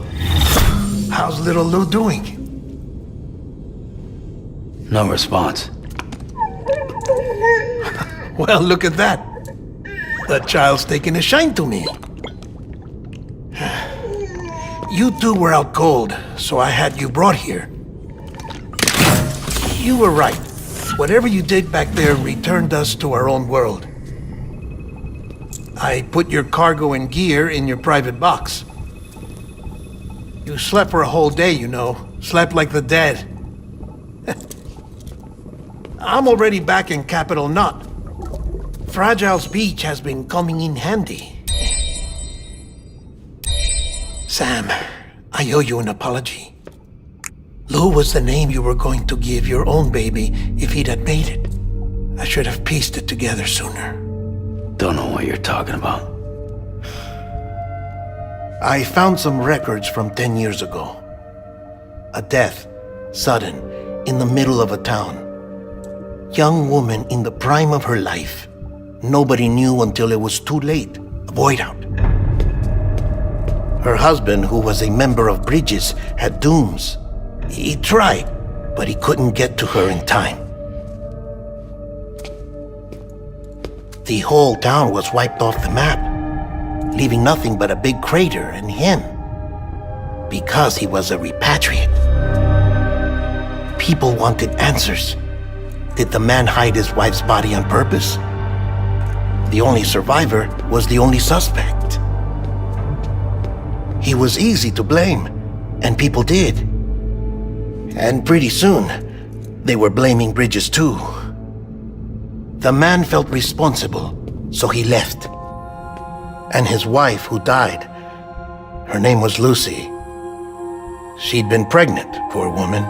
How's little Lou doing? No response. Well, look at that. The child's taking a shine to me. You two were out cold, so I had you brought here. You were right. Whatever you did back there returned us to our own world. I put your cargo and gear in your private box. You slept for a whole day, you know. Slept like the dead. I'm already back in Capital Knot. Fragile's beach has been coming in handy. Sam, I owe you an apology. Lou was the name you were going to give your own baby if he'd had made it. I should have pieced it together sooner. Don't know what you're talking about. I found some records from 10 years ago. A death, sudden, in the middle of a town. Young woman in the prime of her life. Nobody knew until it was too late. A void out. Her husband, who was a member of Bridges, had dooms. He tried, but he couldn't get to her in time. The whole town was wiped off the map, leaving nothing but a big crater and him. Because he was a repatriate. People wanted answers. Did the man hide his wife's body on purpose? The only survivor was the only suspect. He was easy to blame, and people did. And pretty soon, they were blaming Bridges too. The man felt responsible, so he left. And his wife, who died, her name was Lucy. She'd been pregnant, poor woman.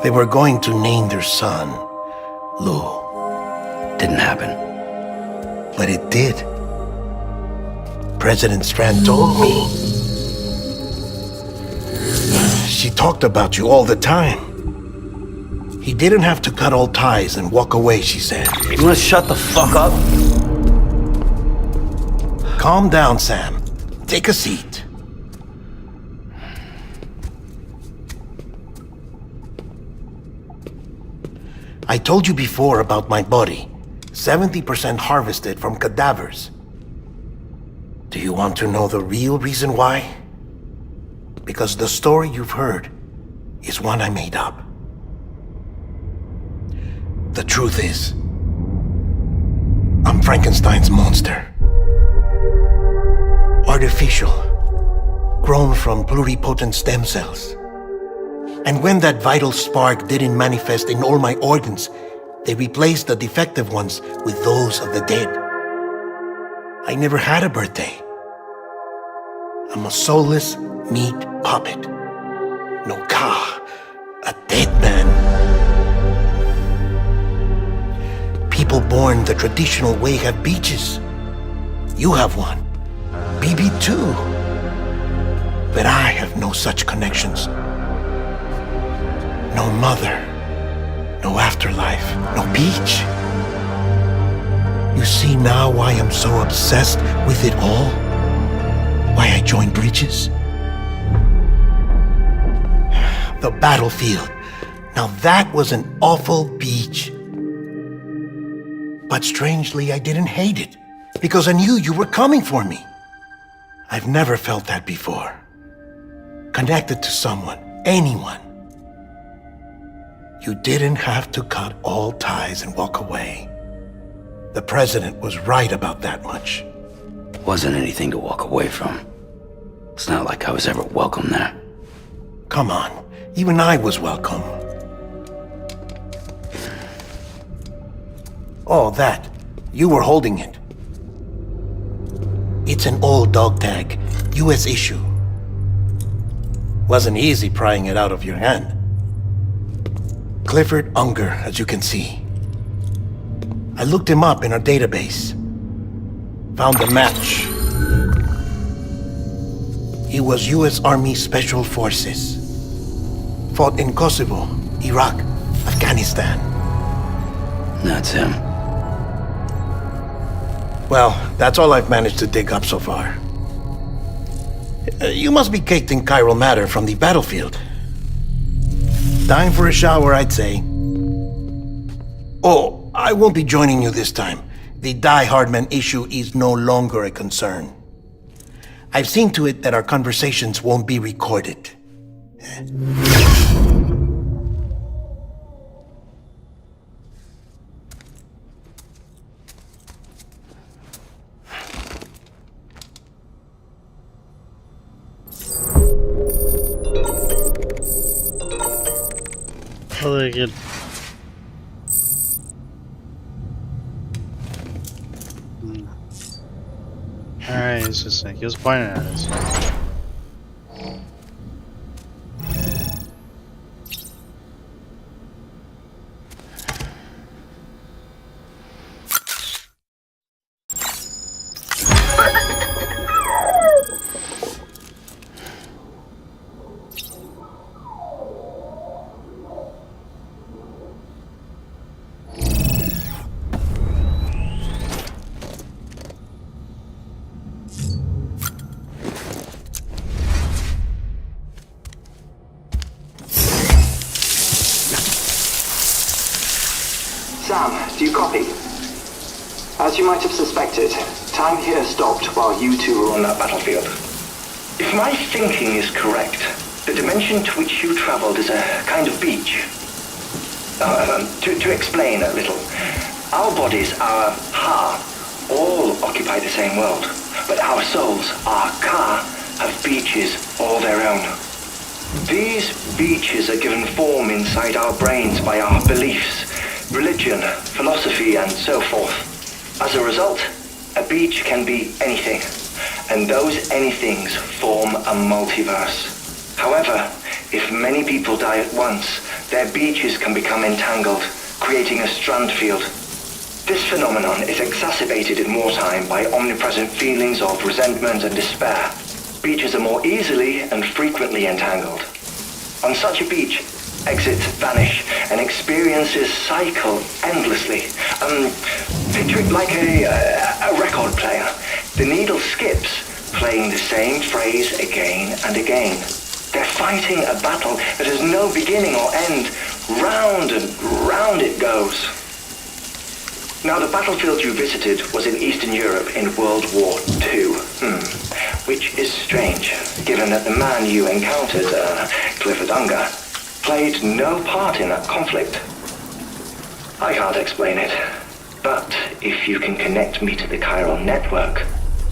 They were going to name their son Lou. Didn't happen. But it did. President Strand told me. She talked about you all the time. He didn't have to cut all ties and walk away, she said. You wanna shut the fuck up? Calm down, Sam. Take a seat. I told you before about my body. 70% harvested from cadavers. Do you want to know the real reason why? Because the story you've heard is one I made up. The truth is, I'm Frankenstein's monster. Artificial, grown from pluripotent stem cells. And when that vital spark didn't manifest in all my organs, they replaced the defective ones with those of the dead. I never had a birthday. I'm a soulless meat puppet. No car, a dead man. People born the traditional way have beaches. You have one. BB too. But I have no such connections. No mother, no afterlife, no beach. You see now why I'm so obsessed with it all? Why I joined Bridges? The battlefield. Now that was an awful beach. But strangely, I didn't hate it, because I knew you were coming for me. I've never felt that before. Connected to someone, anyone. You didn't have to cut all ties and walk away. The president was right about that much. Wasn't anything to walk away from. It's not like I was ever welcome there. Come on, even I was welcome. Oh, that. You were holding it. It's an old dog tag, US issue. Wasn't easy prying it out of your hand. Clifford Unger, as you can see. I looked him up in our database. Found a match. He was US Army Special Forces. Fought in Kosovo, Iraq, Afghanistan. That's him. Well, that's all I've managed to dig up so far. You must be caked in chiral matter from the battlefield. Time for a shower, I'd say. Oh, I won't be joining you this time. The Die Hardman issue is no longer a concern. I've seen to it that our conversations won't be recorded. Really good. Alright, it's just like he was pointing at us. Sam, do you copy? As you might have suspected, time here stopped while you two were on that battlefield. If my thinking is correct, the dimension to which you traveled is a kind of beach. To explain a little, our bodies, our Ha, all occupy the same world, but our souls, our Ka, have beaches all their own. These beaches are given form inside our brains by our beliefs, religion, philosophy, and so forth. As a result, a beach can be anything, and those anythings form a multiverse. However, if many people die at once, their beaches can become entangled, creating a strand field. This phenomenon is exacerbated in wartime by omnipresent feelings of resentment and despair. Beaches are more easily and frequently entangled. On such a beach, exits vanish and experiences cycle endlessly. Picture it like a record player. The needle skips, playing the same phrase again and again. They're fighting a battle that has no beginning or end. Round and round it goes. Now, the battlefield you visited was in Eastern Europe in World War II. Which is strange, given that the man you encountered, Clifford Unger, played no part in that conflict. I can't explain it, but if you can connect me to the chiral network,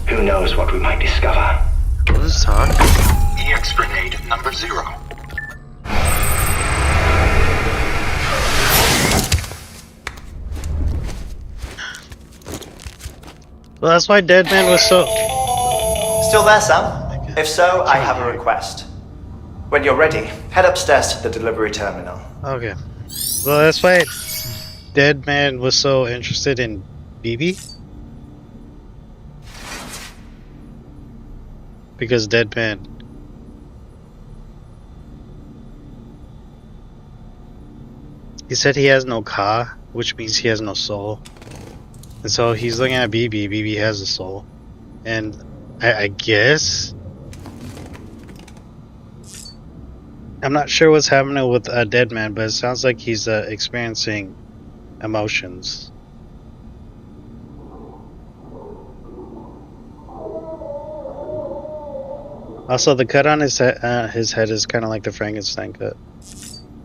who knows what we might discover. Let's talk. EX grenade number 0. Well, that's why Deadman was so... Still there, Sam? If so, I have a request. When you're ready, head upstairs to the delivery terminal. Okay. Well, that's why Deadman was so interested in BB. Because Deadman... He said he has no Ka, which means he has no soul. And so he's looking at BB. BB has a soul. And I guess... I'm not sure what's happening with Deadman, but it sounds like he's experiencing emotions. Also, the cut on his head is kind of like the Frankenstein cut.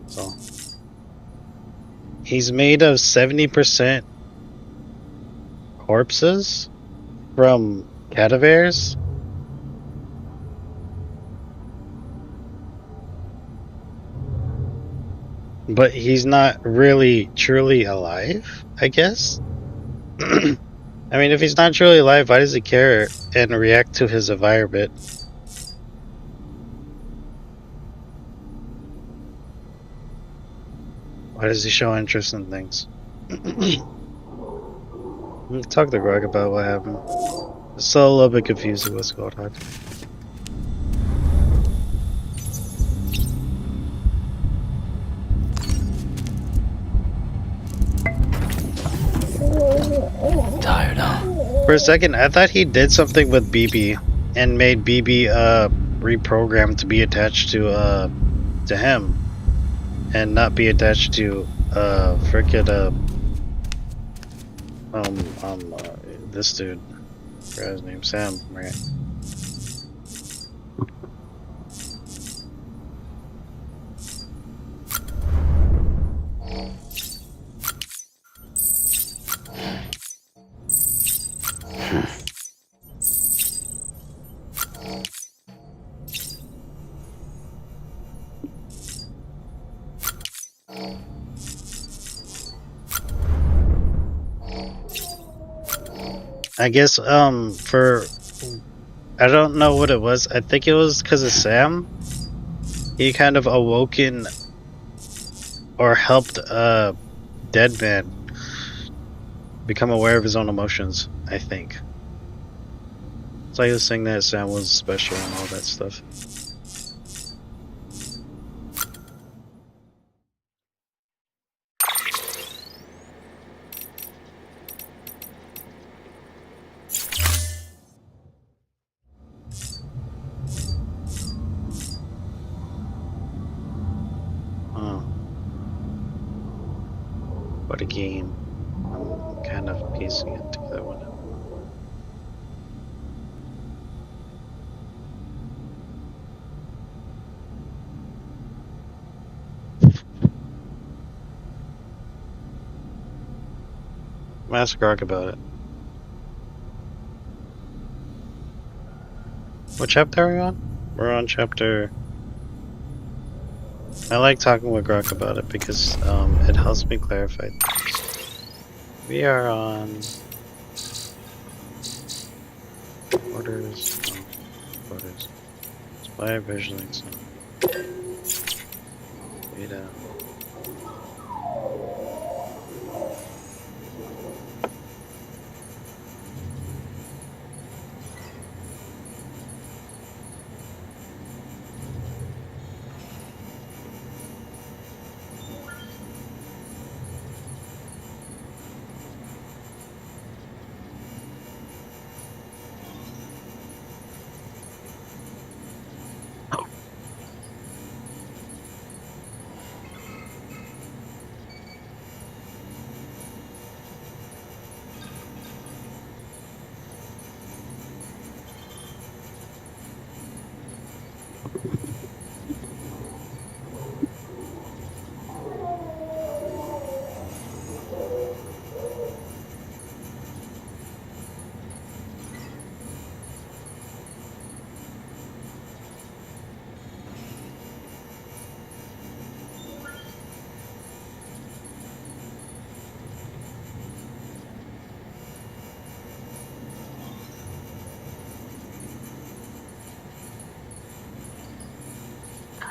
So he's made of 70% corpses from cadavers. But he's not really truly alive, I guess. I mean, if he's not truly alive, why does he care and react to his environment? Why does he show interest in things? Talk to Greg about what happened. I'm still a little bit confused with what's going on. Tired, huh? For a second, I thought he did something with BB and made BB reprogrammed to be attached to him and not be attached to this dude. I forgot his name, Sam, right? I guess for I don't know what it was. I think it was because of Sam. He kind of awoken or helped a dead man become aware of his own emotions, I think. It's like he was saying that Sam was special and all that stuff. What a game. I'm kind of piecing it together one. Ask Grog about it. What chapter are we on? We're on chapter... I like talking with Grog about it because it helps me clarify things. We are on... Orders... Orders... Supply visualizing... Data...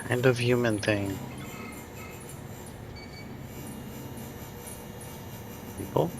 Kind of human thing. People?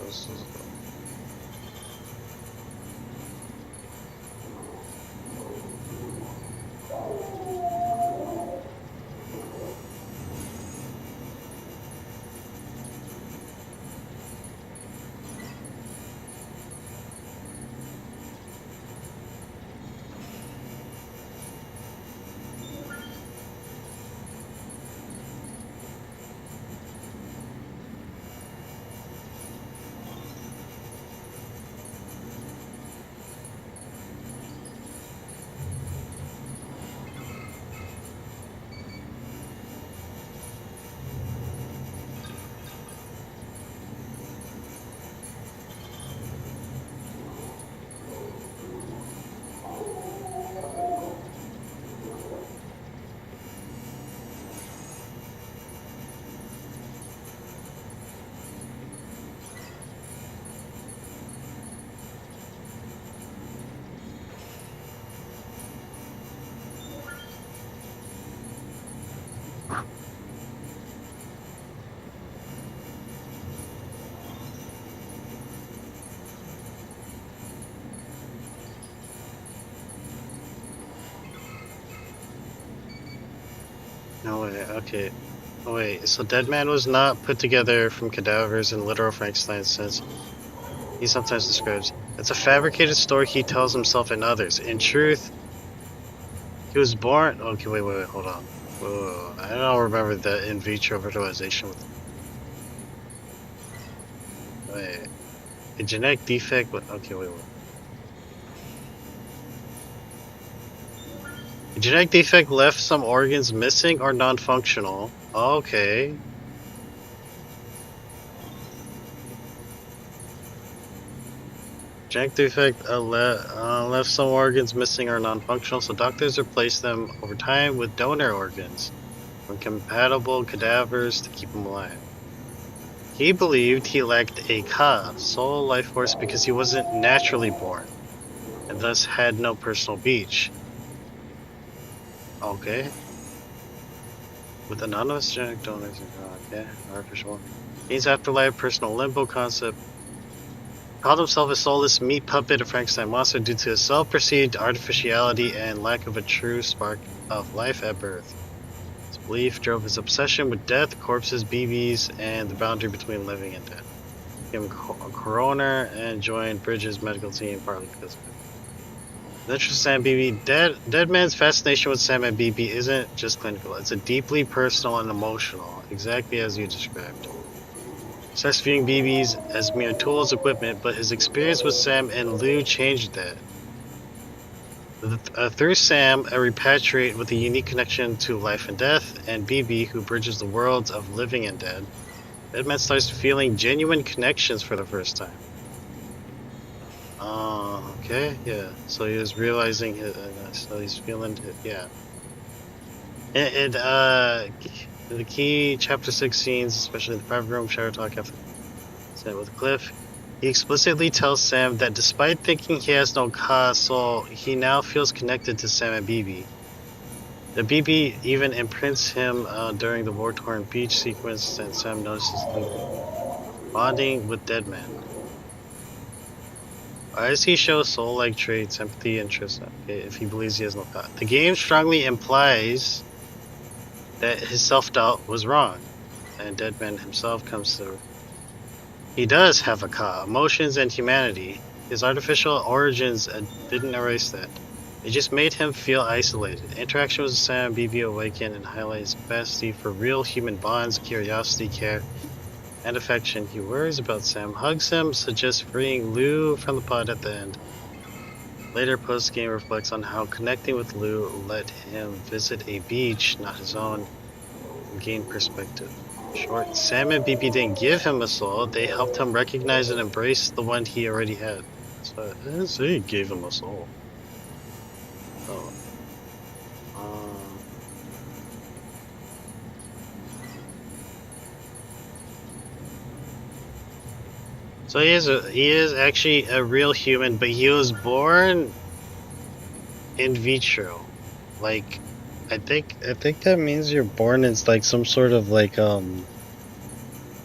This is... No way, okay. Oh, wait, so Deadman was not put together from cadavers in literal Frankenstein sense. He sometimes describes. It's a fabricated story he tells himself and others. In truth, he was born. Okay, wait, hold on. Whoa, I don't remember the in vitro fertilization with. Wait, a genetic defect. Okay, wait. A genetic defect left some organs missing or non-functional. Okay. Genetic defect left some organs missing or non-functional, so doctors replaced them over time with donor organs from compatible cadavers to keep him alive. He believed he lacked a ka, soul life force, because he wasn't naturally born, and thus had no personal beach. Okay. With anonymous genetic donors, okay, artificial. Means afterlife, personal limbo concept. Called himself a soulless meat puppet of Frankenstein monster due to his self-perceived artificiality and lack of a true spark of life at birth. His belief drove his obsession with death, corpses, BBs, and the boundary between living and dead. He became a coroner and joined Bridges' medical team partly because of it. The interest of Sam Beebe, Deadman's fascination with Sam and Beebe isn't just clinical, it's a deeply personal and emotional, exactly as you described. He starts viewing BBs as mere tools, equipment, but his experience with Sam and Lou changed that. Through Sam, a repatriate with a unique connection to life and death, and BB, who bridges the worlds of living and dead, Deadman starts feeling genuine connections for the first time. Okay, yeah. So he was realizing his, so he's feeling it, yeah. And the key chapter 6 scenes, especially the private room shower talk after Sam with Cliff, he explicitly tells Sam that despite thinking he has no ka soul, he now feels connected to Sam and BB. The BB even imprints him during the war-torn beach sequence, and Sam notices bonding with Deadman. As he shows soul-like traits, empathy, interest, okay, if he believes he has no ka. The game strongly implies that his self-doubt was wrong, and Deadman himself comes to. He does have a ka, emotions and humanity. His artificial origins didn't erase that. It just made him feel isolated. Interaction with Sam and BB awaken and highlight his capacity for real human bonds, curiosity, care, and affection. He worries about Sam, hugs him, suggests freeing Lou from the pod at the end. Later post-game reflects on how connecting with Lou let him visit a beach, not his own, and gain perspective. Short, Sam and BB didn't give him a soul, they helped him recognize and embrace the one he already had. So I didn't say he gave him a soul. Oh. So he is actually a real human, but he was born in vitro. Like, I think that means you're born in like some sort of like you're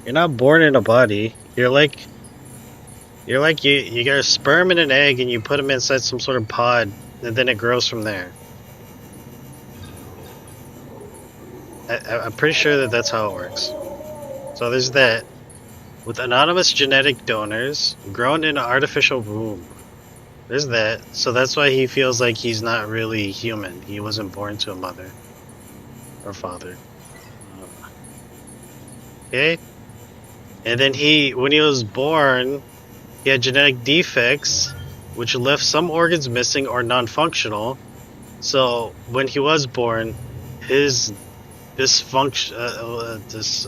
not born in a body. You got a sperm and an egg and you put them inside some sort of pod and then it grows from there. I'm pretty sure that that's how it works. So there's that. With anonymous genetic donors, grown in an artificial womb. There's that. So that's why he feels like he's not really human. He wasn't born to a mother or father. Okay? And then when he was born, he had genetic defects, which left some organs missing or non-functional. So when he was born, his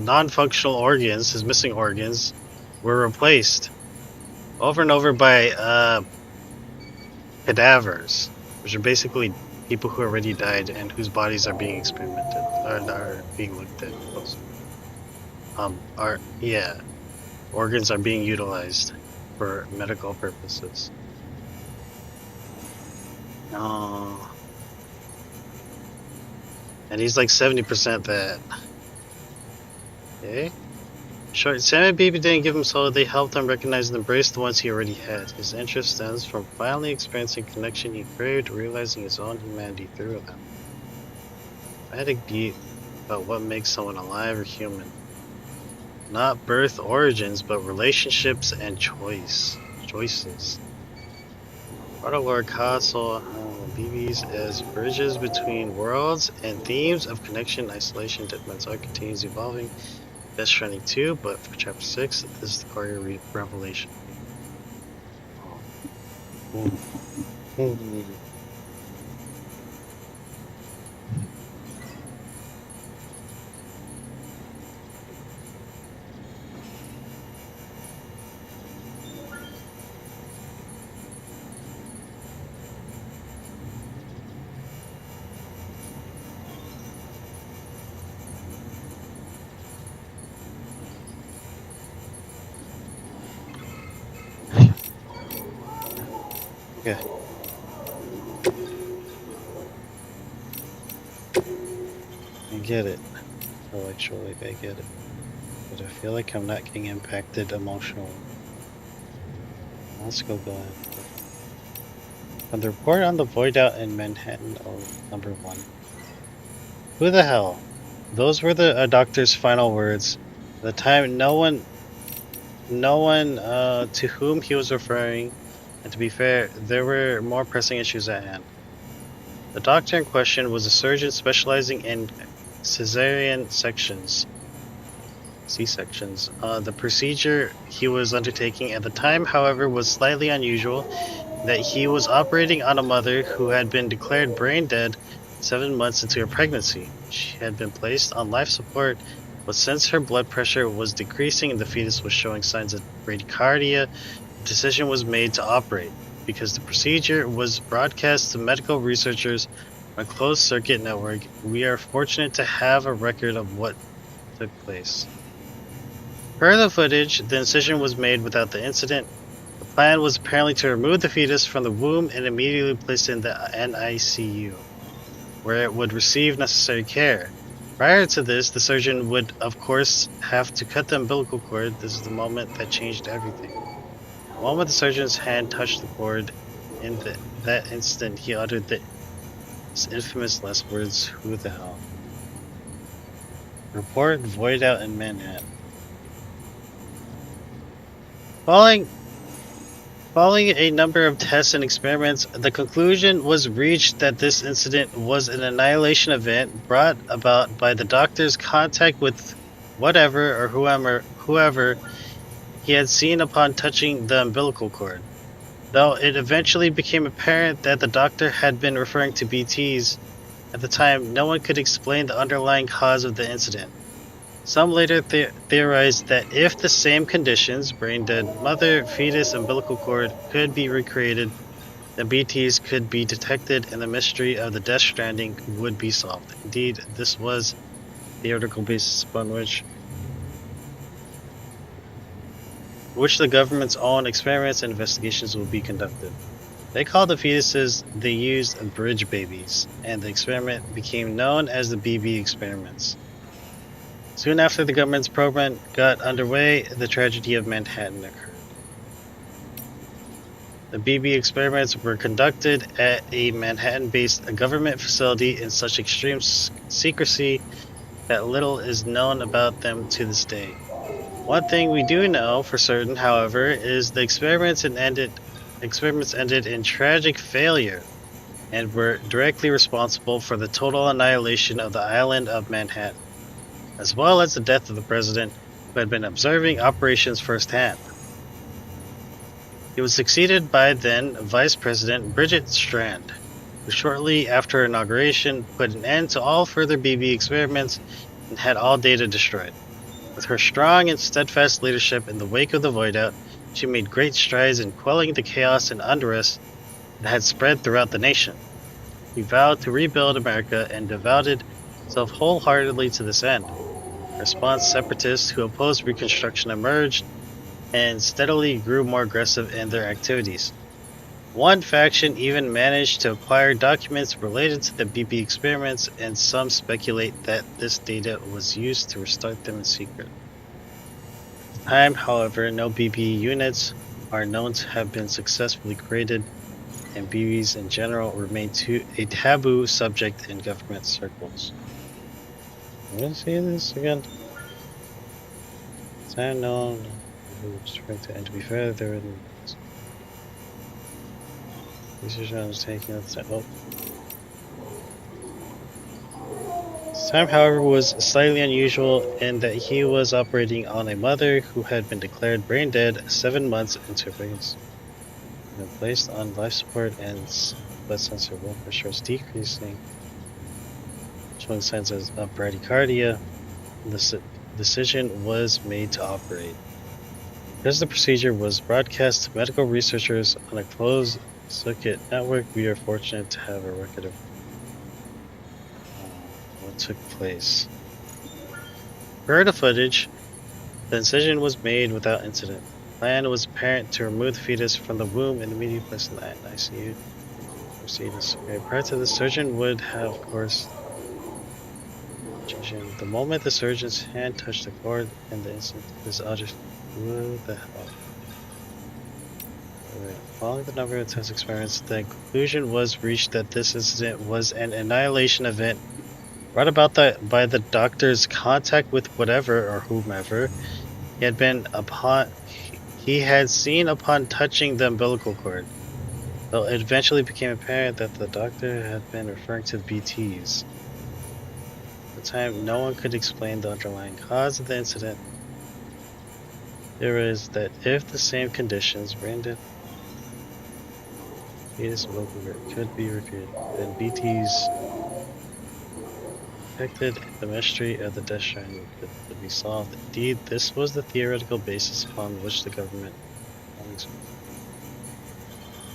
non-functional organs, his missing organs, were replaced over and over by cadavers, which are basically people who already died and whose bodies are being experimented are being looked at. Organs are being utilized for medical purposes. And he's like 70% that. Okay. Short, Sam and BB didn't give him soul, they helped him recognize and embrace the ones he already had. His interest stems from finally experiencing connection he craved, realizing his own humanity through them. about what makes someone alive or human. Not birth origins, but relationships and choices. Autolore Castle BBs as bridges between worlds and themes of connection, isolation, deadman's arc continues evolving. Death Stranding 2, but for Chapter 6, this is the core revelation. Okay. I get it. Intellectually, I get it. But I feel like I'm not getting impacted emotionally. Let's go back. From the report on the void out in Manhattan, number 1. Who the hell? Those were the doctor's final words. At the time, no one to whom he was referring, and to be fair, there were more pressing issues at hand. The doctor in question was a surgeon specializing in cesarean sections. C-sections. The procedure he was undertaking at the time, however, was slightly unusual, that he was operating on a mother who had been declared brain dead 7 months into her pregnancy. She had been placed on life support, but since her blood pressure was decreasing and the fetus was showing signs of bradycardia, the decision was made to operate. Because the procedure was broadcast to medical researchers on a closed-circuit network, we are fortunate to have a record of what took place. Per the footage, the incision was made without the incident. The plan was apparently to remove the fetus from the womb and immediately place it in the NICU, where it would receive necessary care. Prior to this, the surgeon would, of course, have to cut the umbilical cord. This is the moment that changed everything. The moment the surgeon's hand touched the cord, in that instant, he uttered his infamous last words, "Who the hell?" Report void out in Manhattan. Following a number of tests and experiments, the conclusion was reached that this incident was an annihilation event brought about by the doctor's contact with whatever or whoever he had seen upon touching the umbilical cord. Though it eventually became apparent that the doctor had been referring to BTs, at the time no one could explain the underlying cause of the incident. Some later theorized that if the same conditions, brain dead mother, fetus, umbilical cord, could be recreated, then BTs could be detected and the mystery of the Death Stranding would be solved. Indeed, this was the theoretical basis upon which the government's own experiments and investigations will be conducted. They called the fetuses they used bridge babies, and the experiment became known as the BB experiments. Soon after the government's program got underway, the tragedy of Manhattan occurred. The BB experiments were conducted at a Manhattan-based government facility in such extreme secrecy that little is known about them to this day. One thing we do know for certain, however, is the experiments ended in tragic failure and were directly responsible for the total annihilation of the island of Manhattan, as well as the death of the president who had been observing operations firsthand. He was succeeded by then Vice President Bridget Strand, who shortly after her inauguration put an end to all further BB experiments and had all data destroyed. With her strong and steadfast leadership in the wake of the void out, she made great strides in quelling the chaos and unrest that had spread throughout the nation. She vowed to rebuild America and devoted herself wholeheartedly to this end. In response, separatists who opposed Reconstruction emerged and steadily grew more aggressive in their activities. One faction even managed to acquire documents related to the BB experiments, and some speculate that this data was used to restart them in secret. At the time, however, no BB units are known to have been successfully created, and BBs in general remain a taboo subject in government circles. Let's see this again. It's unknown who was trying to be fair, there were research undertaking at the time. This time, however, was slightly unusual in that he was operating on a mother who had been declared brain dead 7 months into pregnancy. Been placed on life support and blood sensor blood pressure was decreasing, showing signs of bradycardia. The decision was made to operate. Because the procedure was broadcast to medical researchers on a closed circuit network, we are fortunate to have a record of what took place. Per the footage, the incision was made without incident. The plan was apparent to remove the fetus from the womb and immediately place in the ICU. Prior to the surgeon would have, of course, the moment the surgeon's hand touched the cord and the instant his object, what the hell? Following the number of test experiments, the conclusion was reached that this incident was an annihilation event brought about by the doctor's contact with whatever or whomever he had seen upon touching the umbilical cord. Though it eventually became apparent that the doctor had been referring to the BTs. At the time, no one could explain the underlying cause of the incident. There is that if the same conditions, branded fetus could be repeated, then BTs detected and the mystery of the death stranding could be solved. Indeed, this was the theoretical basis upon which the government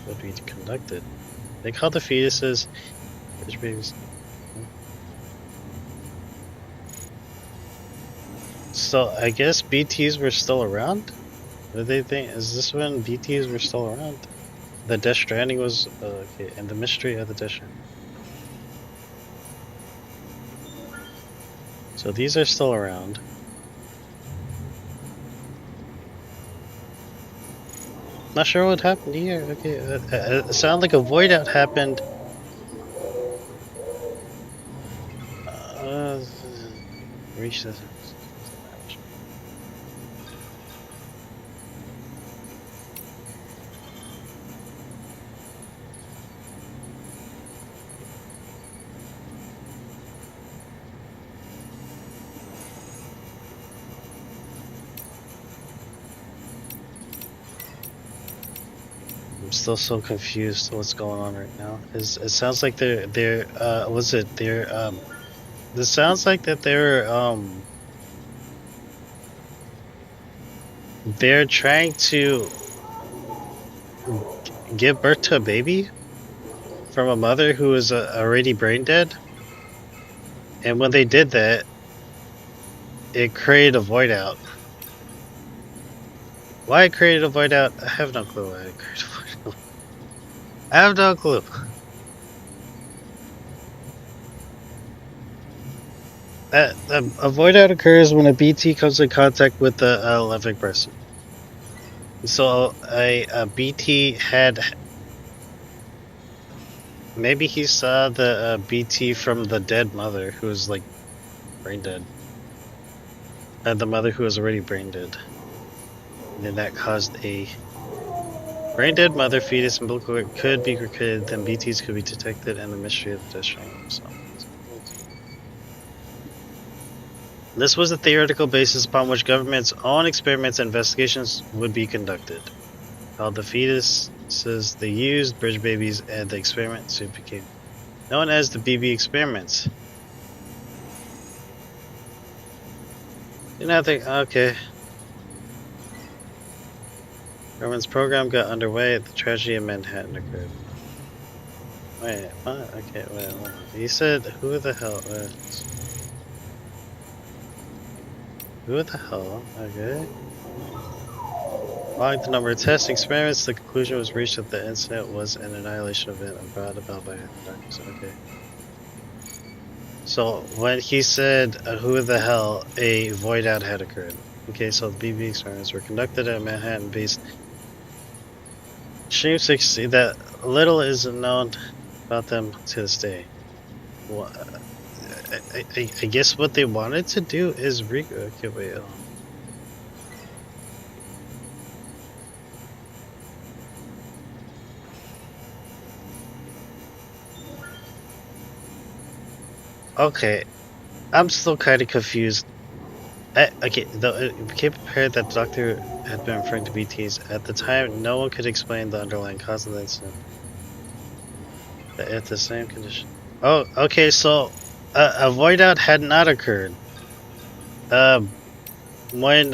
would be conducted. They called the fetuses bitch babies. So I guess BTs were still around? What do they think? Is this when BTs were still around? The Death Stranding was okay, and the mystery of the Death Stranding. So these are still around. Not sure what happened here. Okay, it sounded like a void out happened. Reach this. I'm still so confused what's going on right now. It sounds like this sounds like that they're trying to give birth to a baby from a mother who is already brain dead. And when they did that, it created a void out. Why it created a void out, I have no clue why it created a void out. I have no clue. A void out occurs when a BT comes in contact with the living person. So a BT had... Maybe he saw the BT from the dead mother who was like brain dead. The mother who was already brain dead. And then that caused a brain dead mother, fetus, umbilical cord could be recruited, then BTs could be detected, and the mystery of the Death Stranding. So, this was the theoretical basis upon which government's own experiments and investigations would be conducted. Called the fetuses they used, bridge babies, and the experiment soon became known as the BB experiments. Okay. Government's program got underway. The tragedy in Manhattan occurred. Wait, what? Okay, wait. He said, who the hell? Who the hell? Okay. Following the number of test experiments, the conclusion was reached that the incident was an annihilation event brought about by the darkness. Okay. So when he said, who the hell, a void out had occurred. Okay, so the BB experiments were conducted at Manhattan-based Stream 60. That little is known about them to this day. I guess what they wanted to do is okay, wait. Okay, I'm still kind of confused. Okay, though it became apparent that the doctor had been referring to BTs. At the time, no one could explain the underlying cause of the incident. At the same condition. Oh, okay, so a void out had not occurred. When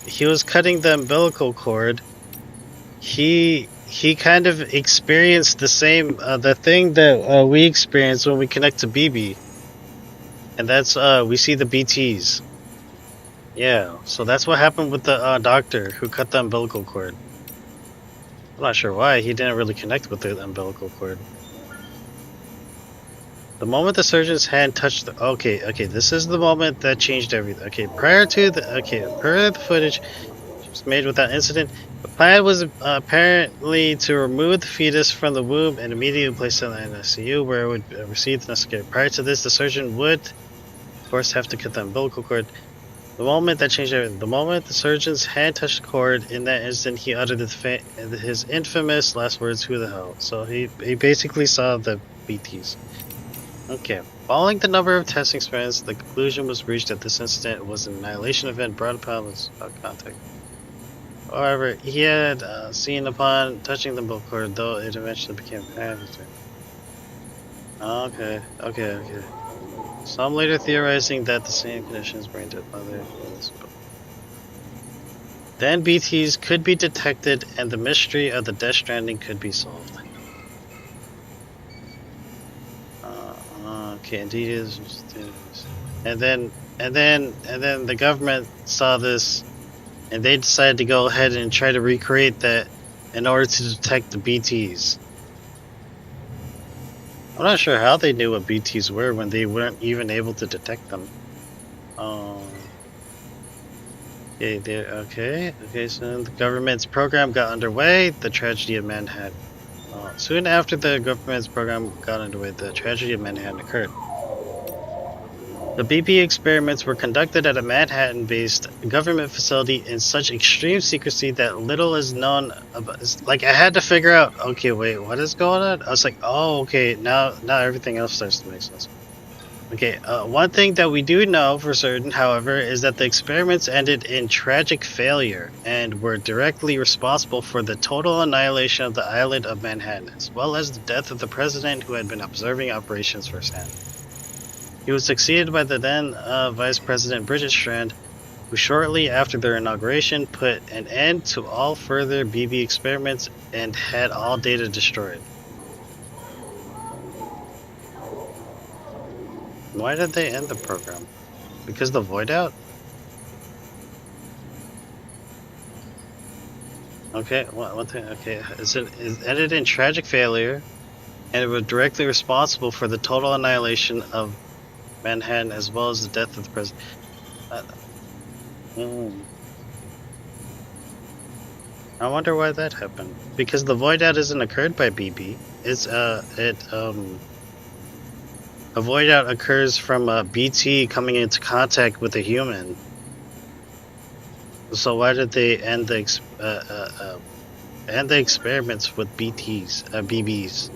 he was cutting the umbilical cord, he kind of experienced the same the thing that we experience when we connect to BB, and that's we see the BTs. Yeah, so that's what happened with the doctor who cut the umbilical cord. I'm not sure why he didn't really connect with the umbilical cord. The moment the surgeon's hand touched the okay, this is the moment that changed everything. Okay, prior to the footage was made without incident. The plan was apparently to remove the fetus from the womb and immediately place it in the ICU where it would receive the necessary. Prior to this, the surgeon would, of course, have to cut the umbilical cord. The moment that changed everything. The moment the surgeon's hand touched the cord, in that instant, he uttered his infamous last words, "Who the hell?" So he basically saw the BTs. Okay. Following the number of testing experiments, the conclusion was reached that this incident was an annihilation event brought upon with contact. However, he had seen upon touching the umbilical cord, though it eventually became apparent. Okay. Some later theorizing that the same conditions bring to other humans. Then BTs could be detected and the mystery of the Death Stranding could be solved. Okay, indeed is. And then the government saw this and they decided to go ahead and try to recreate that in order to detect the BTs. I'm not sure how they knew what BTs were when they weren't even able to detect them. Okay, so the government's program got underway, the tragedy of Manhattan. Soon after the government's program got underway, the tragedy of Manhattan occurred. The BB experiments were conducted at a Manhattan-based government facility in such extreme secrecy that little is known about. Like, I had to figure out, okay, wait, what is going on? I was like, oh, okay, now everything else starts to make sense. Okay, one thing that we do know for certain, however, is that the experiments ended in tragic failure and were directly responsible for the total annihilation of the island of Manhattan, as well as the death of the president who had been observing operations firsthand. He was succeeded by the then Vice President Bridget Strand, who shortly after their inauguration put an end to all further BB experiments and had all data destroyed. Why did they end the program? Because the void out? Okay, what thing? Okay, it ended in tragic failure, and it was directly responsible for the total annihilation of Manhattan as well as the death of the president. I wonder why that happened. Because the void out isn't occurred by BB. A void out occurs from a BT coming into contact with a human. So why did they end the experiments with BBs?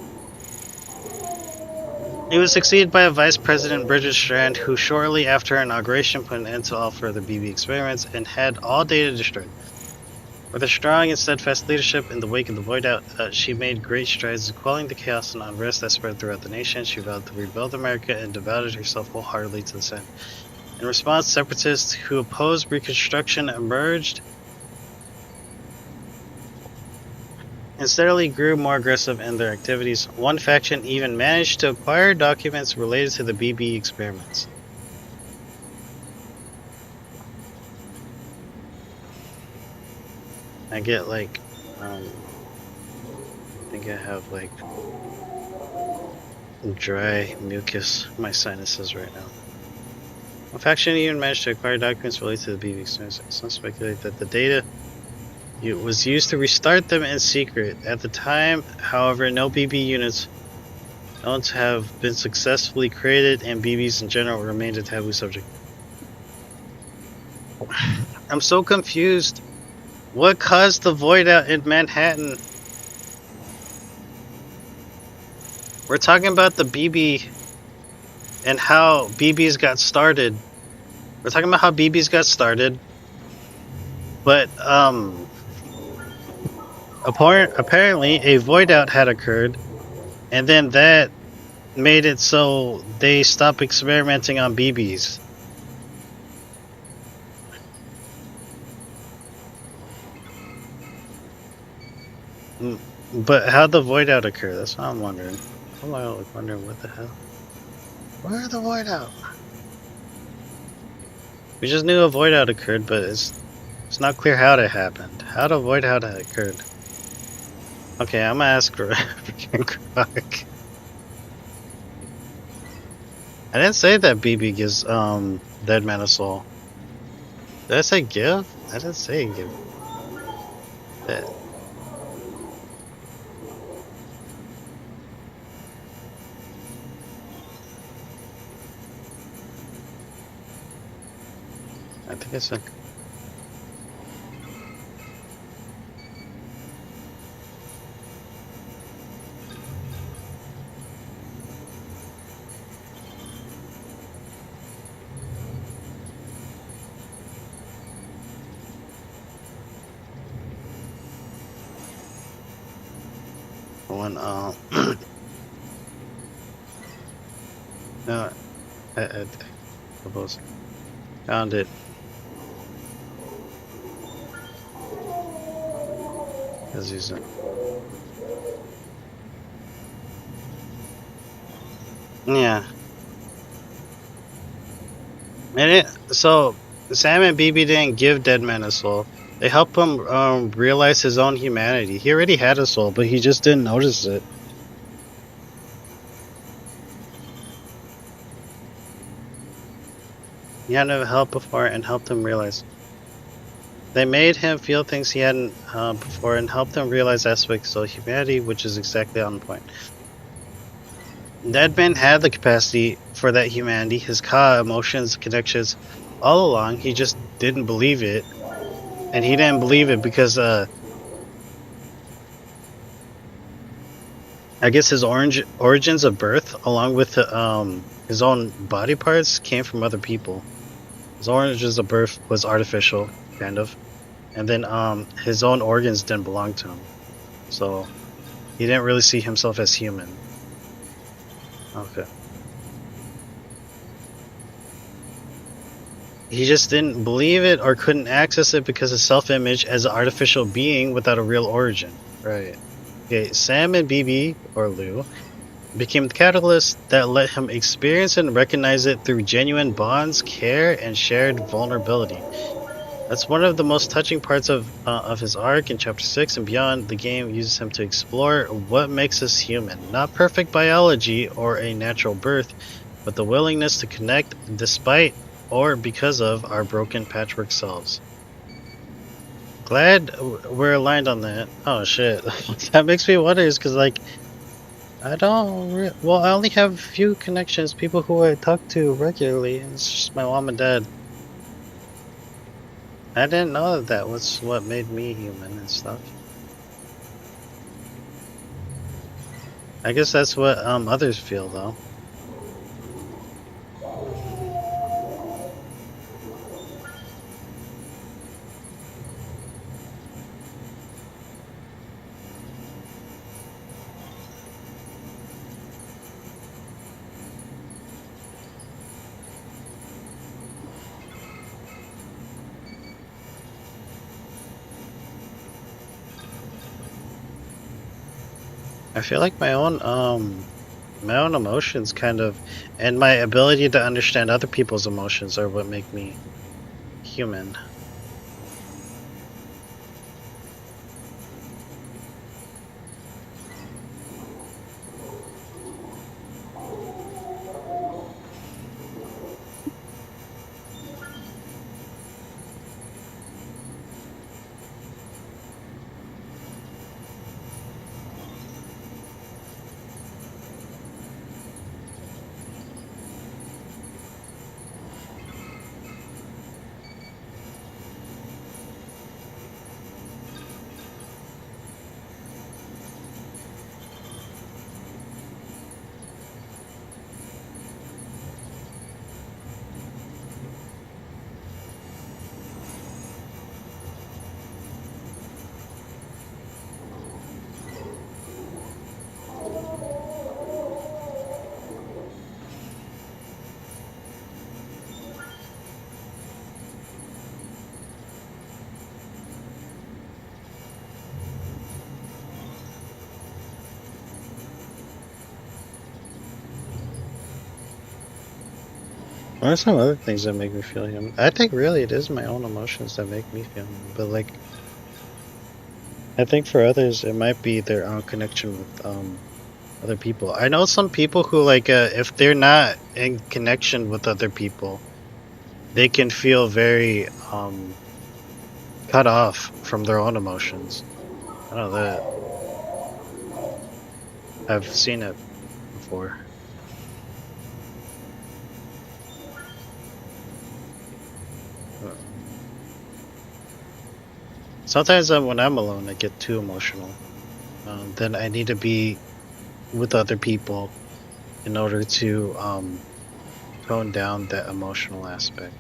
He was succeeded by a Vice President Bridget Strand, who shortly after her inauguration put an end to all further BB experiments and had all data destroyed. With her strong and steadfast leadership in the wake of the void out, she made great strides in quelling the chaos and unrest that spread throughout the nation. She vowed to rebuild America and devoted herself wholeheartedly to this end. In response, separatists who opposed Reconstruction emerged and steadily grew more aggressive in their activities. One faction even managed to acquire documents related to the BB experiments. I get like, I think I have like dry mucus in my sinuses right now. One faction even managed to acquire documents related to the BB experiments. Some speculate that the data was used to restart them in secret. At the time, however, no BB units known to have been successfully created, and BBs in general remained a taboo subject. I'm so confused. What caused the void out in Manhattan? We're talking about the BB and how BBs got started. We're talking about how BBs got started, but apparently a void out had occurred, and then that made it so they stopped experimenting on BBs. But how'd the void out occur? That's what I'm wondering. I'm wondering what the hell. Where the void out? We just knew a void out occurred, but it's not clear how it happened. How the void out occurred? Okay, I'm gonna ask for Croc. I didn't say that BB gives Dead Man a soul. Did I say give? I didn't say give. That. I think I said. When no, I suppose found it. As you said. Yeah. And so Sam and BB didn't give Deadman a soul. They helped him realize his own humanity. He already had a soul, but he just didn't notice it. He had no help before and helped him realize. They made him feel things he hadn't before and helped him realize aspects of humanity, which is exactly on point. Deadman had the capacity for that humanity, his emotions, connections, all along. He just didn't believe it. And he didn't believe it because I guess his origins of birth, along with his own body parts, came from other people. His origins of birth was artificial, kind of, and then his own organs didn't belong to him, so he didn't really see himself as human. Okay. He just didn't believe it or couldn't access it because of self-image as an artificial being without a real origin. Right. Okay, Sam and BB, or Lou, became the catalyst that let him experience and recognize it through genuine bonds, care, and shared vulnerability. That's one of the most touching parts of his arc in Chapter 6 and beyond. The game uses him to explore what makes us human. Not perfect biology or a natural birth, but the willingness to connect despite or because of our broken patchwork selves. Glad we're aligned on that. Oh shit. That makes me wonder, because like, I don't well, I only have a few connections, people who I talk to regularly, and it's just my mom and dad. I didn't know that was what made me human and stuff. I guess that's what others feel though. I feel like my own emotions kind of, and my ability to understand other people's emotions are what make me human. What are some other things that make me feel human? I think really it is my own emotions that make me feel human. But like, I think for others it might be their own connection with other people. I know some people who like if they're not in connection with other people, they can feel very cut off from their own emotions. I know that I've seen it before. Sometimes when I'm alone, I get too emotional. Then I need to be with other people in order to tone down that emotional aspect.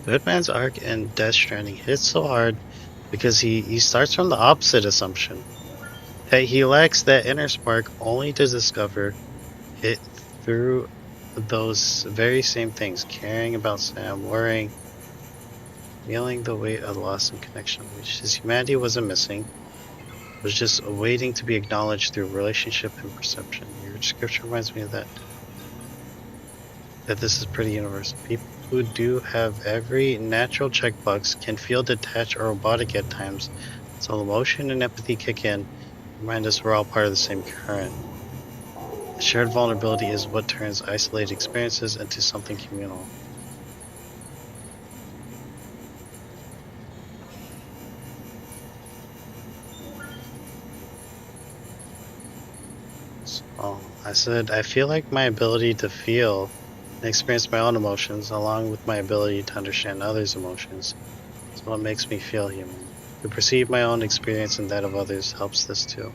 Batman's arc in Death Stranding hits so hard because he starts from the opposite assumption that he lacks that inner spark only to discover it through those very same things, caring about Sam, worrying, feeling the weight of loss and connection, which his humanity wasn't missing, was just waiting to be acknowledged through relationship and perception. Your description reminds me of that this is pretty universal. People who do have every natural checkbox can feel detached or robotic at times, so emotion and empathy kick in, remind us we're all part of the same current. Shared vulnerability is what turns isolated experiences into something communal. So I said, I feel like my ability to feel and experience my own emotions, along with my ability to understand others' emotions, is what makes me feel human. To perceive my own experience and that of others helps this too.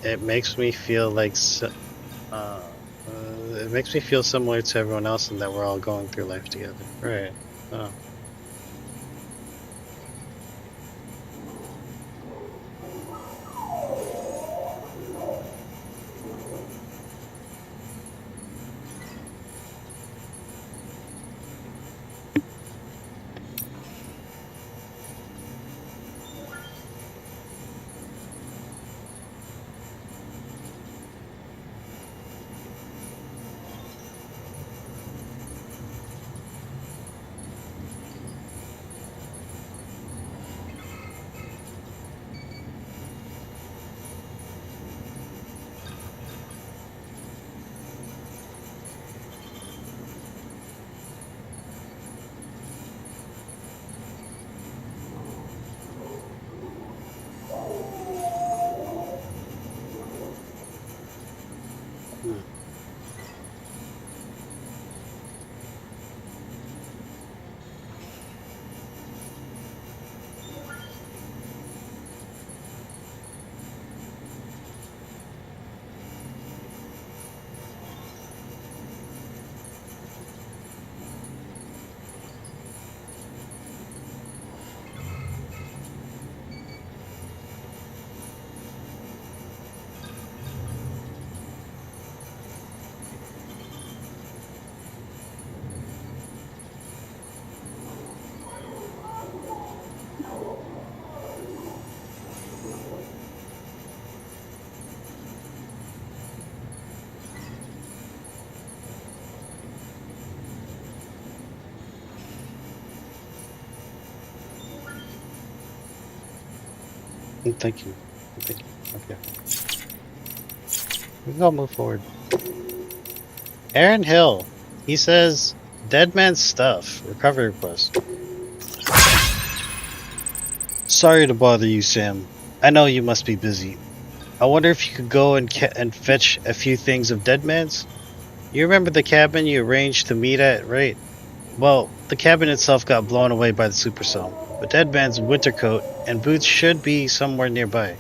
It makes me feel like it makes me feel similar to everyone else in that we're all going through life together. Right. Oh. I'm thinking. Okay. We can go move forward. Aaron Hill. He says, Dead man's stuff. Recovery request. Sorry to bother you, Sam. I know you must be busy. I wonder if you could go and fetch a few things of Dead man's? You remember the cabin you arranged to meet at, right? Well, the cabin itself got blown away by the supercell, but Dead man's winter coat and boots should be somewhere nearby.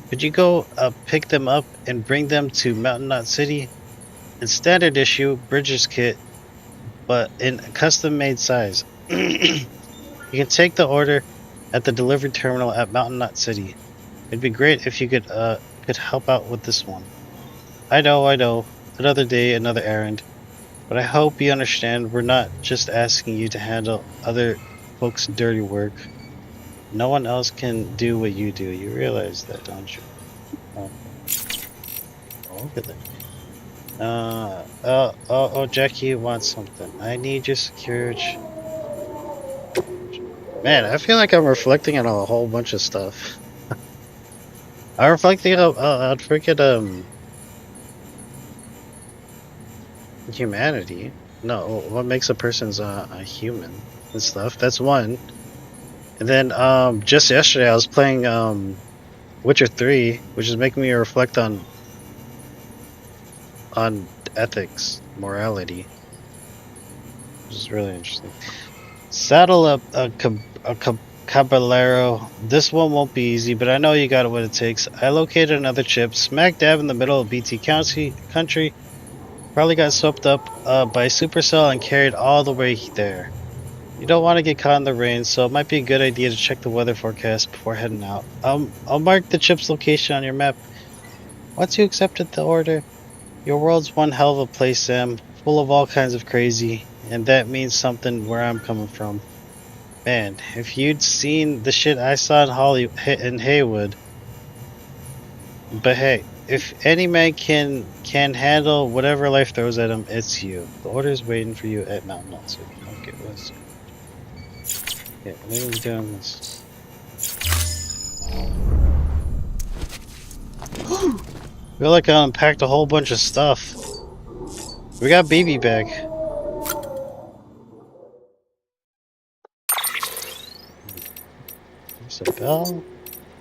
Could you go pick them up and bring them to Mountain Knot City? It's standard issue Bridger's kit, but in a custom-made size. You can take the order at the delivery terminal at Mountain Knot City. It'd be great if you could help out with this one. I know. Another day, another errand. But I hope you understand we're not just asking you to handle other folks' dirty work. No one else can do what you do. You realize that, don't you? Oh, look at that. Jackie wants something. I need your security. Man, I feel like I'm reflecting on a whole bunch of stuff. I'm reflecting on freaking humanity. No, what makes a person's a human and stuff. That's one. And then just yesterday I was playing Witcher 3, which is making me reflect on ethics, morality, which is really interesting. Saddle up a Caballero. This one won't be easy, but I know you got what it takes. I located another chip smack dab in the middle of BT country. Probably got swept up by Supercell and carried all the way there. You don't want to get caught in the rain, so it might be a good idea to check the weather forecast before heading out. I'll mark the chip's location on your map. Once you accepted the order, your world's one hell of a place, Sam, full of all kinds of crazy, and that means something where I'm coming from. Man, if you'd seen the shit I saw in Haywood. But hey, if any man can handle whatever life throws at him, it's you. The order's waiting for you at Mountain Knot City. Okay, what's it? Yeah, maybe doing this. I feel like I unpacked a whole bunch of stuff. We got baby back. There's a bell.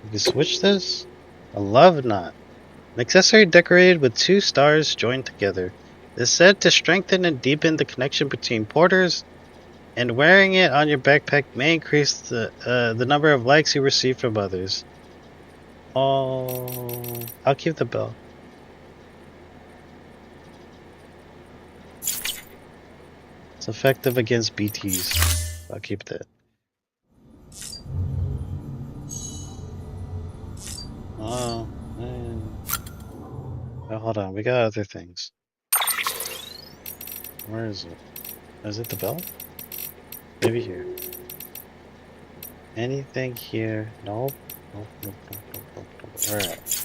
We can switch this. A love knot. An accessory decorated with 2 stars joined together. It is said to strengthen and deepen the connection between porters, and wearing it on your backpack may increase the number of likes you receive from others. Oh, I'll keep the bell. It's effective against BTs. I'll keep that. Oh, man. Oh, hold on, we got other things. Where is it? Is it the bell? Maybe here. Anything here? Nope. Nope. Where at?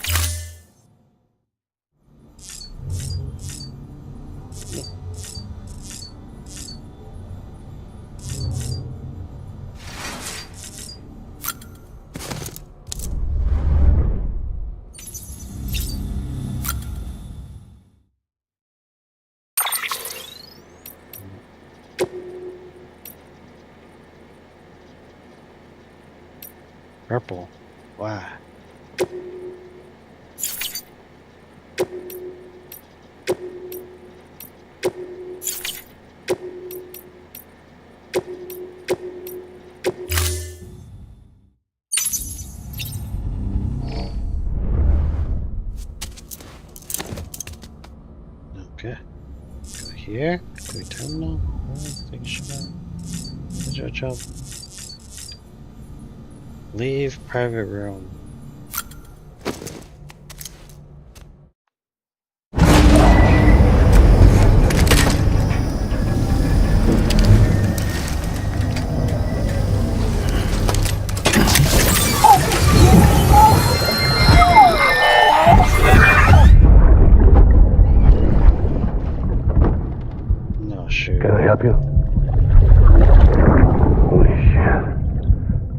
Purple. Wow. Okay. Go here. Go terminal. Take a shot. Good job. Leave private room. No, sure. Can I help you? Holy shit.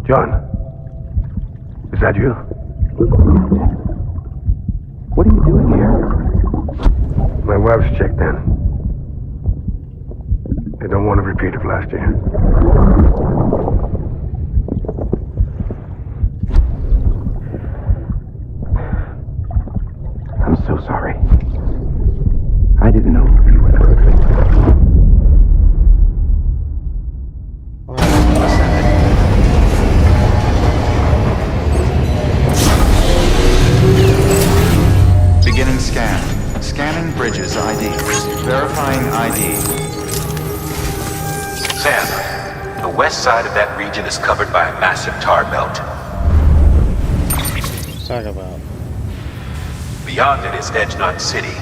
John. Is that you? What are you doing here? My wife's checked in. They don't want a repeat of last year. I'm so sorry. I didn't know you were perfect. Beginning scan. Scanning bridges ID. Verifying ID. Sam, the west side of that region is covered by a massive tar belt. Talk about. Beyond it is Edge Knot City,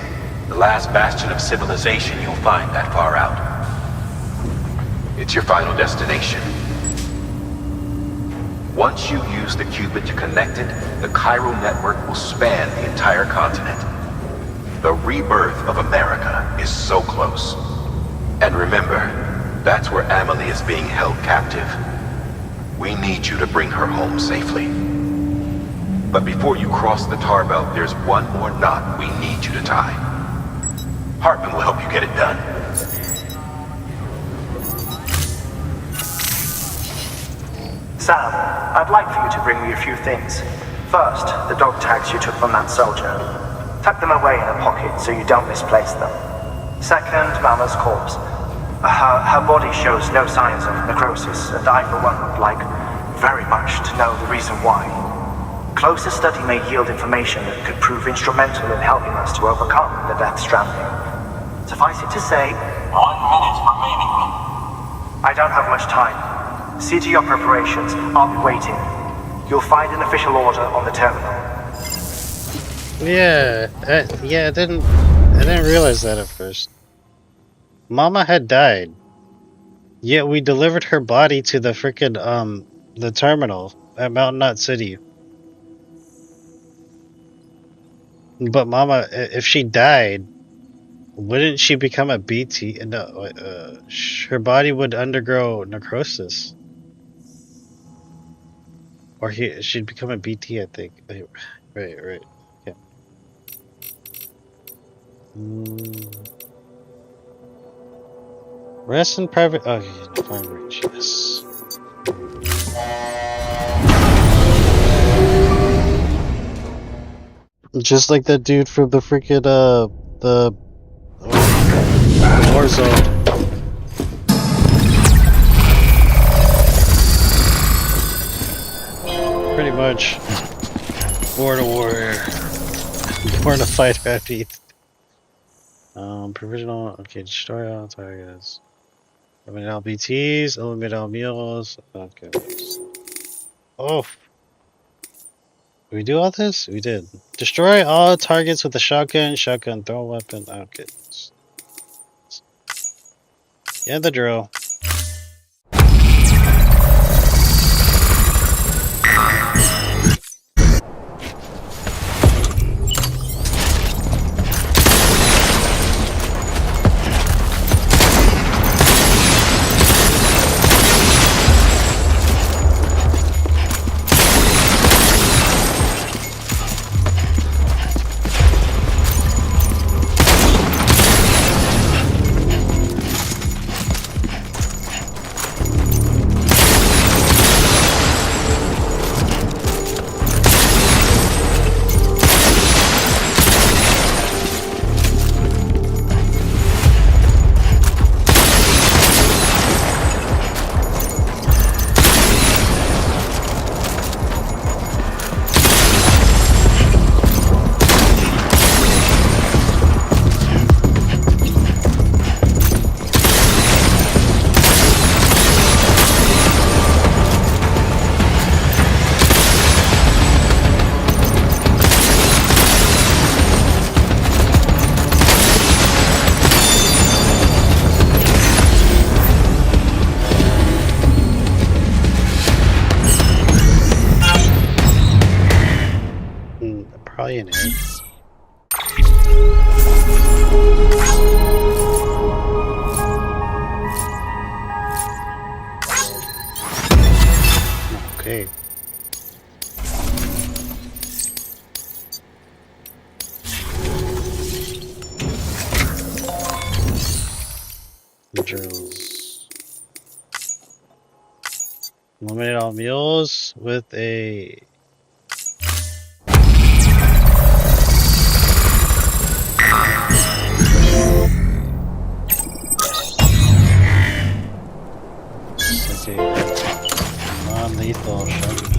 the last bastion of civilization you'll find that far out. It's your final destination. Once you use the qubit to connect it, the chiral network will span the entire continent. The rebirth of America is so close. And remember, that's where Amelie is being held captive. We need you to bring her home safely. But before you cross the tar belt, there's one more knot we need you to tie. Hartman will help you get it done. Sam, I'd like for you to bring me a few things. First, the dog tags you took from that soldier. Tuck them away in a pocket so you don't misplace them. Second, Mama's corpse. Her body shows no signs of necrosis, and I, for one, would like very much to know the reason why. Closer study may yield information that could prove instrumental in helping us to overcome the Death Stranding. Suffice it to say, 1 minute remaining. I don't have much time. See to your preparations. I'll be waiting. You'll find an official order on the terminal. Yeah, I didn't realize that at first. Mama had died. Yet we delivered her body to the frickin' the terminal at Mountain Knot City. But Mama, if she died, wouldn't she become a BT? No, her body would undergo necrosis. Or she'd become a BT, I think. Right. Yeah. Rest in private. Oh, yeah, fine range. Yes. Just like that dude from the freaking the war zone. Pretty much. Born a warrior. Born to fight happy. Provisional. Okay, destroy all targets. Eliminate all BTs. Eliminate all mules. Okay. Oh. Did we do all this? We did. Destroy all targets with a shotgun, throw weapon. Okay. Yeah, the drill. Probably an egg. Okay. Drills. Eliminate all mules with a... non-lethal shotgun.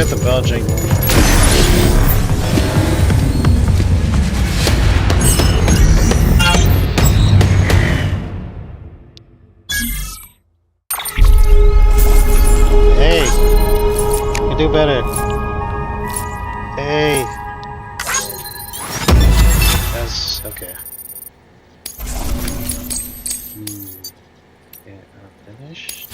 The bell jingling. Hey, you do better. Hey, that's okay. Yeah, finished.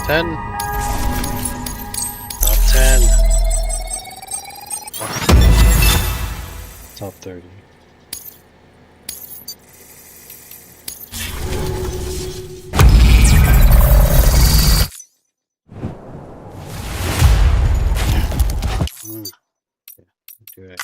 10. Top 10. Top 30. Do it.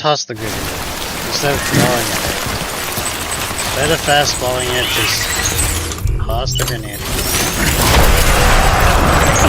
toss the grenade instead of throwing it. Instead of fastballing it, just toss the grenade. What is it?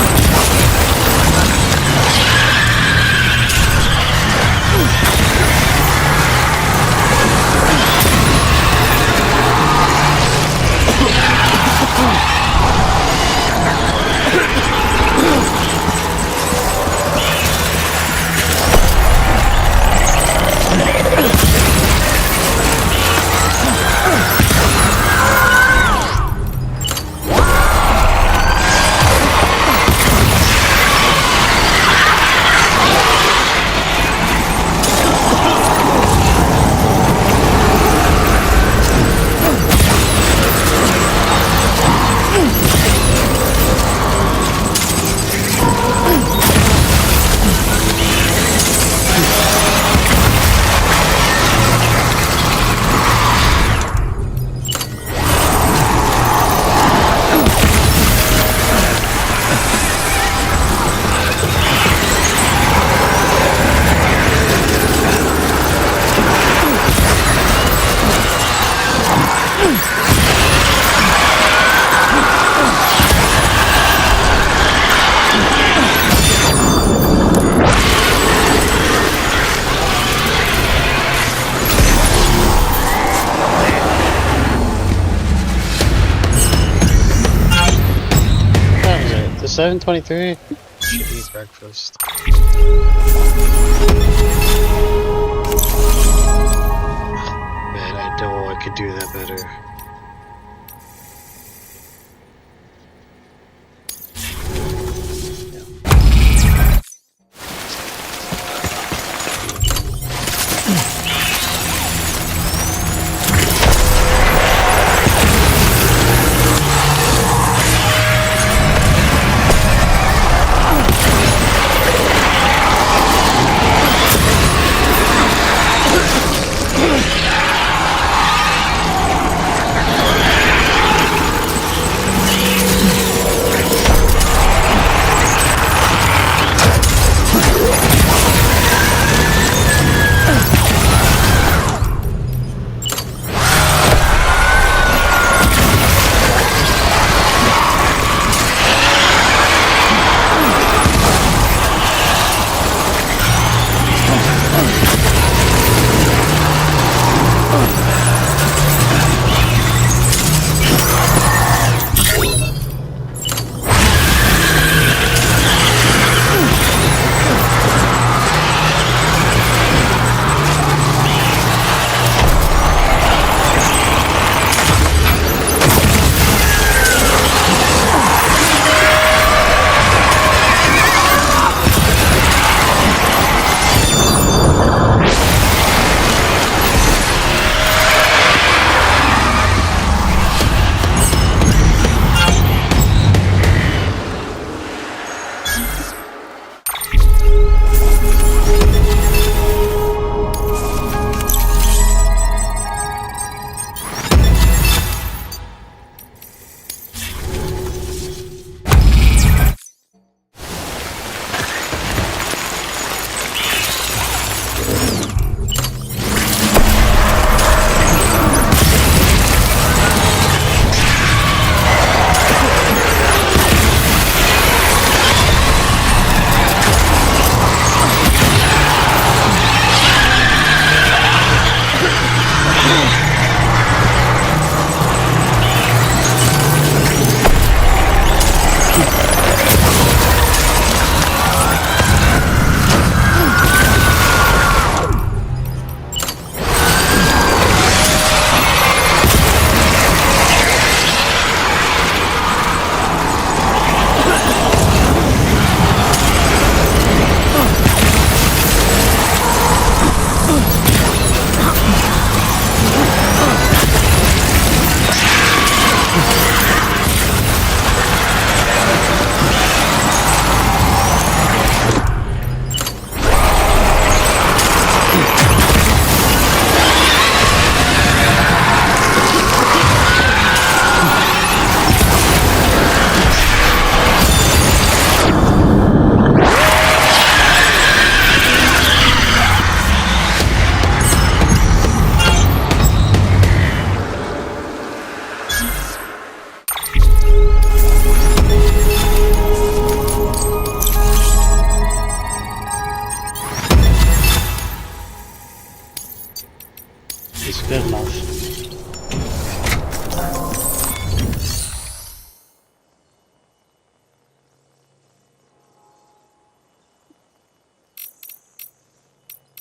The 7:23? Should eat breakfast. Man, I know I could do that better.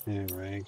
Yeah, right.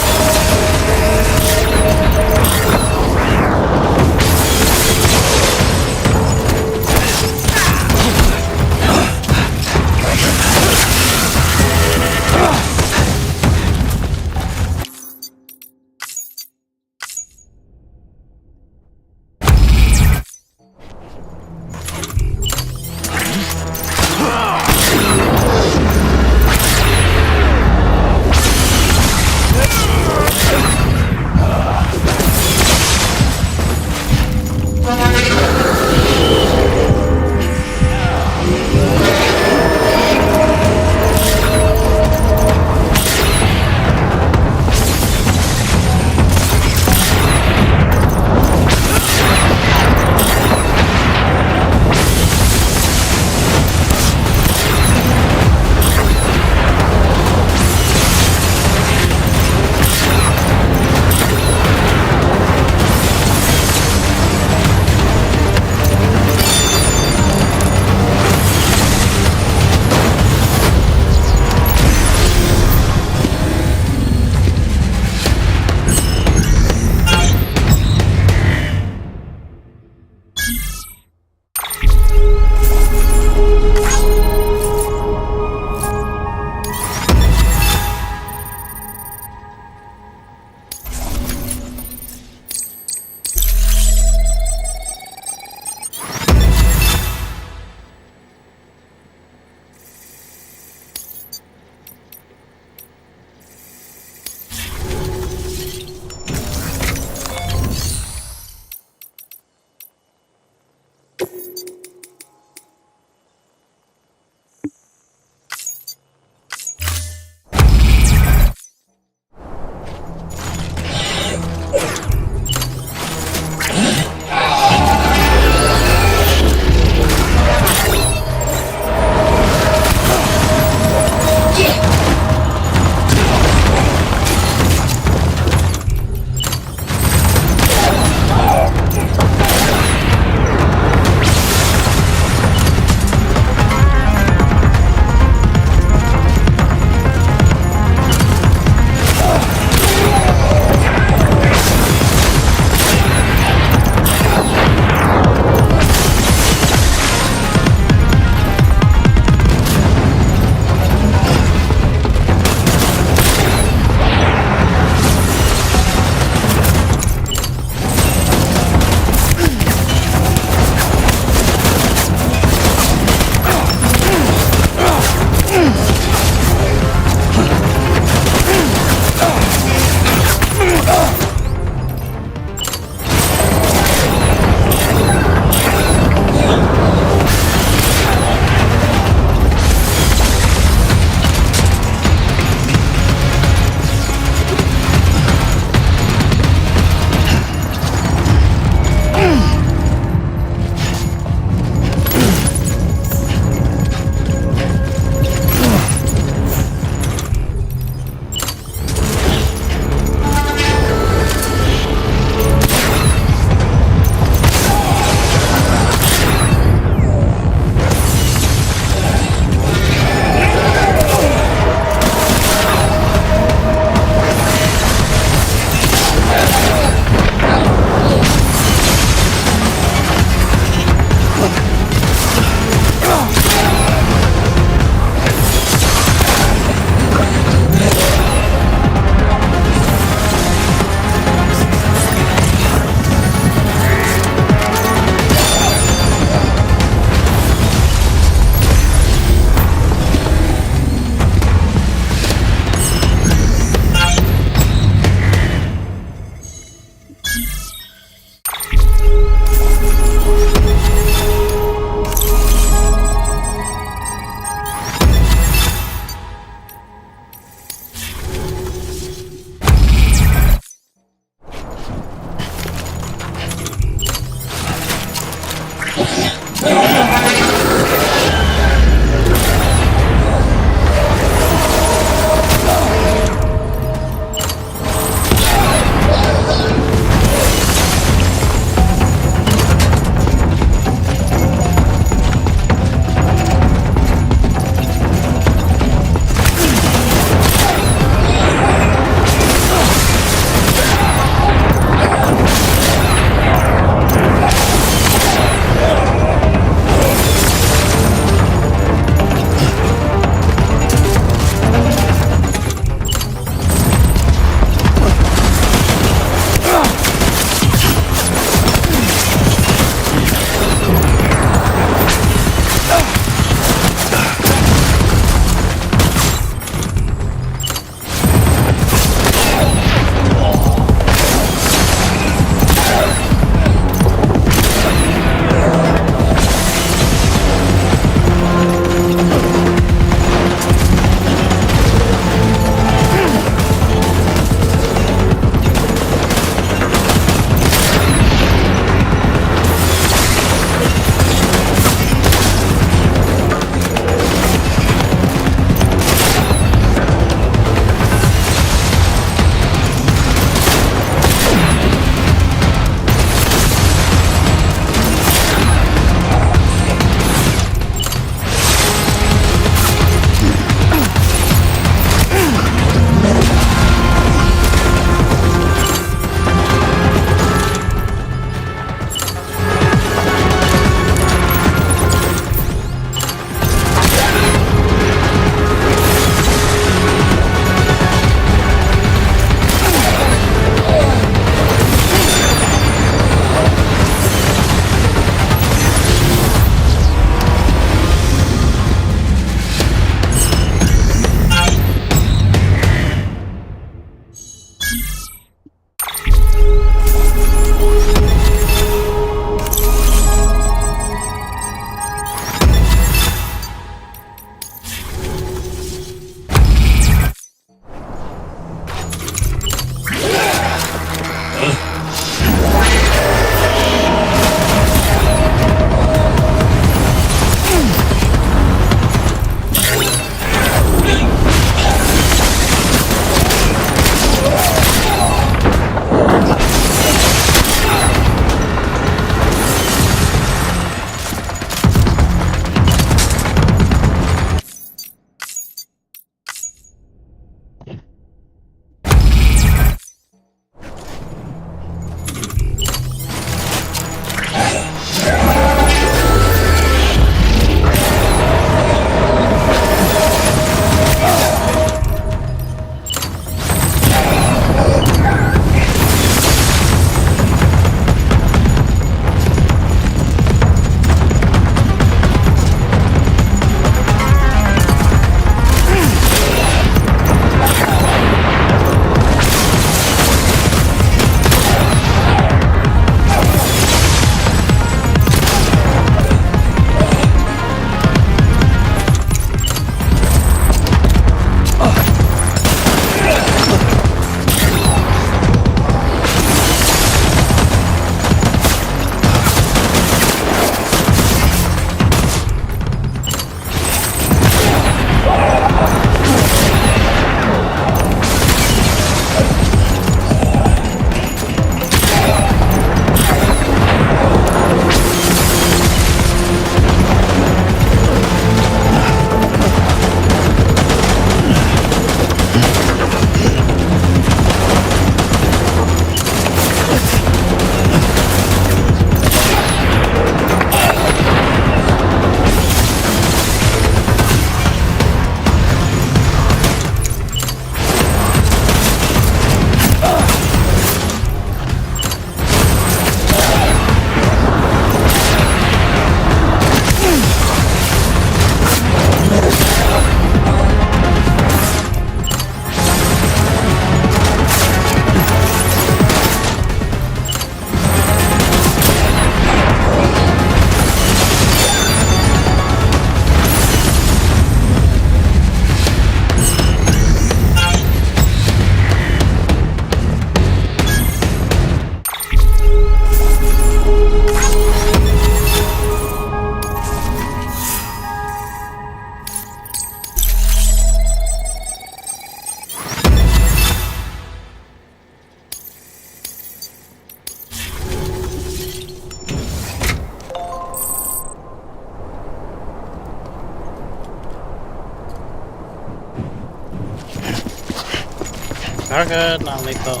Target, non-lethal.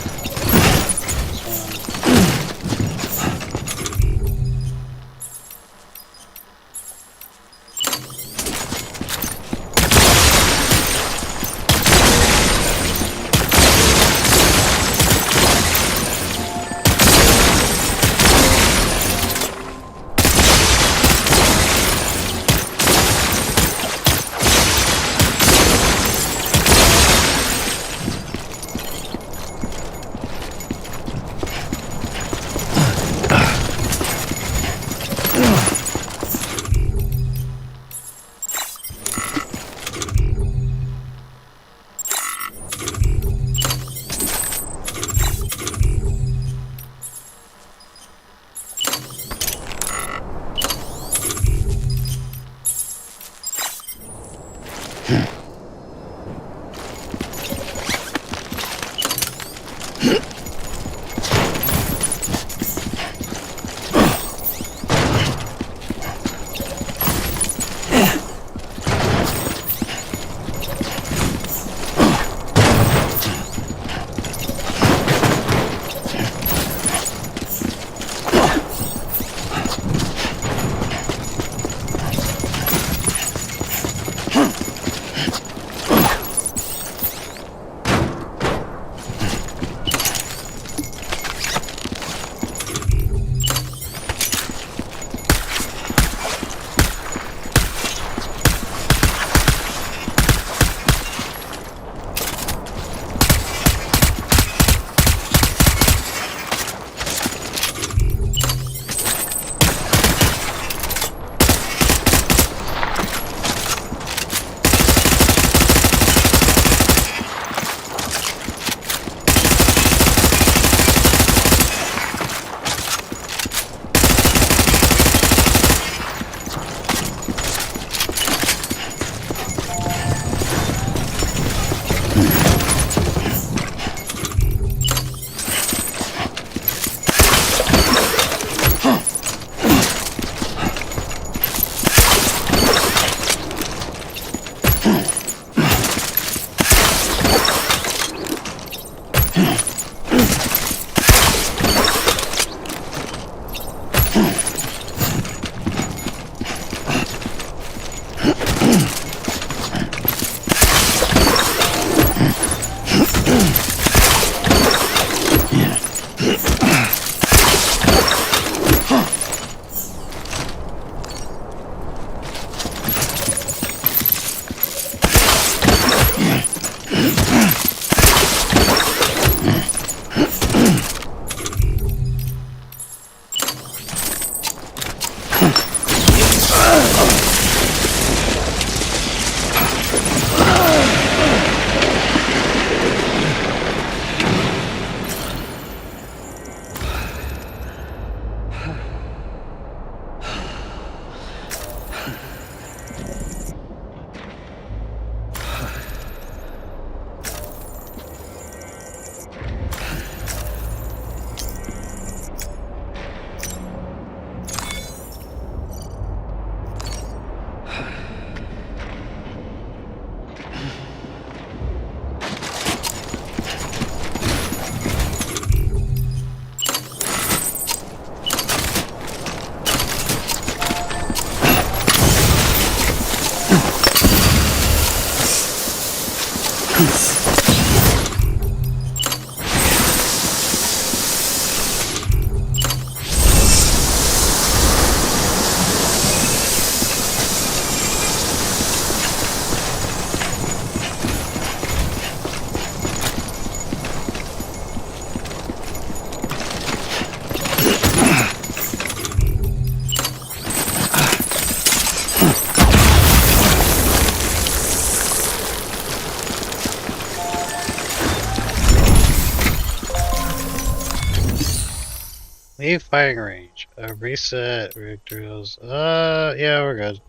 Leave firing range. Reset drills. Yeah, we're good.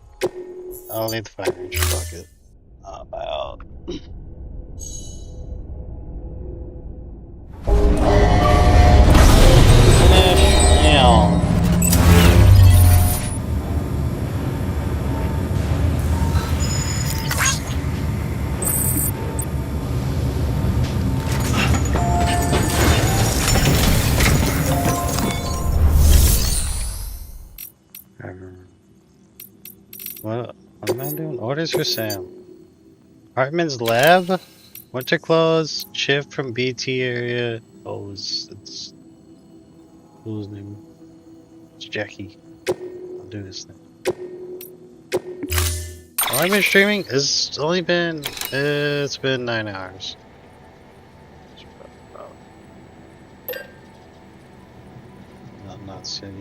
I'll leave the firing range. Fuck it. I'm out. Finish now. What am I doing? Orders for Sam. Hartman's lab? Winter clothes, shift from BT area. Oh, it's whose name? It's Jackie. I'll do this thing. Well, I've been streaming. It's only been 9 hours. Not city.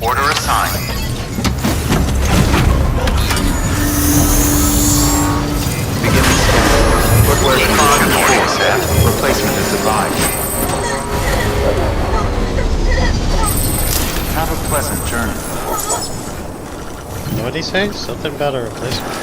Order assigned. Beginning scan. Footwear condition morning set. Replacement is advised. Have a pleasant journey. What did he say? Something about a replacement.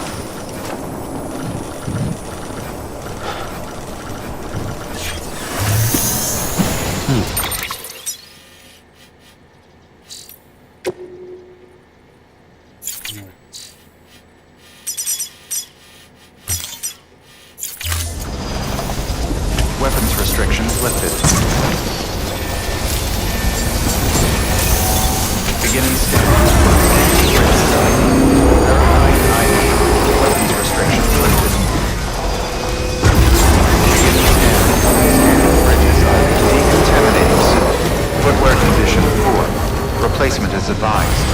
Weapons restrictions lifted. Beginning scan. Verifying ID. Weapons restrictions lifted. Beginning scan. Scanning bridges ID. Decontaminating suit. Footwear condition poor. Replacement is advised.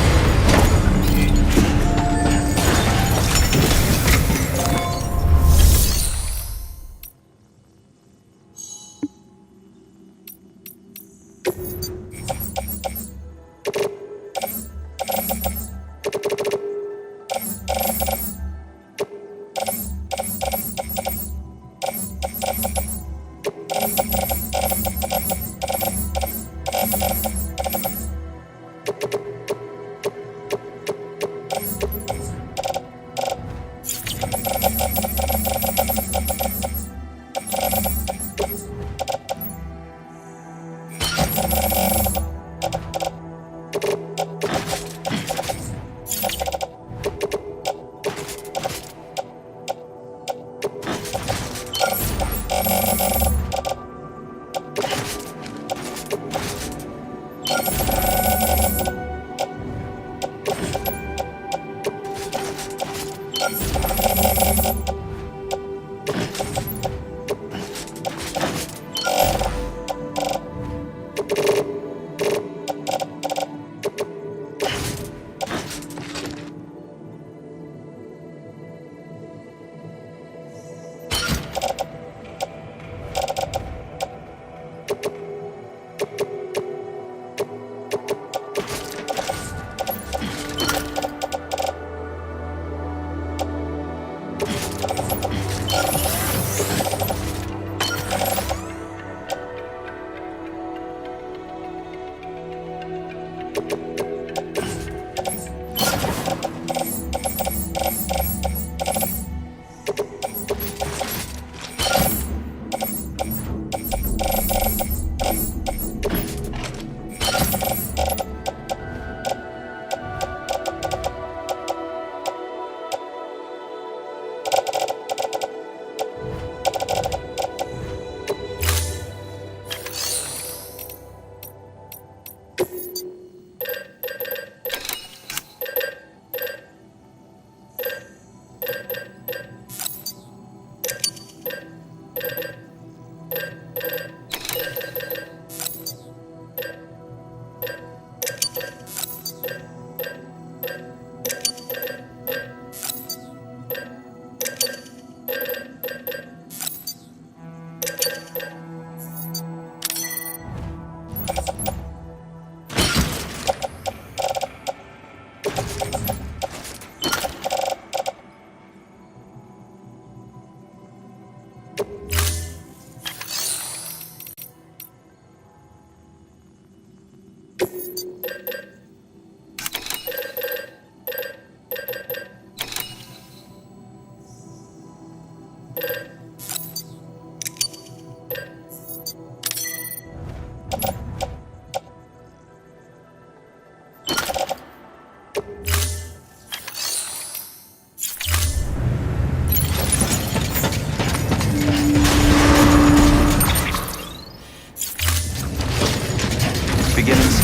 Beginnings.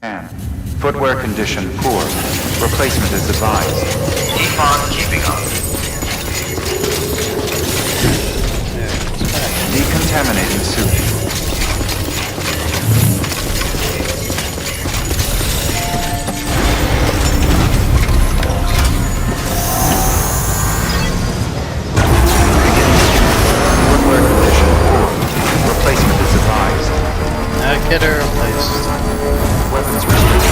And footwear condition poor. Replacement is advised. Keep on keeping on. Decontaminating suit. Footwear condition poor. Replacement is advised. Now get her replaced. Weapons restricted.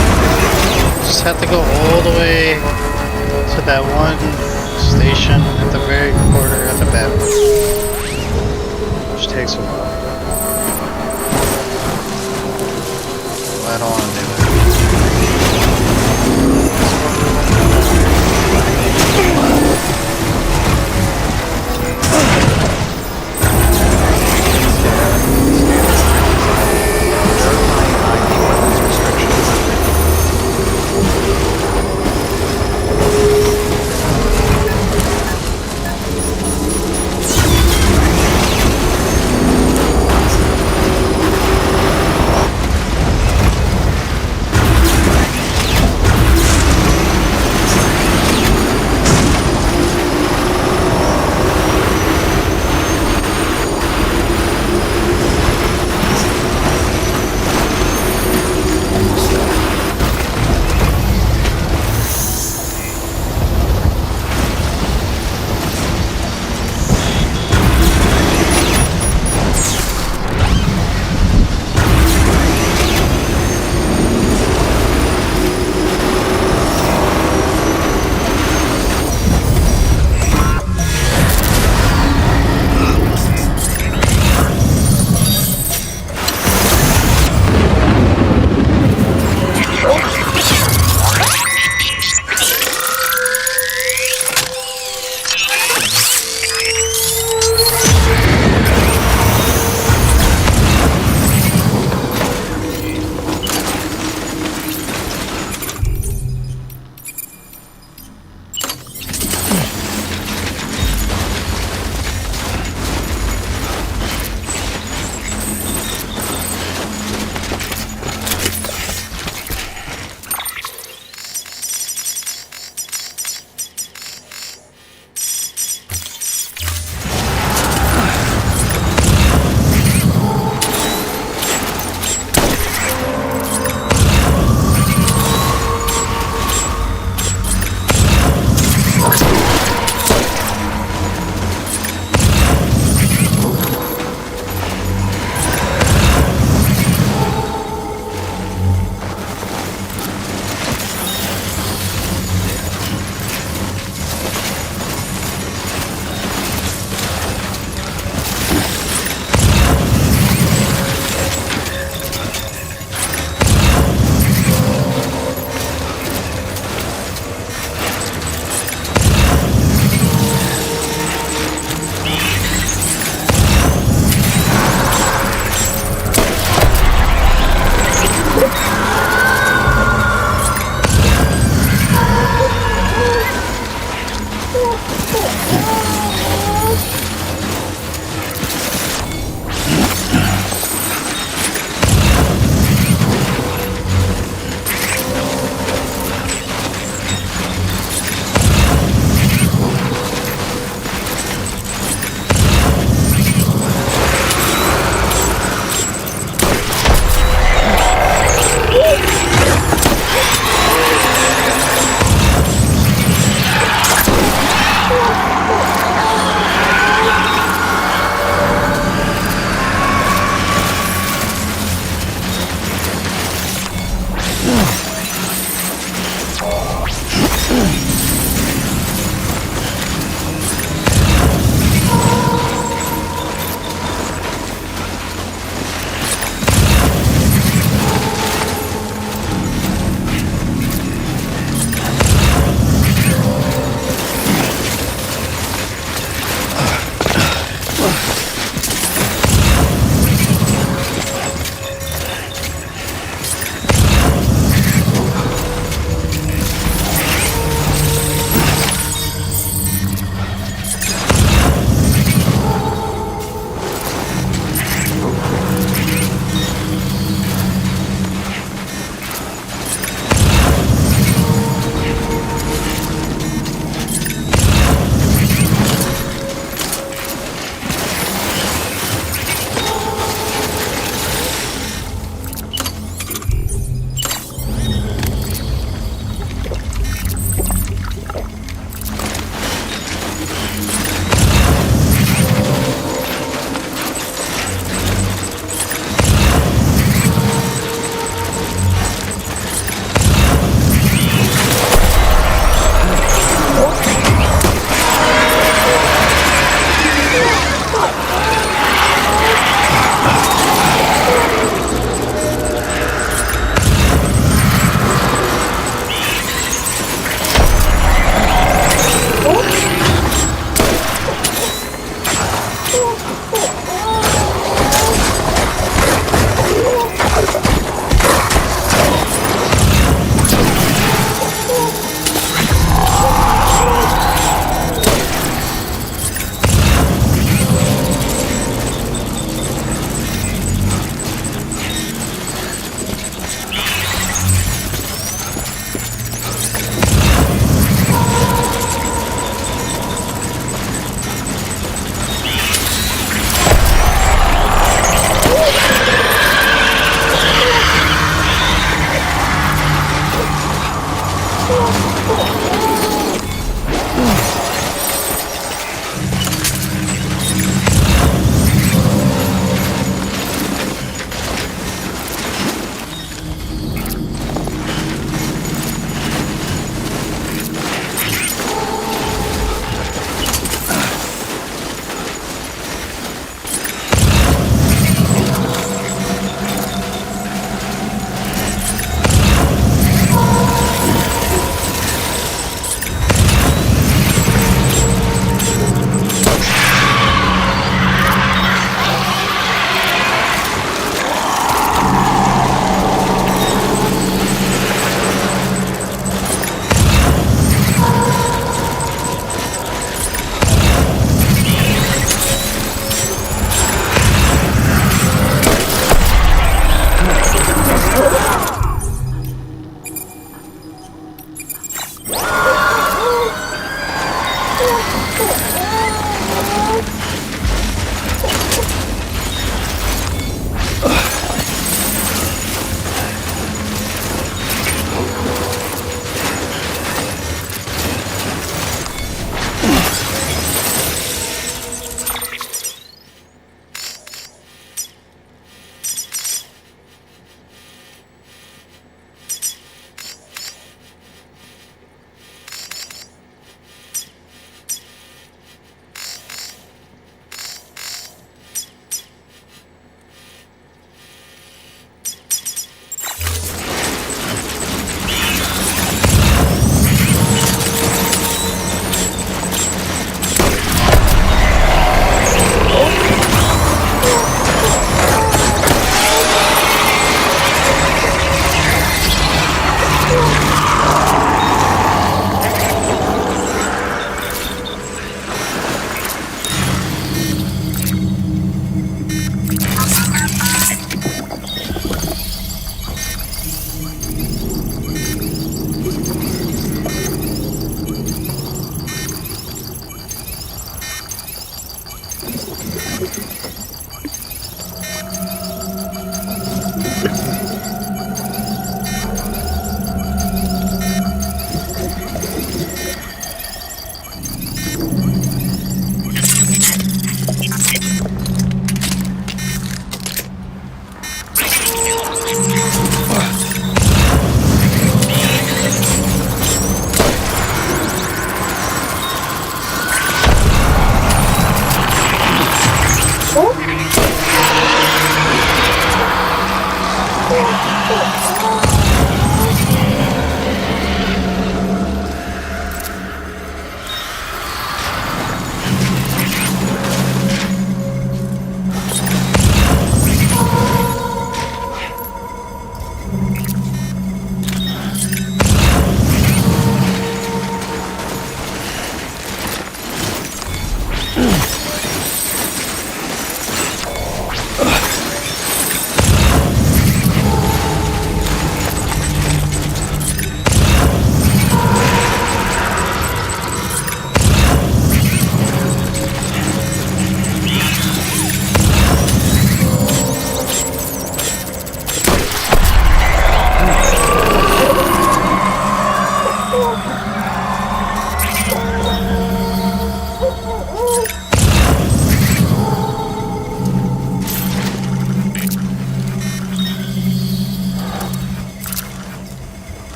Just have to go all the way to that one station at the very corner at the back. Which takes a while. I don't want to do it.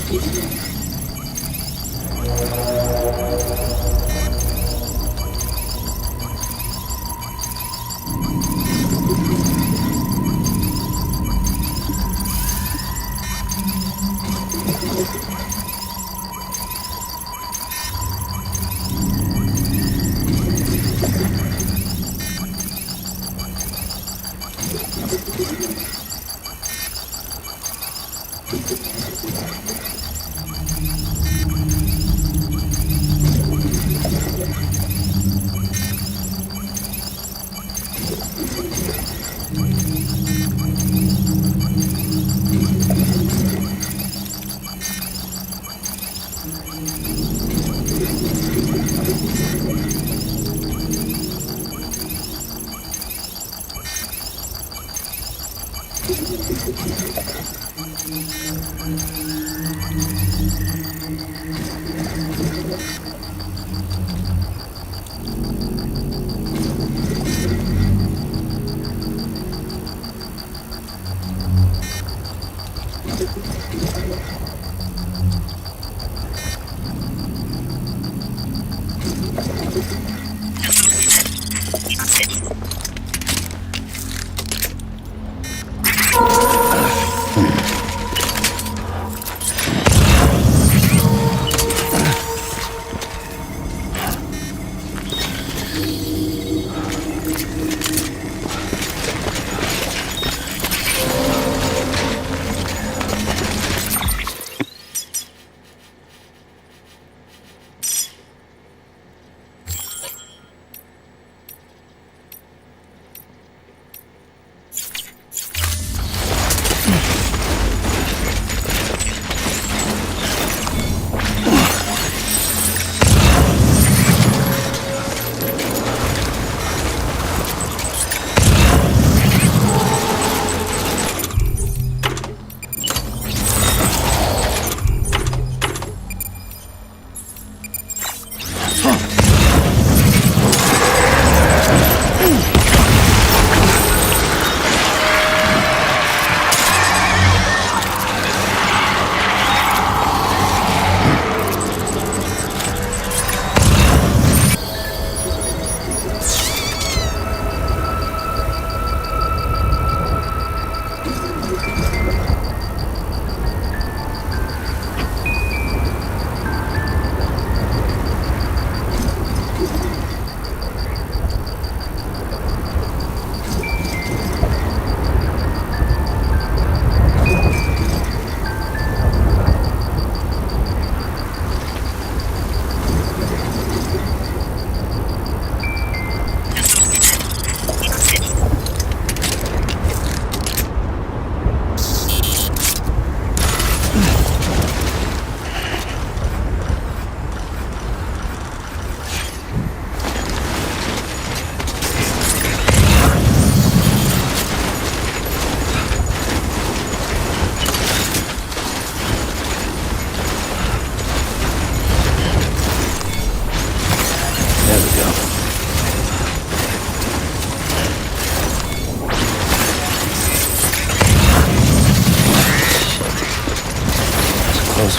close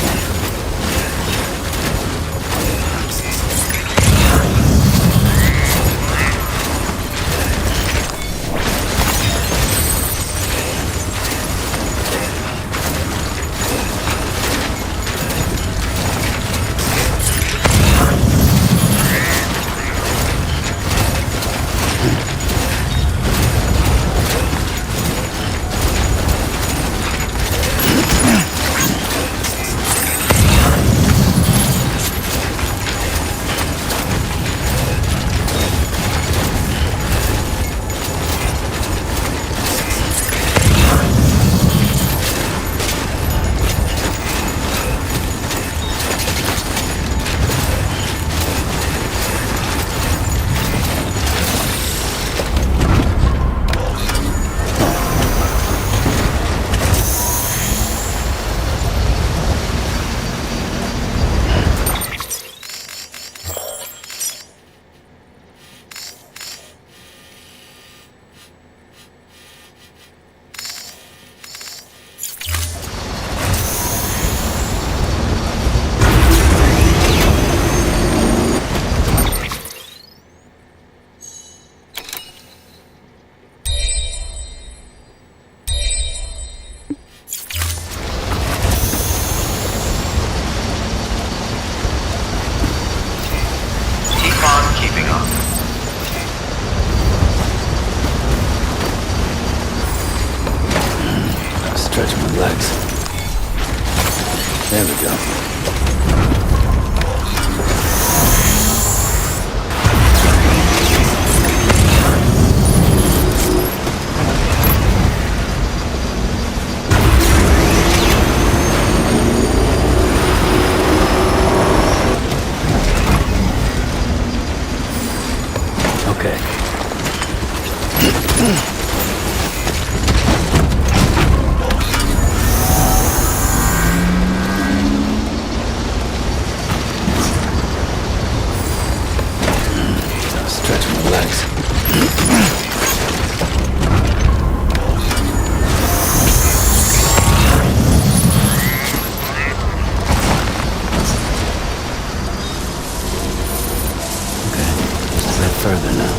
one. Okay. Stretch my legs. Okay, just a bit further now.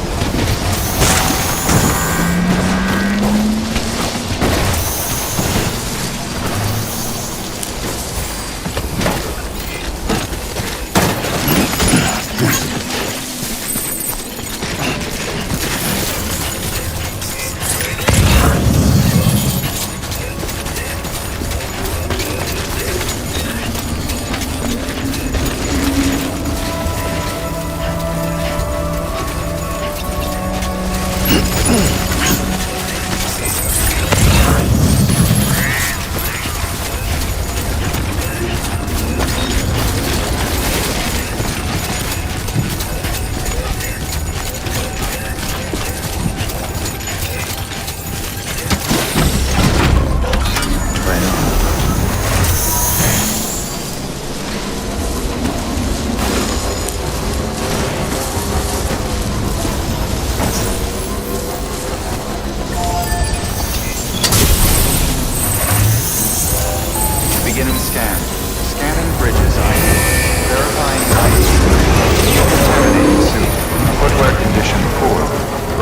Beginning scan. Scanning bridges ID. Verifying ID. Decontaminating suit. Footwear condition poor.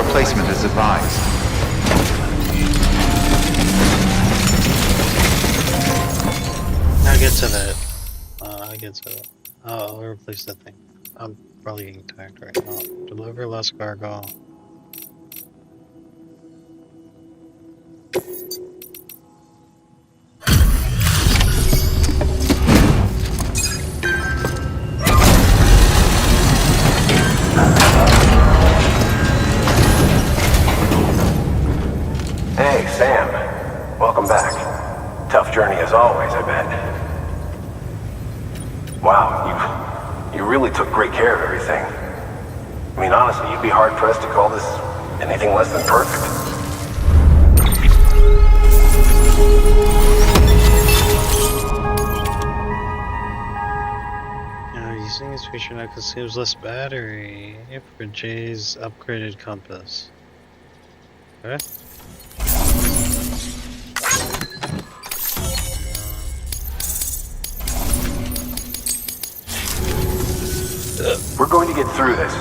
Replacement is advised. I'll get to that. I'll get to that. I'll replace that thing. I'm probably getting tired right now. Deliver less cargo. Hey, Sam. Welcome back. Tough journey as always, I bet. Wow, you really took great care of everything. I mean, honestly, you'd be hard-pressed to call this anything less than perfect. Using this feature now consumes less battery for Jay's upgraded compass. Okay. We're going to get through this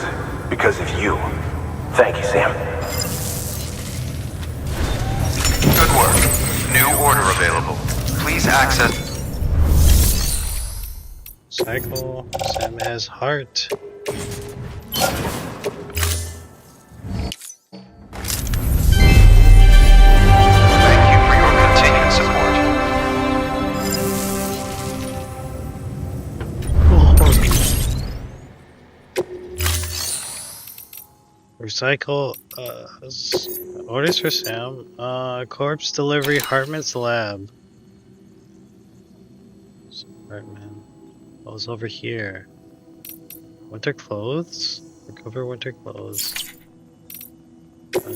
because of you. Thank you, Sam. Good work. New order available. Please access. Cycle. Sam has heart. Thank you for your continued support. Recycle. Orders for Sam. Corpse delivery. Hartman's lab. Hartman. What was over here? Winter clothes? Recover winter clothes.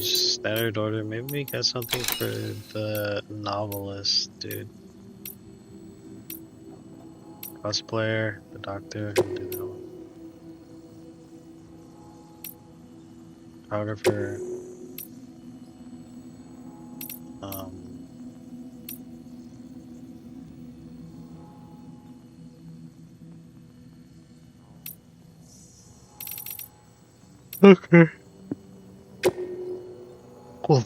Standard order. Maybe we got something for the novelist, dude. Cosplayer, the doctor. I'll do that one. Photographer. Okay. Cool.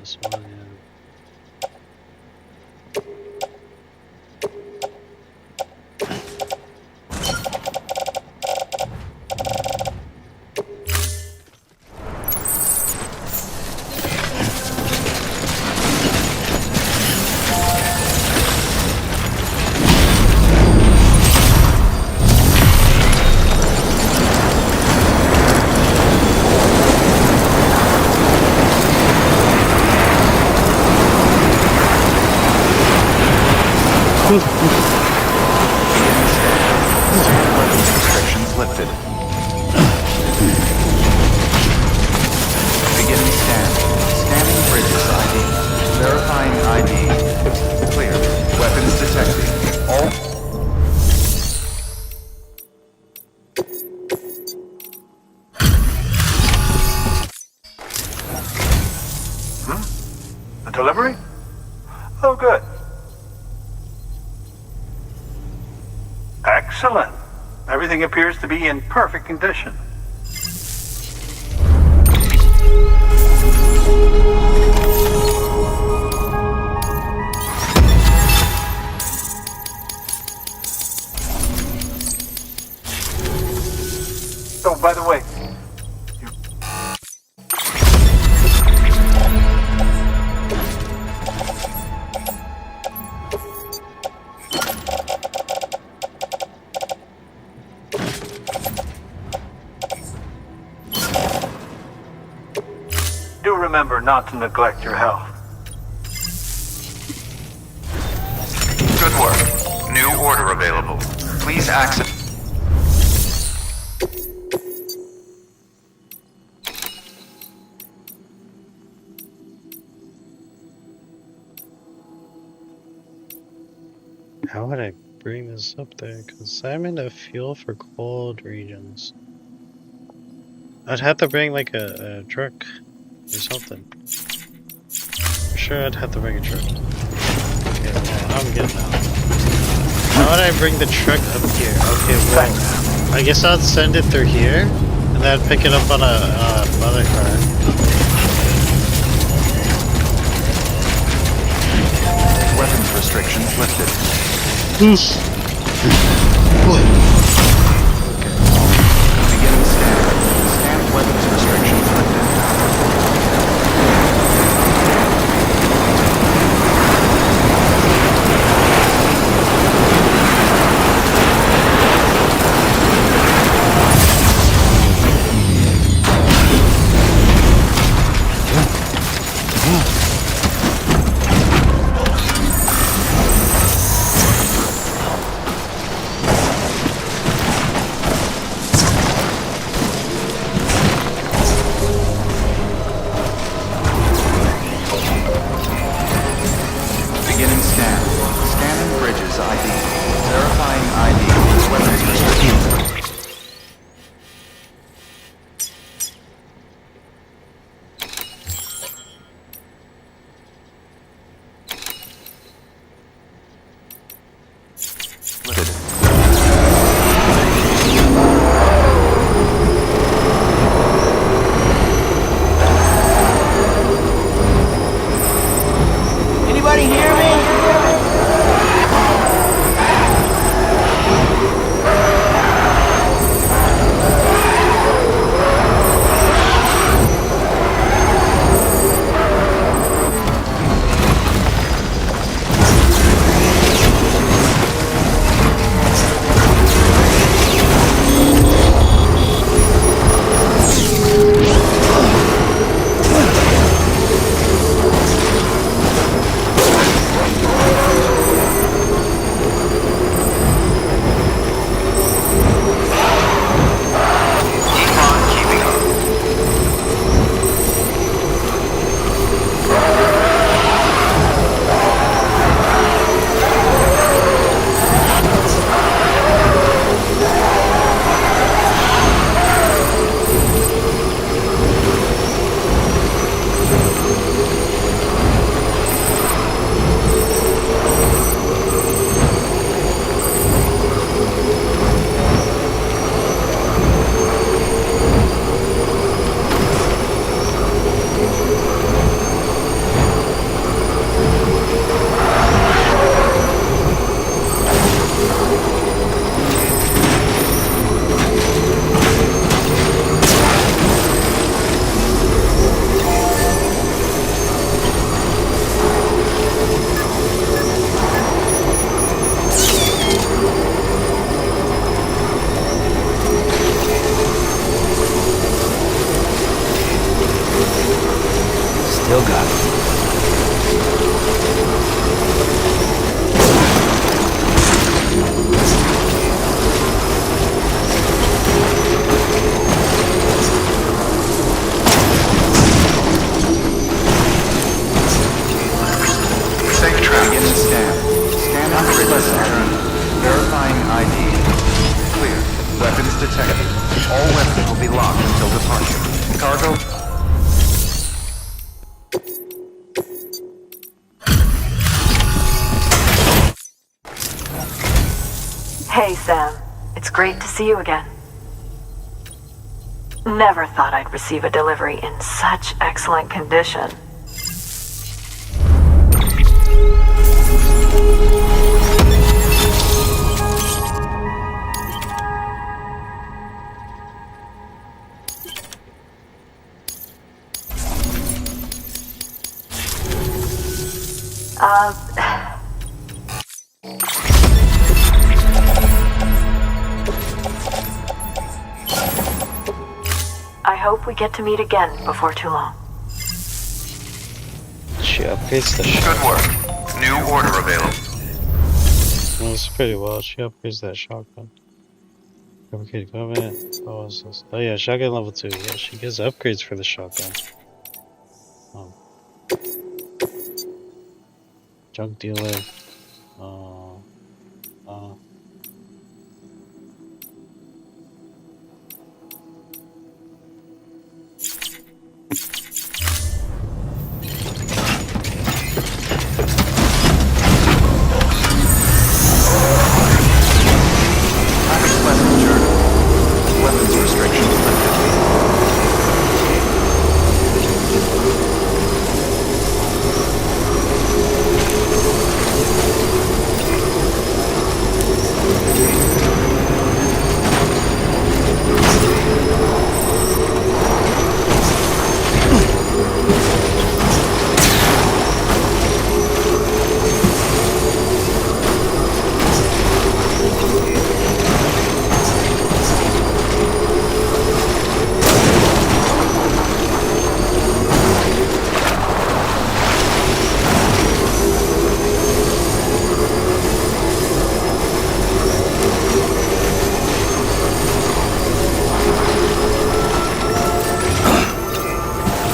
this one, yeah. Restrictions lifted. Beginning scan. Scanning bridges ID. Verifying ID. Clear. Weapons detected. All. A delivery? Oh, good. Excellent. Everything appears to be in perfect condition. Oh, by the way, do remember not to neglect your health. Good work. New order available. Please access. How would I bring this up there? Because I'm in the fuel for cold regions. I'd have to bring like a truck or something. For sure I'd have to bring a truck. Okay, yeah, I'm good now. How would I bring the truck up here? Okay, well, I guess I'd send it through here, and then I'd pick it up on a other car. Weapons restrictions lifted. Beginning scan. Scan weapons restrictions lifted. Anybody hear me? Still got it. Safe trap. Beginning scan. Scanning bridges journey. Verifying ID. Clear. Weapons detected. All weapons will be locked until departure. Cargo. Hey, Sam. It's great to see you again. Never thought I'd receive a delivery in such excellent condition. I hope we get to meet again before too long. She upgrades the shotgun. Good work. New order available. Well, it's pretty well. She upgrades that shotgun. Fabricated equipment. What was this? Oh yeah, shotgun level 2. Yeah, she gets upgrades for the shotgun. Junk dealer. Have a pleasant journey. Weapons restrictions lifted.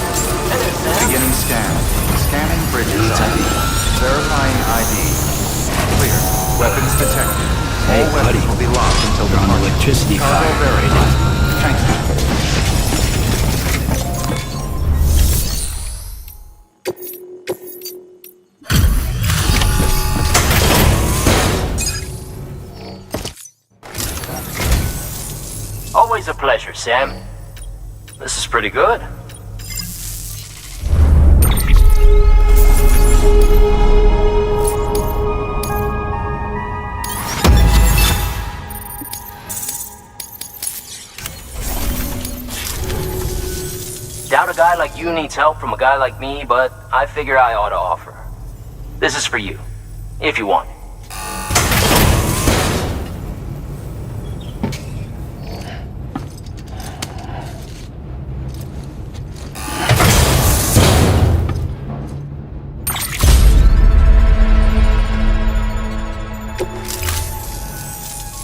Beginning scan. Scanning bridges ID. Verifying ID. Clear. Weapons detected. Hey, All weapons buddy. will be locked until You're on departure. electricity Cargo fire. verified. Thank you. Always a pleasure, Sam. This is pretty good. Doubt a guy like you needs help from a guy like me, but I figure I ought to offer. This is for you, if you want it.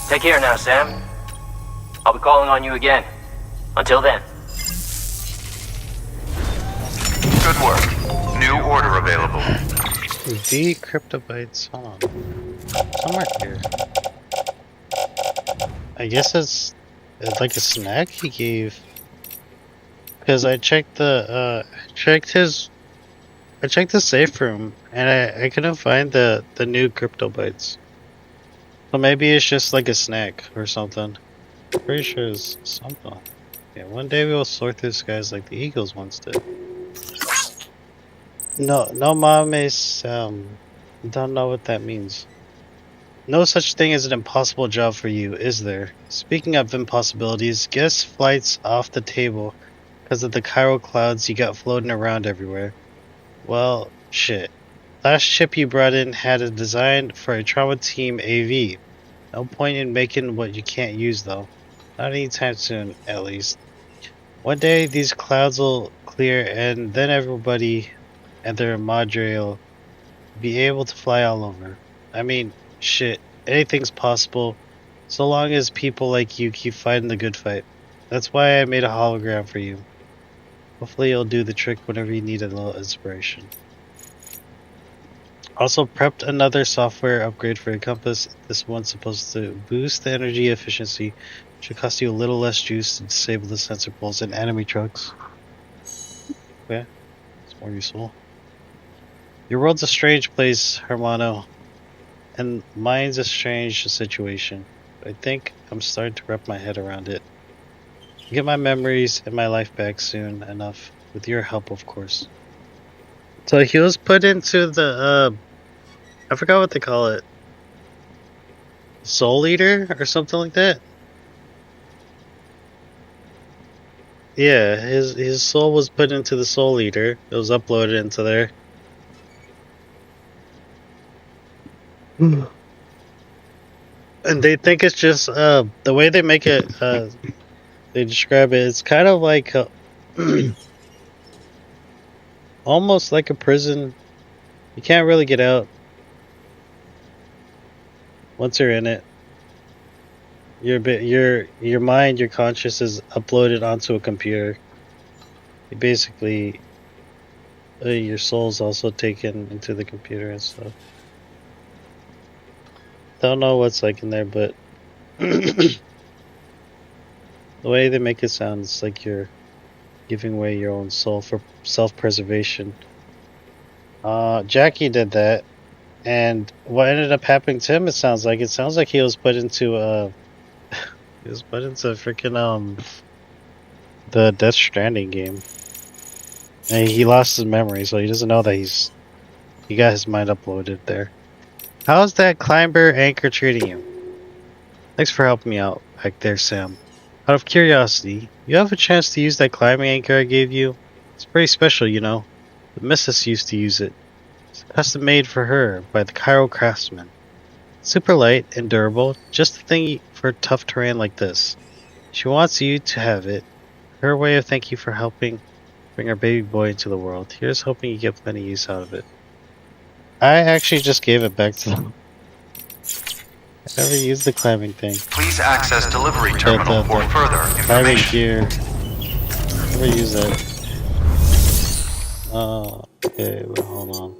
Take care now, Sam. I'll be calling on you again. Until then. Good work. New order available. The cryptobytes. Hold on. Somewhere here. I guess it's like a snack he gave. Because I checked the I checked the safe room and I couldn't find the new cryptobytes. So maybe it's just like a snack or something. Pretty sure it's something. Yeah, one day we will sort through skies like the Eagles once did. No mames, don't know what that means. No such thing as an impossible job for you, is there? Speaking of impossibilities, guess flights off the table because of the chiral clouds you got floating around everywhere. Well, shit. Last ship you brought in had a design for a trauma team AV. No point in making what you can't use though. Not anytime soon, at least. One day these clouds will clear and then everybody and their module be able to fly all over. I mean, shit, anything's possible so long as people like you keep fighting the good fight. That's why I made a hologram for you. Hopefully it'll do the trick whenever you need a little inspiration. Also prepped another software upgrade for your compass. This one's supposed to boost the energy efficiency. Should cost you a little less juice to disable the sensor pulls in enemy trucks. Okay, it's more useful. Your world's a strange place, Hermano. And mine's a strange situation. I think I'm starting to wrap my head around it. I'll get my memories and my life back soon enough. With your help, of course. So he was put into the, I forgot what they call it. Soul Eater or something like that? Yeah, his soul was put into the Soul Eater. It was uploaded into there. And they think it's just the way they make it they describe it, it's kind of like almost like a prison. You can't really get out once you're in it. Your mind, your conscious is uploaded onto a computer. You basically your soul's also taken into the computer and stuff. Don't know what's like in there, but the way they make it sound, it's like you're giving away your own soul for self-preservation. Jackie did that, and what ended up happening to him, it sounds like he was put into he was put into freaking the Death Stranding game, and he lost his memory, so he doesn't know that he got his mind uploaded there. How's that climber anchor treating you? Thanks for helping me out back there, Sam. Out of curiosity, you have a chance to use that climbing anchor I gave you? It's pretty special, you know. The missus used to use it. It's custom made for her by the Cairo craftsman. Super light and durable, just the thing for tough terrain like this. She wants you to have it. Her way of thank you for helping bring our baby boy into the world. Here's hoping you get plenty use out of it. I actually just gave it back to them. I never used the climbing thing. Please access delivery terminal for further climbing information. gear. Never use that. Okay, well, hold on.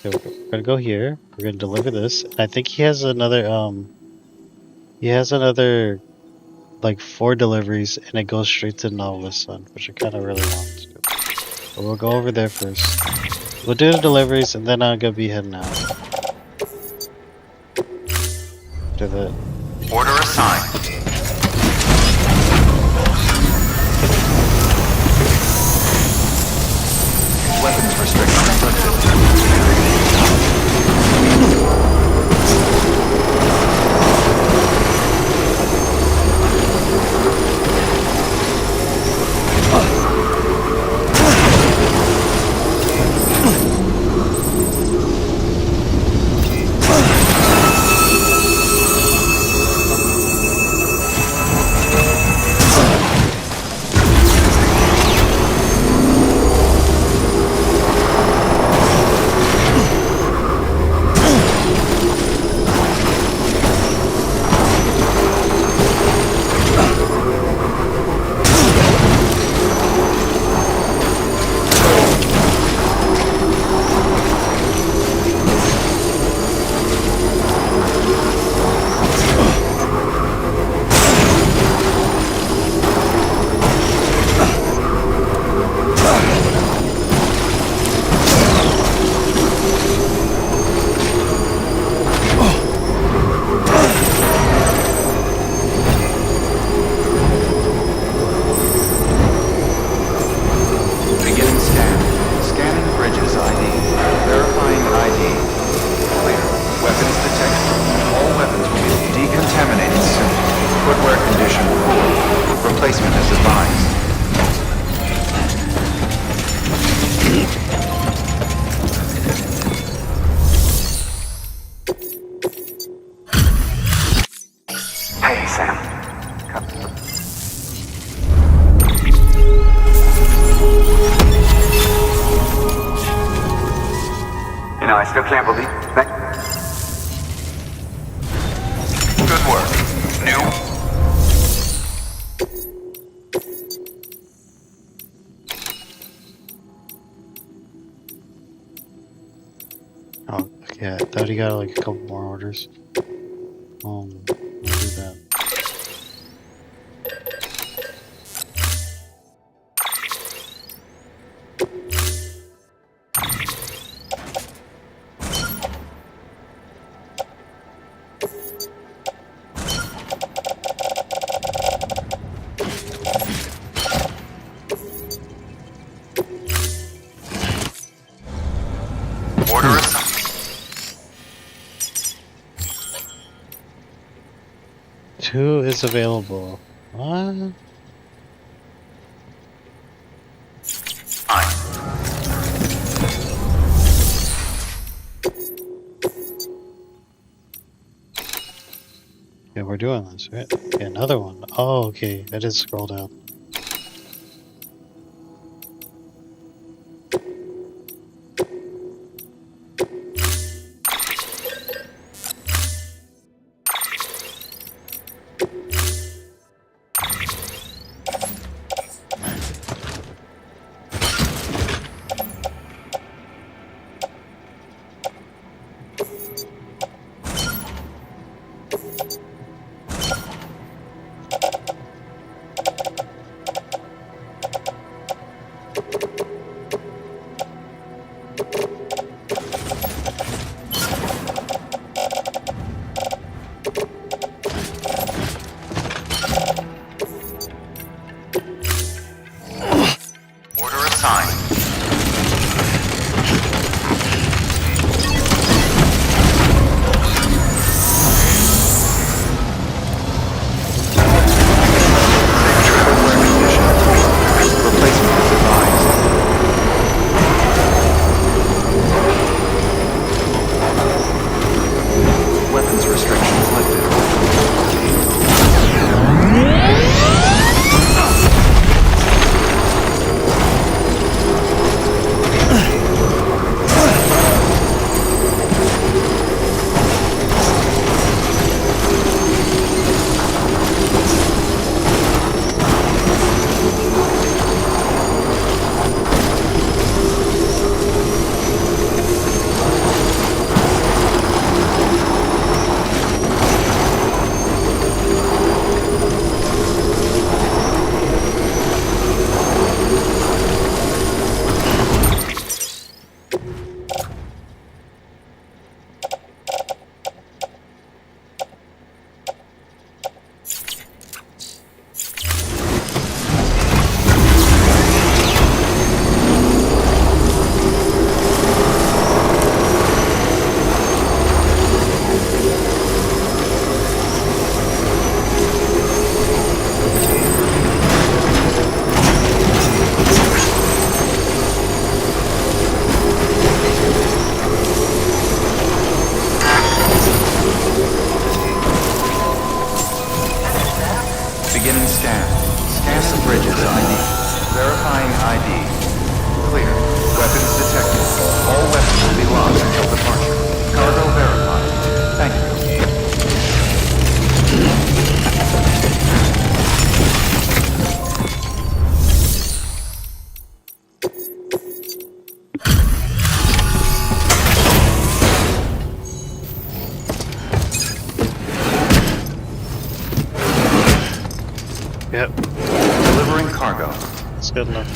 Okay, we're gonna go here. We're gonna deliver this. I think he has another like 4 deliveries, and it goes straight to Novelist's son, which I kind of really want to do. But we'll go over there first. We'll do the deliveries, and then I'm gonna be heading out. Do that. Order assigned. Weapons restrictions lifted. still can't believe. Good work. New. Oh, okay. I thought he got like a couple more orders. I'll do that. Order is 2 is available. What? Yeah, we're doing this, right? Okay, another one. Oh, okay. I did scroll down. order assigned. Replacement is advised. Weapons restrictions lifted. Beginning scan. Scanning bridges ID. Verifying ID. Clear. Weapons detected. All weapons will be lost until departure. Cargo verified. Thank you. Yep. Delivering cargo. It's good enough.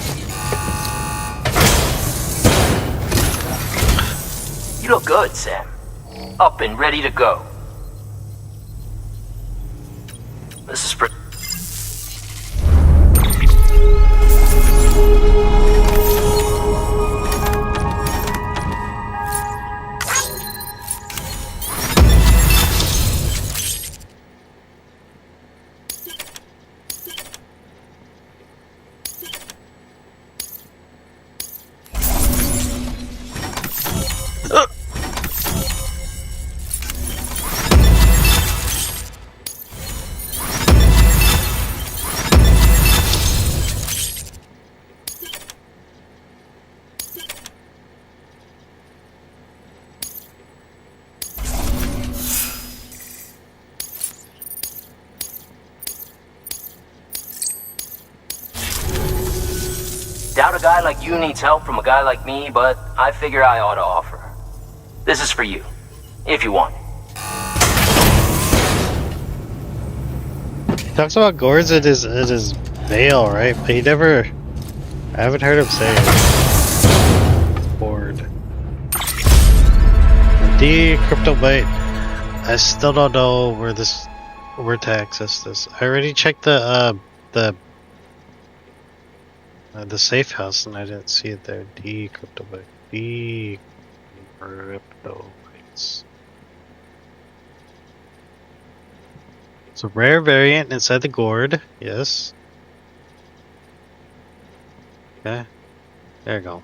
You look good, Sam. Up and ready to go. This is pretty. guy like you needs help from a guy like me, but I figure I ought to offer. This is for you, if you want. He talks about gourds in his veil, right? But he never. I haven't heard him say it. Gourd. The cryptobite. I still don't know where to access this. I already checked the safe house and I didn't see it there. The cryptobite. The cryptobites. It's a rare variant inside the gourd. Yes. Okay. There you go.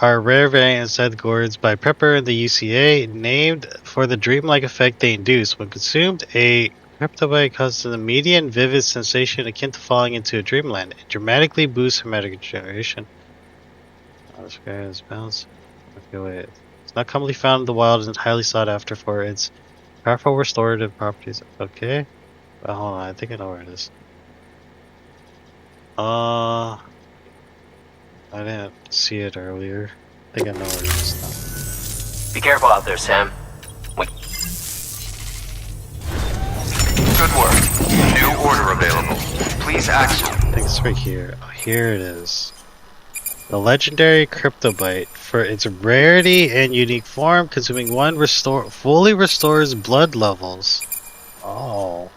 Are rare variant inside the gourds by Prepper and the UCA, named for the dreamlike effect they induce. When consumed, a cryptobite causes an immediate and vivid sensation akin to falling into a dreamland. It dramatically boosts hermetic regeneration. Bounce. Okay, wait. It's not commonly found in the wild and is highly sought after for its powerful restorative properties. Okay. Well, hold on. I think I know where it is. I didn't see it earlier. I think I know where it is now. Be careful out there, Sam. Good work. New order available. Please access. I think it's right here. Oh, here it is. The legendary cryptobite. For its rarity and unique form, consuming one fully restores blood levels. Oh.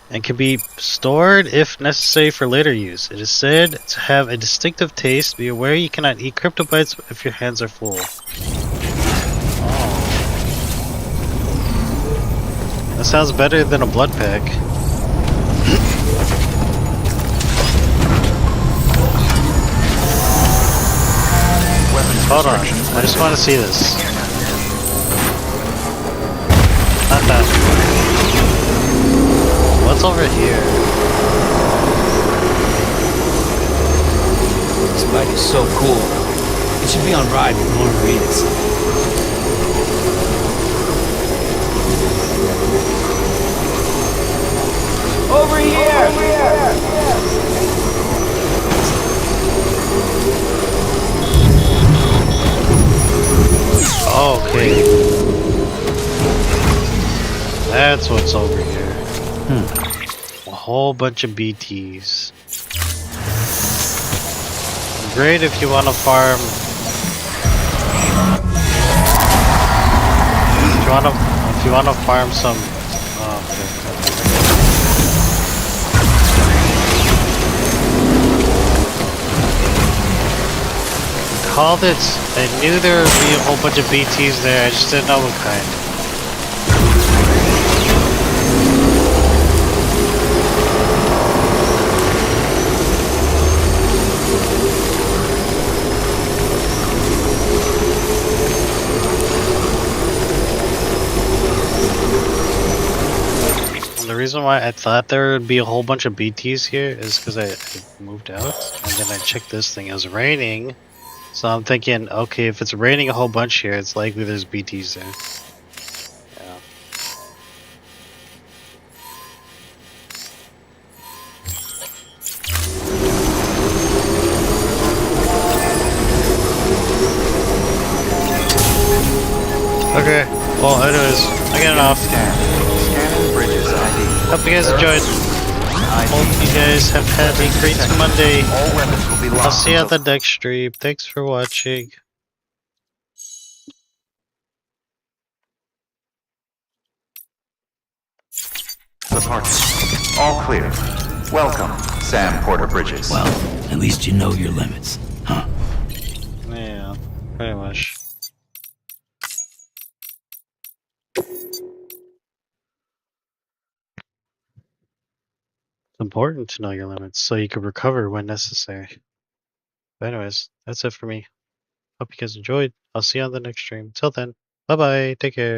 And can be stored if necessary for later use. It is said to have a distinctive taste. Be aware you cannot eat cryptobites if your hands are full. Oh. That sounds better than a blood pack. Hold on, I just want to see this. Not that. What's over here? This bike is so cool. It should be on ride with more Marines. Over here! Okay. That's what's over here. A whole bunch of BTs. Great if you want to farm. If you want to farm some. Oh, okay. Called it. I knew there would be a whole bunch of BTs there. I just didn't know what kind. The reason why I thought there would be a whole bunch of BTs here is because I moved out and then I checked this thing. It was raining, so I'm thinking, okay, if it's raining a whole bunch here, it's likely there's BTs there. Yeah. Okay. Well, anyways, I get it off. Scanning bridges ID. Hope you guys enjoyed. Hope you guys have had a great Monday. All weapons will be locked. I'll see you at the next stream. Thanks for watching. Departure. All clear. Welcome, Sam Porter Bridges. Well, at least you know your limits, huh? Yeah, pretty much. It's important to know your limits so you can recover when necessary. But anyways, that's it for me. Hope you guys enjoyed. I'll see you on the next stream. Till then, bye bye. Take care.